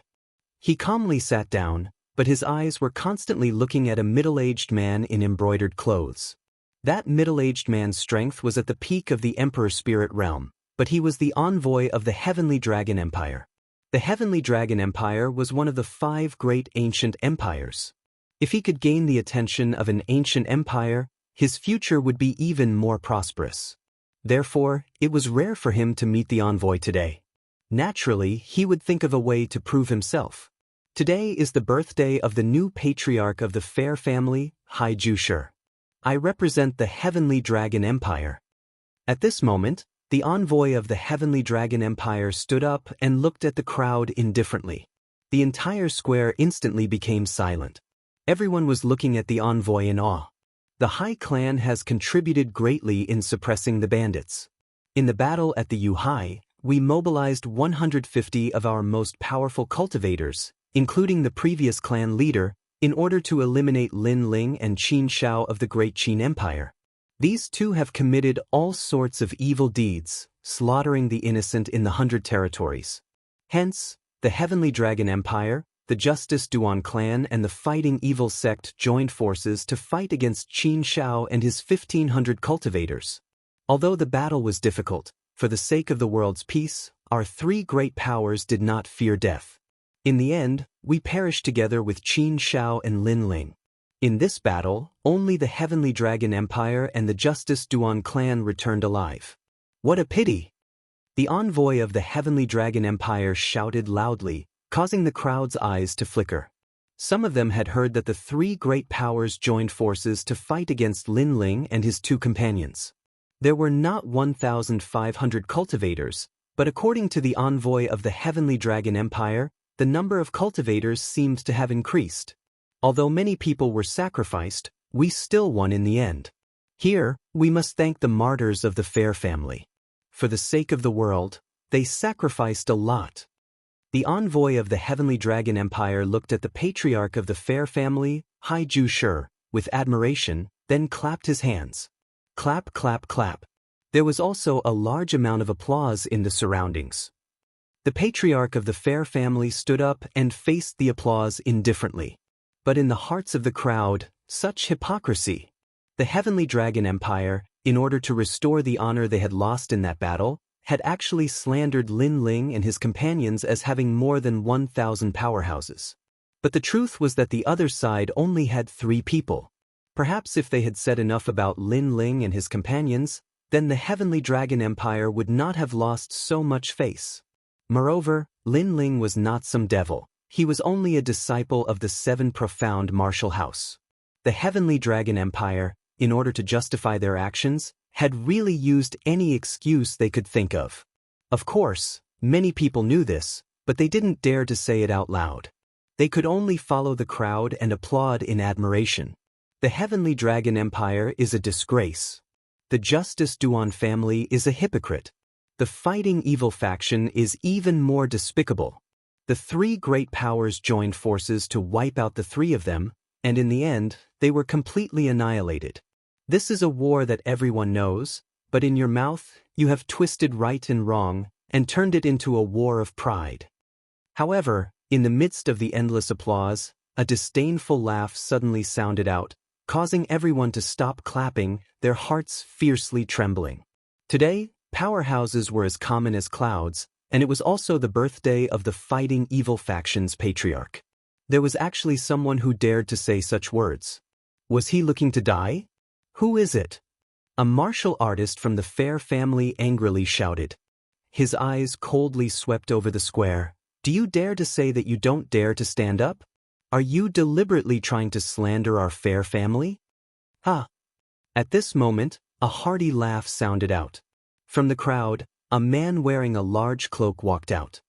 He calmly sat down, but his eyes were constantly looking at a middle-aged man in embroidered clothes. That middle-aged man's strength was at the peak of the Emperor Spirit Realm, but he was the envoy of the Heavenly Dragon Empire. The Heavenly Dragon Empire was one of the 5 great ancient empires. If he could gain the attention of an ancient empire, his future would be even more prosperous. Therefore, it was rare for him to meet the envoy today. Naturally, he would think of a way to prove himself. Today is the birthday of the new patriarch of the fair family, Hai Jushi. I represent the Heavenly Dragon Empire. At this moment, the envoy of the Heavenly Dragon Empire stood up and looked at the crowd indifferently. The entire square instantly became silent. Everyone was looking at the envoy in awe. The Hai clan has contributed greatly in suppressing the bandits. In the battle at the Yuhai, we mobilized 150 of our most powerful cultivators, including the previous clan leader, in order to eliminate Lin Ling and Qin Shao of the Great Qin Empire. These two have committed all sorts of evil deeds, slaughtering the innocent in the 100 territories. Hence, the Heavenly Dragon Empire, the Justice Duan clan and the Fighting Evil sect joined forces to fight against Qin Shao and his 1,500 cultivators. Although the battle was difficult, for the sake of the world's peace, our 3 great powers did not fear death. In the end, we perished together with Qin Shao and Lin Ling. In this battle, only the Heavenly Dragon Empire and the Justice Duan clan returned alive. What a pity! The envoy of the Heavenly Dragon Empire shouted loudly, causing the crowd's eyes to flicker. Some of them had heard that the 3 great powers joined forces to fight against Lin Ling and his 2 companions. There were not 1,500 cultivators, but according to the envoy of the Heavenly Dragon Empire, the number of cultivators seemed to have increased. Although many people were sacrificed, we still won in the end. Here, we must thank the martyrs of the fair family. For the sake of the world, they sacrificed a lot. The envoy of the Heavenly Dragon Empire looked at the patriarch of the fair family, Hai Jushi, with admiration, then clapped his hands. Clap, clap, clap. There was also a large amount of applause in the surroundings. The patriarch of the fair family stood up and faced the applause indifferently. But in the hearts of the crowd, such hypocrisy. The Heavenly Dragon Empire, in order to restore the honor they had lost in that battle, had actually slandered Lin Ling and his companions as having more than 1,000 powerhouses. But the truth was that the other side only had 3 people. Perhaps if they had said enough about Lin Ling and his companions, then the Heavenly Dragon Empire would not have lost so much face. Moreover, Lin Ling was not some devil. He was only a disciple of the 7 profound martial house. The Heavenly Dragon Empire, in order to justify their actions, had really used any excuse they could think of. Of course, many people knew this, but they didn't dare to say it out loud. They could only follow the crowd and applaud in admiration. The Heavenly Dragon Empire is a disgrace. The Justice Duan family is a hypocrite. The fighting evil faction is even more despicable. The three great powers joined forces to wipe out the three of them, and in the end, they were completely annihilated. This is a war that everyone knows, but in your mouth, you have twisted right and wrong, and turned it into a war of pride. However, in the midst of the endless applause, a disdainful laugh suddenly sounded out, causing everyone to stop clapping, their hearts fiercely trembling. Today, powerhouses were as common as clouds, and it was also the birthday of the fighting evil faction's patriarch. There was actually someone who dared to say such words. Was he looking to die? Who is it? A martial artist from the Fair family angrily shouted. His eyes coldly swept over the square. Do you dare to say that you don't dare to stand up? Are you deliberately trying to slander our Fair family? Ha! At this moment, a hearty laugh sounded out. From the crowd, a man wearing a large cloak walked out.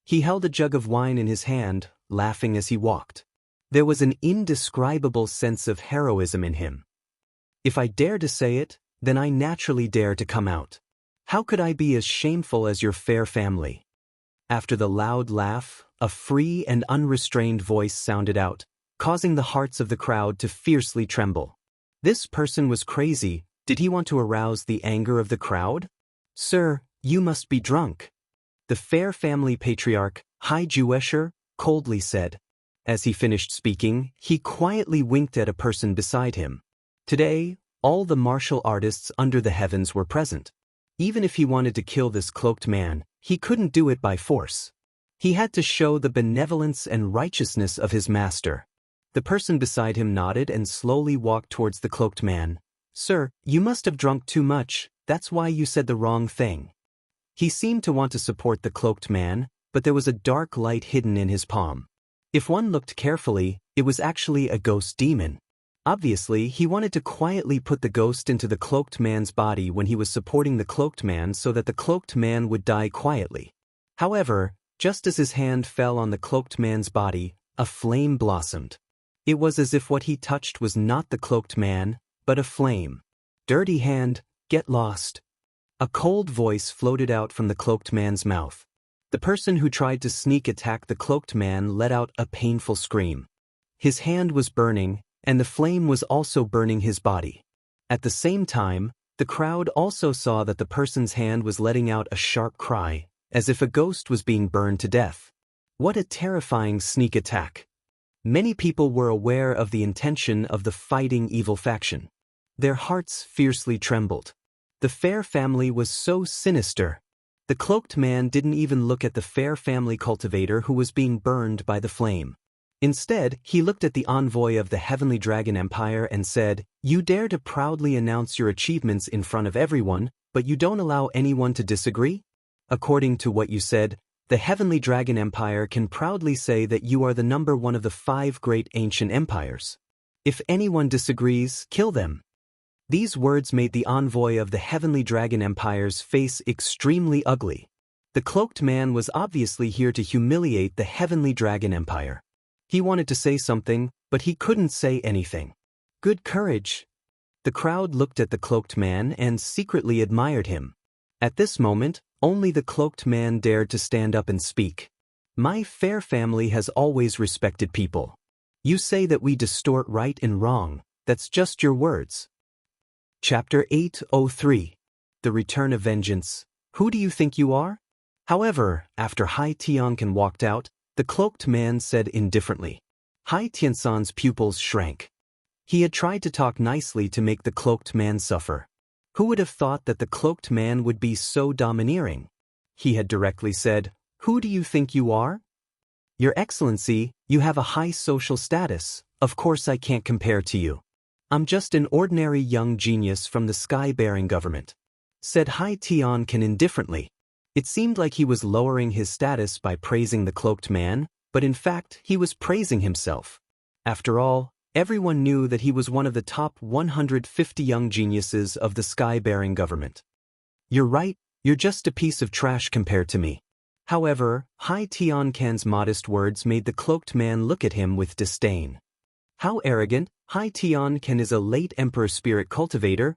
He held a jug of wine in his hand, laughing as he walked. There was an indescribable sense of heroism in him. If I dare to say it, then I naturally dare to come out. How could I be as shameful as your Fair family? After the loud laugh, a free and unrestrained voice sounded out, causing the hearts of the crowd to fiercely tremble. This person was crazy. Did he want to arouse the anger of the crowd? Sir, you must be drunk. The Fair family patriarch, Hai Juesher, coldly said. As he finished speaking, he quietly winked at a person beside him. Today, all the martial artists under the heavens were present. Even if he wanted to kill this cloaked man, he couldn't do it by force. He had to show the benevolence and righteousness of his master. The person beside him nodded and slowly walked towards the cloaked man. Sir, you must have drunk too much, that's why you said the wrong thing. He seemed to want to support the cloaked man, but there was a dark light hidden in his palm. If one looked carefully, it was actually a ghost demon. Obviously, he wanted to quietly put the ghost into the cloaked man's body when he was supporting the cloaked man so that the cloaked man would die quietly. However, just as his hand fell on the cloaked man's body, a flame blossomed. It was as if what he touched was not the cloaked man, but a flame. Dirty hand, get lost. A cold voice floated out from the cloaked man's mouth. The person who tried to sneak attack the cloaked man let out a painful scream. His hand was burning, and the flame was also burning his body. At the same time, the crowd also saw that the person's hand was letting out a sharp cry, as if a ghost was being burned to death. What a terrifying sneak attack! Many people were aware of the intention of the fighting evil faction. Their hearts fiercely trembled. The Fair family was so sinister. The cloaked man didn't even look at the Fair family cultivator who was being burned by the flame. Instead, he looked at the envoy of the Heavenly Dragon Empire and said, You dare to proudly announce your achievements in front of everyone, but you don't allow anyone to disagree? According to what you said, the Heavenly Dragon Empire can proudly say that you are the number one of the 5 great ancient empires. If anyone disagrees, kill them. These words made the envoy of the Heavenly Dragon Empire's face extremely ugly. The cloaked man was obviously here to humiliate the Heavenly Dragon Empire. He wanted to say something, but he couldn't say anything. Good courage. The crowd looked at the cloaked man and secretly admired him. At this moment, only the cloaked man dared to stand up and speak. My Fair family has always respected people. You say that we distort right and wrong, that's just your words. Chapter 803. The Return of Vengeance. Who do you think you are? However, after Hai Tiancan walked out, the cloaked man said indifferently. Hai Tiancan's pupils shrank. He had tried to talk nicely to make the cloaked man suffer. Who would have thought that the cloaked man would be so domineering? He had directly said, Who do you think you are? Your Excellency, you have a high social status, of course I can't compare to you. I'm just an ordinary young genius from the sky-bearing government, said Hai Tiancan indifferently. It seemed like he was lowering his status by praising the cloaked man, but in fact he was praising himself. After all, everyone knew that he was one of the top 150 young geniuses of the sky-bearing government. You're right, you're just a piece of trash compared to me. However, Hai Tiancan's modest words made the cloaked man look at him with disdain. How arrogant! Hai Tiancan is a late Emperor Spirit cultivator,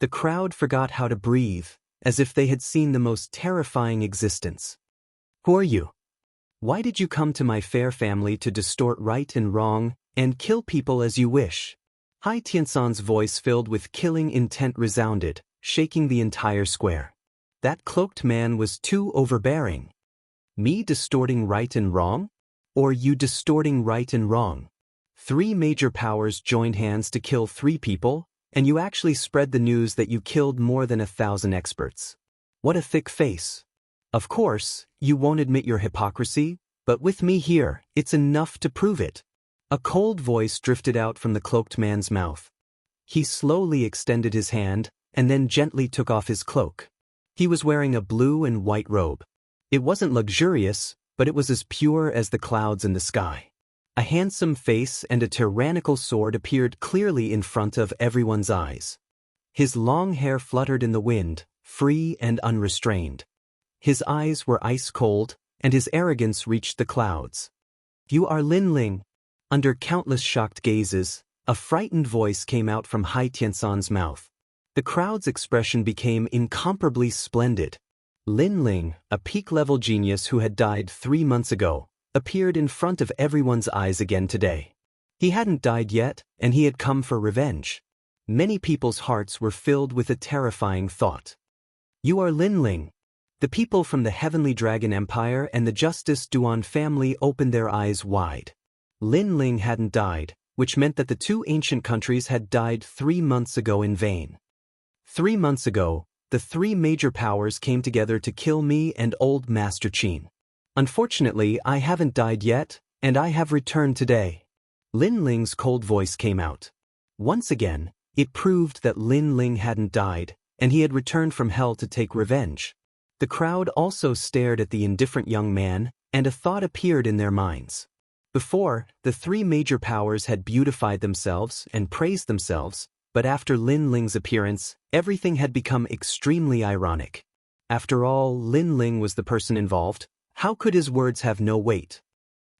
The crowd forgot how to breathe, as if they had seen the most terrifying existence. Who are you? Why did you come to my fair family to distort right and wrong, and kill people as you wish? Xianxia's voice filled with killing intent resounded, shaking the entire square. That cloaked man was too overbearing. Me distorting right and wrong? Or you distorting right and wrong? 3 major powers joined hands to kill 3 people, and you actually spread the news that you killed more than 1,000 experts. What a thick face. Of course, you won't admit your hypocrisy, but with me here, it's enough to prove it. A cold voice drifted out from the cloaked man's mouth. He slowly extended his hand, and then gently took off his cloak. He was wearing a blue and white robe. It wasn't luxurious, but it was as pure as the clouds in the sky. A handsome face and a tyrannical sword appeared clearly in front of everyone's eyes. His long hair fluttered in the wind, free and unrestrained. His eyes were ice cold, and his arrogance reached the clouds. You are Lin Ling. Under countless shocked gazes, a frightened voice came out from Xianxia's mouth. The crowd's expression became incomparably splendid. Lin Ling, a peak-level genius who had died 3 months ago, appeared in front of everyone's eyes again today. He hadn't died yet, and he had come for revenge. Many people's hearts were filled with a terrifying thought. You are Lin Ling. The people from the Heavenly Dragon Empire and the Justice Duan family opened their eyes wide. Lin Ling hadn't died, which meant that the 2 ancient countries had died 3 months ago in vain. 3 months ago, the 3 major powers came together to kill me and old Master Qin. Unfortunately, I haven't died yet, and I have returned today. Lin Ling's cold voice came out. Once again, it proved that Lin Ling hadn't died, and he had returned from hell to take revenge. The crowd also stared at the indifferent young man, and a thought appeared in their minds. Before, the 3 major powers had beautified themselves and praised themselves, but after Lin Ling's appearance, everything had become extremely ironic. After all, Lin Ling was the person involved. How could his words have no weight?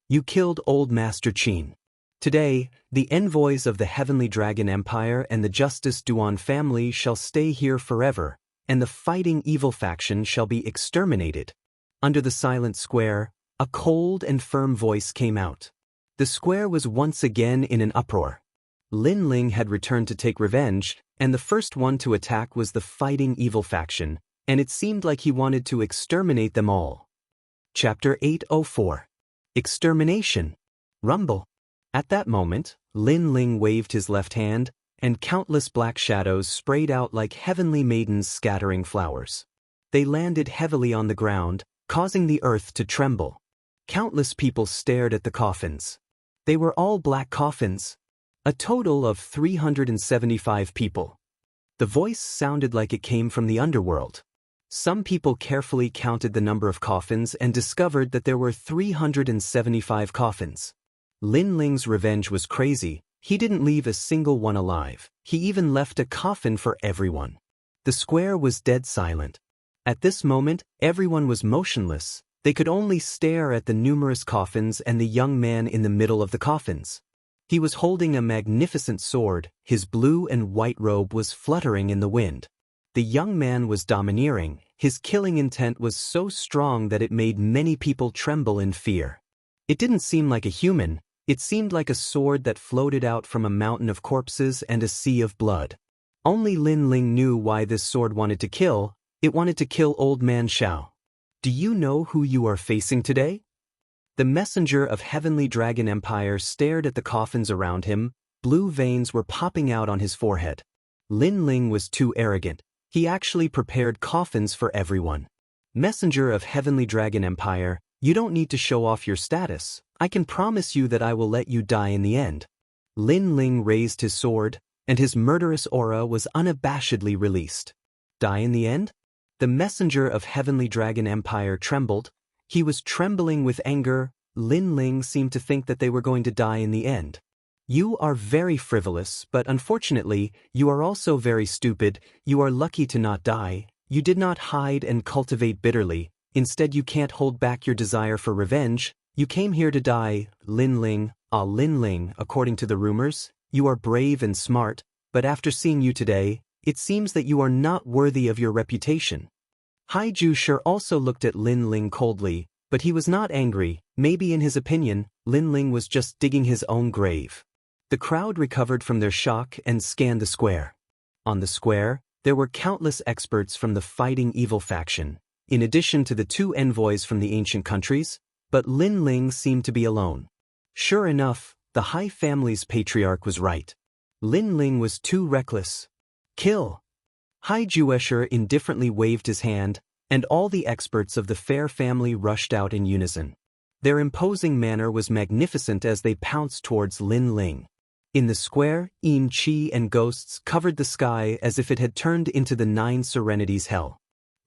You killed old Master Qin. Today, the envoys of the Heavenly Dragon Empire and the Justice Duan family shall stay here forever, and the fighting evil faction shall be exterminated. Under the silent square, a cold and firm voice came out. The square was once again in an uproar. Lin Ling had returned to take revenge, and the first one to attack was the fighting evil faction, and it seemed like he wanted to exterminate them all. Chapter 804. Extermination. Rumble. At that moment, Lin Ling waved his left hand, and countless black shadows sprayed out like heavenly maidens scattering flowers. They landed heavily on the ground, causing the earth to tremble. Countless people stared at the coffins. They were all black coffins. A total of 375 people. The voice sounded like it came from the underworld. Some people carefully counted the number of coffins and discovered that there were 375 coffins. Lin Ling's revenge was crazy. He didn't leave a single one alive. He even left a coffin for everyone. The square was dead silent. At this moment, everyone was motionless. They could only stare at the numerous coffins and the young man in the middle of the coffins. He was holding a magnificent sword. His blue and white robe was fluttering in the wind. The young man was domineering. His killing intent was so strong that it made many people tremble in fear. It didn't seem like a human. It seemed like a sword that floated out from a mountain of corpses and a sea of blood. Only Lin Ling knew why this sword wanted to kill. It wanted to kill Old Man Xiao. Do you know who you are facing today? The messenger of Heavenly Dragon Empire stared at the coffins around him. Blue veins were popping out on his forehead. Lin Ling was too arrogant. He actually prepared coffins for everyone. Messenger of Heavenly Dragon Empire, you don't need to show off your status. I can promise you that I will let you die in the end. Lin Ling raised his sword, and his murderous aura was unabashedly released. Die in the end? The messenger of Heavenly Dragon Empire trembled. He was trembling with anger. Lin Ling seemed to think that they were going to die in the end. You are very frivolous, but unfortunately, you are also very stupid. You are lucky to not die. You did not hide and cultivate bitterly. Instead, you can't hold back your desire for revenge. You came here to die. Lin Ling, Lin Ling, according to the rumors, you are brave and smart, but after seeing you today, It seems that you are not worthy of your reputation. Haiju sure also looked at Lin Ling coldly, but he was not angry. Maybe in his opinion, Lin Ling was just digging his own grave. The crowd recovered from their shock and scanned the square. On the square, there were countless experts from the fighting evil faction, in addition to the 2 envoys from the ancient countries, but Lin Ling seemed to be alone. Sure enough, the Hai family's patriarch was right. Lin Ling was too reckless. Kill! Hai Juesher indifferently waved his hand, and all the experts of the Fair family rushed out in unison. Their imposing manner was magnificent as they pounced towards Lin Ling. In the square, Yin Qi and ghosts covered the sky as if it had turned into the 9 Serenities hell.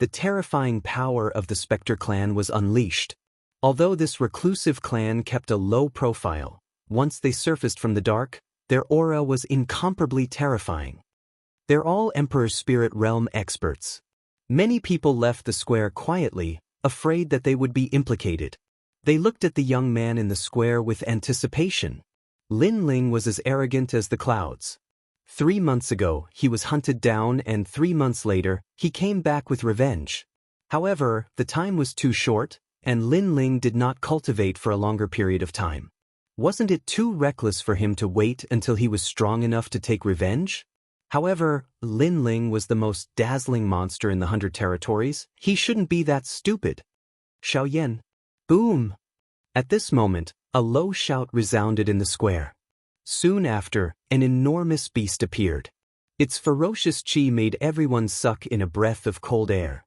The terrifying power of the Spectre clan was unleashed. Although this reclusive clan kept a low profile, once they surfaced from the dark, their aura was incomparably terrifying. They're all Emperor Spirit Realm experts. Many people left the square quietly, afraid that they would be implicated. They looked at the young man in the square with anticipation. Lin Ling was as arrogant as the clouds. 3 months ago, he was hunted down, and 3 months later, he came back with revenge. However, the time was too short, and Lin Ling did not cultivate for a longer period of time. Wasn't it too reckless for him to wait until he was strong enough to take revenge? However, Lin Ling was the most dazzling monster in the 100 territories. He shouldn't be that stupid. Xiao Yan. Boom! At this moment, a low shout resounded in the square. Soon after, an enormous beast appeared. Its ferocious chi made everyone suck in a breath of cold air.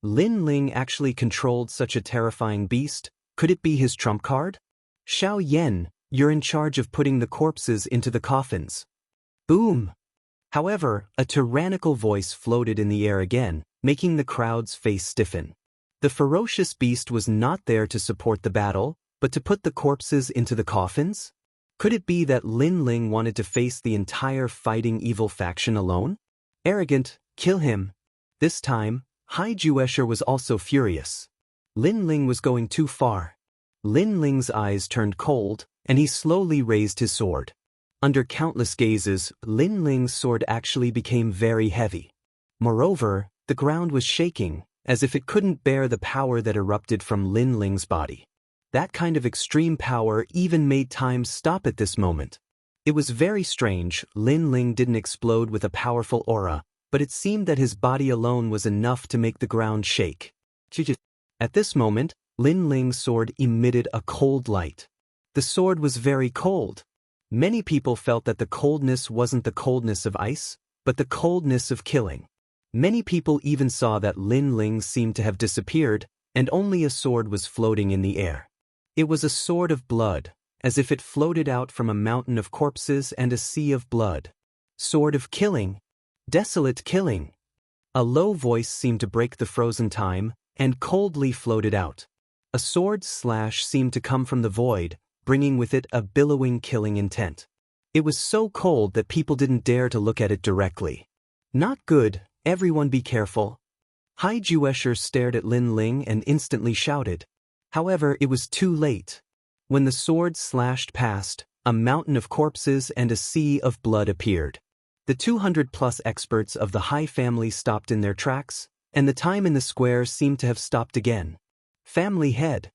Lin Ling actually controlled such a terrifying beast. Could it be his trump card? Xiao Yan, you're in charge of putting the corpses into the coffins. Boom! However, a tyrannical voice floated in the air again, making the crowd's face stiffen. The ferocious beast was not there to support the battle, but to put the corpses into the coffins? Could it be that Lin Ling wanted to face the entire fighting evil faction alone? Arrogant, kill him. This time, Hai Juesher was also furious. Lin Ling was going too far. Lin Ling's eyes turned cold, and he slowly raised his sword. Under countless gazes, Lin Ling's sword actually became very heavy. Moreover, the ground was shaking, as if it couldn't bear the power that erupted from Lin Ling's body. That kind of extreme power even made time stop at this moment. It was very strange. Lin Ling didn't explode with a powerful aura, but it seemed that his body alone was enough to make the ground shake. At this moment, Lin Ling's sword emitted a cold light. The sword was very cold. Many people felt that the coldness wasn't the coldness of ice, but the coldness of killing. Many people even saw that Lin Ling seemed to have disappeared, and only a sword was floating in the air. It was a sword of blood, as if it floated out from a mountain of corpses and a sea of blood. Sword of killing. Desolate killing. A low voice seemed to break the frozen time, and coldly floated out. A sword slash seemed to come from the void, bringing with it a billowing killing intent. It was so cold that people didn't dare to look at it directly. Not good, everyone be careful. Hai Juesher stared at Lin Ling and instantly shouted. However, it was too late. When the sword slashed past, a mountain of corpses and a sea of blood appeared. The 200+ experts of the Hai family stopped in their tracks, and the time in the square seemed to have stopped again. Family head.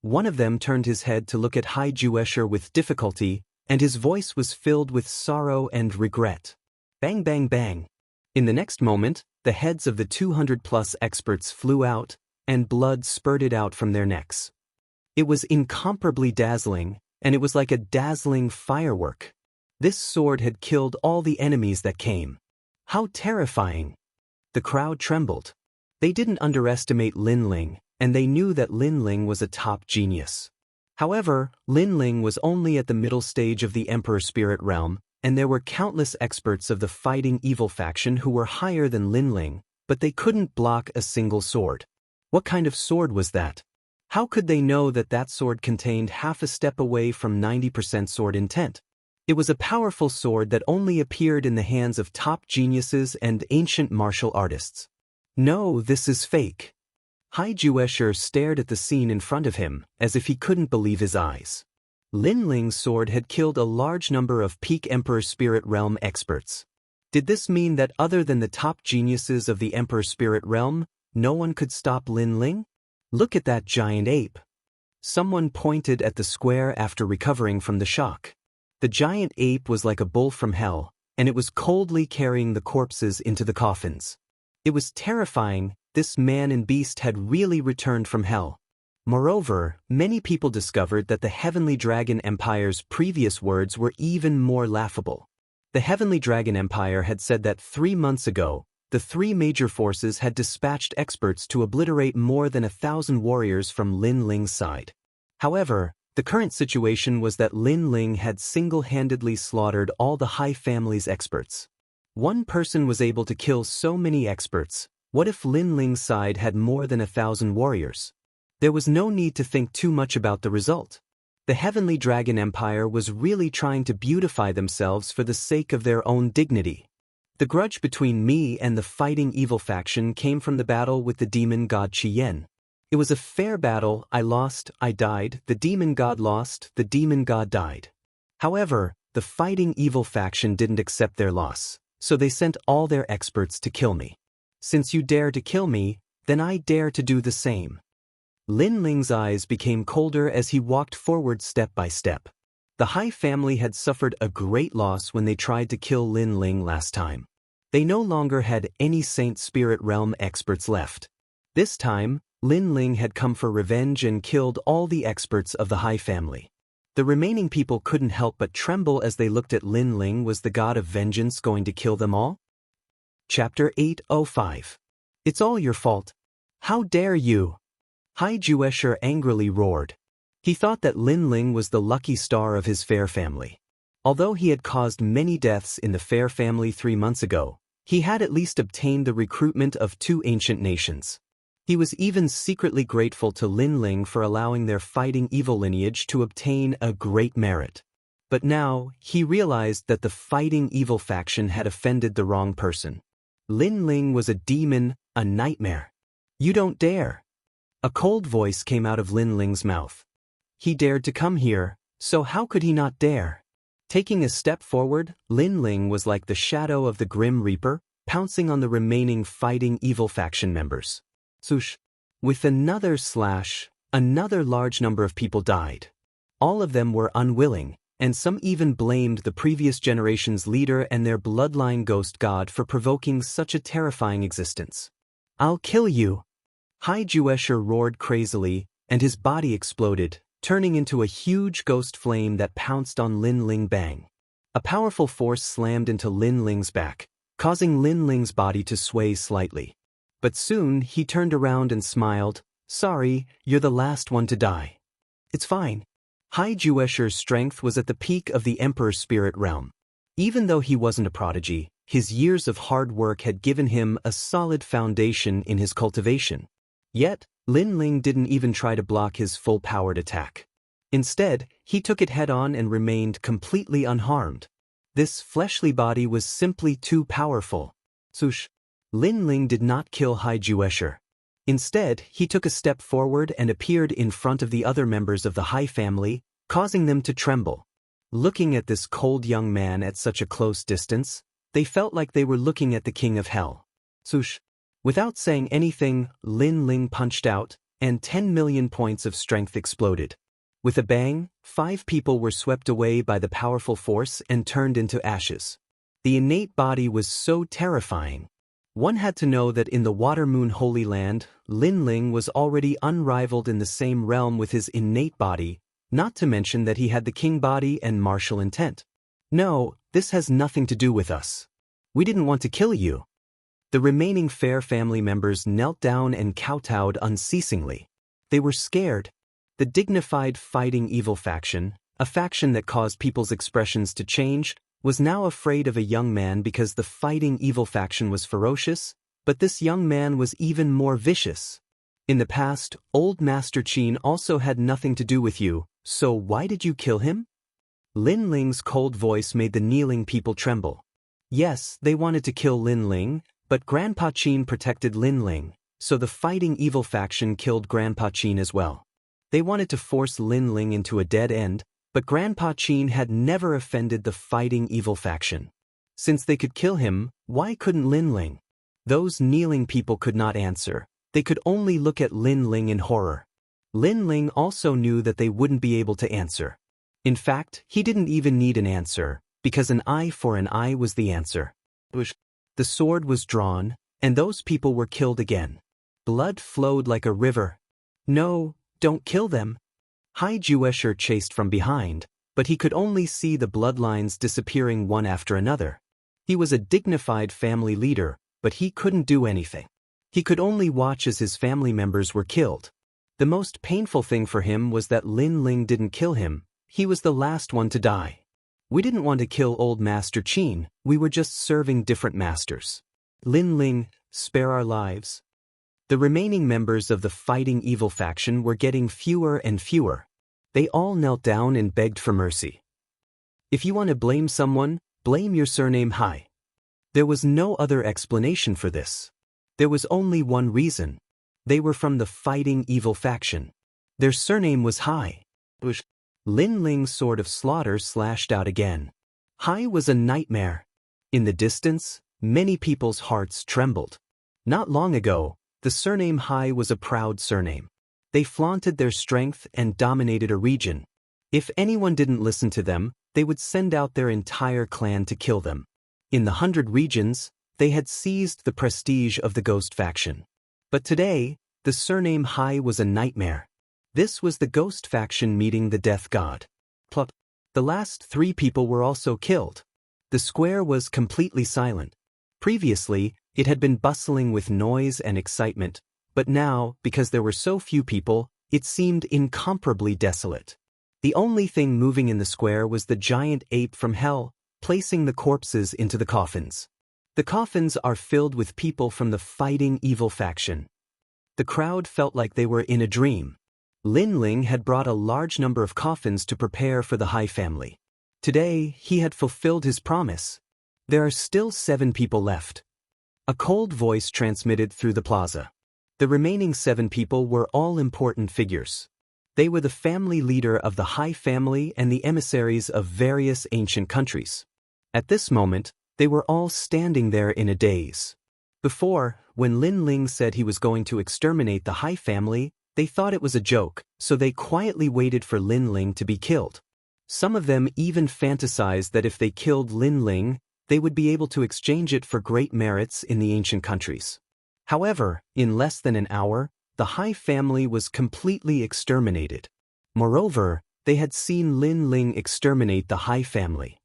One of them turned his head to look at Hai Juesher with difficulty, and his voice was filled with sorrow and regret. Bang bang bang. In the next moment, the heads of the 200+ experts flew out, and blood spurted out from their necks. It was incomparably dazzling, and it was like a dazzling firework. This sword had killed all the enemies that came. How terrifying! The crowd trembled. They didn't underestimate Lin Ling, and they knew that Lin Ling was a top genius. However, Lin Ling was only at the middle stage of the Emperor Spirit Realm, and there were countless experts of the fighting evil faction who were higher than Lin Ling, but they couldn't block a single sword. What kind of sword was that? How could they know that that sword contained half a step away from 90% sword intent? It was a powerful sword that only appeared in the hands of top geniuses and ancient martial artists. No, this is fake. Hai Juesher stared at the scene in front of him, as if he couldn't believe his eyes. Lin Ling's sword had killed a large number of peak Emperor Spirit Realm experts. Did this mean that other than the top geniuses of the Emperor Spirit Realm, no one could stop Lin Ling? Look at that giant ape. Someone pointed at the square after recovering from the shock. The giant ape was like a bull from hell, and it was coldly carrying the corpses into the coffins. It was terrifying. This man and beast had really returned from hell. Moreover, many people discovered that the Heavenly Dragon Empire's previous words were even more laughable. The Heavenly Dragon Empire had said that 3 months ago, the 3 major forces had dispatched experts to obliterate more than 1,000 warriors from Lin Ling's side. However, the current situation was that Lin Ling had single-handedly slaughtered all the High Family's experts. One person was able to kill so many experts. What if Lin Ling's side had more than 1,000 warriors? There was no need to think too much about the result. The Heavenly Dragon Empire was really trying to beautify themselves for the sake of their own dignity. The grudge between me and the fighting evil faction came from the battle with the demon god Qian. It was a fair battle. I lost, I died, the demon god lost, the demon god died. However, the fighting evil faction didn't accept their loss, so they sent all their experts to kill me. Since you dare to kill me, then I dare to do the same. Lin Ling's eyes became colder as he walked forward step by step. The High Family had suffered a great loss when they tried to kill Lin Ling last time. They no longer had any Saint Spirit Realm experts left. This time, Lin Ling had come for revenge and killed all the experts of the High Family. The remaining people couldn't help but tremble as they looked at Lin Ling. Was the god of vengeance going to kill them all? Chapter 805. It's all your fault. How dare you? Hai Juesher angrily roared. He thought that Lin Ling was the lucky star of his Fair family. Although he had caused many deaths in the Fair family 3 months ago, he had at least obtained the recruitment of 2 ancient nations. He was even secretly grateful to Lin Ling for allowing their fighting evil lineage to obtain a great merit. But now, he realized that the fighting evil faction had offended the wrong person. Lin Ling was a demon, a nightmare. You don't dare. A cold voice came out of Lin Ling's mouth. He dared to come here, so how could he not dare? Taking a step forward, Lin Ling was like the shadow of the Grim Reaper, pouncing on the remaining fighting evil faction members. Swoosh! With another slash, another large number of people died. All of them were unwilling, and some even blamed the previous generation's leader and their bloodline ghost god for provoking such a terrifying existence. I'll kill you! Hai Juesher roared crazily, and his body exploded, turning into a huge ghost flame that pounced on Lin Ling. Bang! A powerful force slammed into Lin Ling's back, causing Lin Ling's body to sway slightly. But soon he turned around and smiled. Sorry, you're the last one to die. It's fine. Hai Juesher's strength was at the peak of the Emperor Spirit Realm. Even though he wasn't a prodigy, his years of hard work had given him a solid foundation in his cultivation. Yet, Lin Ling didn't even try to block his full-powered attack. Instead, he took it head-on and remained completely unharmed. This fleshly body was simply too powerful. Swoosh! Lin Ling did not kill Hai Juesher. Instead, he took a step forward and appeared in front of the other members of the High family, causing them to tremble. Looking at this cold young man at such a close distance, they felt like they were looking at the King of Hell. Swoosh! Without saying anything, Lin Ling punched out, and 10 million points of strength exploded. With a bang, 5 people were swept away by the powerful force and turned into ashes. The innate body was so terrifying. One had to know that in the Water Moon Holy Land, Lin Ling was already unrivaled in the same realm with his innate body, not to mention that he had the king body and martial intent. No, this has nothing to do with us. We didn't want to kill you. The remaining Fair family members knelt down and kowtowed unceasingly. They were scared. The dignified fighting evil faction, a faction that caused people's expressions to change, was now afraid of a young man because the fighting evil faction was ferocious, but this young man was even more vicious. In the past, old Master Qin also had nothing to do with you, so why did you kill him? Lin Ling's cold voice made the kneeling people tremble. Yes, they wanted to kill Lin Ling, but Grandpa Qin protected Lin Ling, so the fighting evil faction killed Grandpa Qin as well. They wanted to force Lin Ling into a dead end, but Grandpa Qin had never offended the fighting evil faction. Since they could kill him, why couldn't Lin Ling? Those kneeling people could not answer. They could only look at Lin Ling in horror. Lin Ling also knew that they wouldn't be able to answer. In fact, he didn't even need an answer, because an eye for an eye was the answer. The sword was drawn, and those people were killed again. Blood flowed like a river. No, don't kill them. Juesher chased from behind, but he could only see the bloodlines disappearing one after another. He was a dignified family leader, but he couldn't do anything. He could only watch as his family members were killed. The most painful thing for him was that Lin Ling didn't kill him. He was the last one to die. We didn't want to kill old Master Qin, we were just serving different masters. Lin Ling, spare our lives. The remaining members of the fighting evil faction were getting fewer and fewer. They all knelt down and begged for mercy. If you want to blame someone, blame your surname Hai. There was no other explanation for this. There was only one reason. They were from the fighting evil faction. Their surname was Hai. Lin Ling's sword of slaughter slashed out again. Hai was a nightmare. In the distance, many people's hearts trembled. Not long ago, the surname Hai was a proud surname. They flaunted their strength and dominated a region. If anyone didn't listen to them, they would send out their entire clan to kill them. In the 100 regions, they had seized the prestige of the ghost faction. But today, the surname Hai was a nightmare. This was the ghost faction meeting the death god. Plop. The last 3 people were also killed. The square was completely silent. Previously, it had been bustling with noise and excitement, but now, because there were so few people, it seemed incomparably desolate. The only thing moving in the square was the giant ape from hell, placing the corpses into the coffins. The coffins are filled with people from the fighting evil faction. The crowd felt like they were in a dream. Lin Ling had brought a large number of coffins to prepare for the Hai family. Today, he had fulfilled his promise. There are still 7 people left. A cold voice transmitted through the plaza. The remaining 7 people were all important figures. They were the family leader of the Hai family and the emissaries of various ancient countries. At this moment, they were all standing there in a daze. Before, when Lin Ling said he was going to exterminate the Hai family, they thought it was a joke, so they quietly waited for Lin Ling to be killed. Some of them even fantasized that if they killed Lin Ling, they would be able to exchange it for great merits in the ancient countries. However, in less than an hour, the Hai family was completely exterminated. Moreover, they had seen Lin Ling exterminate the Hai family.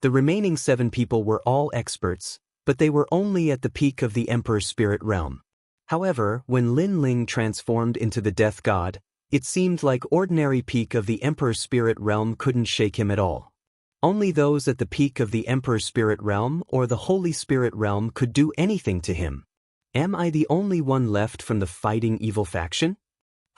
The remaining 7 people were all experts, but they were only at the peak of the Emperor's spirit realm. However, when Lin Ling transformed into the death god, it seemed like ordinary peak of the Emperor's spirit realm couldn't shake him at all. Only those at the peak of the Emperor's spirit realm or the Holy Spirit realm could do anything to him. Am I the only one left from the fighting evil faction?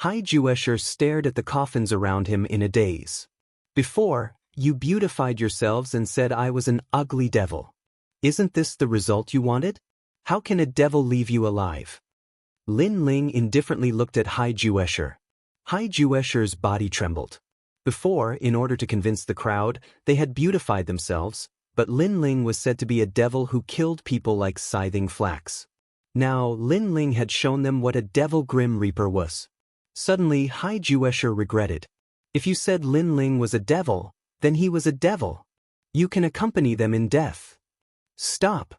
Juesher stared at the coffins around him in a daze. Before, you beautified yourselves and said I was an ugly devil. Isn't this the result you wanted? How can a devil leave you alive? Lin Ling indifferently looked at Juesher. Juesher's body trembled. Before, in order to convince the crowd, they had beautified themselves, but Lin Ling was said to be a devil who killed people like scything flax. Now, Lin Ling had shown them what a devil Grim Reaper was. Suddenly, Juesher regretted. If you said Lin Ling was a devil, then he was a devil. You can accompany them in death. Stop,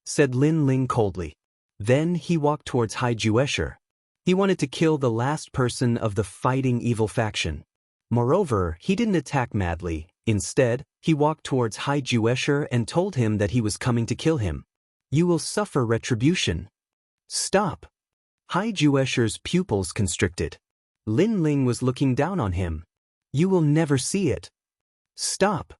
said Lin Ling coldly. Then he walked towards Juesher. He wanted to kill the last person of the fighting evil faction. Moreover, he didn't attack madly. Instead, he walked towards Juesher and told him that he was coming to kill him. You will suffer retribution. Stop. Juesher's pupils constricted. Lin Ling was looking down on him. You will never see it. Stop,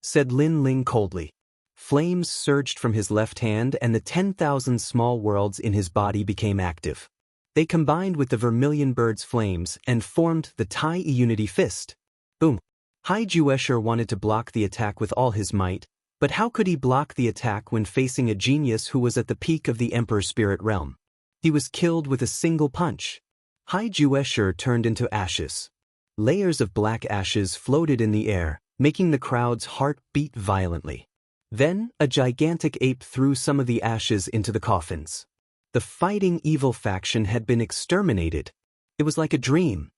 said Lin Ling coldly. Flames surged from his left hand and the 10,000 small worlds in his body became active. They combined with the vermilion bird's flames and formed the Tai Unity Fist. Boom. Juesher wanted to block the attack with all his might, but how could he block the attack when facing a genius who was at the peak of the Emperor's spirit realm? He was killed with a single punch. Juesher turned into ashes. Layers of black ashes floated in the air, making the crowd's heart beat violently. Then, a gigantic ape threw some of the ashes into the coffins. The fighting evil faction had been exterminated. It was like a dream.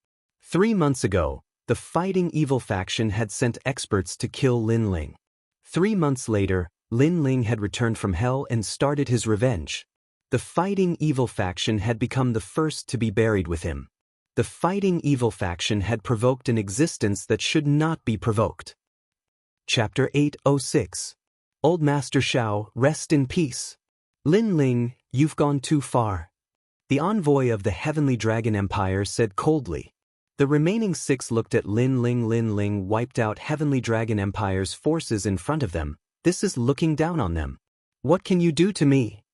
3 months ago, the fighting evil faction had sent experts to kill Lin Ling. 3 months later, Lin Ling had returned from hell and started his revenge. The fighting evil faction had become the first to be buried with him. The fighting evil faction had provoked an existence that should not be provoked. Chapter 806. Old Master Xiao, rest in peace. Lin Ling, you've gone too far. The envoy of the Heavenly Dragon Empire said coldly. The remaining 6 looked at Lin Ling. Lin Ling wiped out Heavenly Dragon Empire's forces in front of them. This is looking down on them. What can you do to me?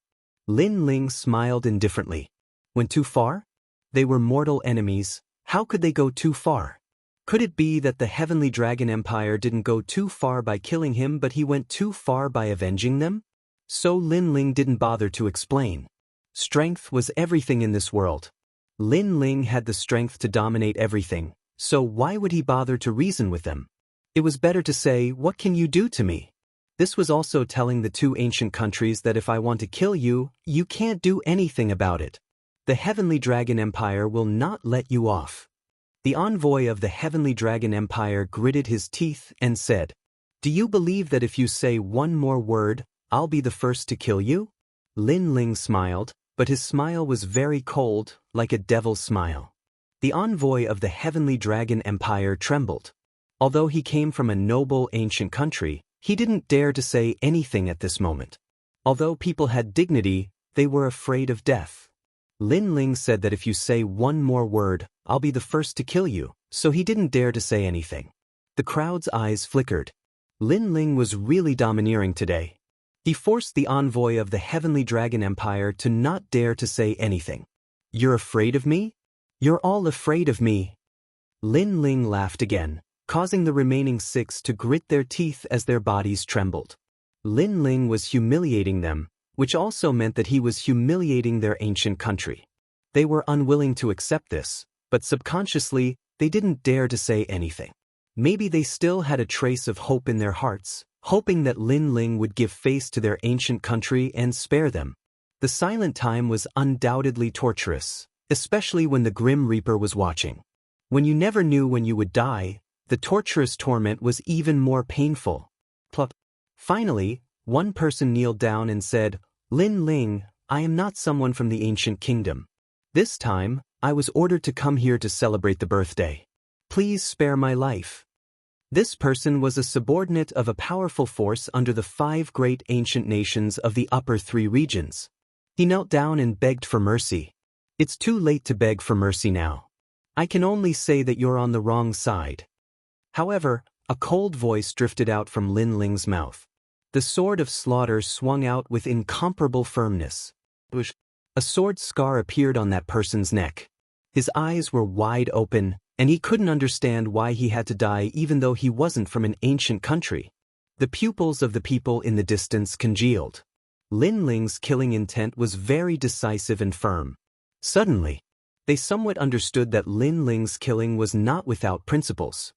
Lin Ling smiled indifferently. Went too far? They were mortal enemies. How could they go too far? Could it be that the Heavenly Dragon Empire didn't go too far by killing him, but he went too far by avenging them? So Lin Ling didn't bother to explain. Strength was everything in this world. Lin Ling had the strength to dominate everything, so why would he bother to reason with them? It was better to say, what can you do to me? This was also telling the 2 ancient countries that if I want to kill you, you can't do anything about it. The Heavenly Dragon Empire will not let you off. The envoy of the Heavenly Dragon Empire gritted his teeth and said, do you believe that if you say one more word, I'll be the first to kill you? Lin Ling smiled, but his smile was very cold, like a devil's smile. The envoy of the Heavenly Dragon Empire trembled. Although he came from a noble ancient country, he didn't dare to say anything at this moment. Although people had dignity, they were afraid of death. Lin Ling said that if you say one more word, I'll be the first to kill you, so he didn't dare to say anything. The crowd's eyes flickered. Lin Ling was really domineering today. He forced the envoy of the Heavenly Dragon Empire to not dare to say anything. You're afraid of me? You're all afraid of me. Lin Ling laughed again, causing the remaining 6 to grit their teeth as their bodies trembled. Lin Ling was humiliating them, which also meant that he was humiliating their ancient country. They were unwilling to accept this, but subconsciously, they didn't dare to say anything. Maybe they still had a trace of hope in their hearts, hoping that Lin Ling would give face to their ancient country and spare them. The silent time was undoubtedly torturous, especially when the Grim Reaper was watching. When you never knew when you would die, the torturous torment was even more painful. Finally, one person kneeled down and said, Lin Ling, I am not someone from the ancient kingdom. This time, I was ordered to come here to celebrate the birthday. Please spare my life. This person was a subordinate of a powerful force under the 5 great ancient nations of the upper 3 regions. He knelt down and begged for mercy. It's too late to beg for mercy now. I can only say that you're on the wrong side. However, a cold voice drifted out from Lin Ling's mouth. The sword of slaughter swung out with incomparable firmness. A sword scar appeared on that person's neck. His eyes were wide open, and he couldn't understand why he had to die even though he wasn't from an ancient country. The pupils of the people in the distance congealed. Lin Ling's killing intent was very decisive and firm. Suddenly, they somewhat understood that Lin Ling's killing was not without principles.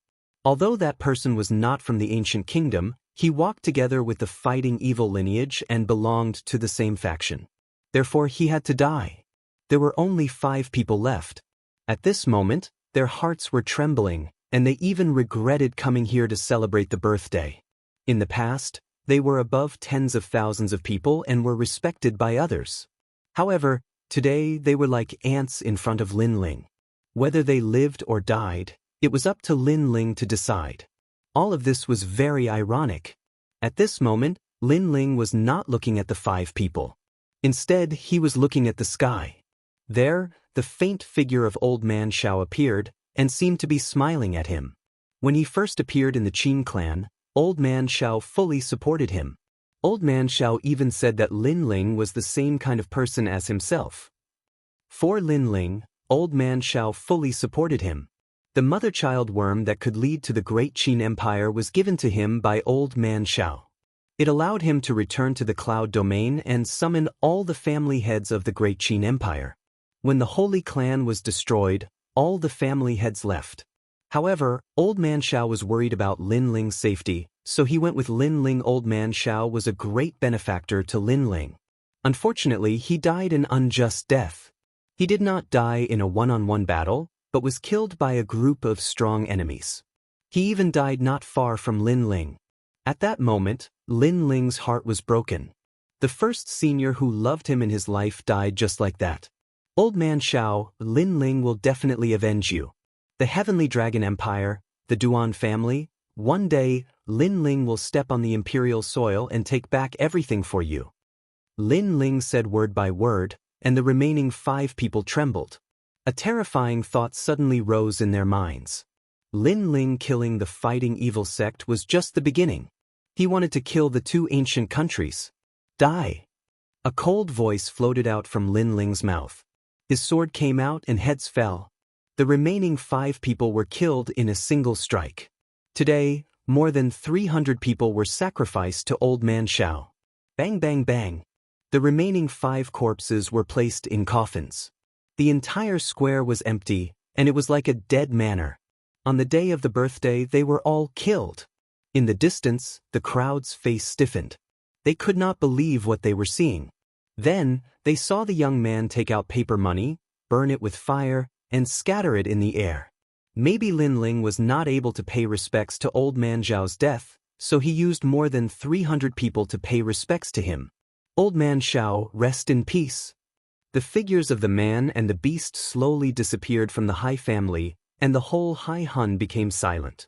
Although that person was not from the ancient kingdom, he walked together with the fighting evil lineage and belonged to the same faction. Therefore he had to die. There were only 5 people left. At this moment, their hearts were trembling, and they even regretted coming here to celebrate the birthday. In the past, they were above tens of thousands of people and were respected by others. However, today they were like ants in front of Lin Ling. Whether they lived or died, it was up to Lin Ling to decide. All of this was very ironic. At this moment, Lin Ling was not looking at the 5 people. Instead, he was looking at the sky. There, the faint figure of Old Man Xiao appeared and seemed to be smiling at him. When he first appeared in the Qin clan, Old Man Xiao fully supported him. Old Man Xiao even said that Lin Ling was the same kind of person as himself. For Lin Ling, Old Man Xiao fully supported him. The mother-child worm that could lead to the great Qin Empire was given to him by Old Man Xiao. It allowed him to return to the cloud domain and summon all the family heads of the great Qin Empire. When the Holy Clan was destroyed, all the family heads left. However, Old Man Xiao was worried about Lin Ling's safety, so he went with Lin Ling. Old Man Xiao was a great benefactor to Lin Ling. Unfortunately, he died an unjust death. He did not die in a one-on-one battle, but was killed by a group of strong enemies. He even died not far from Lin Ling. At that moment, Lin Ling's heart was broken. The first senior who loved him in his life died just like that. Old Man Xiao, Lin Ling will definitely avenge you. The Heavenly Dragon Empire, the Duan family, one day, Lin Ling will step on the imperial soil and take back everything for you. Lin Ling said word by word, and the remaining 5 people trembled. A terrifying thought suddenly rose in their minds. Lin Ling killing the fighting evil sect was just the beginning. He wanted to kill the 2 ancient countries. Die! A cold voice floated out from Lin Ling's mouth. His sword came out and heads fell. The remaining 5 people were killed in a single strike. Today, more than 300 people were sacrificed to Old Man Xiao. Bang bang bang. The remaining 5 corpses were placed in coffins. The entire square was empty, and it was like a dead manor. On the day of the birthday, they were all killed. In the distance, the crowd's face stiffened. They could not believe what they were seeing. Then, they saw the young man take out paper money, burn it with fire, and scatter it in the air. Maybe Lin Ling was not able to pay respects to Old Man Xiao's death, so he used more than 300 people to pay respects to him. Old Man Xiao, rest in peace. The figures of the man and the beast slowly disappeared from the Hai family, and the whole Hai Hun became silent.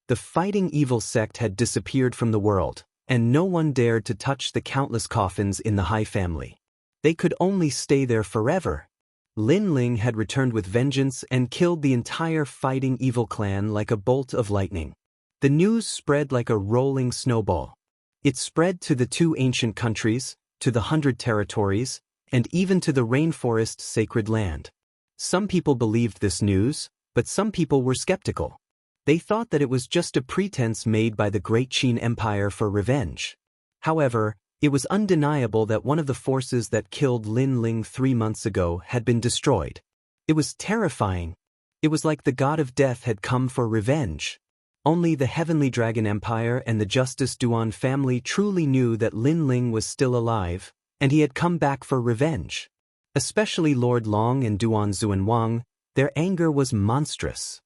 The fighting evil sect had disappeared from the world, and no one dared to touch the countless coffins in the Hai family. They could only stay there forever. Lin Ling had returned with vengeance and killed the entire fighting evil clan like a bolt of lightning. The news spread like a rolling snowball. It spread to the 2 ancient countries, to the 100 territories, and even to the rainforest's sacred land. Some people believed this news, but some people were skeptical. They thought that it was just a pretense made by the Great Qin Empire for revenge. However, it was undeniable that one of the forces that killed Lin Ling 3 months ago had been destroyed. It was terrifying. It was like the god of death had come for revenge. Only the Heavenly Dragon Empire and the Justice Duan family truly knew that Lin Ling was still alive, and he had come back for revenge. Especially Lord Long and Duan Xuanwang, their anger was monstrous.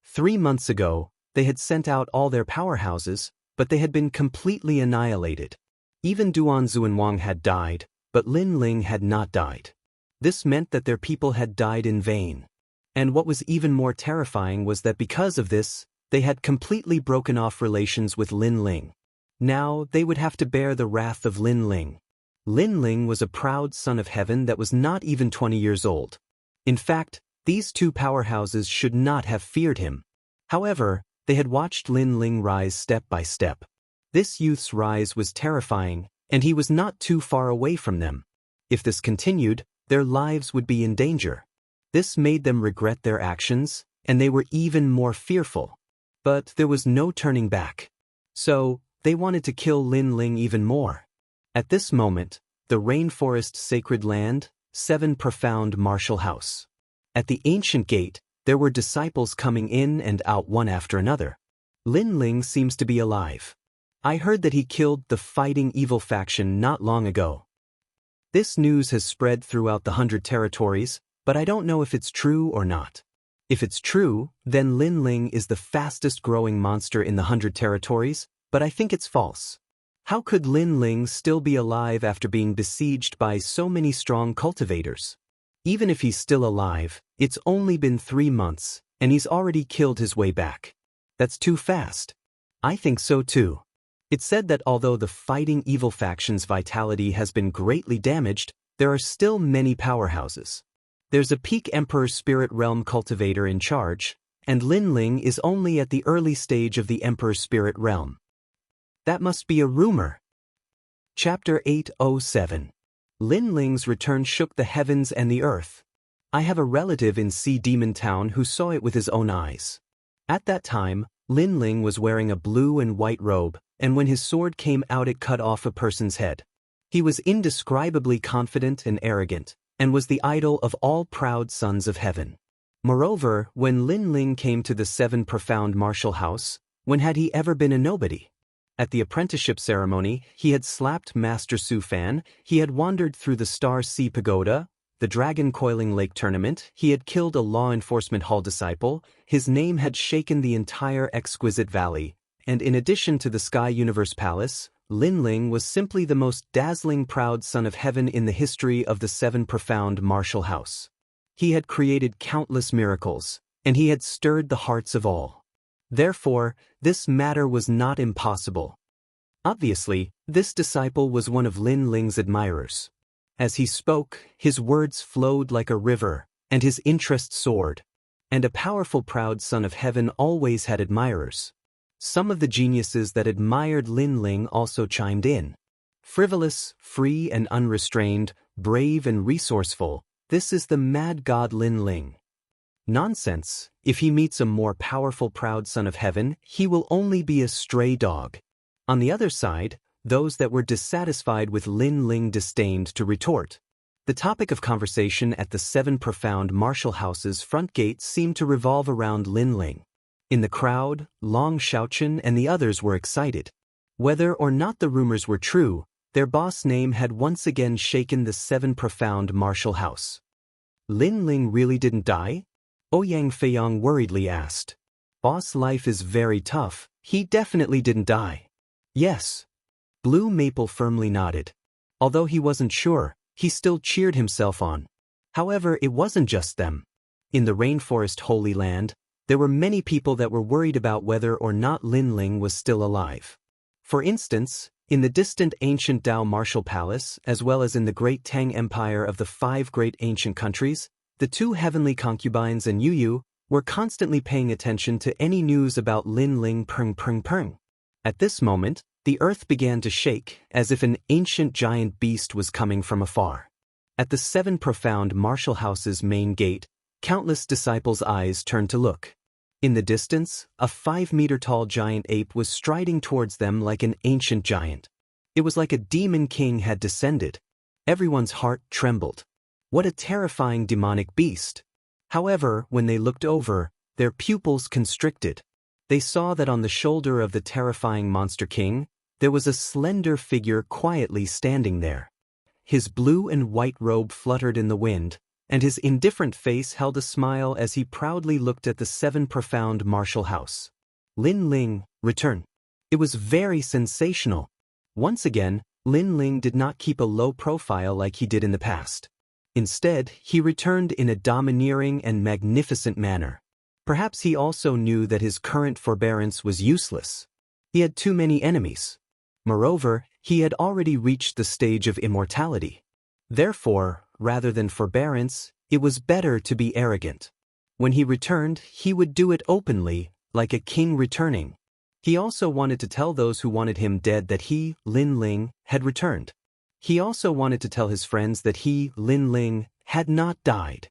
3 months ago, they had sent out all their powerhouses, but they had been completely annihilated. Even Duan Xuanwang had died, but Lin Ling had not died. This meant that their people had died in vain. And what was even more terrifying was that because of this, they had completely broken off relations with Lin Ling. Now they would have to bear the wrath of Lin Ling. Lin Ling was a proud son of heaven that was not even 20 years old. In fact, these 2 powerhouses should not have feared him. However, they had watched Lin Ling rise step by step. This youth's rise was terrifying, and he was not too far away from them. If this continued, their lives would be in danger. This made them regret their actions, and they were even more fearful. But there was no turning back. So, they wanted to kill Lin Ling even more. At this moment, the rainforest's sacred land, 7 profound martial house. At the ancient gate, there were disciples coming in and out one after another. Lin Ling seems to be alive. I heard that he killed the fighting evil faction not long ago. This news has spread throughout the 100 territories, but I don't know if it's true or not. If it's true, then Lin Ling is the fastest growing monster in the 100 territories, but I think it's false. How could Lin Ling still be alive after being besieged by so many strong cultivators? Even if he's still alive, it's only been 3 months, and he's already killed his way back. That's too fast. I think so too. It's said that although the fighting evil faction's vitality has been greatly damaged, there are still many powerhouses. There's a peak Emperor Spirit Realm cultivator in charge, and Lin Ling is only at the early stage of the Emperor Spirit Realm. That must be a rumor. Chapter 807. Lin Ling's return shook the heavens and the earth. I have a relative in Sea Demon Town who saw it with his own eyes. At that time, Lin Ling was wearing a blue and white robe, and when his sword came out it cut off a person's head. He was indescribably confident and arrogant, and was the idol of all proud sons of heaven. Moreover, when Lin Ling came to the 7 profound martial house, when had he ever been a nobody? At the apprenticeship ceremony, he had slapped Master Su Fan, he had wandered through the Star Sea Pagoda, the Dragon Coiling Lake tournament, he had killed a law enforcement hall disciple, his name had shaken the entire exquisite valley, and in addition to the Sky Universe Palace, Lin Ling was simply the most dazzling proud son of heaven in the history of the Seven Profound Martial House. He had created countless miracles, and he had stirred the hearts of all. Therefore, this matter was not impossible. Obviously, this disciple was one of Lin Ling's admirers. As he spoke, his words flowed like a river, and his interest soared. And a powerful proud son of heaven always had admirers. Some of the geniuses that admired Lin Ling also chimed in. Frivolous, free and unrestrained, brave and resourceful, this is the mad god Lin Ling. Nonsense, if he meets a more powerful proud son of heaven, he will only be a stray dog. On the other side, those that were dissatisfied with Lin Ling disdained to retort. The topic of conversation at the Seven Profound Martial House's front gate seemed to revolve around Lin Ling. In the crowd, Long Xiaochen and the others were excited. Whether or not the rumors were true, their boss name had once again shaken the Seven Profound Martial House. Lin Ling really didn't die? Ouyang Feiyang worriedly asked. Boss life is very tough, he definitely didn't die. Yes. Blue Maple firmly nodded. Although he wasn't sure, he still cheered himself on. However, it wasn't just them. In the Rainforest Holy Land, there were many people that were worried about whether or not Lin Ling was still alive. For instance, in the distant ancient Dao Martial Palace, as well as in the Great Tang Empire of the 5 great ancient countries, the 2 heavenly concubines and Yu Yu were constantly paying attention to any news about Lin Ling Peng. At this moment, the earth began to shake, as if an ancient giant beast was coming from afar. At the Seven Profound Martial House's main gate, countless disciples' eyes turned to look. In the distance, a 5-meter-tall giant ape was striding towards them like an ancient giant. It was like a demon king had descended. Everyone's heart trembled. What a terrifying demonic beast! However, when they looked over, their pupils constricted. They saw that on the shoulder of the terrifying monster king, there was a slender figure quietly standing there. His blue and white robe fluttered in the wind, and his indifferent face held a smile as he proudly looked at the Seven Profound Martial House. Lin Ling, return. It was very sensational. Once again, Lin Ling did not keep a low profile like he did in the past. Instead, he returned in a domineering and magnificent manner. Perhaps he also knew that his current forbearance was useless. He had too many enemies. Moreover, he had already reached the stage of immortality. Therefore, rather than forbearance, it was better to be arrogant. When he returned, he would do it openly, like a king returning. He also wanted to tell those who wanted him dead that he, Lin Ling, had returned. He also wanted to tell his friends that he, Lin Ling, had not died.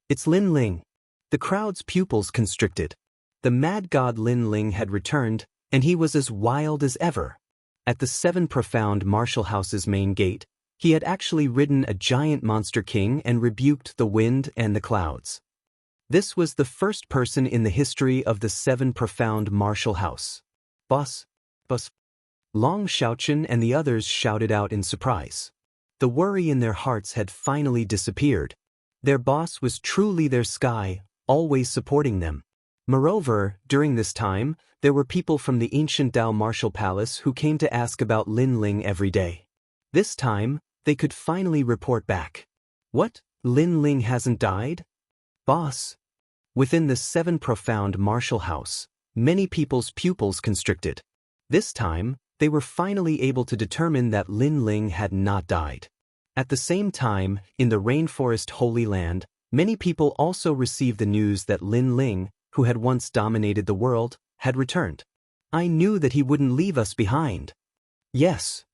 It's Lin Ling. The crowd's pupils constricted. The mad god Lin Ling had returned, and he was as wild as ever. At the Seven Profound Martial House's main gate, he had actually ridden a giant monster king and rebuked the wind and the clouds. This was the first person in the history of the Seven Profound Martial House. Boss. Long Xiaochen and the others shouted out in surprise. The worry in their hearts had finally disappeared. Their boss was truly their sky, always supporting them. Moreover, during this time, there were people from the ancient Dao Martial Palace who came to ask about Lin Ling every day. This time, they could finally report back. What? Lin Ling hasn't died? Boss. Within the Seven Profound Martial House, many people's pupils constricted. This time, they were finally able to determine that Lin Ling had not died. At the same time, in the Rainforest Holy Land, many people also received the news that Lin Ling, who had once dominated the world, had returned. I knew that he wouldn't leave us behind. Yes.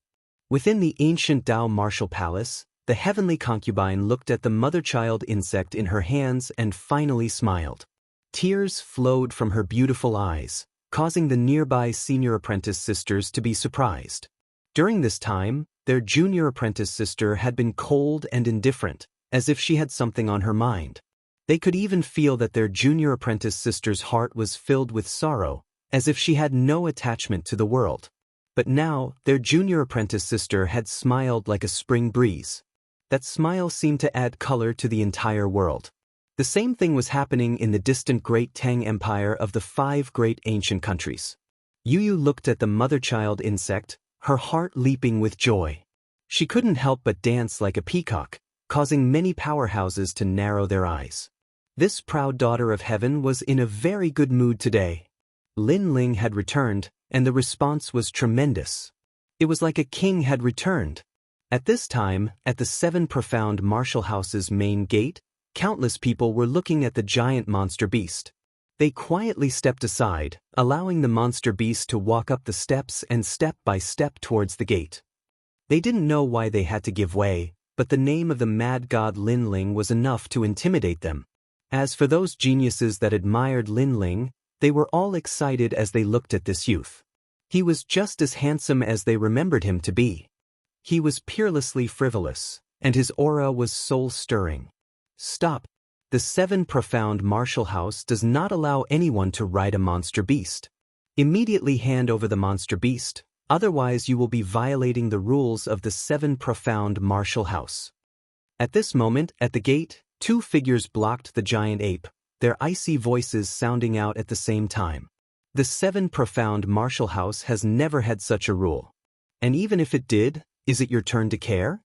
Within the ancient Dao Martial Palace, the heavenly concubine looked at the mother-child insect in her hands and finally smiled. Tears flowed from her beautiful eyes, causing the nearby senior apprentice sisters to be surprised. During this time, their junior apprentice sister had been cold and indifferent, as if she had something on her mind. They could even feel that their junior apprentice sister's heart was filled with sorrow, as if she had no attachment to the world. But now, their junior apprentice sister had smiled like a spring breeze. That smile seemed to add color to the entire world. The same thing was happening in the distant Great Tang Empire of the 5 great ancient countries. Yu looked at the mother-child insect, her heart leaping with joy. She couldn't help but dance like a peacock, causing many powerhouses to narrow their eyes. This proud daughter of heaven was in a very good mood today. Lin Ling had returned, and the response was tremendous. It was like a king had returned. At this time, at the 7 profound martial house's main gate, countless people were looking at the giant monster beast. They quietly stepped aside, allowing the monster beast to walk up the steps and step by step towards the gate. They didn't know why they had to give way, but the name of the mad god Lin Ling was enough to intimidate them. As for those geniuses that admired Lin Ling, they were all excited as they looked at this youth. He was just as handsome as they remembered him to be. He was peerlessly frivolous, and his aura was soul-stirring. Stop! The 7 profound martial house does not allow anyone to ride a monster beast. Immediately hand over the monster beast, otherwise you will be violating the rules of the 7 profound martial house. At this moment, at the gate, 2 figures blocked the giant ape, their icy voices sounding out at the same time. The 7 profound martial house has never had such a rule. And even if it did, is it your turn to care?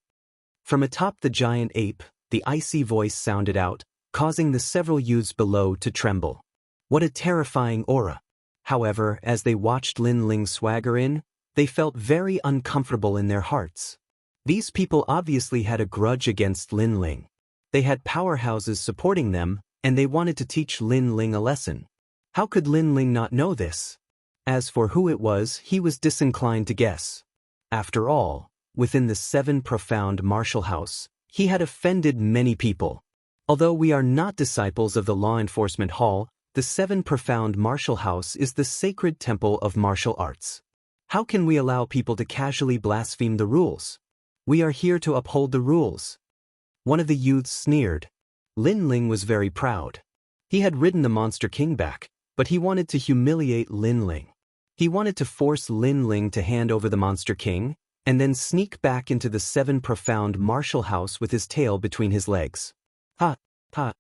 From atop the giant ape, the icy voice sounded out, causing the several youths below to tremble. What a terrifying aura! However, as they watched Lin Ling swagger in, they felt very uncomfortable in their hearts. These people obviously had a grudge against Lin Ling. They had powerhouses supporting them, and they wanted to teach Lin Ling a lesson. How could Lin Ling not know this? As for who it was, he was disinclined to guess. After all, within the 7 profound martial house, he had offended many people. Although we are not disciples of the law enforcement hall, the 7 profound martial house is the sacred temple of martial arts. How can we allow people to casually blaspheme the rules? We are here to uphold the rules. One of the youths sneered. Lin Ling was very proud. He had ridden the Monster King back, but he wanted to humiliate Lin Ling. He wanted to force Lin Ling to hand over the Monster King, and then sneak back into the 7 profound martial house with his tail between his legs. Ha! Ha!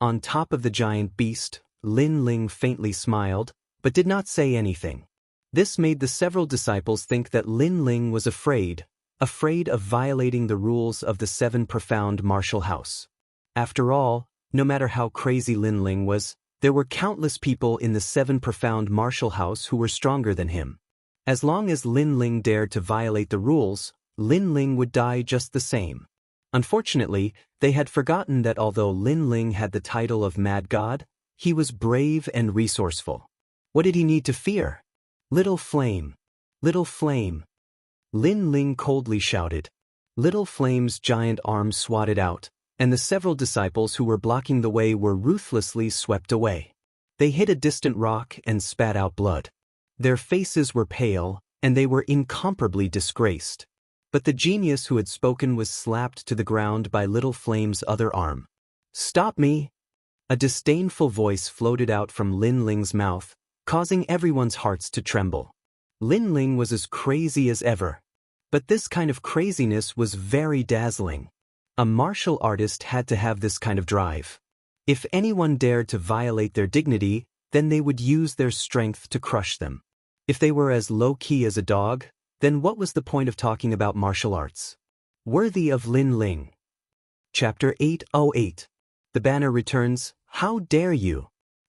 On top of the giant beast, Lin Ling faintly smiled, but did not say anything. This made the several disciples think that Lin Ling was afraid of violating the rules of the 7 profound martial house. After all, no matter how crazy Lin Ling was, there were countless people in the 7 profound martial house who were stronger than him. As long as Lin Ling dared to violate the rules, Lin Ling would die just the same. Unfortunately, they had forgotten that although Lin Ling had the title of Mad God, he was brave and resourceful. What did he need to fear? Little flame! Little flame! Lin Ling coldly shouted. Little Flame's giant arms swatted out, and the several disciples who were blocking the way were ruthlessly swept away. They hit a distant rock and spat out blood. Their faces were pale, and they were incomparably disgraced. But the genius who had spoken was slapped to the ground by Little Flame's other arm. "Stop me!" A disdainful voice floated out from Lin Ling's mouth, causing everyone's hearts to tremble. Lin Ling was as crazy as ever. But this kind of craziness was very dazzling. A martial artist had to have this kind of drive. If anyone dared to violate their dignity, then they would use their strength to crush them. If they were as low-key as a dog, then what was the point of talking about martial arts? Worthy of Lin Ling. Chapter 808. The banner returns, "How dare you!"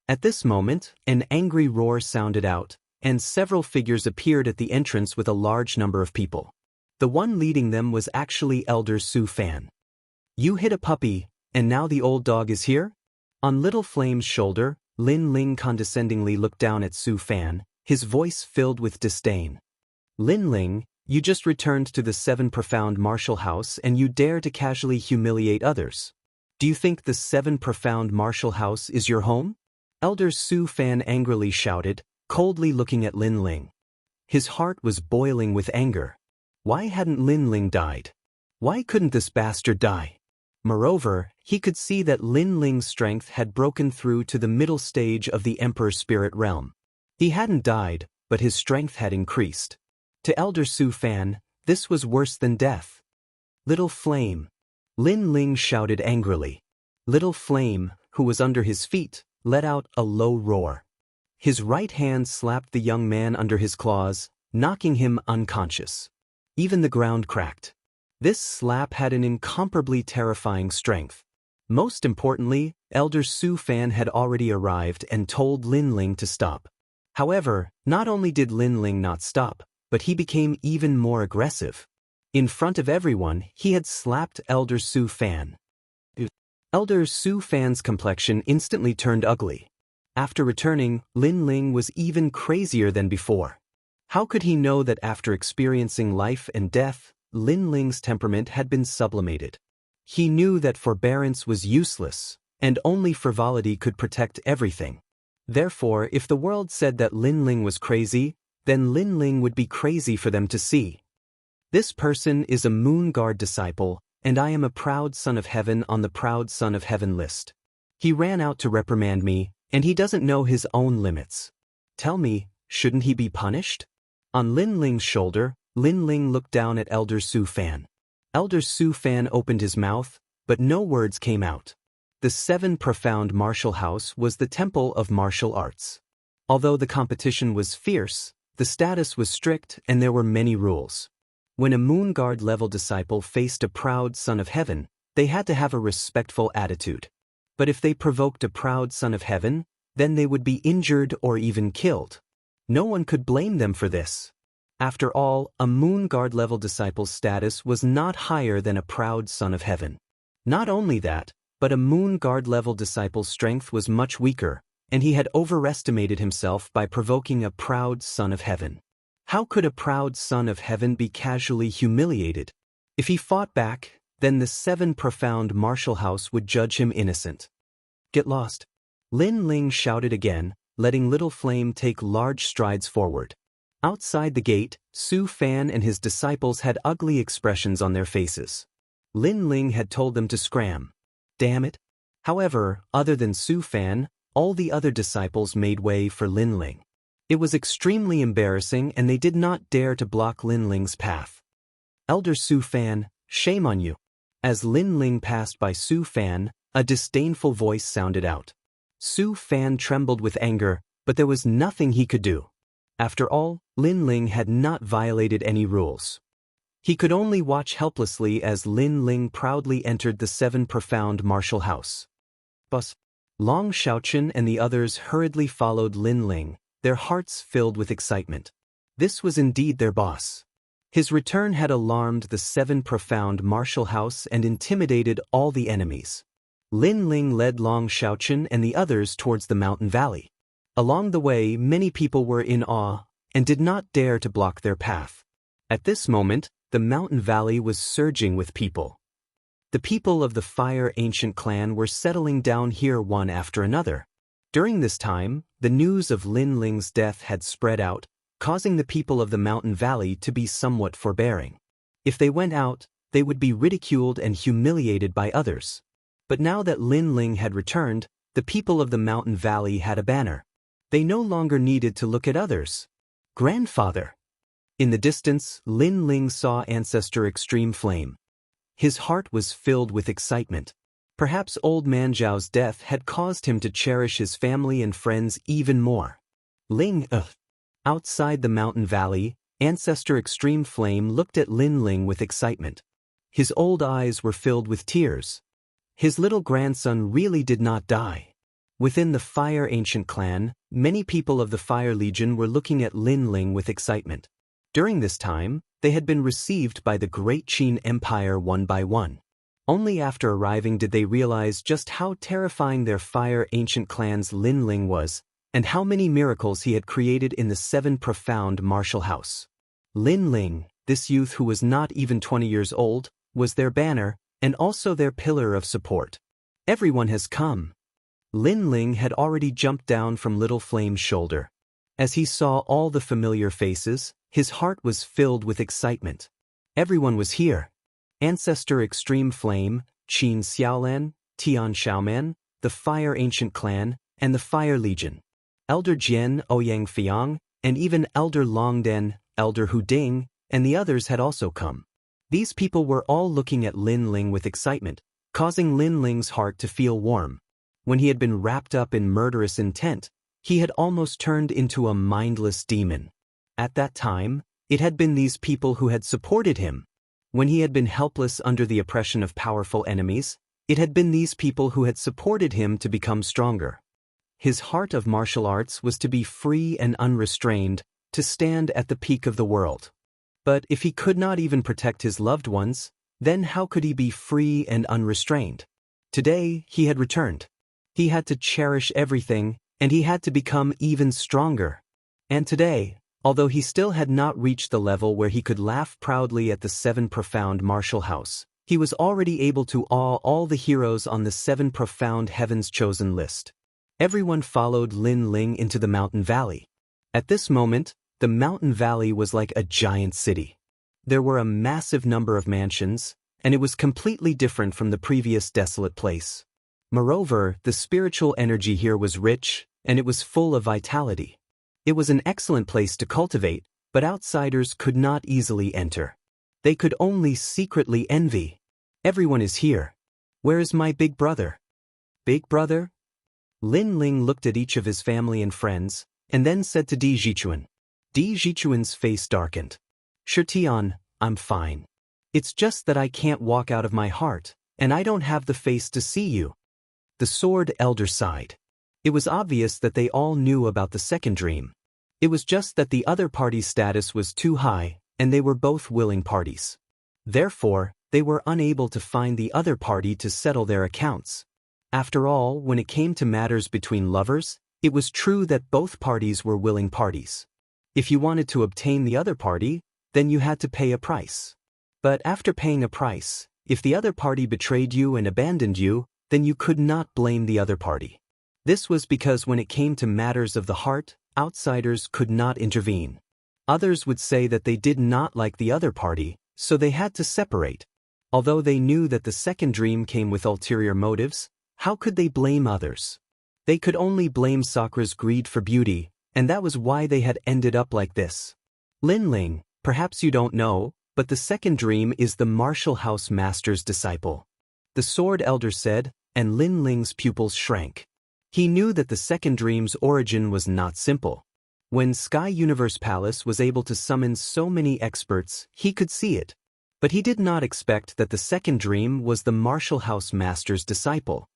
At this moment, an angry roar sounded out, and several figures appeared at the entrance with a large number of people. The one leading them was actually Elder Su Fan. "You hit a puppy, and now the old dog is here?" On Little Flame's shoulder, Lin Ling condescendingly looked down at Su Fan, his voice filled with disdain. "Lin Ling, you just returned to the 7 profound martial house and you dare to casually humiliate others. Do you think the 7 profound martial house is your home?" Elder Su Fan angrily shouted, coldly looking at Lin Ling. His heart was boiling with anger. Why hadn't Lin Ling died? Why couldn't this bastard die? Moreover, he could see that Lin Ling's strength had broken through to the middle stage of the Emperor Spirit Realm. He hadn't died, but his strength had increased. To Elder Su Fan, this was worse than death. Little Flame. Lin Ling shouted angrily. Little Flame, who was under his feet, let out a low roar. His right hand slapped the young man under his claws, knocking him unconscious. Even the ground cracked. This slap had an incomparably terrifying strength. Most importantly, Elder Su Fan had already arrived and told Lin Ling to stop. However, not only did Lin Ling not stop, but he became even more aggressive. In front of everyone, he had slapped Elder Su Fan. Elder Su Fan's complexion instantly turned ugly. After returning, Lin Ling was even crazier than before. How could he know that after experiencing life and death, Lin Ling's temperament had been sublimated? He knew that forbearance was useless, and only frivolity could protect everything. Therefore, if the world said that Lin Ling was crazy, then Lin Ling would be crazy for them to see. This person is a Moon Guard disciple, and I am a proud son of heaven on the proud son of heaven list. He ran out to reprimand me, and he doesn't know his own limits. Tell me, shouldn't he be punished? On Lin Ling's shoulder, Lin Ling looked down at Elder Su Fan. Elder Su Fan opened his mouth, but no words came out. The 7 Profound Martial House was the temple of martial arts. Although the competition was fierce, the status was strict and there were many rules. When a Moon Guard level disciple faced a proud son of heaven, they had to have a respectful attitude. But if they provoked a proud son of heaven, then they would be injured or even killed. No one could blame them for this. After all, a Moon Guard level disciple's status was not higher than a proud son of heaven. Not only that, but a Moon Guard level disciple's strength was much weaker, and he had overestimated himself by provoking a proud son of heaven. How could a proud son of heaven be casually humiliated? If he fought back, then the 7 Profound Martial House would judge him innocent. Get lost. Lin Ling shouted again, letting Little Flame take large strides forward. Outside the gate, Su Fan and his disciples had ugly expressions on their faces. Lin Ling had told them to scram. Damn it. However, other than Su Fan, all the other disciples made way for Lin Ling. It was extremely embarrassing and they did not dare to block Lin Ling's path. Elder Su Fan, shame on you. As Lin Ling passed by Su Fan, a disdainful voice sounded out. Su Fan trembled with anger, but there was nothing he could do. After all, Lin Ling had not violated any rules. He could only watch helplessly as Lin Ling proudly entered the 7 Profound Martial House. Boss. Long Xiaochen and the others hurriedly followed Lin Ling, their hearts filled with excitement. This was indeed their boss. His return had alarmed the 7 Profound Martial House and intimidated all the enemies. Lin Ling led Long Xiaochen and the others towards the mountain valley. Along the way, many people were in awe and did not dare to block their path. At this moment, the mountain valley was surging with people. The people of the Fire Ancient clan were settling down here one after another. During this time, the news of Lin Ling's death had spread out, causing the people of the mountain valley to be somewhat forbearing. If they went out, they would be ridiculed and humiliated by others. But now that Lin Ling had returned, the people of the mountain valley had a banner. They no longer needed to look at others. Grandfather. In the distance, Lin Ling saw Ancestor Extreme Flame. His heart was filled with excitement. Perhaps Old Man Zhao's death had caused him to cherish his family and friends even more. Outside the mountain valley, Ancestor Extreme Flame looked at Lin Ling with excitement. His old eyes were filled with tears. His little grandson really did not die. Within the Fire Ancient clan, many people of the Fire Legion were looking at Lin Ling with excitement. During this time, they had been received by the Great Qin Empire one by one. Only after arriving did they realize just how terrifying their Fire Ancient clan's Lin Ling was, and how many miracles he had created in the 7 Profound Martial House. Lin Ling, this youth who was not even 20 years old, was their banner, and also their pillar of support. Everyone has come. Lin Ling had already jumped down from Little Flame's shoulder. As he saw all the familiar faces, his heart was filled with excitement. Everyone was here. Ancestor Extreme Flame, Qin Xiaolan, Tian Xiaoman, the Fire Ancient Clan, and the Fire Legion. Elder Jian Ouyang Fiang, and even Elder Longden, Elder Huding, and the others had also come. These people were all looking at Lin Ling with excitement, causing Lin Ling's heart to feel warm. When he had been wrapped up in murderous intent, he had almost turned into a mindless demon. At that time, it had been these people who had supported him. When he had been helpless under the oppression of powerful enemies, it had been these people who had supported him to become stronger. His heart of martial arts was to be free and unrestrained, to stand at the peak of the world. But if he could not even protect his loved ones, then how could he be free and unrestrained? Today, he had returned. He had to cherish everything, and he had to become even stronger. And today, although he still had not reached the level where he could laugh proudly at the 7 profound martial house, he was already able to awe all the heroes on the 7 profound heavens chosen list. Everyone followed Lin Ling into the mountain valley. At this moment, the mountain valley was like a giant city. There were a massive number of mansions, and it was completely different from the previous desolate place. Moreover, the spiritual energy here was rich, and it was full of vitality. It was an excellent place to cultivate, but outsiders could not easily enter. They could only secretly envy. Everyone is here. Where is my big brother? Big brother? Lin Ling looked at each of his family and friends, and then said to Di Jichuan. Di Jichuan's face darkened. Shitian, I'm fine. It's just that I can't walk out of my heart, and I don't have the face to see you. The sword elder sighed. It was obvious that they all knew about the second dream. It was just that the other party's status was too high, and they were both willing parties. Therefore, they were unable to find the other party to settle their accounts. After all, when it came to matters between lovers, it was true that both parties were willing parties. If you wanted to obtain the other party, then you had to pay a price. But after paying a price, if the other party betrayed you and abandoned you, then you could not blame the other party. This was because when it came to matters of the heart, outsiders could not intervene. Others would say that they did not like the other party, so they had to separate. Although they knew that the second dream came with ulterior motives, how could they blame others? They could only blame Sakra's greed for beauty, and that was why they had ended up like this. Lin Ling, perhaps you don't know, but the second dream is the martial house master's disciple. The sword elder said, and Lin Ling's pupils shrank. He knew that the second dream's origin was not simple. When Sky Universe Palace was able to summon so many experts, he could see it. But he did not expect that the second dream was the martial house master's disciple.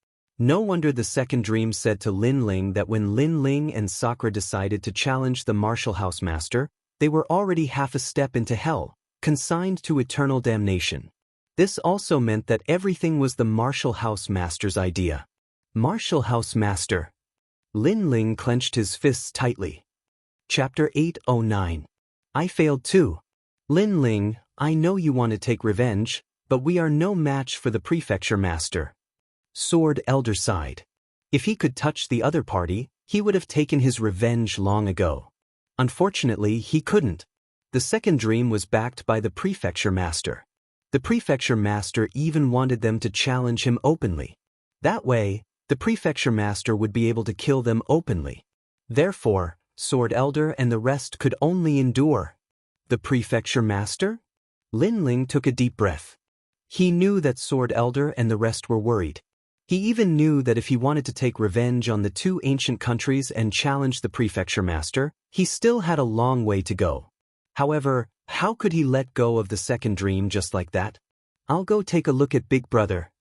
No wonder the second dream said to Lin Ling that when Lin Ling and Sakra decided to challenge the martial house master, they were already half a step into hell, consigned to eternal damnation. This also meant that everything was the martial house master's idea. Martial house master. Lin Ling clenched his fists tightly. Chapter 809. I failed too. Lin Ling, I know you want to take revenge, but we are no match for the prefecture master. Sword elder sighed. If he could touch the other party, he would have taken his revenge long ago. Unfortunately, he couldn't. The second dream was backed by the prefecture master. The prefecture master even wanted them to challenge him openly. That way, the prefecture master would be able to kill them openly. Therefore, Sword Elder and the rest could only endure. The prefecture master? Lin Ling took a deep breath. He knew that Sword Elder and the rest were worried. He even knew that if he wanted to take revenge on the 2 ancient countries and challenge the prefecture master, he still had a long way to go. However, how could he let go of the second dream just like that? I'll go take a look at Big Brother.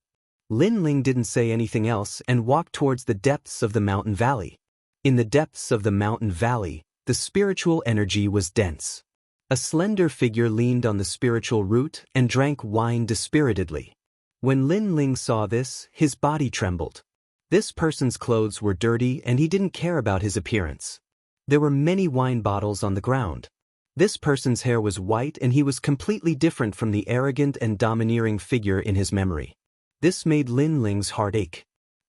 Lin Ling didn't say anything else and walked towards the depths of the mountain valley. In the depths of the mountain valley, the spiritual energy was dense. A slender figure leaned on the spiritual root and drank wine dispiritedly. When Lin Ling saw this, his body trembled. This person's clothes were dirty and he didn't care about his appearance. There were many wine bottles on the ground. This person's hair was white and he was completely different from the arrogant and domineering figure in his memory. This made Lin Ling's heart ache.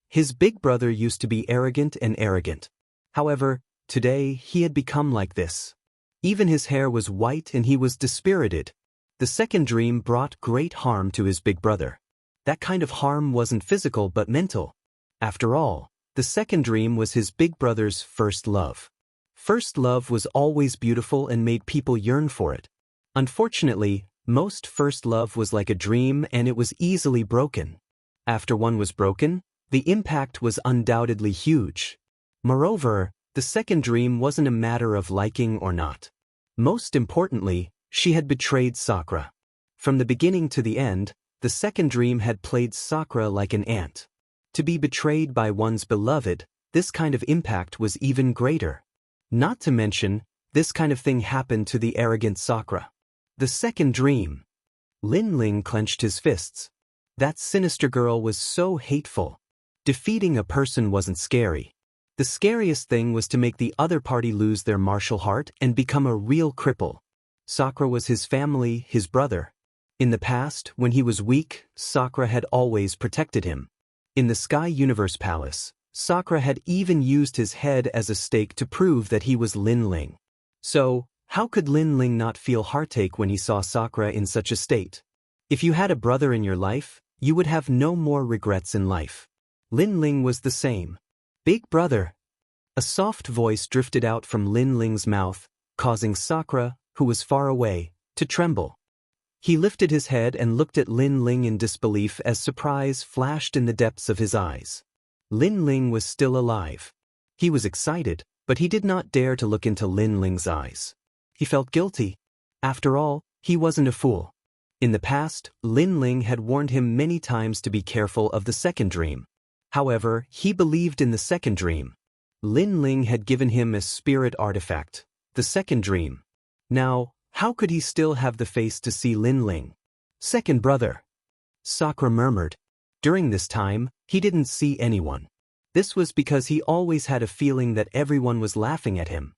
His big brother used to be arrogant and arrogant. However, today he had become like this. Even his hair was white and he was dispirited. The second dream brought great harm to his big brother. That kind of harm wasn't physical but mental. After all, the second dream was his big brother's first love. First love was always beautiful and made people yearn for it. Unfortunately, most first love was like a dream and it was easily broken. After one was broken, the impact was undoubtedly huge. Moreover, the second dream wasn't a matter of liking or not. Most importantly, she had betrayed Sakura. From the beginning to the end, the second dream had played Sakura like an ant. To be betrayed by one's beloved, this kind of impact was even greater. Not to mention, this kind of thing happened to the arrogant Sakura. The second dream. Lin Ling clenched his fists. That sinister girl was so hateful. Defeating a person wasn't scary. The scariest thing was to make the other party lose their martial heart and become a real cripple. Sakura was his family, his brother. In the past, when he was weak, Sakura had always protected him. In the Sky Universe Palace, Sakura had even used his head as a stake to prove that he was Lin Ling. So, how could Lin Ling not feel heartache when he saw Sakura in such a state? If you had a brother in your life, you would have no more regrets in life. Lin Ling was the same. Big brother. A soft voice drifted out from Lin Ling's mouth, causing Sakura, who was far away, to tremble. He lifted his head and looked at Lin Ling in disbelief as surprise flashed in the depths of his eyes. Lin Ling was still alive. He was excited, but he did not dare to look into Lin Ling's eyes. He felt guilty. After all, he wasn't a fool. In the past, Lin Ling had warned him many times to be careful of the second dream. However, he believed in the second dream. Lin Ling had given him a spirit artifact, the second dream. Now, how could he still have the face to see Lin Ling? Second brother. Sakura murmured. During this time, he didn't see anyone. This was because he always had a feeling that everyone was laughing at him.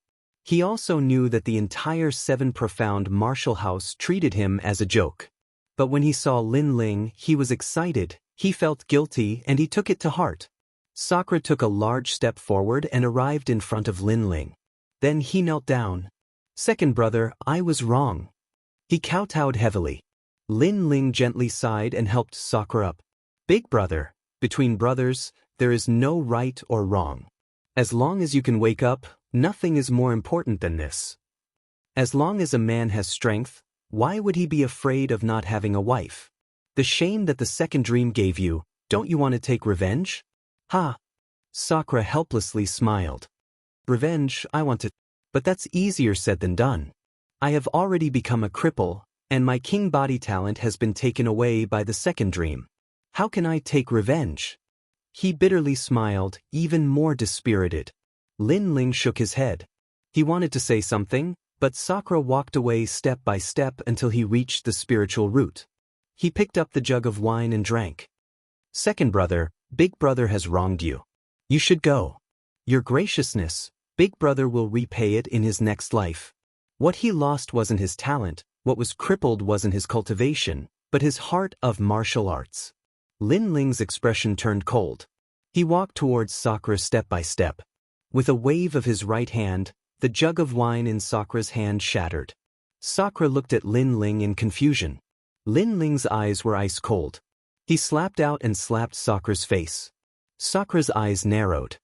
He also knew that the entire Seven Profound Martial House treated him as a joke. But when he saw Lin Ling, he was excited, he felt guilty, and he took it to heart. Sakura took a large step forward and arrived in front of Lin Ling. Then he knelt down. Second brother, I was wrong. He kowtowed heavily. Lin Ling gently sighed and helped Sakura up. Big brother, between brothers, there is no right or wrong. As long as you can wake up, nothing is more important than this. As long as a man has strength, why would he be afraid of not having a wife? The shame that the second dream gave you, don't you want to take revenge? Ha! Sakura helplessly smiled. Revenge, I want to. But that's easier said than done. I have already become a cripple, and my king body talent has been taken away by the second dream. How can I take revenge? He bitterly smiled, even more dispirited. Lin Ling shook his head. He wanted to say something, but Sakura walked away step by step until he reached the spiritual root. He picked up the jug of wine and drank. Second brother, Big brother has wronged you. You should go. Your graciousness, Big brother will repay it in his next life. What he lost wasn't his talent, what was crippled wasn't his cultivation, but his heart of martial arts. Lin Ling's expression turned cold. He walked towards Sakura step by step. With a wave of his right hand, the jug of wine in Sakura's hand shattered. Sakura looked at Lin Ling in confusion. Lin Ling's eyes were ice cold. He slapped out and slapped Sakura's face. Sakura's eyes narrowed.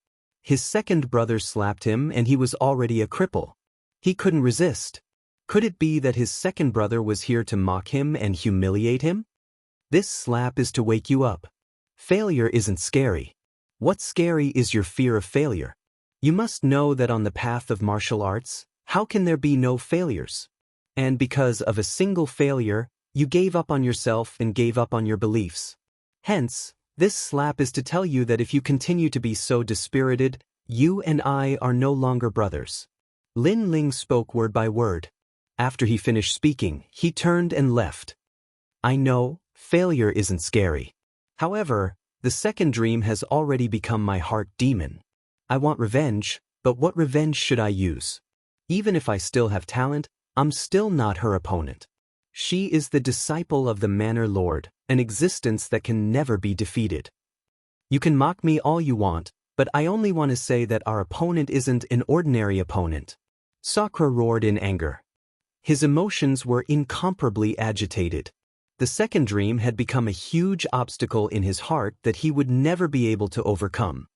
His second brother slapped him and he was already a cripple. He couldn't resist. Could it be that his second brother was here to mock him and humiliate him? This slap is to wake you up. Failure isn't scary. What's scary is your fear of failure. You must know that on the path of martial arts, how can there be no failures? And because of a single failure, you gave up on yourself and gave up on your beliefs. Hence, this slap is to tell you that if you continue to be so dispirited, you and I are no longer brothers. Lin Ling spoke word by word. After he finished speaking, he turned and left. I know, failure isn't scary. However, the second dream has already become my heart demon. I want revenge, but what revenge should I use? Even if I still have talent, I'm still not her opponent. She is the disciple of the Manor Lord, an existence that can never be defeated. You can mock me all you want, but I only want to say that our opponent isn't an ordinary opponent. Sakura roared in anger. His emotions were incomparably agitated. The second dream had become a huge obstacle in his heart that he would never be able to overcome.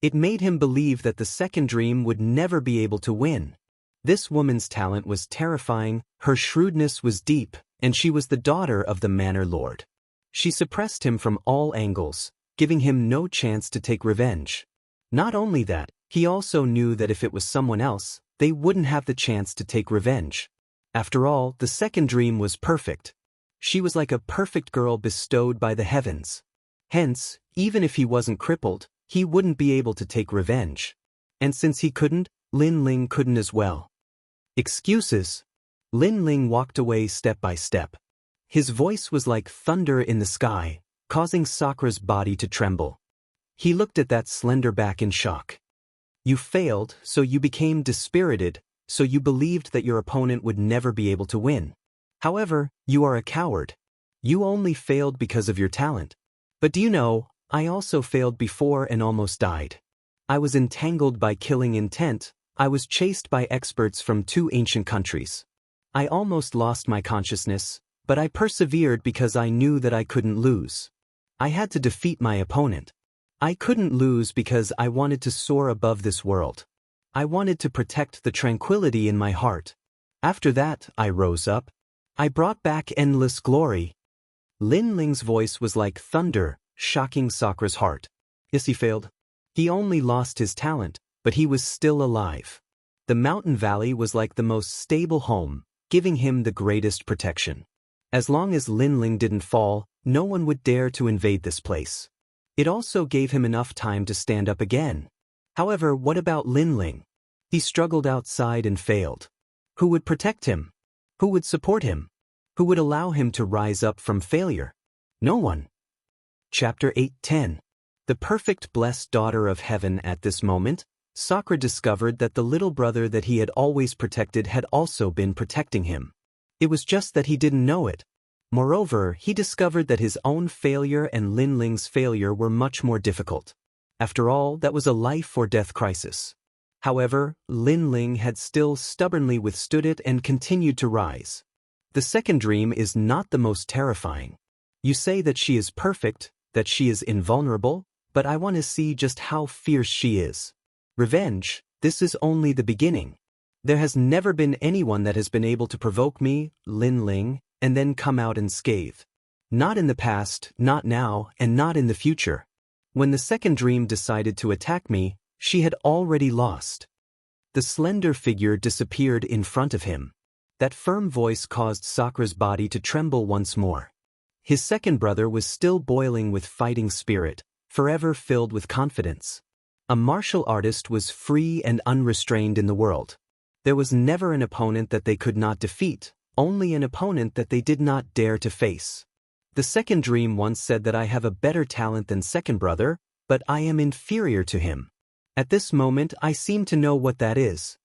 It made him believe that the second dream would never be able to win. This woman's talent was terrifying, her shrewdness was deep, and she was the daughter of the Manor Lord. She suppressed him from all angles, giving him no chance to take revenge. Not only that, he also knew that if it was someone else, they wouldn't have the chance to take revenge. After all, the second dream was perfect. She was like a perfect girl bestowed by the heavens. Hence, even if he wasn't crippled, he wouldn't be able to take revenge. And since he couldn't, Lin Ling couldn't as well. Excuses. Lin Ling walked away step by step. His voice was like thunder in the sky, causing Sakura's body to tremble. He looked at that slender back in shock. You failed, so you became dispirited, so you believed that your opponent would never be able to win. However, you are a coward. You only failed because of your talent. But do you know, I also failed before and almost died. I was entangled by killing intent, I was chased by experts from 2 ancient countries. I almost lost my consciousness, but I persevered because I knew that I couldn't lose. I had to defeat my opponent. I couldn't lose because I wanted to soar above this world. I wanted to protect the tranquility in my heart. After that, I rose up. I brought back endless glory. Lin Ling's voice was like thunder, shocking Sakura's heart. Yes, he failed. He only lost his talent, but he was still alive. The mountain valley was like the most stable home, giving him the greatest protection. As long as Lin Ling didn't fall, no one would dare to invade this place. It also gave him enough time to stand up again. However, what about Lin Ling? He struggled outside and failed. Who would protect him? Who would support him? Who would allow him to rise up from failure? No one. Chapter 8:10. The perfect blessed daughter of heaven. At this moment, Sakura discovered that the little brother that he had always protected had also been protecting him. It was just that he didn't know it. Moreover, he discovered that his own failure and Lin Ling's failure were much more difficult. After all, that was a life-or-death crisis. However, Lin Ling had still stubbornly withstood it and continued to rise. The second dream is not the most terrifying. You say that she is perfect, that she is invulnerable, but I want to see just how fierce she is. Revenge, this is only the beginning. There has never been anyone that has been able to provoke me, Lin Ling, and then come out unscathed. Not in the past, not now, and not in the future. When the second dream decided to attack me, she had already lost. The slender figure disappeared in front of him. That firm voice caused Sakura's body to tremble once more. His second brother was still boiling with fighting spirit, forever filled with confidence. A martial artist was free and unrestrained in the world. There was never an opponent that they could not defeat, only an opponent that they did not dare to face. The second dream once said that I have a better talent than second brother, but I am inferior to him. At this moment I seem to know what that is.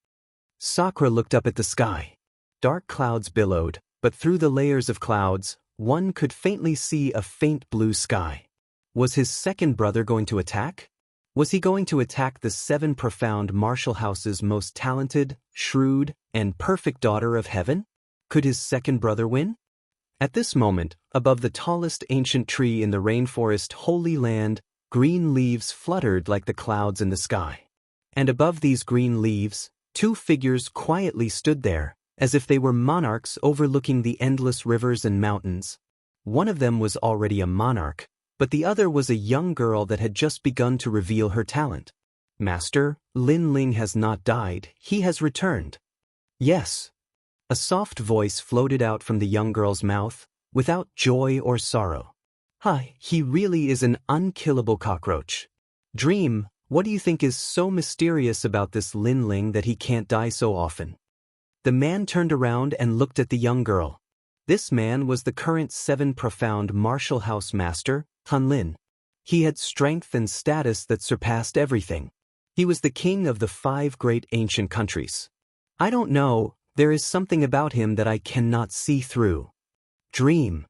Sakura looked up at the sky. Dark clouds billowed, but through the layers of clouds, one could faintly see a faint blue sky. Was his second brother going to attack? Was he going to attack the 7 profound martial house's most talented, shrewd, and perfect daughter of heaven? Could his second brother win? At this moment, above the tallest ancient tree in the rainforest Holy Land, green leaves fluttered like the clouds in the sky. And above these green leaves, 2 figures quietly stood there, as if they were monarchs overlooking the endless rivers and mountains. One of them was already a monarch, but the other was a young girl that had just begun to reveal her talent. Master, Lin Ling has not died, he has returned. Yes. A soft voice floated out from the young girl's mouth, without joy or sorrow. Hi, he really is an unkillable cockroach. Dream, what do you think is so mysterious about this Lin Ling that he can't die so often? The man turned around and looked at the young girl. This man was the current 7 profound martial house master, Wang Lin. He had strength and status that surpassed everything. He was the king of the 5 great ancient countries. I don't know, there is something about him that I cannot see through. Dream,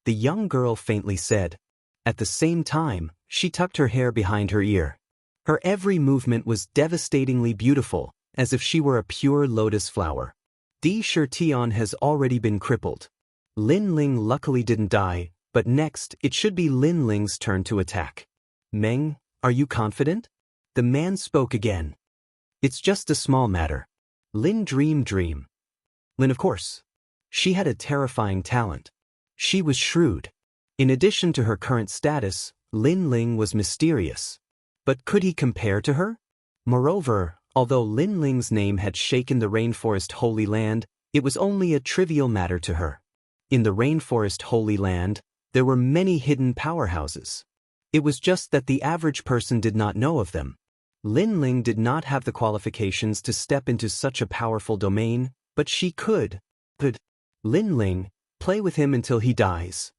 the young girl faintly said. At the same time, she tucked her hair behind her ear. Her every movement was devastatingly beautiful, as if she were a pure lotus flower. Di Shirtion has already been crippled. Lin Ling luckily didn't die, but next it should be Lin Ling's turn to attack. Meng, are you confident? The man spoke again. It's just a small matter. Lin dream. Lin, of course. She had a terrifying talent. She was shrewd. In addition to her current status, Lin Ling was mysterious. But could he compare to her? Moreover, although Lin Ling's name had shaken the Rainforest Holy Land, it was only a trivial matter to her. In the Rainforest Holy Land, there were many hidden powerhouses. It was just that the average person did not know of them. Lin Ling did not have the qualifications to step into such a powerful domain, but she could. Lin Ling, play with him until he dies.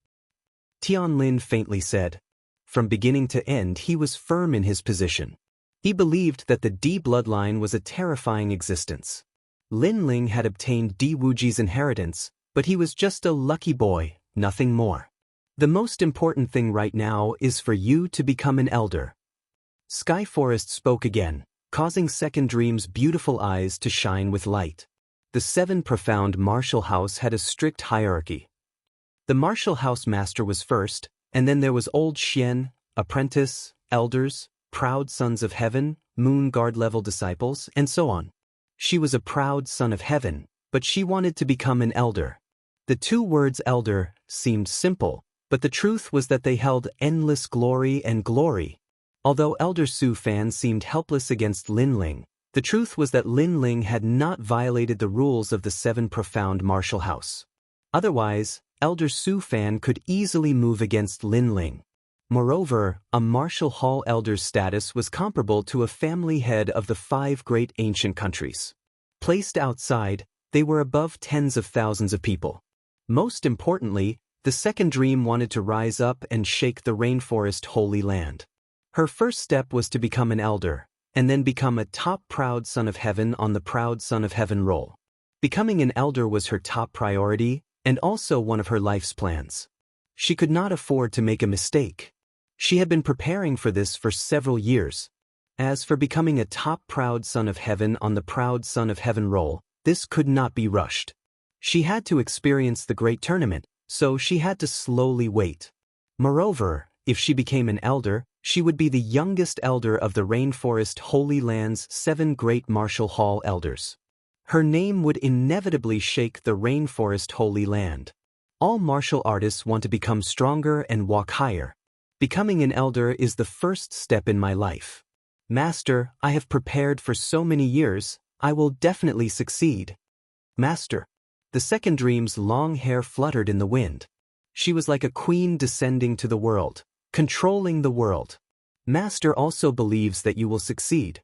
Tian Lin faintly said. From beginning to end he was firm in his position. He believed that the Di bloodline was a terrifying existence. Lin Ling had obtained Di Wuji's inheritance, but he was just a lucky boy, nothing more. The most important thing right now is for you to become an elder. Sky Forest spoke again, causing Second Dream's beautiful eyes to shine with light. The 7 profound martial house had a strict hierarchy. The martial house master was first, and then there was Old Xian, apprentice, elders, proud sons of heaven, moon guard level disciples, and so on. She was a proud son of heaven, but she wanted to become an elder. The 2 words elder seemed simple, but the truth was that they held endless glory and glory. Although Elder Su Fan seemed helpless against Lin Ling, the truth was that Lin Ling had not violated the rules of the 7 profound martial house. Otherwise, Elder Su Fan could easily move against Lin Ling. Moreover, a martial hall elder's status was comparable to a family head of the 5 great ancient countries. Placed outside, they were above tens of thousands of people. Most importantly, the Second Dream wanted to rise up and shake the Rainforest Holy Land. Her first step was to become an elder, and then become a top proud son of heaven on the Proud Son of Heaven roll. Becoming an elder was her top priority, and also one of her life's plans. She could not afford to make a mistake. She had been preparing for this for several years. As for becoming a top proud son of heaven on the Proud Son of Heaven roll, this could not be rushed. She had to experience the great tournament, so she had to slowly wait. Moreover, if she became an elder, she would be the youngest elder of the Rainforest Holy Land's 7 great martial hall elders. Her name would inevitably shake the Rainforest Holy Land. All martial artists want to become stronger and walk higher. Becoming an elder is the first step in my life. Master, I have prepared for so many years, I will definitely succeed. Master. The Second Dream's long hair fluttered in the wind. She was like a queen descending to the world, controlling the world. Master also believes that you will succeed.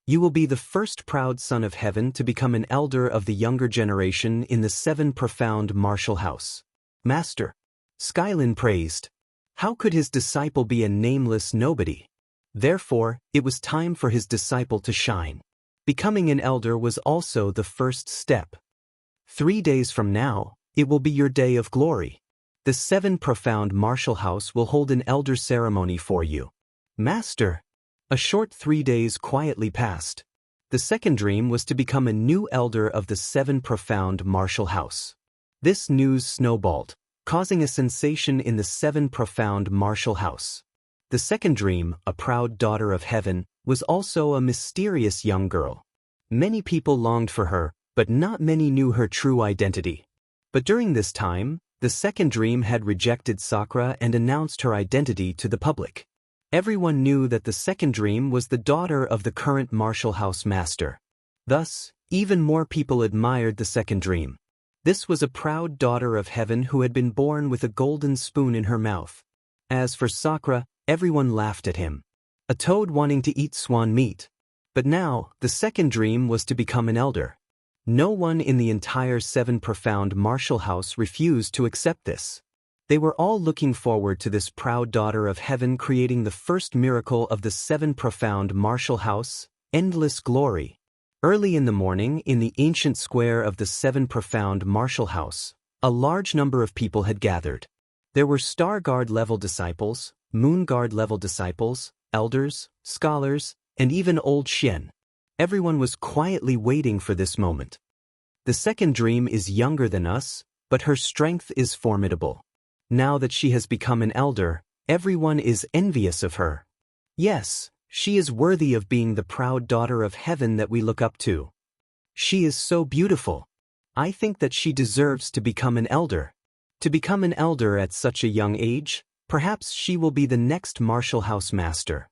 You will be the first proud son of heaven to become an elder of the younger generation in the 7 profound martial house. Master. Skylin praised. How could his disciple be a nameless nobody? Therefore, it was time for his disciple to shine. Becoming an elder was also the first step. 3 days from now, it will be your day of glory. The 7 profound martial house will hold an elder ceremony for you. Master. A short 3 days quietly passed. The Second Dream was to become a new elder of the 7 profound martial house. This news snowballed, causing a sensation in the 7 profound martial house. The Second Dream, a proud daughter of heaven, was also a mysterious young girl. Many people longed for her, but not many knew her true identity. But during this time, the Second Dream had rejected Sakura and announced her identity to the public. Everyone knew that the Second Dream was the daughter of the current martial house master. Thus, even more people admired the Second Dream. This was a proud daughter of heaven who had been born with a golden spoon in her mouth. As for Sakura, everyone laughed at him. A toad wanting to eat swan meat. But now, the Second Dream was to become an elder. No one in the entire 7 profound martial house refused to accept this. They were all looking forward to this proud daughter of heaven creating the first miracle of the 7 profound martial house, endless glory. Early in the morning, in the ancient square of the 7 profound martial house, a large number of people had gathered. There were Star Guard level disciples, Moon Guard level disciples, elders, scholars, and even Old Xian. Everyone was quietly waiting for this moment. The Second Dream is younger than us, but her strength is formidable. Now that she has become an elder, everyone is envious of her. Yes, She is worthy of being the proud daughter of heaven that we look up to. She is so beautiful. I think that she deserves to become an elder. To become an elder at such a young age, perhaps she will be the next martial house master.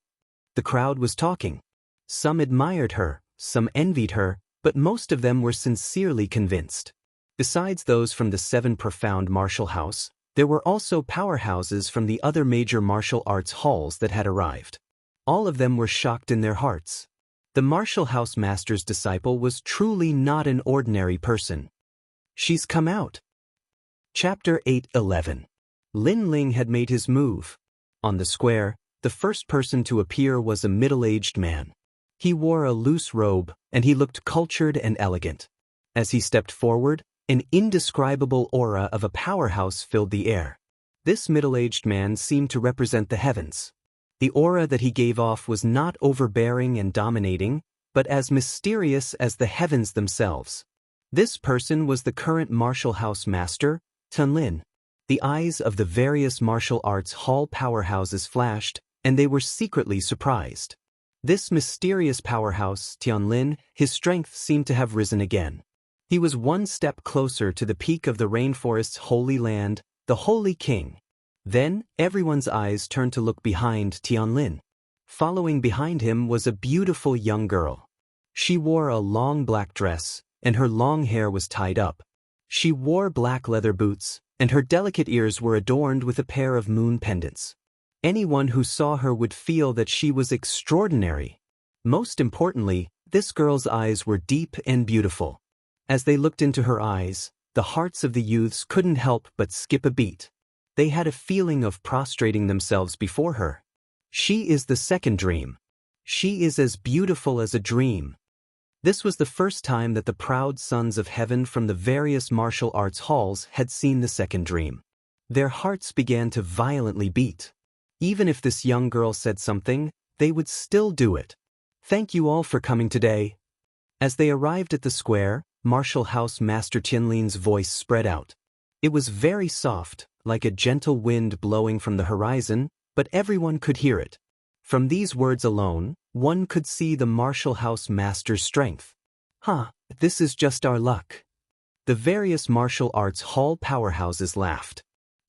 The crowd was talking. Some admired her, some envied her, but most of them were sincerely convinced. Besides those from the 7 profound martial house, there were also powerhouses from the other major martial arts halls that had arrived. All of them were shocked in their hearts. The martial house master's disciple was truly not an ordinary person. She's come out. Chapter 8:11. Lin Ling had made his move. On the square, the first person to appear was a middle-aged man. He wore a loose robe, and he looked cultured and elegant. As he stepped forward, an indescribable aura of a powerhouse filled the air. This middle-aged man seemed to represent the heavens. The aura that he gave off was not overbearing and dominating, but as mysterious as the heavens themselves. This person was the current martial house master, Lin. The eyes of the various martial arts hall powerhouses flashed, and they were secretly surprised. This mysterious powerhouse, Lin, his strength seemed to have risen again. He was one step closer to the peak of the rainforest's holy land, the Holy King. Then, everyone's eyes turned to look behind Lin. Following behind him was a beautiful young girl. She wore a long black dress, and her long hair was tied up. She wore black leather boots, and her delicate ears were adorned with a pair of moon pendants. Anyone who saw her would feel that she was extraordinary. Most importantly, this girl's eyes were deep and beautiful. As they looked into her eyes, the hearts of the youths couldn't help but skip a beat. They had a feeling of prostrating themselves before her. She is the second dream. She is as beautiful as a dream. This was the first time that the proud sons of heaven from the various martial arts halls had seen the second dream. Their hearts began to violently beat. Even if this young girl said something, they would still do it. Thank you all for coming today. As they arrived at the square, Martial House Master Lin's voice spread out. It was very soft, like a gentle wind blowing from the horizon, but everyone could hear it. From these words alone, one could see the Martial House Master's strength. This is just our luck. The various martial arts hall powerhouses laughed.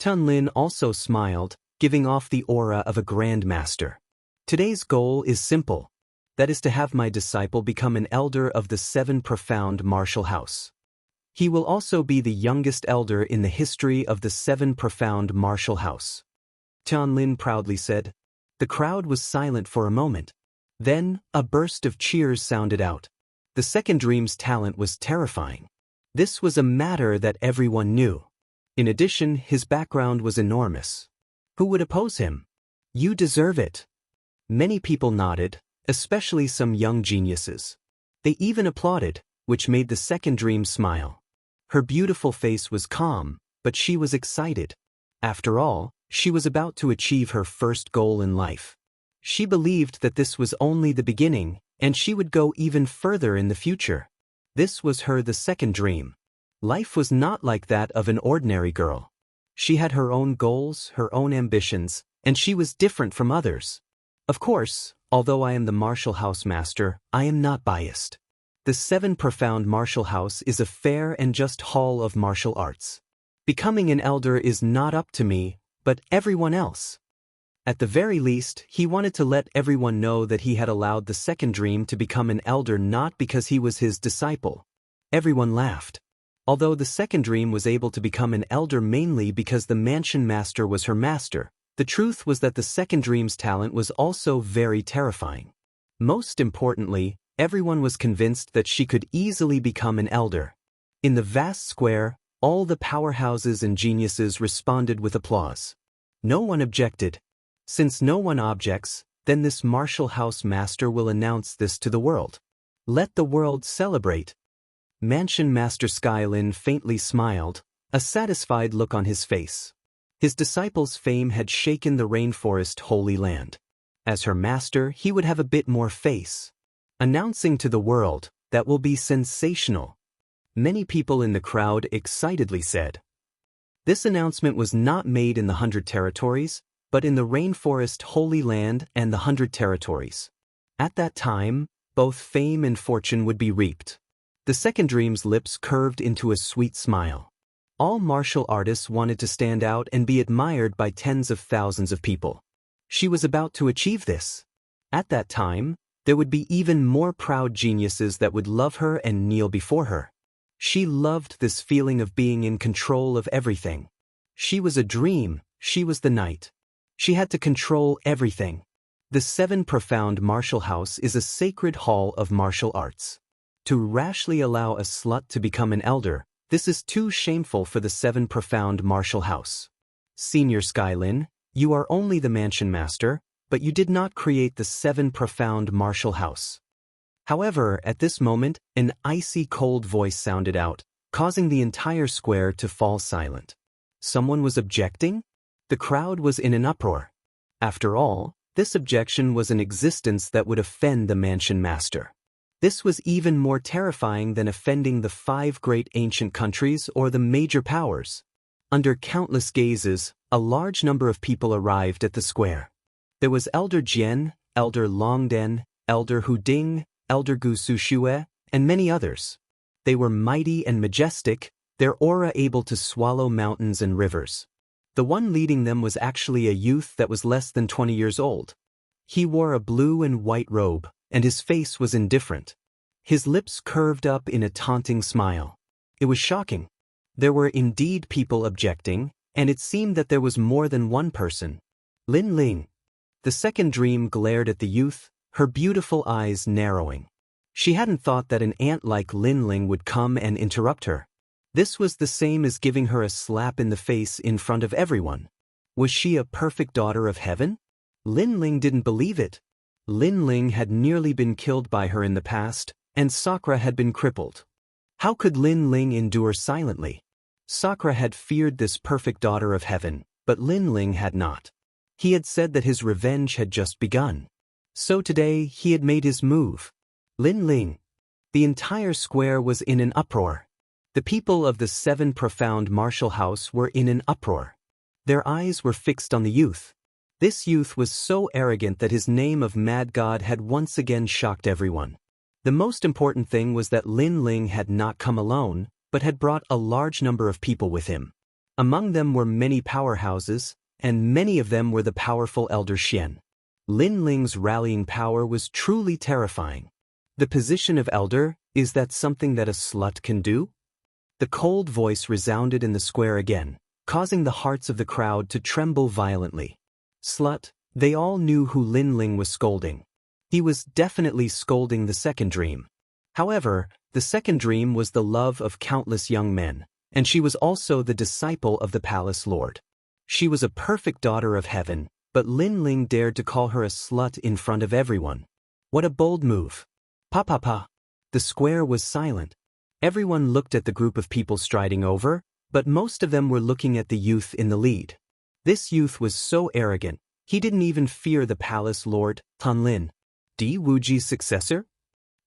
Lin also smiled, giving off the aura of a Grand Master. Today's goal is simple. That is to have my disciple become an elder of the 7 profound martial house. He will also be the youngest elder in the history of the 7 profound martial house. Lin proudly said. The crowd was silent for a moment. Then, a burst of cheers sounded out. The second dream's talent was terrifying. This was a matter that everyone knew. In addition, his background was enormous. Who would oppose him? You deserve it. Many people nodded, especially some young geniuses. They even applauded, which made the second dream smile. Her beautiful face was calm, but she was excited. After all, she was about to achieve her first goal in life. She believed that this was only the beginning, and she would go even further in the future. This was the second dream. Life was not like that of an ordinary girl. She had her own goals, her own ambitions, and she was different from others. Of course, although I am the martial house master, I am not biased. The 7 profound martial house is a fair and just hall of martial arts. Becoming an elder is not up to me, but everyone else. At the very least, he wanted to let everyone know that he had allowed the second dream to become an elder not because he was his disciple. Everyone laughed. Although the second dream was able to become an elder mainly because the mansion master was her master, the truth was that the second dream's talent was also very terrifying. Most importantly, everyone was convinced that she could easily become an elder. In the vast square, all the powerhouses and geniuses responded with applause. No one objected. Since no one objects, then this martial house master will announce this to the world. Let the world celebrate. Mansion Master Lin faintly smiled, a satisfied look on his face. His disciple's fame had shaken the rainforest holy land. As her master, he would have a bit more face. Announcing to the world, that will be sensational. Many people in the crowd excitedly said. This announcement was not made in the 100 territories, but in the rainforest holy land and the 100 territories. At that time, both fame and fortune would be reaped. The second dream's lips curved into a sweet smile. All martial artists wanted to stand out and be admired by tens of thousands of people. She was about to achieve this. At that time, there would be even more proud geniuses that would love her and kneel before her. She loved this feeling of being in control of everything. She was a dream, she was the knight. She had to control everything. The 7 Profound Martial House is a sacred hall of martial arts. To rashly allow a slut to become an elder, this is too shameful for the 7 Profound Martial House. Senior Skylin, you are only the mansion master, but you did not create the 7 Profound Martial House. However, at this moment, an icy cold voice sounded out, causing the entire square to fall silent. Someone was objecting? The crowd was in an uproar. After all, this objection was an existence that would offend the mansion master. This was even more terrifying than offending the 5 great ancient countries or the major powers. Under countless gazes, a large number of people arrived at the square. There was Elder Jian, Elder Longden, Elder Hu Ding, Elder Gu Sushue, and many others. They were mighty and majestic, their aura able to swallow mountains and rivers. The one leading them was actually a youth that was less than 20 years old. He wore a blue and white robe, and his face was indifferent. His lips curved up in a taunting smile. It was shocking. There were indeed people objecting, and it seemed that there was more than one person. Lin Ling. The second dream glared at the youth, her beautiful eyes narrowing. She hadn't thought that an ant like Lin Ling would come and interrupt her. This was the same as giving her a slap in the face in front of everyone. Was she a perfect daughter of heaven? Lin Ling didn't believe it. Lin Ling had nearly been killed by her in the past, and Sakura had been crippled. How could Lin Ling endure silently? Sakura had feared this perfect daughter of heaven, but Lin Ling had not. He had said that his revenge had just begun. So today he had made his move. Lin Ling. The entire square was in an uproar. The people of the 7 Profound Martial House were in an uproar. Their eyes were fixed on the youth. This youth was so arrogant that his name of Mad God had once again shocked everyone. The most important thing was that Lin Ling had not come alone, but had brought a large number of people with him. Among them were many powerhouses, and many of them were the powerful Elder Xian. Lin Ling's rallying power was truly terrifying. The position of elder, is that something that a slut can do? The cold voice resounded in the square again, causing the hearts of the crowd to tremble violently. Slut, they all knew who Lin Ling was scolding. He was definitely scolding the second dream. However, the second dream was the love of countless young men, and she was also the disciple of the palace lord. She was a perfect daughter of heaven, but Lin Ling dared to call her a slut in front of everyone. What a bold move. Pa pa pa. The square was silent. Everyone looked at the group of people striding over, but most of them were looking at the youth in the lead. This youth was so arrogant, he didn't even fear the palace lord, Tan Lin. Di Wuji's successor?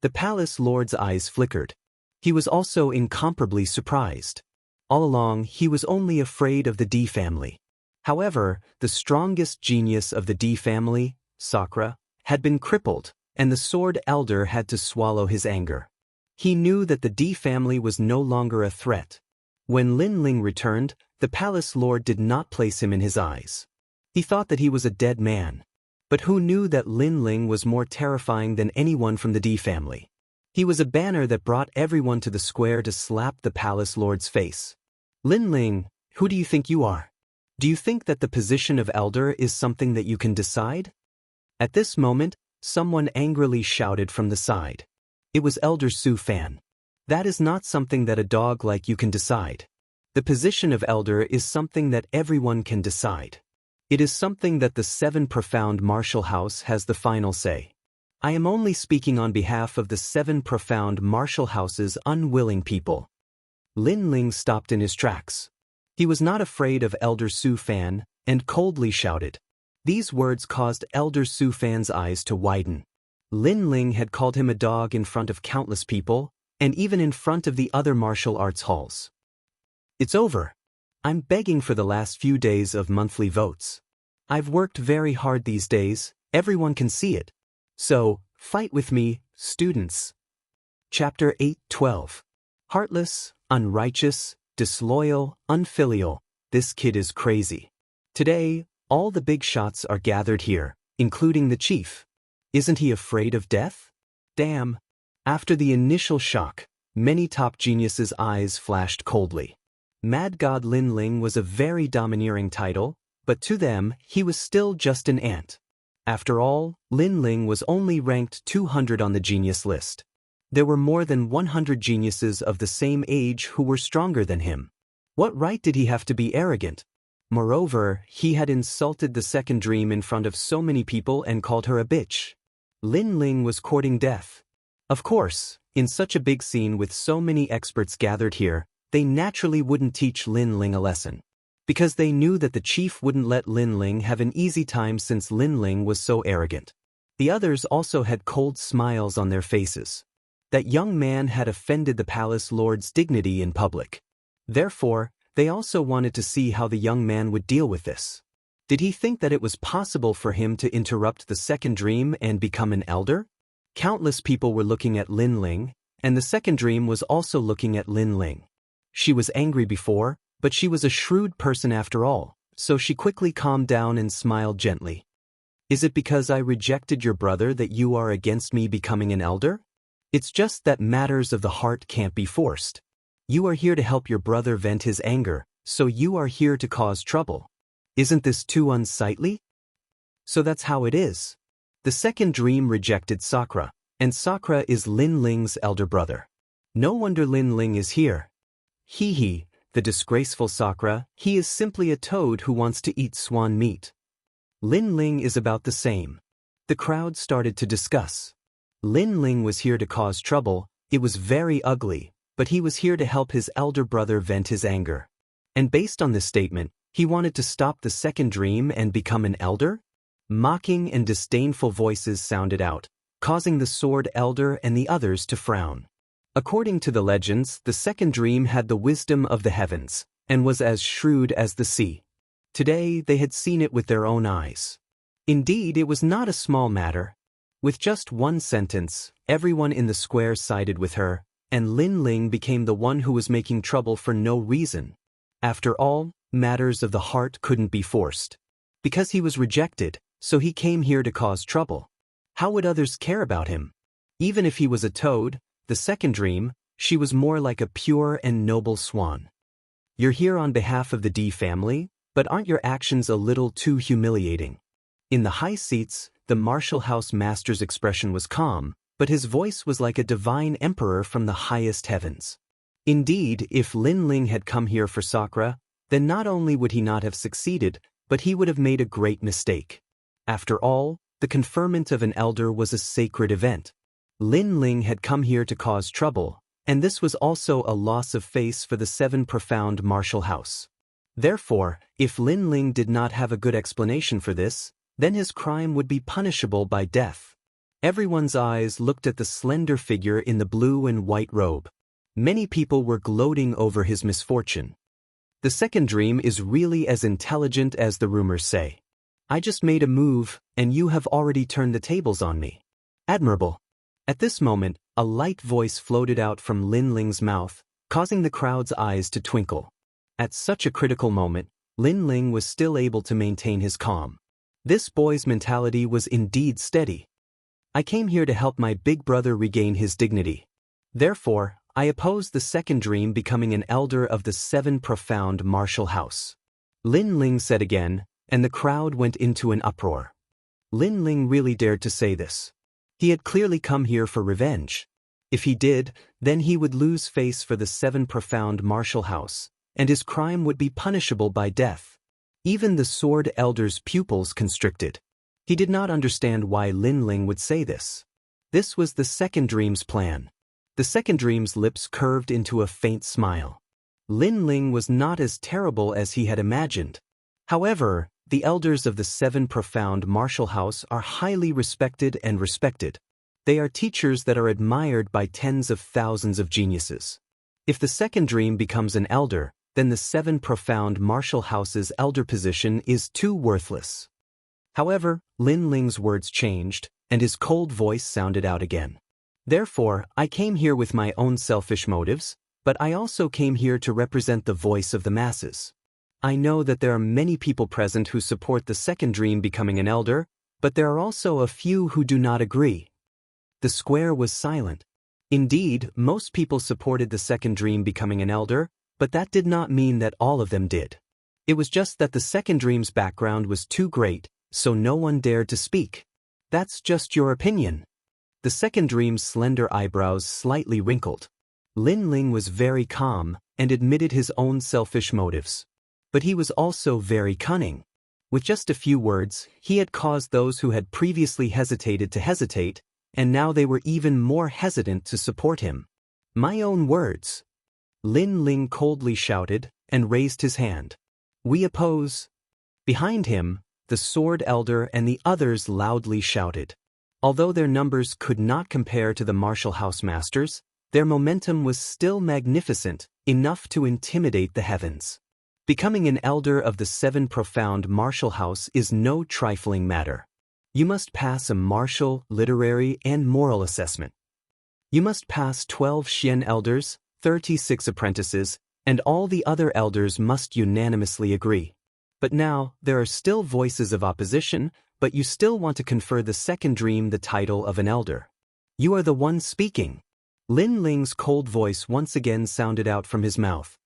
The palace lord's eyes flickered. He was also incomparably surprised. All along, he was only afraid of the Di family. However, the strongest genius of the Di family, Sakura, had been crippled, and the sword elder had to swallow his anger. He knew that the Di family was no longer a threat. When Lin Ling returned, the palace lord did not place him in his eyes. He thought that he was a dead man. But who knew that Lin Ling was more terrifying than anyone from the Di family? He was a banner that brought everyone to the square to slap the palace lord's face. Lin Ling, who do you think you are? Do you think that the position of elder is something that you can decide? At this moment, someone angrily shouted from the side. It was Elder Su Fan. That is not something that a dog like you can decide. The position of elder is something that everyone can decide. It is something that the 7 Profound Martial House has the final say. I am only speaking on behalf of the 7 Profound Martial House's unwilling people. Lin Ling stopped in his tracks. He was not afraid of Elder Su Fan, and coldly shouted. These words caused Elder Su Fan's eyes to widen. Lin Ling had called him a dog in front of countless people, and even in front of the other martial arts halls. It's over. I'm begging for the last few days of monthly votes. I've worked very hard these days, everyone can see it. So, Fight with me, students. Chapter 8:12. Heartless, unrighteous, disloyal, unfilial. This kid is crazy. Today, all the big shots are gathered here, including the chief. Isn't he afraid of death? Damn. After the initial shock, many top geniuses' eyes flashed coldly. Mad God Lin Ling was a very domineering title, but to them, he was still just an ant. After all, Lin Ling was only ranked 200 on the genius list. There were more than 100 geniuses of the same age who were stronger than him. What right did he have to be arrogant? Moreover, he had insulted the second dream in front of so many people and called her a bitch. Lin Ling was courting death. Of course, in such a big scene with so many experts gathered here, they naturally wouldn't teach Lin Ling a lesson. Because they knew that the chief wouldn't let Lin Ling have an easy time since Lin Ling was so arrogant. The others also had cold smiles on their faces. That young man had offended the palace lord's dignity in public. Therefore, they also wanted to see how the young man would deal with this. Did he think that it was possible for him to interrupt the second dream and become an elder? Countless people were looking at Lin Ling, and the second dream was also looking at Lin Ling. She was angry before, but she was a shrewd person after all, so she quickly calmed down and smiled gently. Is it because I rejected your brother that you are against me becoming an elder? It's just that matters of the heart can't be forced. You are here to help your brother vent his anger, so you are here to cause trouble. Isn't this too unsightly? So that's how it is. The second dream rejected Sakura, and Sakura is Lin Ling's elder brother. No wonder Lin Ling is here. Hee, the disgraceful Sakura, he is simply a toad who wants to eat swan meat. Lin Ling is about the same. The crowd started to discuss. Lin Ling was here to cause trouble, it was very ugly, but he was here to help his elder brother vent his anger. And based on this statement, he wanted to stop the second dream and become an elder? Mocking and disdainful voices sounded out, causing the sword elder and the others to frown. According to the legends, the second dream had the wisdom of the heavens, and was as shrewd as the sea. Today, they had seen it with their own eyes. Indeed, it was not a small matter. With just one sentence, everyone in the square sided with her, and Lin Ling became the one who was making trouble for no reason. After all, matters of the heart couldn't be forced. Because he was rejected, so he came here to cause trouble. How would others care about him? Even if he was a toad, the second dream, she was more like a pure and noble swan. You're here on behalf of the D family, but aren't your actions a little too humiliating? In the high seats, the martial house master's expression was calm, but his voice was like a divine emperor from the highest heavens. Indeed, if Lin Ling had come here for Sakura, then not only would he not have succeeded, but he would have made a great mistake. After all, the conferment of an elder was a sacred event. Lin Ling had come here to cause trouble, and this was also a loss of face for the seven profound martial house. Therefore, if Lin Ling did not have a good explanation for this, then his crime would be punishable by death. Everyone's eyes looked at the slender figure in the blue and white robe. Many people were gloating over his misfortune. The second dream is really as intelligent as the rumors say. I just made a move, and you have already turned the tables on me. Admirable. At this moment, a light voice floated out from Lin Ling's mouth, causing the crowd's eyes to twinkle. At such a critical moment, Lin Ling was still able to maintain his calm. This boy's mentality was indeed steady. I came here to help my big brother regain his dignity. Therefore, I oppose the second dream becoming an elder of the seven profound martial house. Lin Ling said again, and the crowd went into an uproar. Lin Ling really dared to say this. He had clearly come here for revenge. If he did, then he would lose face for the seven profound martial house, and his crime would be punishable by death. Even the sword elder's pupils constricted. He did not understand why Lin Ling would say this. This was the second dream's plan. The second dream's lips curved into a faint smile. Lin Ling was not as terrible as he had imagined. However, the elders of the seven profound martial house are highly respected and respected. They are teachers that are admired by tens of thousands of geniuses. If the second dream becomes an elder, then the seven profound martial house's elder position is too worthless. However, Lin Ling's words changed, and his cold voice sounded out again. Therefore, I came here with my own selfish motives, but I also came here to represent the voice of the masses. I know that there are many people present who support the second dream becoming an elder, but there are also a few who do not agree. The square was silent. Indeed, most people supported the second dream becoming an elder, but that did not mean that all of them did. It was just that the second dream's background was too great, so no one dared to speak. That's just your opinion. The second dream's slender eyebrows slightly wrinkled. Lin Ling was very calm and admitted his own selfish motives. But he was also very cunning. With just a few words, he had caused those who had previously hesitated to hesitate, and now they were even more hesitant to support him. My own words. Lin Ling coldly shouted and raised his hand. We oppose. Behind him, the Sword Elder and the others loudly shouted. Although their numbers could not compare to the Martial House Masters, their momentum was still magnificent, enough to intimidate the heavens. Becoming an elder of the 7 profound martial house is no trifling matter. You must pass a martial, literary, and moral assessment. You must pass 12 Xian elders, 36 apprentices, and all the other elders must unanimously agree. But now, there are still voices of opposition, but you still want to confer the second dream the title of an elder. You are the one speaking. Lin Ling's cold voice once again sounded out from his mouth.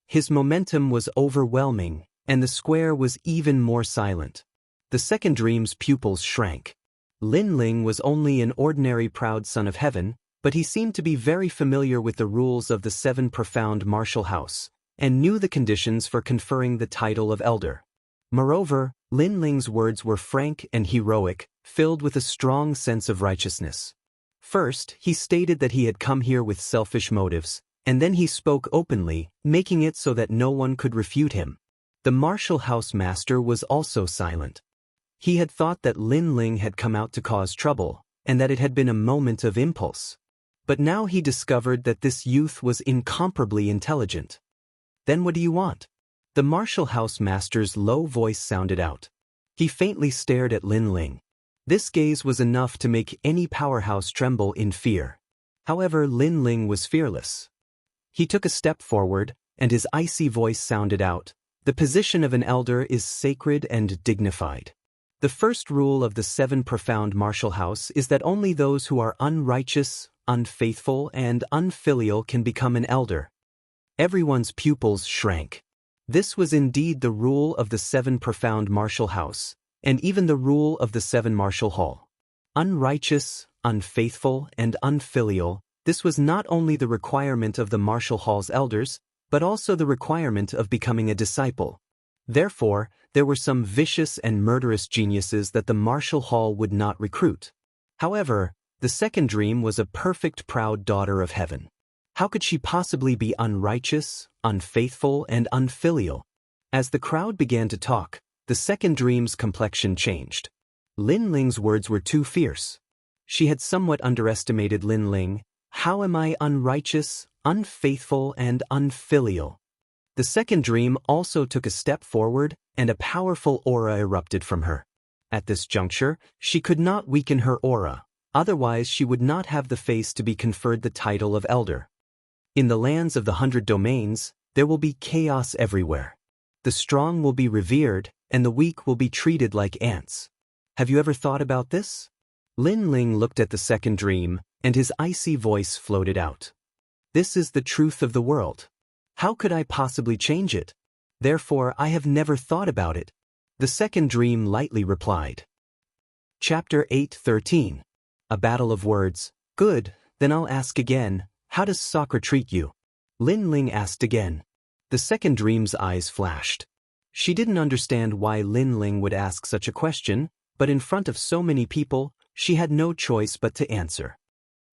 His momentum was overwhelming, and the square was even more silent. The second dream's pupils shrank. Lin Ling was only an ordinary proud son of heaven, but he seemed to be very familiar with the rules of the 7 profound martial house, and knew the conditions for conferring the title of elder. Moreover, Lin Ling's words were frank and heroic, filled with a strong sense of righteousness. First, he stated that he had come here with selfish motives, and then he spoke openly, making it so that no one could refute him. The martial house master was also silent. He had thought that Lin Ling had come out to cause trouble, and that it had been a moment of impulse. But now he discovered that this youth was incomparably intelligent. Then what do you want? The martial house master's low voice sounded out. He faintly stared at Lin Ling. This gaze was enough to make any powerhouse tremble in fear. However, Lin Ling was fearless. He took a step forward, and his icy voice sounded out. The position of an elder is sacred and dignified. The first rule of the 7 profound martial house is that only those who are unrighteous, unfaithful, and unfilial can become an elder. Everyone's pupils shrank. This was indeed the rule of the 7 profound martial house, and even the rule of the 7 martial hall. Unrighteous, unfaithful, and unfilial, this was not only the requirement of the martial hall's elders, but also the requirement of becoming a disciple. Therefore, there were some vicious and murderous geniuses that the martial hall would not recruit. However, the second dream was a perfect proud daughter of heaven. How could she possibly be unrighteous, unfaithful, and unfilial? As the crowd began to talk, the second dream's complexion changed. Lin Ling's words were too fierce. She had somewhat underestimated Lin Ling. How am I unrighteous, unfaithful, and unfilial? The second dream also took a step forward, and a powerful aura erupted from her. At this juncture, she could not weaken her aura, otherwise she would not have the face to be conferred the title of elder. In the lands of the 100 domains, there will be chaos everywhere. The strong will be revered, and the weak will be treated like ants. Have you ever thought about this? Lin Ling looked at the second dream, and his icy voice floated out. This is the truth of the world. How could I possibly change it? Therefore, I have never thought about it. The second dream lightly replied. Chapter 8:13. A battle of words. Good, then I'll ask again, how does Sakura treat you? Lin Ling asked again. The second dream's eyes flashed. She didn't understand why Lin Ling would ask such a question, but in front of so many people, she had no choice but to answer.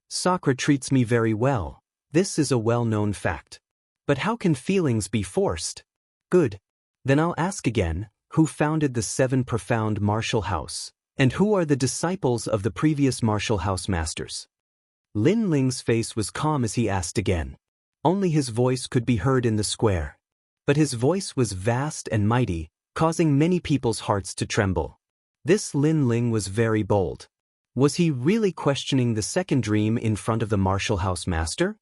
Sakura treats me very well. This is a well-known fact. But how can feelings be forced? Good. Then I'll ask again, who founded the 7 profound martial house, and who are the disciples of the previous martial house masters? Lin Ling's face was calm as he asked again. Only his voice could be heard in the square. But his voice was vast and mighty, causing many people's hearts to tremble. This Lin Ling was very bold. Was he really questioning the second dream in front of the martial house master?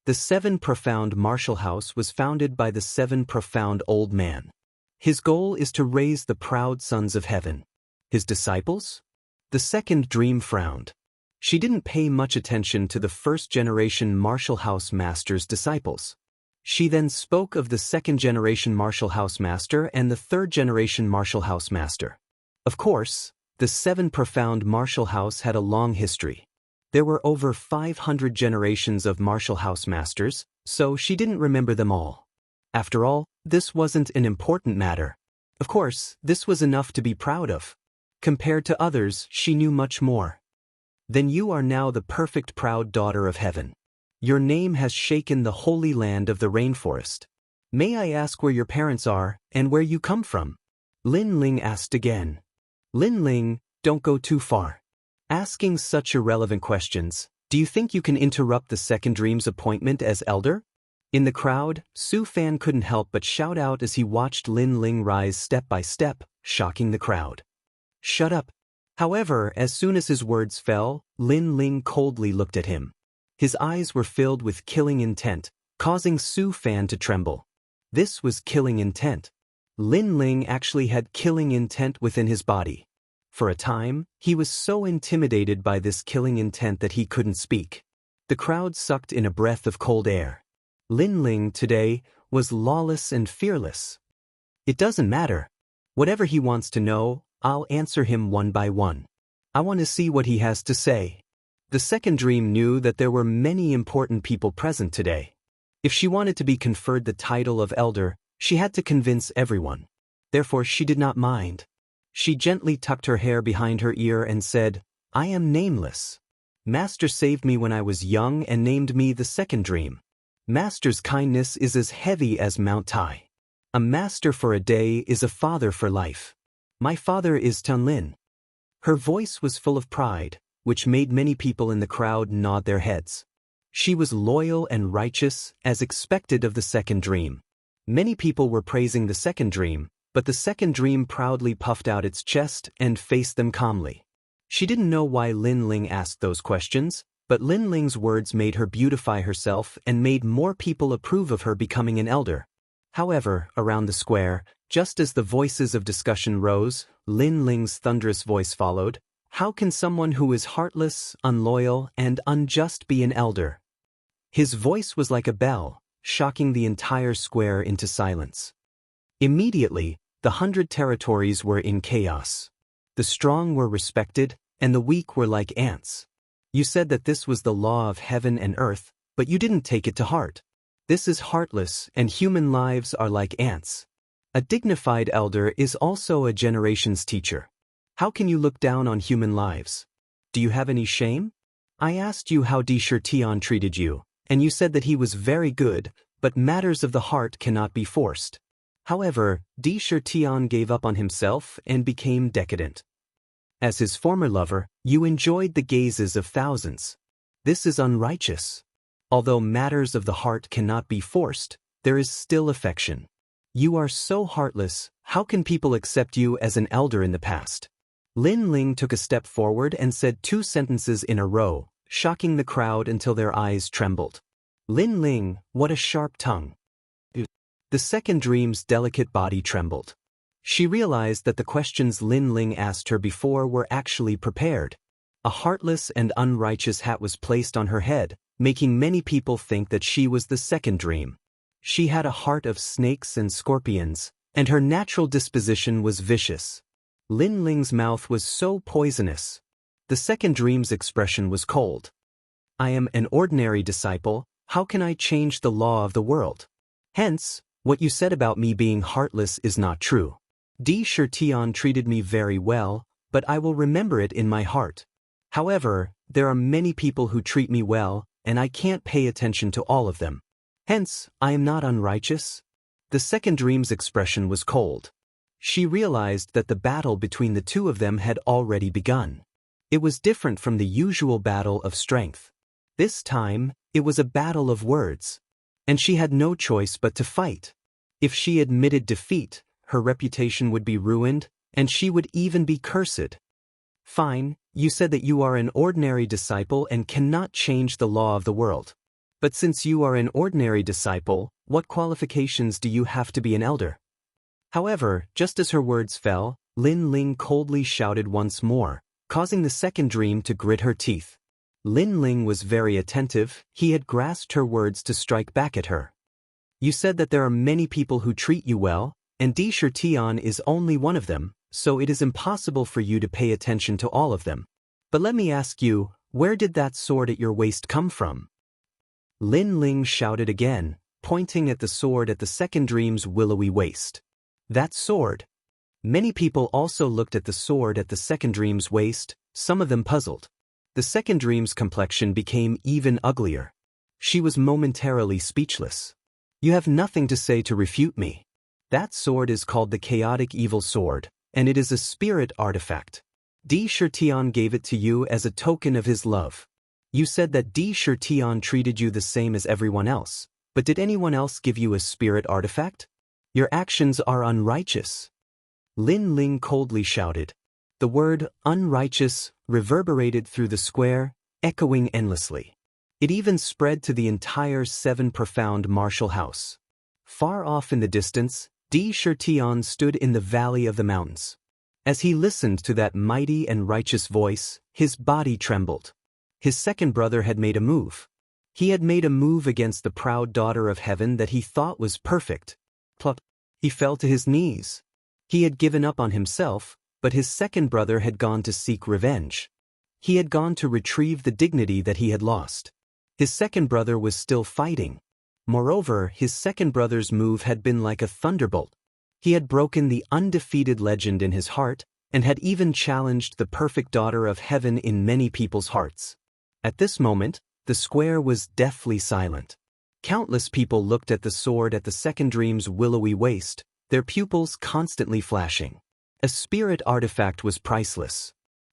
The Seven Profound Martial House was founded by the Seven Profound Old Man. His goal is to raise the proud sons of heaven. His disciples? The second dream frowned. She didn't pay much attention to the first-generation martial house master's disciples. She then spoke of the second-generation martial house master and the third-generation martial house master. Of course, the Seven Profound Martial House had a long history. There were over 500 generations of martial house masters, so she didn't remember them all. After all, this wasn't an important matter. Of course, this was enough to be proud of. Compared to others, she knew much more. Then you are now the perfect proud daughter of heaven. Your name has shaken the holy land of the rainforest. May I ask where your parents are, and where you come from? Lin Ling asked again. Lin Ling, don't go too far. Asking such irrelevant questions, do you think you can interrupt the second dream's appointment as elder? In the crowd, Su Fan couldn't help but shout out as he watched Lin Ling rise step by step, shocking the crowd. Shut up. However, as soon as his words fell, Lin Ling coldly looked at him. His eyes were filled with killing intent, causing Su Fan to tremble. This was killing intent. Lin Ling actually had killing intent within his body. For a time, he was so intimidated by this killing intent that he couldn't speak. The crowd sucked in a breath of cold air. Lin Ling today was lawless and fearless. It doesn't matter. Whatever he wants to know, I'll answer him one by one. I want to see what he has to say. The second dream knew that there were many important people present today. If she wanted to be conferred the title of elder, she had to convince everyone. Therefore, she did not mind. She gently tucked her hair behind her ear and said, I am nameless. Master saved me when I was young and named me the second dream. Master's kindness is as heavy as Mount Tai. A master for a day is a father for life. My father is Tun Lin. Her voice was full of pride, which made many people in the crowd nod their heads. She was loyal and righteous, as expected of the second dream. Many people were praising the second dream, but the second dream proudly puffed out its chest and faced them calmly. She didn't know why Lin Ling asked those questions, but Lin Ling's words made her beautify herself and made more people approve of her becoming an elder. However, around the square, just as the voices of discussion rose, Lin Ling's thunderous voice followed. How can someone who is heartless, unloyal, and unjust be an elder? His voice was like a bell, shocking the entire square into silence. Immediately, the 100 territories were in chaos. The strong were respected, and the weak were like ants. You said that this was the law of heaven and earth, but you didn't take it to heart. This is heartless, and human lives are like ants. A dignified elder is also a generation's teacher. How can you look down on human lives? Do you have any shame? I asked you how Di Shirtian treated you, and you said that he was very good, but matters of the heart cannot be forced. However, Di Shirtian gave up on himself and became decadent. As his former lover, you enjoyed the gazes of thousands. This is unrighteous. Although matters of the heart cannot be forced, there is still affection. You are so heartless, how can people accept you as an elder in the past? Lin Ling took a step forward and said 2 sentences in a row, shocking the crowd until their eyes trembled. Lin Ling, what a sharp tongue. The second dream's delicate body trembled. She realized that the questions Lin Ling asked her before were actually prepared. A heartless and unrighteous hat was placed on her head, making many people think that she was the second dream. She had a heart of snakes and scorpions, and her natural disposition was vicious. Lin Ling's mouth was so poisonous. The second dream's expression was cold. I am an ordinary disciple, how can I change the law of the world? Hence, what you said about me being heartless is not true. Di Shirtian treated me very well, but I will remember it in my heart. However, there are many people who treat me well, and I can't pay attention to all of them. Hence, I am not unrighteous. The second dream's expression was cold. She realized that the battle between the two of them had already begun. It was different from the usual battle of strength. This time, it was a battle of words. And she had no choice but to fight. If she admitted defeat, her reputation would be ruined, and she would even be cursed. Fine, you said that you are an ordinary disciple and cannot change the law of the world. But since you are an ordinary disciple, what qualifications do you have to be an elder? However, just as her words fell, Lin Ling coldly shouted once more, causing the second dream to grit her teeth. Lin Ling was very attentive. He had grasped her words to strike back at her. You said that there are many people who treat you well, and Di Shirtian is only one of them, so it is impossible for you to pay attention to all of them. But let me ask you, where did that sword at your waist come from? Lin Ling shouted again, pointing at the sword at the second dream's willowy waist. That sword. Many people also looked at the sword at the second dream's waist, some of them puzzled. The second dream's complexion became even uglier. She was momentarily speechless. You have nothing to say to refute me. That sword is called the Chaotic Evil Sword, and it is a spirit artifact. Di Shirtian gave it to you as a token of his love. You said that Di Shirtian treated you the same as everyone else, but did anyone else give you a spirit artifact? Your actions are unrighteous. Lin Ling coldly shouted. The word unrighteous reverberated through the square, echoing endlessly. It even spread to the entire seven profound martial house. Far off in the distance, Di Shirtian stood in the valley of the mountains. As he listened to that mighty and righteous voice, his body trembled. His second brother had made a move. He had made a move against the proud daughter of heaven that he thought was perfect. Plop. He fell to his knees. He had given up on himself, but his second brother had gone to seek revenge. He had gone to retrieve the dignity that he had lost. His second brother was still fighting. Moreover, his second brother's move had been like a thunderbolt. He had broken the undefeated legend in his heart, and had even challenged the perfect daughter of heaven in many people's hearts. At this moment, the square was deathly silent. Countless people looked at the sword at the second dream's willowy waist, their pupils constantly flashing. A spirit artifact was priceless.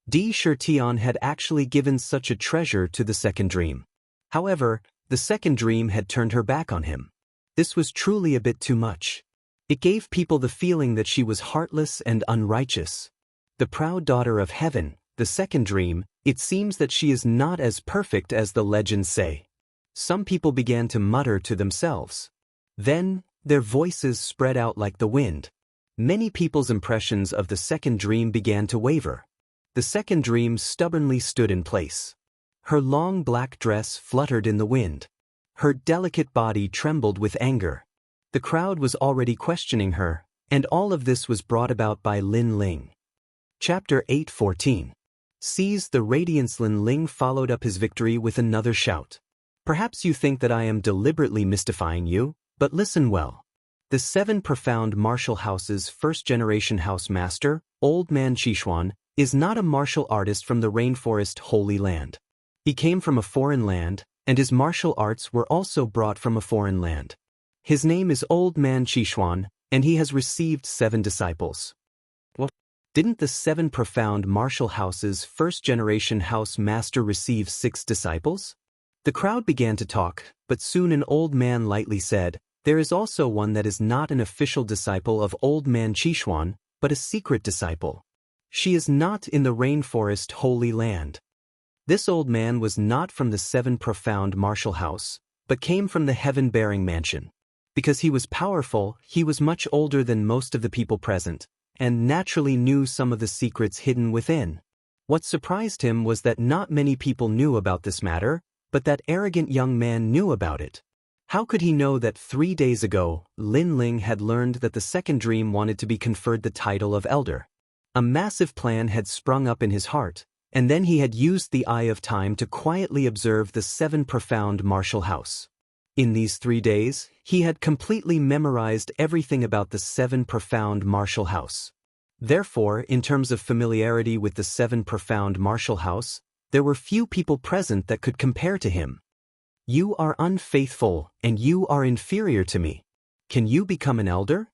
Di Shirtian had actually given such a treasure to the second dream. However, the second dream had turned her back on him. This was truly a bit too much. It gave people the feeling that she was heartless and unrighteous. The proud daughter of heaven, the second dream, it seems that she is not as perfect as the legends say. Some people began to mutter to themselves. Then, their voices spread out like the wind. Many people's impressions of the second dream began to waver. The second dream stubbornly stood in place. Her long black dress fluttered in the wind. Her delicate body trembled with anger. The crowd was already questioning her, and all of this was brought about by Lin Ling. Chapter 8:14. Seize the radiance. Lin Ling followed up his victory with another shout. Perhaps you think that I am deliberately mystifying you, but listen well. The seven profound martial houses' first-generation house master, Old Man Qixuan, is not a martial artist from the rainforest Holy Land. He came from a foreign land, and his martial arts were also brought from a foreign land. His name is Old Man Qixuan, and he has received 7 disciples. Well, didn't the 7 profound martial houses' first-generation house master receive 6 disciples? The crowd began to talk, but soon an old man lightly said, there is also one that is not an official disciple of Old Man Qixuan, but a secret disciple. She is not in the rainforest Holy Land. This old man was not from the 7 profound martial house, but came from the heaven-bearing mansion. Because he was powerful, he was much older than most of the people present, and naturally knew some of the secrets hidden within. What surprised him was that not many people knew about this matter, but that arrogant young man knew about it. How could he know that 3 days ago, Lin Ling had learned that the second dream wanted to be conferred the title of elder? A massive plan had sprung up in his heart, and then he had used the eye of time to quietly observe the 7 profound martial house. In these 3 days, he had completely memorized everything about the 7 profound martial house. Therefore, in terms of familiarity with the 7 profound martial house, there were few people present that could compare to him. You are unfaithful, and you are inferior to me. Can you become an elder?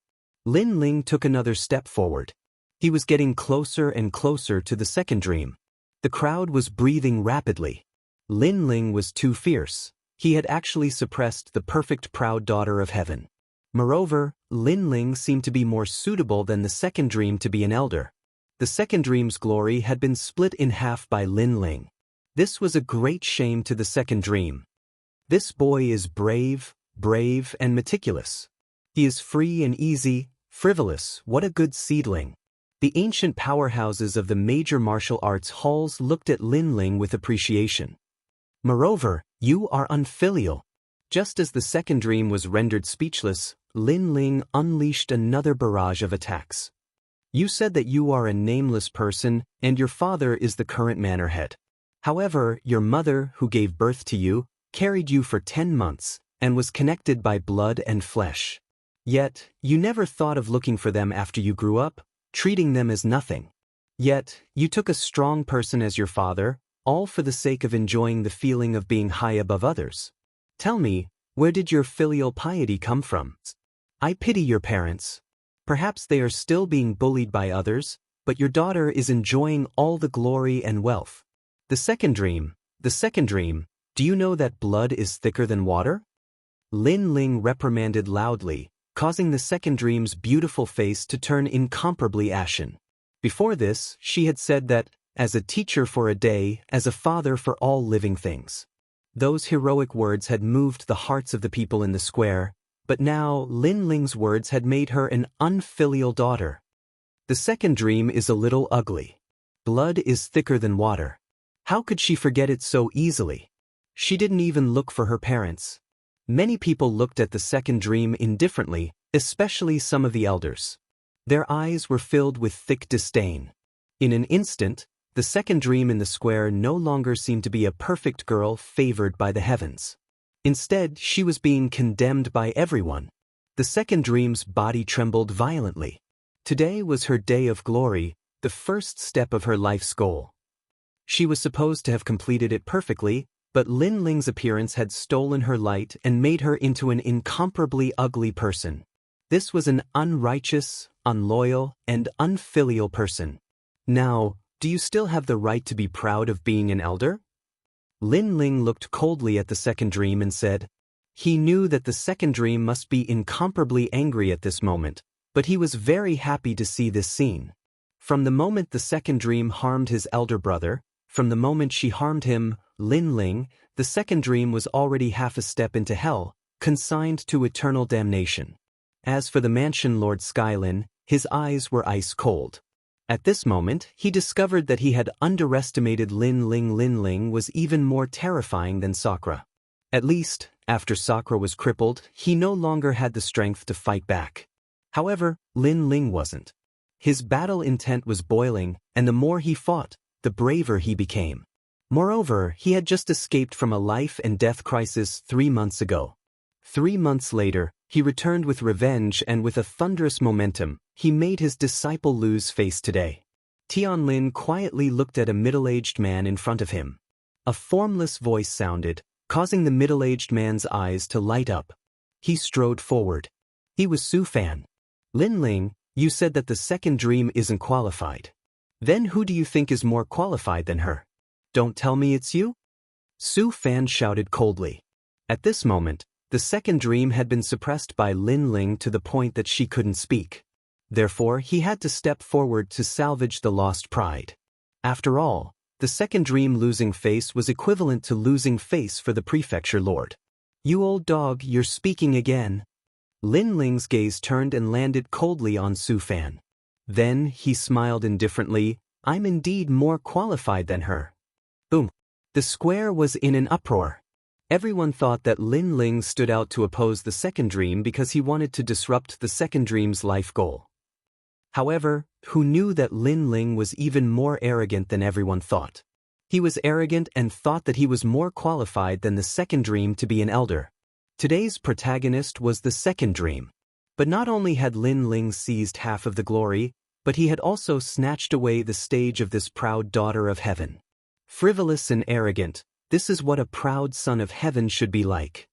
Lin Ling took another step forward. He was getting closer and closer to the second dream. The crowd was breathing rapidly. Lin Ling was too fierce. He had actually suppressed the perfect proud daughter of heaven. Moreover, Lin Ling seemed to be more suitable than the second dream to be an elder. The second dream's glory had been split in half by Lin Ling. This was a great shame to the second dream. This boy is brave, and meticulous. He is free and easy, frivolous, what a good seedling. The ancient powerhouses of the major martial arts halls looked at Lin Ling with appreciation. Moreover, you are unfilial. Just as the second dream was rendered speechless, Lin Ling unleashed another barrage of attacks. You said that you are a nameless person and your father is the current manor head. However, your mother, who gave birth to you, carried you for 10 months and was connected by blood and flesh. Yet, you never thought of looking for them after you grew up, treating them as nothing. Yet, you took a strong person as your father, all for the sake of enjoying the feeling of being high above others. Tell me, where did your filial piety come from? I pity your parents. Perhaps they are still being bullied by others, but your daughter is enjoying all the glory and wealth. The second dream, do you know that blood is thicker than water? Lin Ling reprimanded loudly, causing the second dream's beautiful face to turn incomparably ashen. Before this, she had said that, as a teacher for a day, as a father for all living things. Those heroic words had moved the hearts of the people in the square, but now Lin Ling's words had made her an unfilial daughter. The second dream is a little ugly. Blood is thicker than water. How could she forget it so easily? She didn't even look for her parents. Many people looked at the second dream indifferently, especially some of the elders. Their eyes were filled with thick disdain. In an instant, the second dream in the square no longer seemed to be a perfect girl favored by the heavens. Instead, she was being condemned by everyone. The second dream's body trembled violently. Today was her day of glory, the first step of her life's goal. She was supposed to have completed it perfectly, but Lin Ling's appearance had stolen her light and made her into an incomparably ugly person. This was an unrighteous, unloyal, and unfilial person. Now, do you still have the right to be proud of being an elder? Lin Ling looked coldly at the second dream and said, he knew that the second dream must be incomparably angry at this moment, but he was very happy to see this scene. From the moment the second dream harmed his elder brother, from the moment she harmed him, Lin Ling, the second dream was already half a step into hell, consigned to eternal damnation. As for the mansion Lord Skylin, his eyes were ice cold. At this moment, he discovered that he had underestimated Lin Ling. Lin Ling was even more terrifying than Sakura. At least, after Sakura was crippled, he no longer had the strength to fight back. However, Lin Ling wasn't. His battle intent was boiling, and the more he fought, the braver he became. Moreover, he had just escaped from a life and death crisis 3 months ago. 3 months later, he returned with revenge and with a thunderous momentum, he made his disciple lose face today. Tianlin quietly looked at a middle-aged man in front of him. A formless voice sounded, causing the middle-aged man's eyes to light up. He strode forward. He was Su Fan. Lin Ling, you said that the second dream isn't qualified. Then who do you think is more qualified than her? Don't tell me it's you? Su Fan shouted coldly. At this moment, the second dream had been suppressed by Lin Ling to the point that she couldn't speak. Therefore, he had to step forward to salvage the lost pride. After all, the second dream losing face was equivalent to losing face for the prefecture lord. You old dog, you're speaking again. Lin Ling's gaze turned and landed coldly on Su Fan. Then, he smiled indifferently, I'm indeed more qualified than her. Boom. The square was in an uproar. Everyone thought that Lin Ling stood out to oppose the second dream because he wanted to disrupt the second dream's life goal. However, who knew that Lin Ling was even more arrogant than everyone thought? He was arrogant and thought that he was more qualified than the second dream to be an elder. Today's protagonist was the second dream. But not only had Lin Ling seized half of the glory, but he had also snatched away the stage of this proud daughter of heaven. Frivolous and arrogant, this is what a proud son of heaven should be like.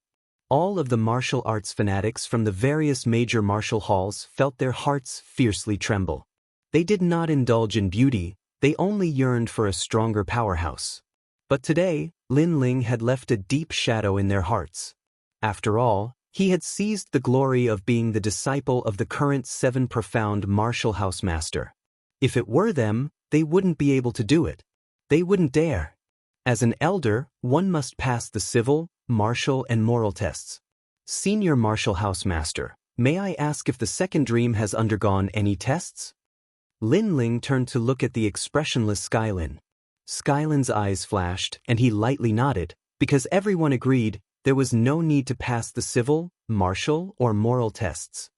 All of the martial arts fanatics from the various major martial halls felt their hearts fiercely tremble. They did not indulge in beauty, they only yearned for a stronger powerhouse. But today, Lin Ling had left a deep shadow in their hearts. After all, He had seized the glory of being the disciple of the current 7 profound martial house master. If it were them, they wouldn't be able to do it. They wouldn't dare. As an elder, one must pass the civil, martial, and moral tests. Senior martial house master, may I ask if the second dream has undergone any tests? Lin Ling turned to look at the expressionless Skylin. Skylin's eyes flashed, and he lightly nodded, because everyone agreed there was no need to pass the civil, martial, or moral tests.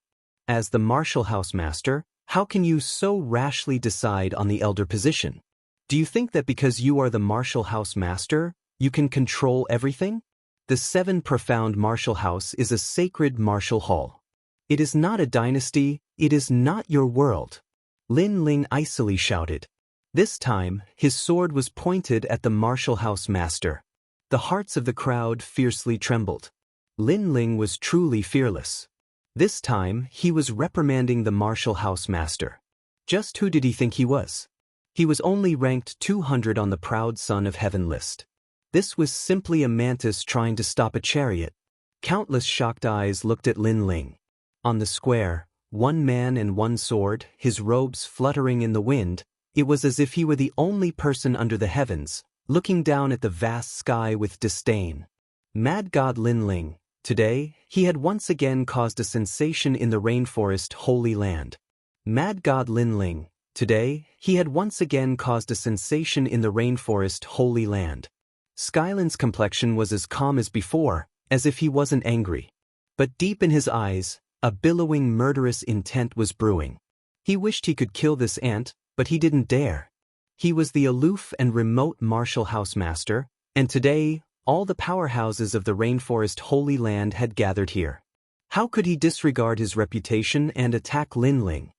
As the martial house master, how can you so rashly decide on the elder position? Do you think that because you are the martial house master, you can control everything? The 7 profound martial house is a sacred martial hall. It is not a dynasty, it is not your world. Lin Ling icily shouted. This time, his sword was pointed at the martial house master. The hearts of the crowd fiercely trembled. Lin Ling was truly fearless. This time, he was reprimanding the martial house master. Just who did he think he was? He was only ranked 200 on the Proud Son of Heaven list. This was simply a mantis trying to stop a chariot. Countless shocked eyes looked at Lin Ling. On the square, 1 man and 1 sword, his robes fluttering in the wind, it was as if he were the only person under the heavens, looking down at the vast sky with disdain. Mad God Lin Ling, today, he had once again caused a sensation in the rainforest Holy Land. Mad God Lin Ling, today, he had once again caused a sensation in the rainforest Holy Land. Skylin's complexion was as calm as before, as if he wasn't angry. But deep in his eyes, a billowing murderous intent was brewing. He wished he could kill this ant, but he didn't dare. He was the aloof and remote martial house master, and today, all the powerhouses of the rainforest Holy Land had gathered here. How could he disregard his reputation and attack Lin Ling?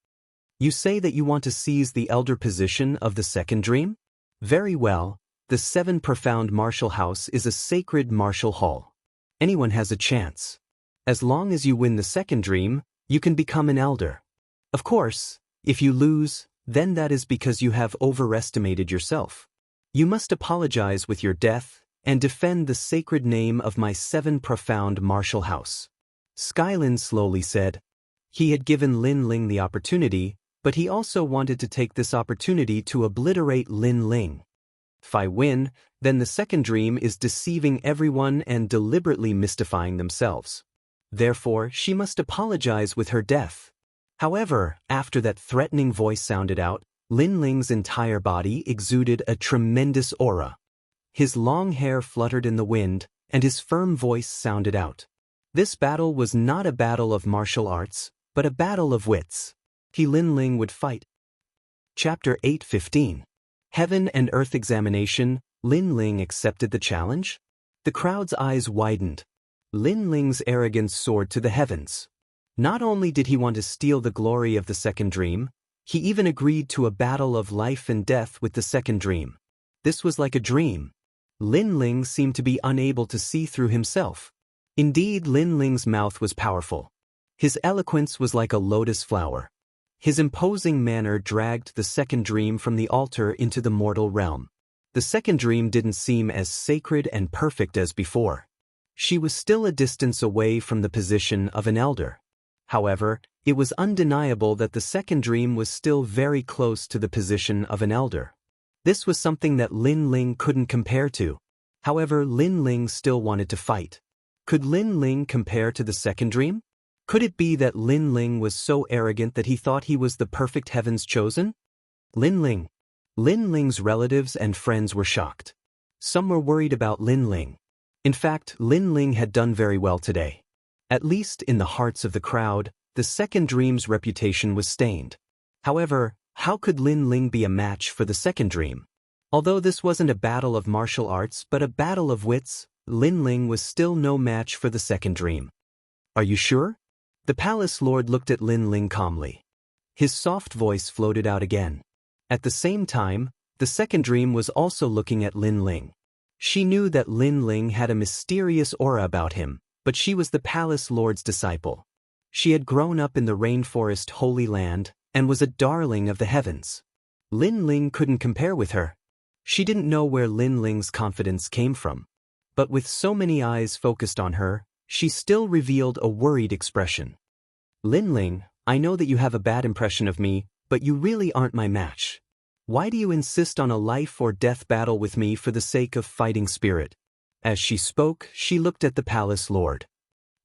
You say that you want to seize the elder position of the second dream? Very well, the 7 profound martial house is a sacred martial hall. Anyone has a chance. As long as you win the second dream, you can become an elder. Of course, if you lose, then that is because you have overestimated yourself. You must apologize with your death and defend the sacred name of my 7 profound martial house. Skylin slowly said. He had given Lin Ling the opportunity, but he also wanted to take this opportunity to obliterate Lin Ling. If I win, then the second dream is deceiving everyone and deliberately mystifying themselves. Therefore, she must apologize with her death. However, after that threatening voice sounded out, Lin Ling's entire body exuded a tremendous aura. His long hair fluttered in the wind, and his firm voice sounded out. This battle was not a battle of martial arts, but a battle of wits. Lin Ling would fight. Chapter 8:15. Heaven and Earth Examination. Lin Ling accepted the challenge? The crowd's eyes widened. Lin Ling's arrogance soared to the heavens. Not only did he want to steal the glory of the second dream, he even agreed to a battle of life and death with the second dream. This was like a dream. Lin Ling seemed to be unable to see through himself. Indeed, Lin Ling's mouth was powerful. His eloquence was like a lotus flower. His imposing manner dragged the second dream from the altar into the mortal realm. The second dream didn't seem as sacred and perfect as before. She was still a distance away from the position of an elder. However, it was undeniable that the second dream was still very close to the position of an elder. This was something that Lin Ling couldn't compare to. However, Lin Ling still wanted to fight. Could Lin Ling compare to the second dream? Could it be that Lin Ling was so arrogant that he thought he was the perfect heaven's chosen? Lin Ling. Lin Ling's relatives and friends were shocked. Some were worried about Lin Ling. In fact, Lin Ling had done very well today. At least in the hearts of the crowd, the second dream's reputation was stained. However, how could Lin Ling be a match for the second dream? Although this wasn't a battle of martial arts but a battle of wits, Lin Ling was still no match for the second dream. Are you sure? The palace lord looked at Lin Ling calmly. His soft voice floated out again. At the same time, the second dream was also looking at Lin Ling. She knew that Lin Ling had a mysterious aura about him, but she was the palace lord's disciple. She had grown up in the rainforest Holy Land and was a darling of the heavens. Lin Ling couldn't compare with her. She didn't know where Lin Ling's confidence came from. But with so many eyes focused on her, she still revealed a worried expression. Lin Ling, I know that you have a bad impression of me, but you really aren't my match. Why do you insist on a life or death battle with me for the sake of fighting spirit? As she spoke, she looked at the palace lord.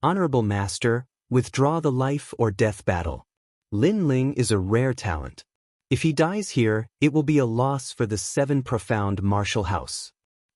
Honorable master, withdraw the life or death battle. Lin Ling is a rare talent. If he dies here, it will be a loss for the 7 profound martial house.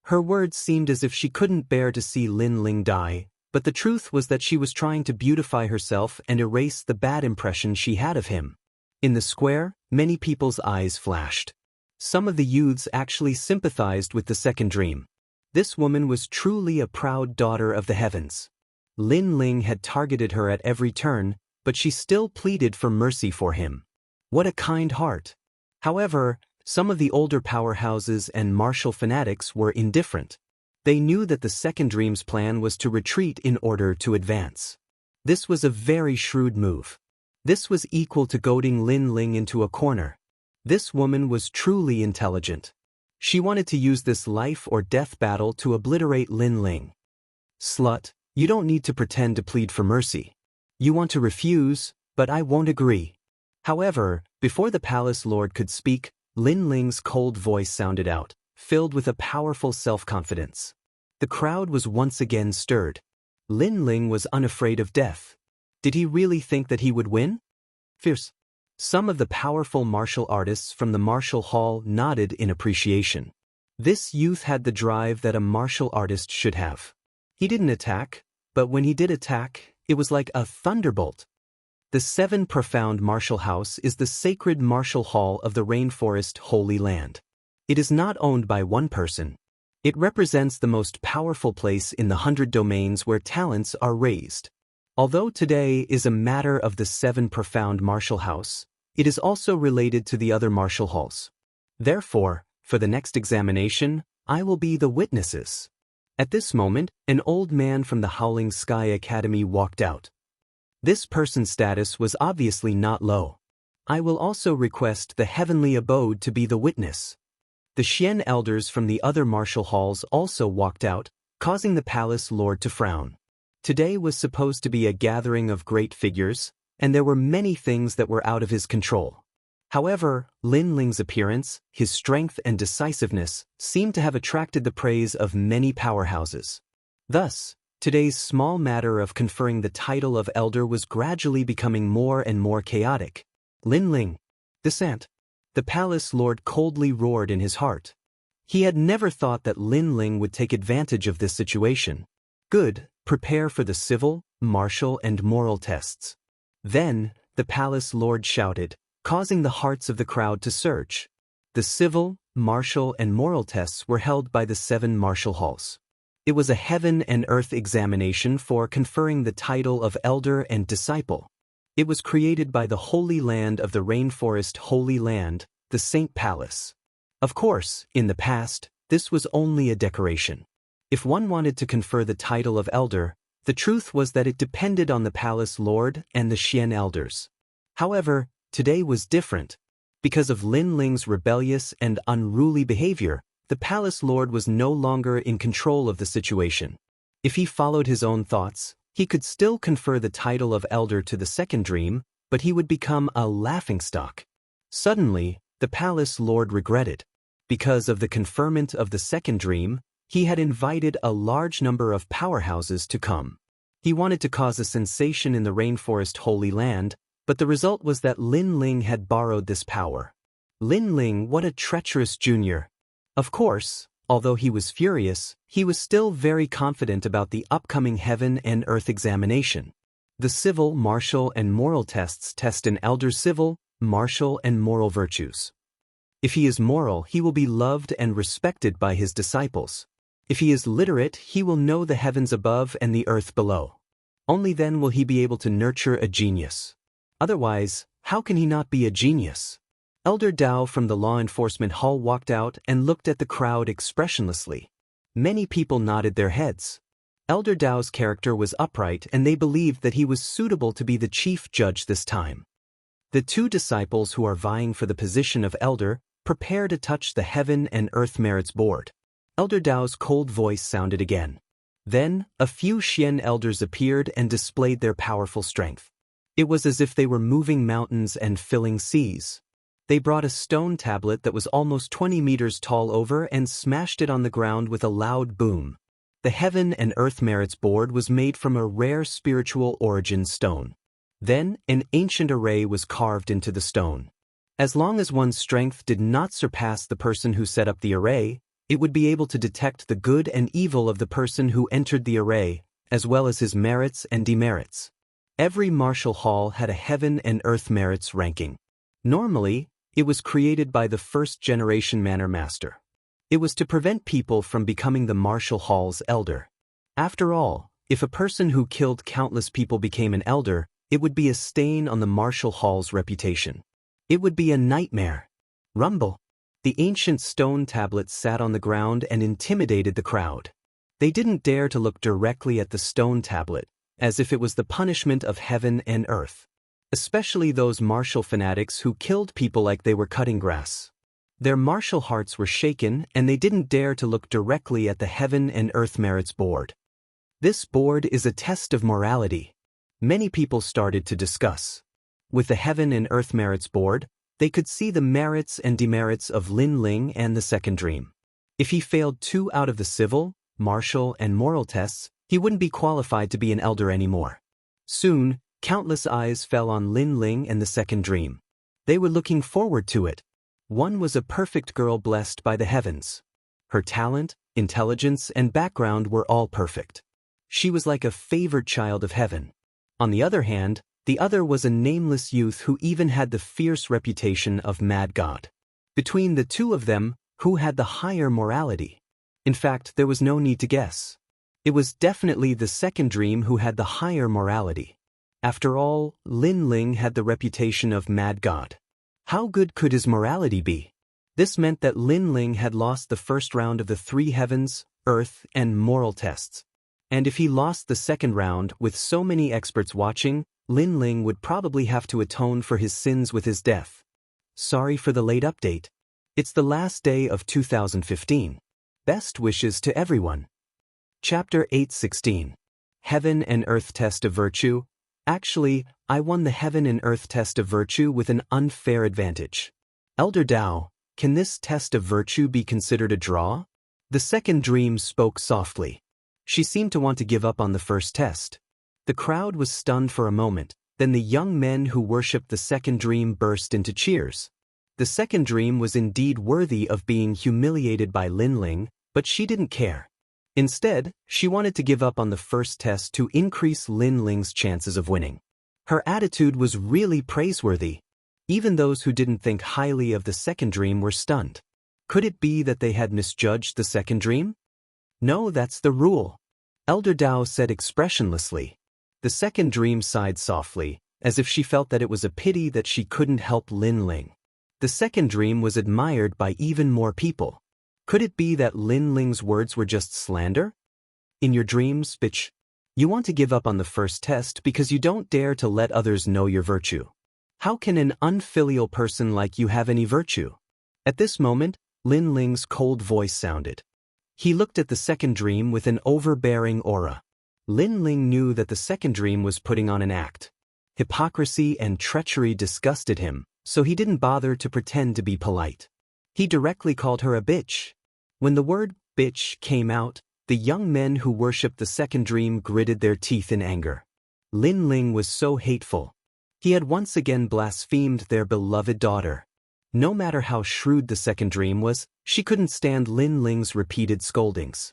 Her words seemed as if she couldn't bear to see Lin Ling die, but the truth was that she was trying to beautify herself and erase the bad impression she had of him. In the square, many people's eyes flashed. Some of the youths actually sympathized with the second dream. This woman was truly a proud daughter of the heavens. Lin Ling had targeted her at every turn, but she still pleaded for mercy for him. What a kind heart! However, some of the older powerhouses and martial fanatics were indifferent. They knew that the second dream's plan was to retreat in order to advance. This was a very shrewd move. This was equal to goading Lin Ling into a corner. This woman was truly intelligent. She wanted to use this life or death battle to obliterate Lin Ling. Slut, you don't need to pretend to plead for mercy. You want to refuse, but I won't agree. However, before the palace lord could speak, Lin Ling's cold voice sounded out, filled with a powerful self-confidence. The crowd was once again stirred. Lin Ling was unafraid of death. Did he really think that he would win? Fierce. Some of the powerful martial artists from the martial hall nodded in appreciation. This youth had the drive that a martial artist should have. He didn't attack, but when he did attack, it was like a thunderbolt. The 7 profound martial house is the sacred martial hall of the rainforest Holy Land. It is not owned by one person. It represents the most powerful place in the 100 domains where talents are raised. Although today is a matter of the 7 profound martial house, it is also related to the other martial halls. Therefore, for the next examination, I will be the witnesses. At this moment, an old man from the Howling Sky Academy walked out. This person's status was obviously not low. I will also request the heavenly abode to be the witness. The Xian elders from the other martial halls also walked out, causing the palace lord to frown. Today was supposed to be a gathering of great figures, and there were many things that were out of his control. However, Lin Ling's appearance, his strength and decisiveness, seemed to have attracted the praise of many powerhouses. Thus, today's small matter of conferring the title of elder was gradually becoming more and more chaotic. Lin Ling. Descent. The palace lord coldly roared in his heart. He had never thought that Lin Ling would take advantage of this situation. Good, prepare for the civil, martial and moral tests. Then, the palace lord shouted, causing the hearts of the crowd to surge. The civil, martial and moral tests were held by the 7 martial halls. It was a heaven and earth examination for conferring the title of elder and disciple. It was created by the Holy Land of the Rainforest Holy Land, the Saint Palace. Of course, in the past, this was only a decoration. If one wanted to confer the title of elder, the truth was that it depended on the palace lord and the Xian elders. However, today was different. Because of Lin Ling's rebellious and unruly behavior, the palace lord was no longer in control of the situation. If he followed his own thoughts, he could still confer the title of elder to the second dream, but he would become a laughingstock. Suddenly, the palace lord regretted. Because of the conferment of the second dream, he had invited a large number of powerhouses to come. He wanted to cause a sensation in the Rainforest Holy Land, but the result was that Lin Ling had borrowed this power. Lin Ling, what a treacherous junior! Of course, although he was furious, he was still very confident about the upcoming heaven and earth examination. The civil, martial, and moral tests test an elder's civil, martial, and moral virtues. If he is moral, he will be loved and respected by his disciples. If he is literate, he will know the heavens above and the earth below. Only then will he be able to nurture a genius. Otherwise, how can he not be a genius? Elder Dao from the law enforcement hall walked out and looked at the crowd expressionlessly. Many people nodded their heads. Elder Dao's character was upright and they believed that he was suitable to be the chief judge this time. The 2 disciples who are vying for the position of elder prepare to touch the heaven and earth merits board. Elder Dao's cold voice sounded again. Then, a few Xian elders appeared and displayed their powerful strength. It was as if they were moving mountains and filling seas. They brought a stone tablet that was almost 20 meters tall over and smashed it on the ground with a loud boom. The Heaven and Earth Merits board was made from a rare spiritual origin stone. Then, an ancient array was carved into the stone. As long as one's strength did not surpass the person who set up the array, it would be able to detect the good and evil of the person who entered the array, as well as his merits and demerits. Every martial hall had a Heaven and Earth Merits ranking. Normally, it was created by the first-generation Manor Master. It was to prevent people from becoming the martial hall's elder. After all, if a person who killed countless people became an elder, it would be a stain on the martial hall's reputation. It would be a nightmare. Rumble. The ancient stone tablets sat on the ground and intimidated the crowd. They didn't dare to look directly at the stone tablet, as if it was the punishment of heaven and earth. Especially those martial fanatics who killed people like they were cutting grass. Their martial hearts were shaken and they didn't dare to look directly at the Heaven and Earth Merits board. This board is a test of morality. Many people started to discuss. With the Heaven and Earth Merits board, they could see the merits and demerits of Lin Ling and the second dream. If he failed 2 out of the civil, martial, and moral tests, he wouldn't be qualified to be an elder anymore. Soon, countless eyes fell on Lin Ling and the second dream. They were looking forward to it. One was a perfect girl blessed by the heavens. Her talent, intelligence, and background were all perfect. She was like a favored child of heaven. On the other hand, the other was a nameless youth who even had the fierce reputation of mad god. Between the two of them, who had the higher morality? In fact, there was no need to guess. It was definitely the second dream who had the higher morality. After all, Lin Ling had the reputation of mad god. How good could his morality be? This meant that Lin Ling had lost the first round of the 3 heavens, earth, and moral tests. And if he lost the second round with so many experts watching, Lin Ling would probably have to atone for his sins with his death. Sorry for the late update. It's the last day of 2015. Best wishes to everyone. Chapter 8:16. Heaven and Earth Test of Virtue. Actually, I won the Heaven and Earth Test of Virtue with an unfair advantage. Elder Dao, can this test of virtue be considered a draw? The second dream spoke softly. She seemed to want to give up on the first test. The crowd was stunned for a moment, then the young men who worshipped the second dream burst into cheers. The second dream was indeed worthy of being humiliated by Lin Ling, but she didn't care. Instead, she wanted to give up on the first test to increase Lin Ling's chances of winning. Her attitude was really praiseworthy. Even those who didn't think highly of the second dream were stunned. Could it be that they had misjudged the second dream? No, that's the rule. Elder Dao said expressionlessly. The second dream sighed softly, as if she felt that it was a pity that she couldn't help Lin Ling. The second dream was admired by even more people. Could it be that Lin Ling's words were just slander? In your dreams, bitch, you want to give up on the first test because you don't dare to let others know your virtue. How can an unfilial person like you have any virtue? At this moment, Lin Ling's cold voice sounded. He looked at the second dream with an overbearing aura. Lin Ling knew that the second dream was putting on an act. Hypocrisy and treachery disgusted him, so he didn't bother to pretend to be polite. He directly called her a bitch. When the word bitch came out, the young men who worshipped the second dream gritted their teeth in anger. Lin Ling was so hateful. He had once again blasphemed their beloved daughter. No matter how shrewd the second dream was, she couldn't stand Lin Ling's repeated scoldings.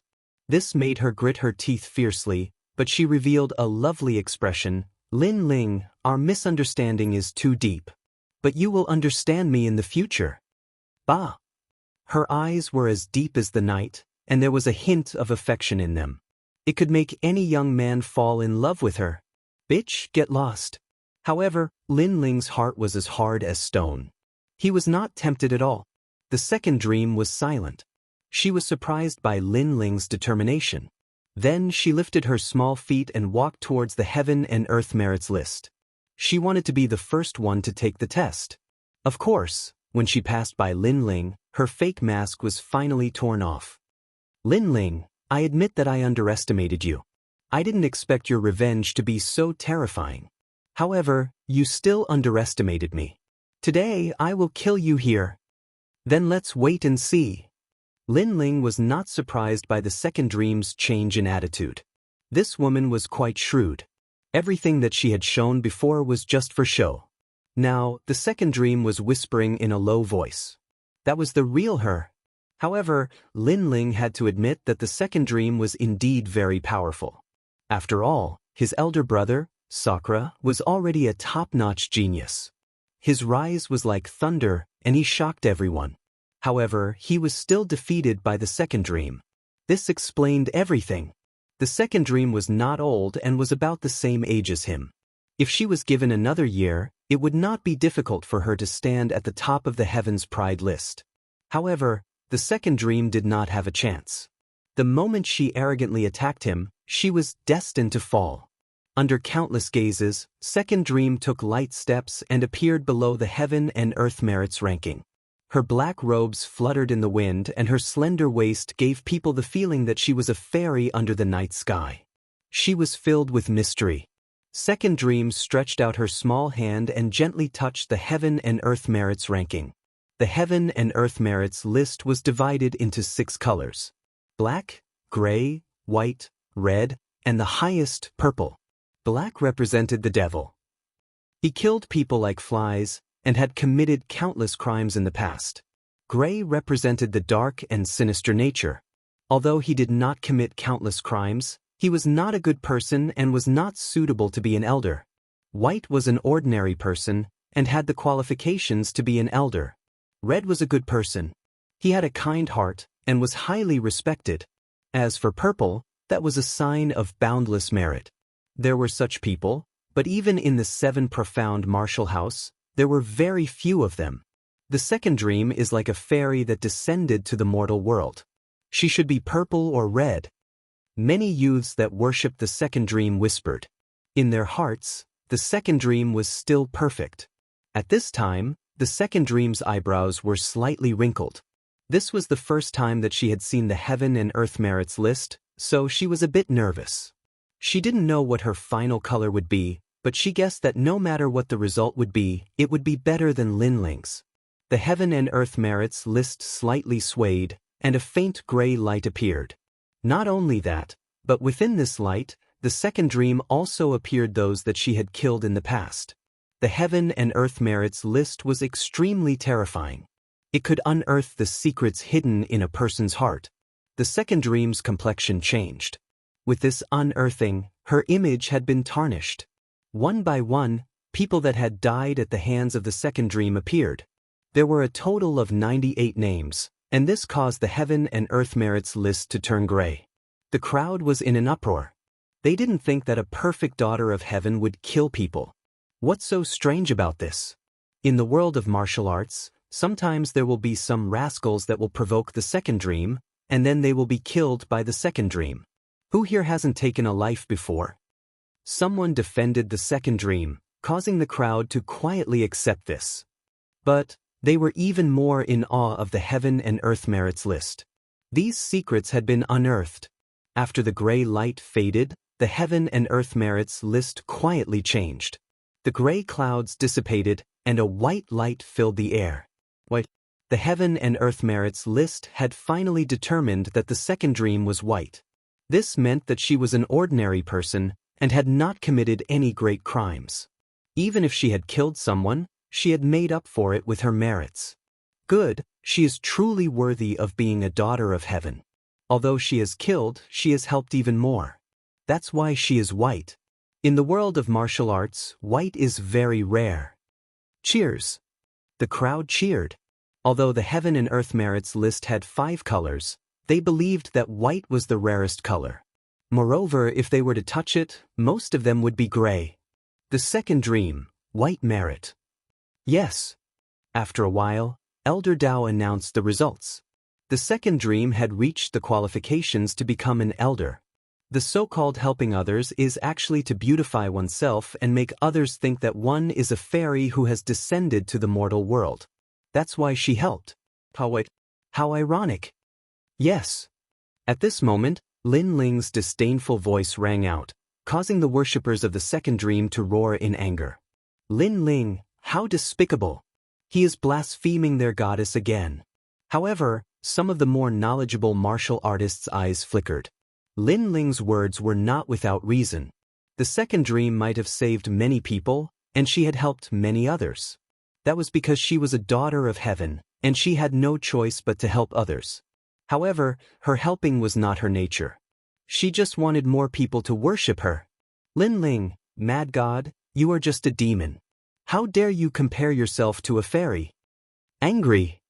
This made her grit her teeth fiercely, but she revealed a lovely expression. Lin Ling, our misunderstanding is too deep. But you will understand me in the future. Bah! Her eyes were as deep as the night, and there was a hint of affection in them. It could make any young man fall in love with her. Bitch, get lost. However, Lin Ling's heart was as hard as stone. He was not tempted at all. The second dream was silent. She was surprised by Lin Ling's determination. Then she lifted her small feet and walked towards the Heaven and Earth Merits list. She wanted to be the first one to take the test. Of course, when she passed by Lin Ling, her fake mask was finally torn off. Lin Ling, I admit that I underestimated you. I didn't expect your revenge to be so terrifying. However, you still underestimated me. Today, I will kill you here. Then let's wait and see. Lin Ling was not surprised by the second dream's change in attitude. This woman was quite shrewd. Everything that she had shown before was just for show. Now, the second dream was whispering in a low voice. That was the real her. However, Lin Ling had to admit that the second dream was indeed very powerful. After all, his elder brother, Sakura, was already a top-notch genius. His rise was like thunder, and he shocked everyone. However, he was still defeated by the second dream. This explained everything. The second dream was not old and was about the same age as him. If she was given another year, it would not be difficult for her to stand at the top of the Heaven's Pride list. However, the second dream did not have a chance. The moment she arrogantly attacked him, she was destined to fall. Under countless gazes, second dream took light steps and appeared below the Heaven and Earth merits ranking. Her black robes fluttered in the wind and her slender waist gave people the feeling that she was a fairy under the night sky. She was filled with mystery. Second dream stretched out her small hand and gently touched the Heaven and Earth merits ranking. The Heaven and Earth merits list was divided into 6 colors: black, gray, white, red, and the highest, purple. Black represented the devil. He killed people like flies and had committed countless crimes in the past. Gray represented the dark and sinister nature. Although he did not commit countless crimes, he was not a good person and was not suitable to be an elder. White was an ordinary person and had the qualifications to be an elder. Red was a good person. He had a kind heart and was highly respected. As for purple, that was a sign of boundless merit. There were such people, but even in the 7 profound martial house, there were very few of them. The second dream is like a fairy that descended to the mortal world. She should be purple or red. Many youths that worshipped the second dream whispered. In their hearts, the second dream was still perfect. At this time, the second dream's eyebrows were slightly wrinkled. This was the first time that she had seen the Heaven and Earth merits list, so she was a bit nervous. She didn't know what her final color would be, but she guessed that no matter what the result would be, it would be better than Lin Ling's. The Heaven and Earth merits list slightly swayed, and a faint gray light appeared. Not only that, but within this light, the second dream also appeared those that she had killed in the past. The Heaven and Earth merits list was extremely terrifying. It could unearth the secrets hidden in a person's heart. The second dream's complexion changed. With this unearthing, her image had been tarnished. One by one, people that had died at the hands of the second dream appeared. There were a total of 98 names, and this caused the Heaven and Earth merits list to turn gray. The crowd was in an uproar. They didn't think that a perfect daughter of heaven would kill people. What's so strange about this? In the world of martial arts, sometimes there will be some rascals that will provoke the second dream, and then they will be killed by the second dream. Who here hasn't taken a life before? Someone defended the second dream, causing the crowd to quietly accept this. But they were even more in awe of the Heaven and Earth merits list. These secrets had been unearthed. After the gray light faded, the Heaven and Earth merits list quietly changed. The gray clouds dissipated, and a white light filled the air. White. The Heaven and Earth merits list had finally determined that the second dream was white. This meant that she was an ordinary person and had not committed any great crimes. Even if she had killed someone, she had made up for it with her merits. Good, she is truly worthy of being a daughter of heaven. Although she has killed, she has helped even more. That's why she is white. In the world of martial arts, white is very rare. Cheers! The crowd cheered. Although the Heaven and Earth merits list had 5 colors, they believed that white was the rarest color. Moreover, if they were to touch it, most of them would be gray. The second dream, white merit. Yes. After a while, Elder Dao announced the results. The second dream had reached the qualifications to become an elder. The so-called helping others is actually to beautify oneself and make others think that one is a fairy who has descended to the mortal world. That's why she helped. How ironic. Yes. At this moment, Lin Ling's disdainful voice rang out, causing the worshippers of the second dream to roar in anger. Lin Ling, how despicable! He is blaspheming their goddess again. However, some of the more knowledgeable martial artists' eyes flickered. Lin Ling's words were not without reason. The second dream might have saved many people, and she had helped many others. That was because she was a daughter of heaven, and she had no choice but to help others. However, her helping was not her nature. She just wanted more people to worship her. Lin Ling, mad god, you are just a demon. How dare you compare yourself to a fairy? Angry.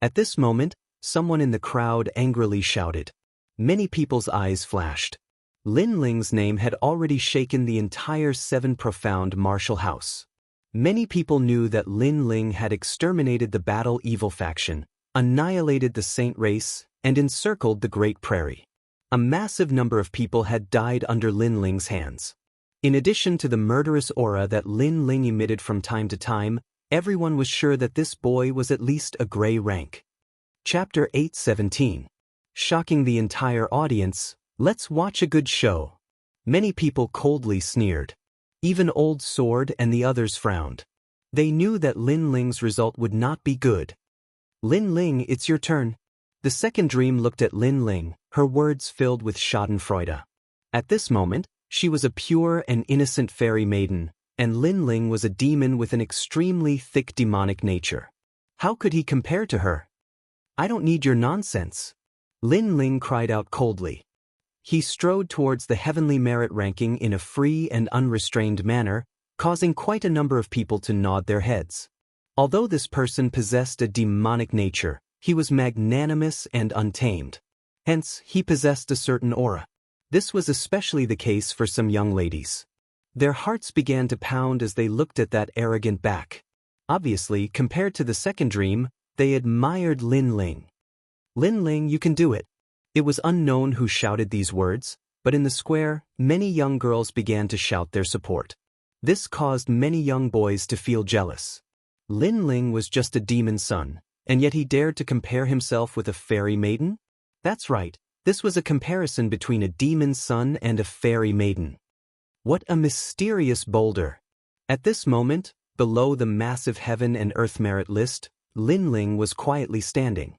At this moment, someone in the crowd angrily shouted. Many people's eyes flashed. Lin Ling's name had already shaken the entire Seven Profound Martial House. Many people knew that Lin Ling had exterminated the Battle Evil faction, annihilated the Saint race, and encircled the Great Prairie. A massive number of people had died under Lin Ling's hands. In addition to the murderous aura that Lin Ling emitted from time to time, everyone was sure that this boy was at least a gray rank. Chapter 8:17. Shocking the entire audience, let's watch a good show. Many people coldly sneered. Even Old Sword and the others frowned. They knew that Lin Ling's result would not be good. Lin Ling, it's your turn. The second dream looked at Lin Ling, her words filled with schadenfreude. At this moment, she was a pure and innocent fairy maiden, and Lin Ling was a demon with an extremely thick demonic nature. How could he compare to her? I don't need your nonsense. Lin Ling cried out coldly. He strode towards the heavenly merit ranking in a free and unrestrained manner, causing quite a number of people to nod their heads. Although this person possessed a demonic nature, he was magnanimous and untamed. Hence, he possessed a certain aura. This was especially the case for some young ladies. Their hearts began to pound as they looked at that arrogant back. Obviously, compared to the second dream, they admired Lin Ling. Lin Ling, you can do it. It was unknown who shouted these words, but in the square, many young girls began to shout their support. This caused many young boys to feel jealous. Lin Ling was just a demon's son, and yet he dared to compare himself with a fairy maiden? That's right, this was a comparison between a demon's son and a fairy maiden. What a mysterious boulder! At this moment, below the massive heaven and earth merit list, Lin Ling was quietly standing.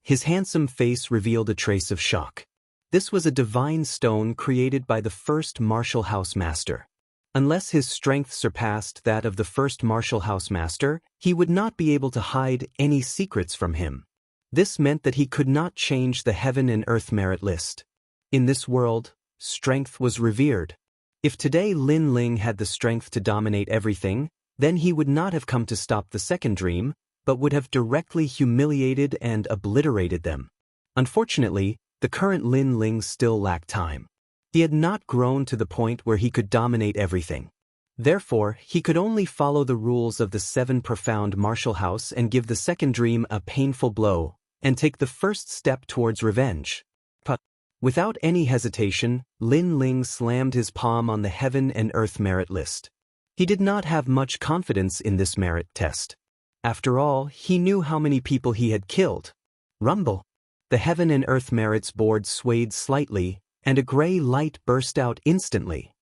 His handsome face revealed a trace of shock. This was a divine stone created by the first martial house master. Unless his strength surpassed that of the first martial house master, he would not be able to hide any secrets from him. This meant that he could not change the heaven and earth merit list. In this world, strength was revered. If today Lin Ling had the strength to dominate everything, then he would not have come to stop the second dream, but would have directly humiliated and obliterated them. Unfortunately, the current Lin Ling still lacked time. He had not grown to the point where he could dominate everything. Therefore, he could only follow the rules of the Seven Profound Martial House and give the second dream a painful blow, and take the first step towards revenge. But, without any hesitation, Lin Ling slammed his palm on the heaven and earth merit list. He did not have much confidence in this merit test. After all, he knew how many people he had killed. Rumble. The heaven and earth merits board swayed slightly, and a gray light burst out instantly.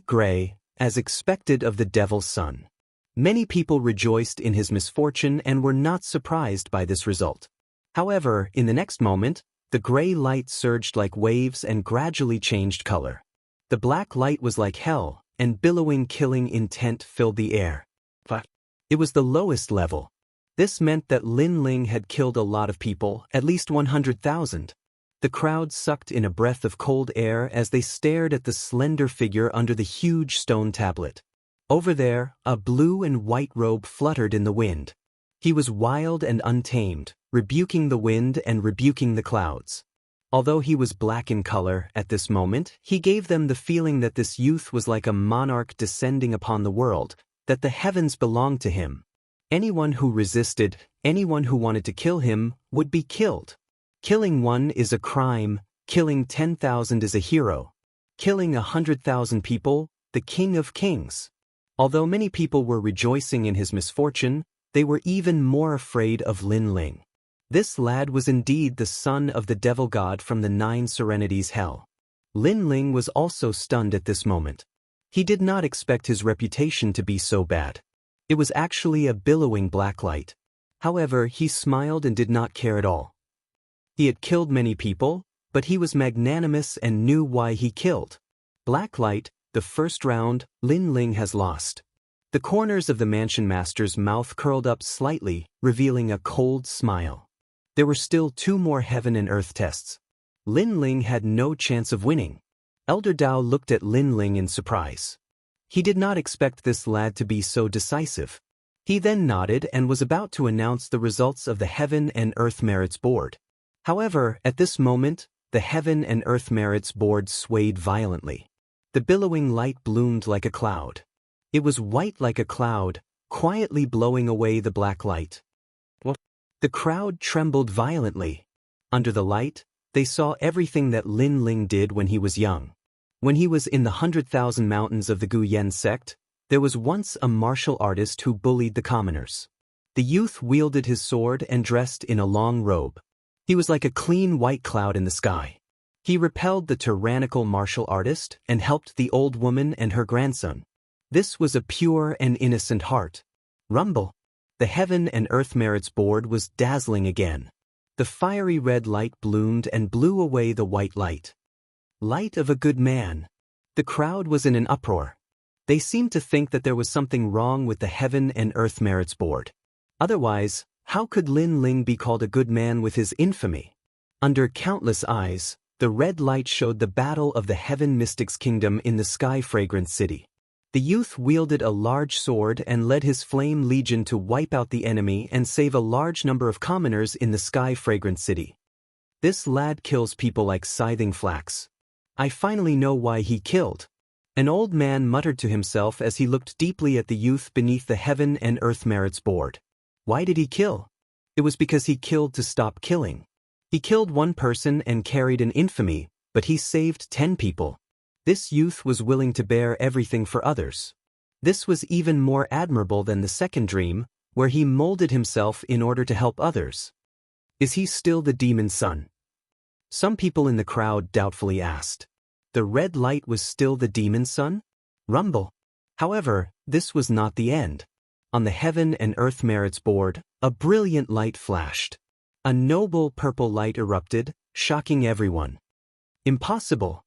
Gray, as expected of the devil's son. Many people rejoiced in his misfortune and were not surprised by this result. However, in the next moment, the gray light surged like waves and gradually changed color. The black light was like hell, and billowing killing intent filled the air. But it was the lowest level. This meant that Lin Ling had killed a lot of people, at least 100,000. The crowd sucked in a breath of cold air as they stared at the slender figure under the huge stone tablet. Over there, a blue and white robe fluttered in the wind. He was wild and untamed, rebuking the wind and rebuking the clouds. Although he was black in color at this moment, he gave them the feeling that this youth was like a monarch descending upon the world, that the heavens belonged to him. Anyone who resisted, anyone who wanted to kill him, would be killed. Killing one is a crime, killing 10,000 is a hero. Killing 100,000 people, the king of kings. Although many people were rejoicing in his misfortune, they were even more afraid of Lin Ling. This lad was indeed the son of the devil god from the 9 Serenities hell. Lin Ling was also stunned at this moment. He did not expect his reputation to be so bad. It was actually a billowing black light. However, he smiled and did not care at all. He had killed many people, but he was magnanimous and knew why he killed. Black light, the first round, Lin Ling has lost. The corners of the mansion master's mouth curled up slightly, revealing a cold smile. There were still 2 more heaven and earth tests. Lin Ling had no chance of winning. Elder Dao looked at Lin Ling in surprise. He did not expect this lad to be so decisive. He then nodded and was about to announce the results of the Heaven and Earth Merits Board. However, at this moment, the Heaven and Earth Merits Board swayed violently. The billowing light bloomed like a cloud. It was white like a cloud, quietly blowing away the black light. The crowd trembled violently. Under the light, they saw everything that Lin Ling did when he was young. When he was in the 100,000 mountains of the Guyan sect, there was once a martial artist who bullied the commoners. The youth wielded his sword and dressed in a long robe. He was like a clean white cloud in the sky. He repelled the tyrannical martial artist and helped the old woman and her grandson. This was a pure and innocent heart. Rumble. The Heaven and Earth Merits Board was dazzling again. The fiery red light bloomed and blew away the white light. Light of a good man. The crowd was in an uproar. They seemed to think that there was something wrong with the Heaven and Earth Merits Board. Otherwise, how could Lin Ling be called a good man with his infamy? Under countless eyes, the red light showed the battle of the Heaven Mystics Kingdom in the Sky Fragrance City. The youth wielded a large sword and led his flame legion to wipe out the enemy and save a large number of commoners in the Sky Fragrance City. This lad kills people like scything flax. I finally know why he killed. An old man muttered to himself as he looked deeply at the youth beneath the Heaven and Earth Merits Board. Why did he kill? It was because he killed to stop killing. He killed 1 person and carried an infamy, but he saved 10 people. This youth was willing to bear everything for others. This was even more admirable than the second dream, where he molded himself in order to help others. Is he still the demon's son? Some people in the crowd doubtfully asked. The red light was still the demon's son? Rumble. However, this was not the end. On the Heaven and Earth Merits Board, a brilliant light flashed. A noble purple light erupted, shocking everyone. Impossible!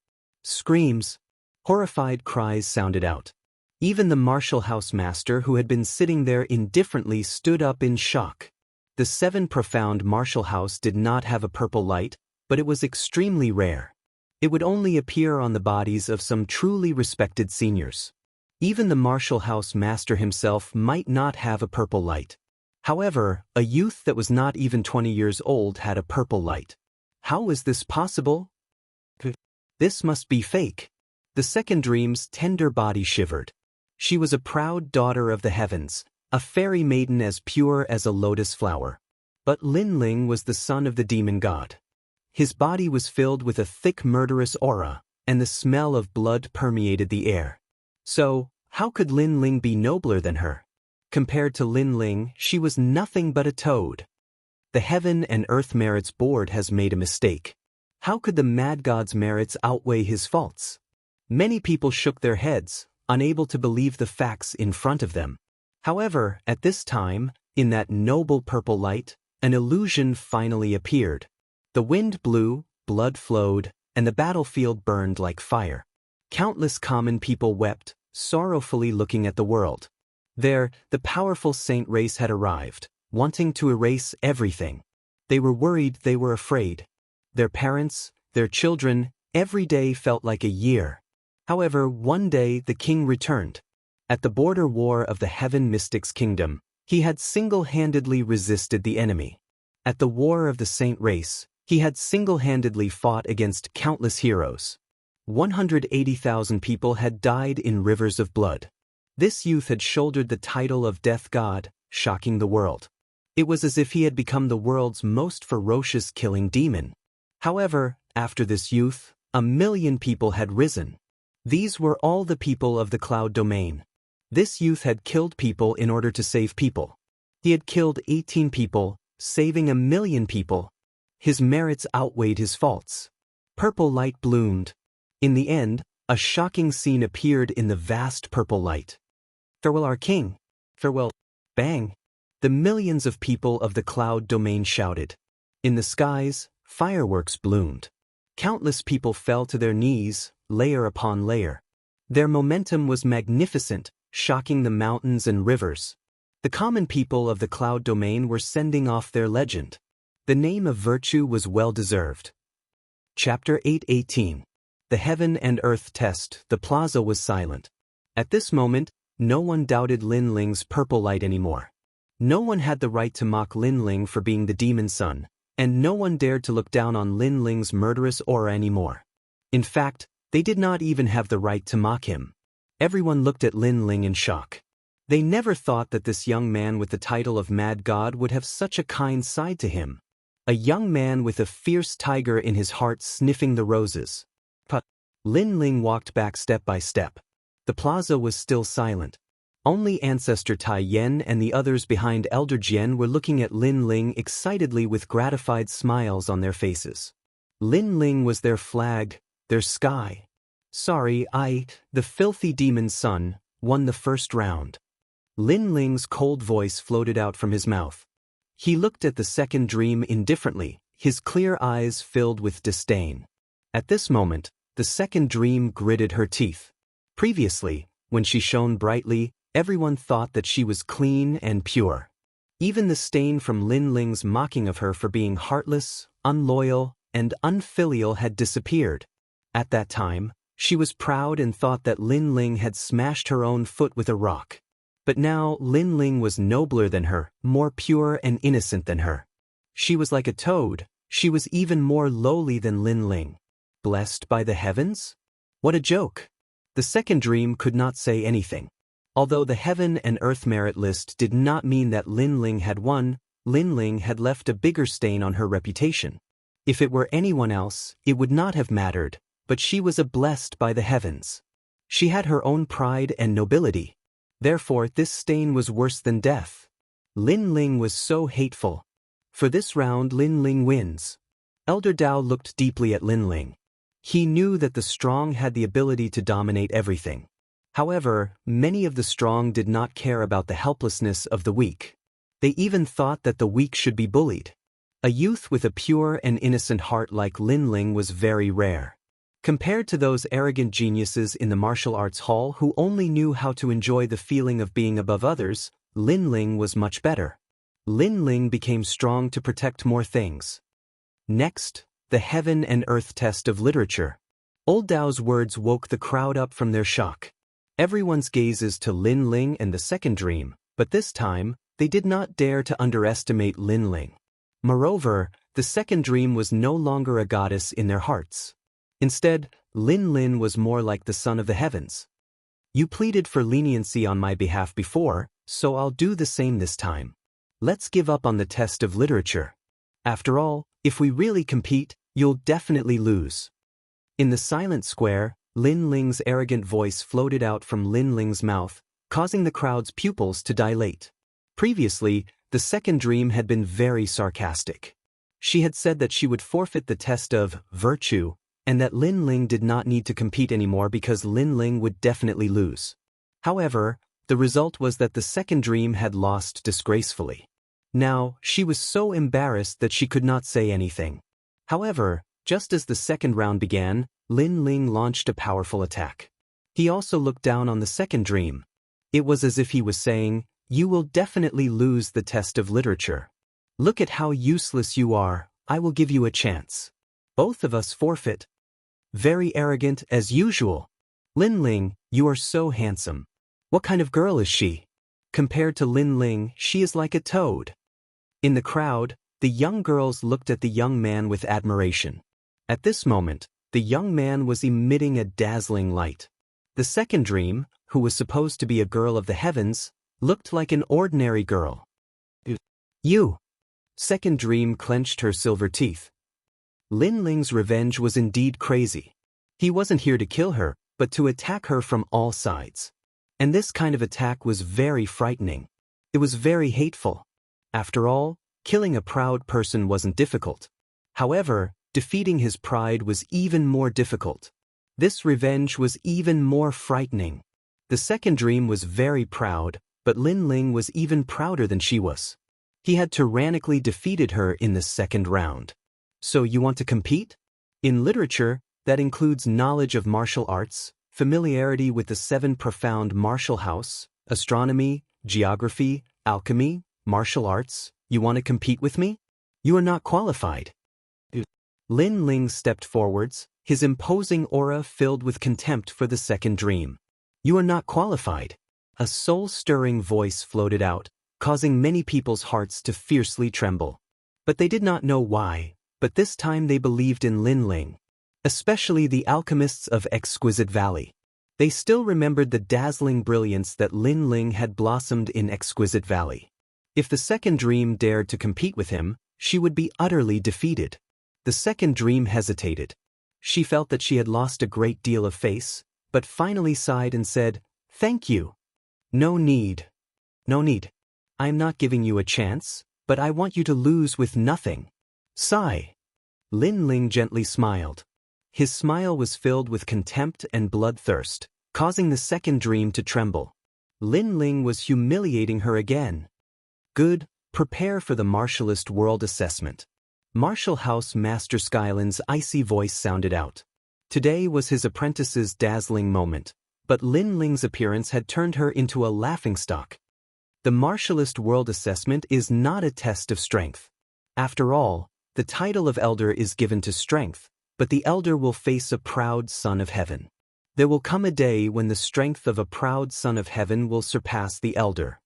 Screams, horrified cries sounded out. Even the martial house master who had been sitting there indifferently stood up in shock. The 7 profound martial house did not have a purple light, but it was extremely rare. It would only appear on the bodies of some truly respected seniors. Even the martial house master himself might not have a purple light. However, a youth that was not even 20 years old had a purple light. How is this possible? This must be fake. The second dream's tender body shivered. She was a proud daughter of the heavens, a fairy maiden as pure as a lotus flower. But Lin Ling was the son of the demon god. His body was filled with a thick murderous aura, and the smell of blood permeated the air. So, how could Lin Ling be nobler than her? Compared to Lin Ling, she was nothing but a toad. The Heaven and Earth Merits Board has made a mistake. How could the mad god's merits outweigh his faults? Many people shook their heads, unable to believe the facts in front of them. However, at this time, in that noble purple light, an illusion finally appeared. The wind blew, blood flowed, and the battlefield burned like fire. Countless common people wept, sorrowfully looking at the world. There, the powerful saint race had arrived, wanting to erase everything. They were worried, they were afraid. Their parents, their children, every day felt like a year. However, one day the king returned. At the border war of the Heaven Mystics Kingdom, he had single-handedly resisted the enemy. At the war of the saint race, he had single-handedly fought against countless heroes. 180,000 people had died in rivers of blood. This youth had shouldered the title of Death God, shocking the world. It was as if he had become the world's most ferocious killing demon. However, after this youth, 1 million people had risen. These were all the people of the cloud domain. This youth had killed people in order to save people. He had killed 18 people, saving 1,000,000 people. His merits outweighed his faults. Purple light bloomed. In the end, a shocking scene appeared in the vast purple light. Farewell, our king. Farewell. Bang! The millions of people of the cloud domain shouted. In the skies, fireworks bloomed. Countless people fell to their knees, layer upon layer. Their momentum was magnificent, shocking the mountains and rivers. The common people of the cloud domain were sending off their legend. The name of virtue was well-deserved. Chapter 8:18. The Heaven and Earth Test. The plaza was silent. At this moment, no one doubted Lin Ling's purple light anymore. No one had the right to mock Lin Ling for being the demon son, and no one dared to look down on Lin Ling's murderous aura anymore. In fact, they did not even have the right to mock him. Everyone looked at Lin Ling in shock. They never thought that this young man with the title of Mad God would have such a kind side to him. A young man with a fierce tiger in his heart sniffing the roses. But Lin Ling walked back step by step. The plaza was still silent. Only Ancestor Tai Yen and the others behind Elder Jian were looking at Lin Ling excitedly with gratified smiles on their faces. Lin Ling was their flag, their sky. Sorry, the filthy demon son, won the first round. Lin Ling's cold voice floated out from his mouth. He looked at the second dream indifferently, his clear eyes filled with disdain. At this moment, the second dream gritted her teeth. Previously, when she shone brightly, everyone thought that she was clean and pure. Even the stain from Lin Ling's mocking of her for being heartless, unloyal, and unfilial had disappeared. At that time, she was proud and thought that Lin Ling had smashed her own foot with a rock. But now Lin Ling was nobler than her, more pure and innocent than her. She was like a toad, she was even more lowly than Lin Ling. Blessed by the heavens? What a joke! The second dream could not say anything. Although the Heaven and Earth merit list did not mean that Lin Ling had won, Lin Ling had left a bigger stain on her reputation. If it were anyone else, it would not have mattered, but she was a blessed by the heavens. She had her own pride and nobility. Therefore, this stain was worse than death. Lin Ling was so hateful. For this round, Lin Ling wins. Elder Dao looked deeply at Lin Ling. He knew that the strong had the ability to dominate everything. However, many of the strong did not care about the helplessness of the weak. They even thought that the weak should be bullied. A youth with a pure and innocent heart like Lin Ling was very rare. Compared to those arrogant geniuses in the martial arts hall who only knew how to enjoy the feeling of being above others, Lin Ling was much better. Lin Ling became strong to protect more things. Next, the Heaven and Earth test of literature. Old Dao's words woke the crowd up from their shock. Everyone's gazes to Lin Ling and the second dream, but this time, they did not dare to underestimate Lin Ling. Moreover, the second dream was no longer a goddess in their hearts. Instead, Lin Ling was more like the son of the heavens. You pleaded for leniency on my behalf before, so I'll do the same this time. Let's give up on the test of literature. After all, if we really compete, you'll definitely lose. In the silent square, Lin Ling's arrogant voice floated out from Lin Ling's mouth, causing the crowd's pupils to dilate. Previously, the second dream had been very sarcastic. She had said that she would forfeit the test of virtue, and that Lin Ling did not need to compete anymore because Lin Ling would definitely lose. However, the result was that the second dream had lost disgracefully. Now, she was so embarrassed that she could not say anything. However, just as the second round began, Lin Ling launched a powerful attack. He also looked down on the second dream. It was as if he was saying, "You will definitely lose the test of literature. Look at how useless you are, I will give you a chance. Both of us forfeit." Very arrogant as usual. Lin Ling, you are so handsome. What kind of girl is she? Compared to Lin Ling, she is like a toad. In the crowd, the young girls looked at the young man with admiration. At this moment, the young man was emitting a dazzling light. The second dream, who was supposed to be a girl of the heavens, looked like an ordinary girl. You! Second dream clenched her silver teeth. Lin Ling's revenge was indeed crazy. He wasn't here to kill her, but to attack her from all sides. And this kind of attack was very frightening. It was very hateful. After all, Killing a proud person wasn't difficult. However, defeating his pride was even more difficult. This revenge was even more frightening. The second dream was very proud, but Lin Ling was even prouder than she was. He had tyrannically defeated her in the second round. So you want to compete? In literature, that includes knowledge of martial arts, familiarity with the 7 profound martial house, astronomy, geography, alchemy, martial arts. You want to compete with me? You are not qualified. Lin Ling stepped forwards, his imposing aura filled with contempt for the second dream. You are not qualified. A soul-stirring voice floated out, causing many people's hearts to fiercely tremble. But they did not know why, but this time they believed in Lin Ling. Especially the alchemists of Exquisite Valley. They still remembered the dazzling brilliance that Lin Ling had blossomed in Exquisite Valley. If the second dream dared to compete with him, she would be utterly defeated. The second dream hesitated. She felt that she had lost a great deal of face, but finally sighed and said, "Thank you. No need. No need. I am not giving you a chance, but I want you to lose with nothing." Sigh. Lin Ling gently smiled. His smile was filled with contempt and bloodthirst, causing the second dream to tremble. Lin Ling was humiliating her again. Good, prepare for the Martialist World Assessment. Martial House Master Skyland's icy voice sounded out. Today was his apprentice's dazzling moment, but Lin Ling's appearance had turned her into a laughingstock. The Martialist World Assessment is not a test of strength. After all, the title of Elder is given to strength, but the Elder will face a proud Son of Heaven. There will come a day when the strength of a proud Son of Heaven will surpass the Elder.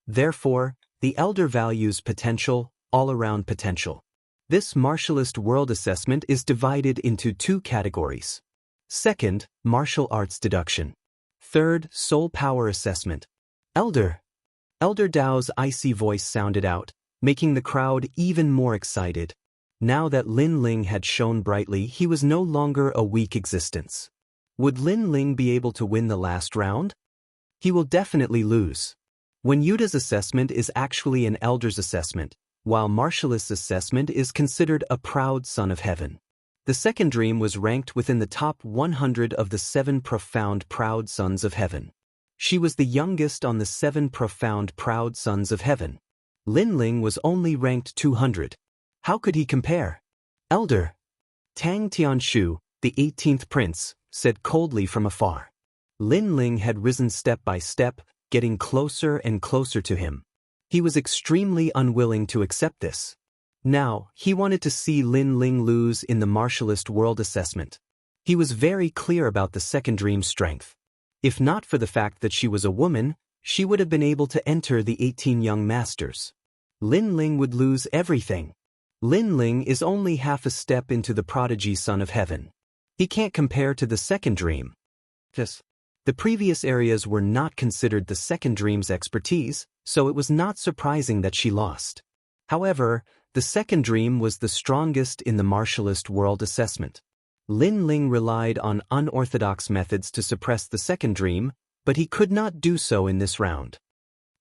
Therefore, the Elder values potential, all-around potential. This Martialist World Assessment is divided into 2 categories. Second, Martial Arts Deduction. Third, Soul Power Assessment. Elder. Elder Dao's icy voice sounded out, making the crowd even more excited. Now that Lin Ling had shone brightly, he was no longer a weak existence. Would Lin Ling be able to win the last round? He will definitely lose. When Yuda's assessment is actually an Elder's assessment, while Martialist's assessment is considered a proud Son of Heaven. The second dream was ranked within the top 100 of the 7 profound proud Sons of Heaven. She was the youngest on the 7 profound proud Sons of Heaven. Lin Ling was only ranked 200. How could he compare? Elder. Tang Tianshu, the 18th prince, said coldly from afar. Lin Ling had risen step by step, getting closer and closer to him. He was extremely unwilling to accept this. Now, he wanted to see Lin Ling lose in the Martialist World Assessment. He was very clear about the second dream's strength. If not for the fact that she was a woman, she would have been able to enter the 18 young masters. Lin Ling would lose everything. Lin Ling is only half a step into the prodigy Son of Heaven. He can't compare to the second dream. The previous areas were not considered the second dream's expertise, so it was not surprising that she lost. However, the second dream was the strongest in the Martialist World Assessment. Lin Ling relied on unorthodox methods to suppress the second dream, but he could not do so in this round.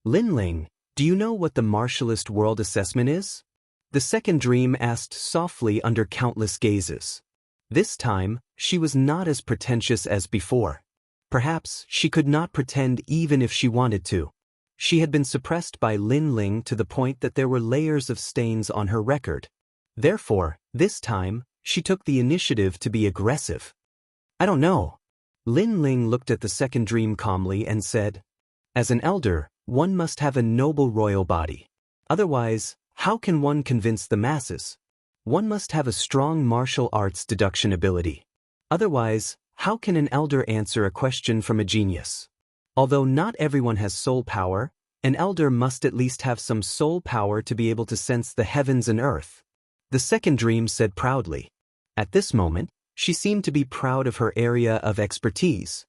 Lin Ling, do you know what the Martialist World Assessment is? The second dream asked softly under countless gazes. This time, she was not as pretentious as before. Perhaps she could not pretend even if she wanted to. She had been suppressed by Lin Ling to the point that there were layers of stains on her record. Therefore, this time, she took the initiative to be aggressive. I don't know. Lin Ling looked at the second dream calmly and said, "As an elder, one must have a noble royal body. Otherwise, how can one convince the masses? One must have a strong martial arts deduction ability. Otherwise, how can an elder answer a question from a genius? Although not everyone has soul power, an elder must at least have some soul power to be able to sense the heavens and earth." The second dream said proudly. At this moment, she seemed to be proud of her area of expertise.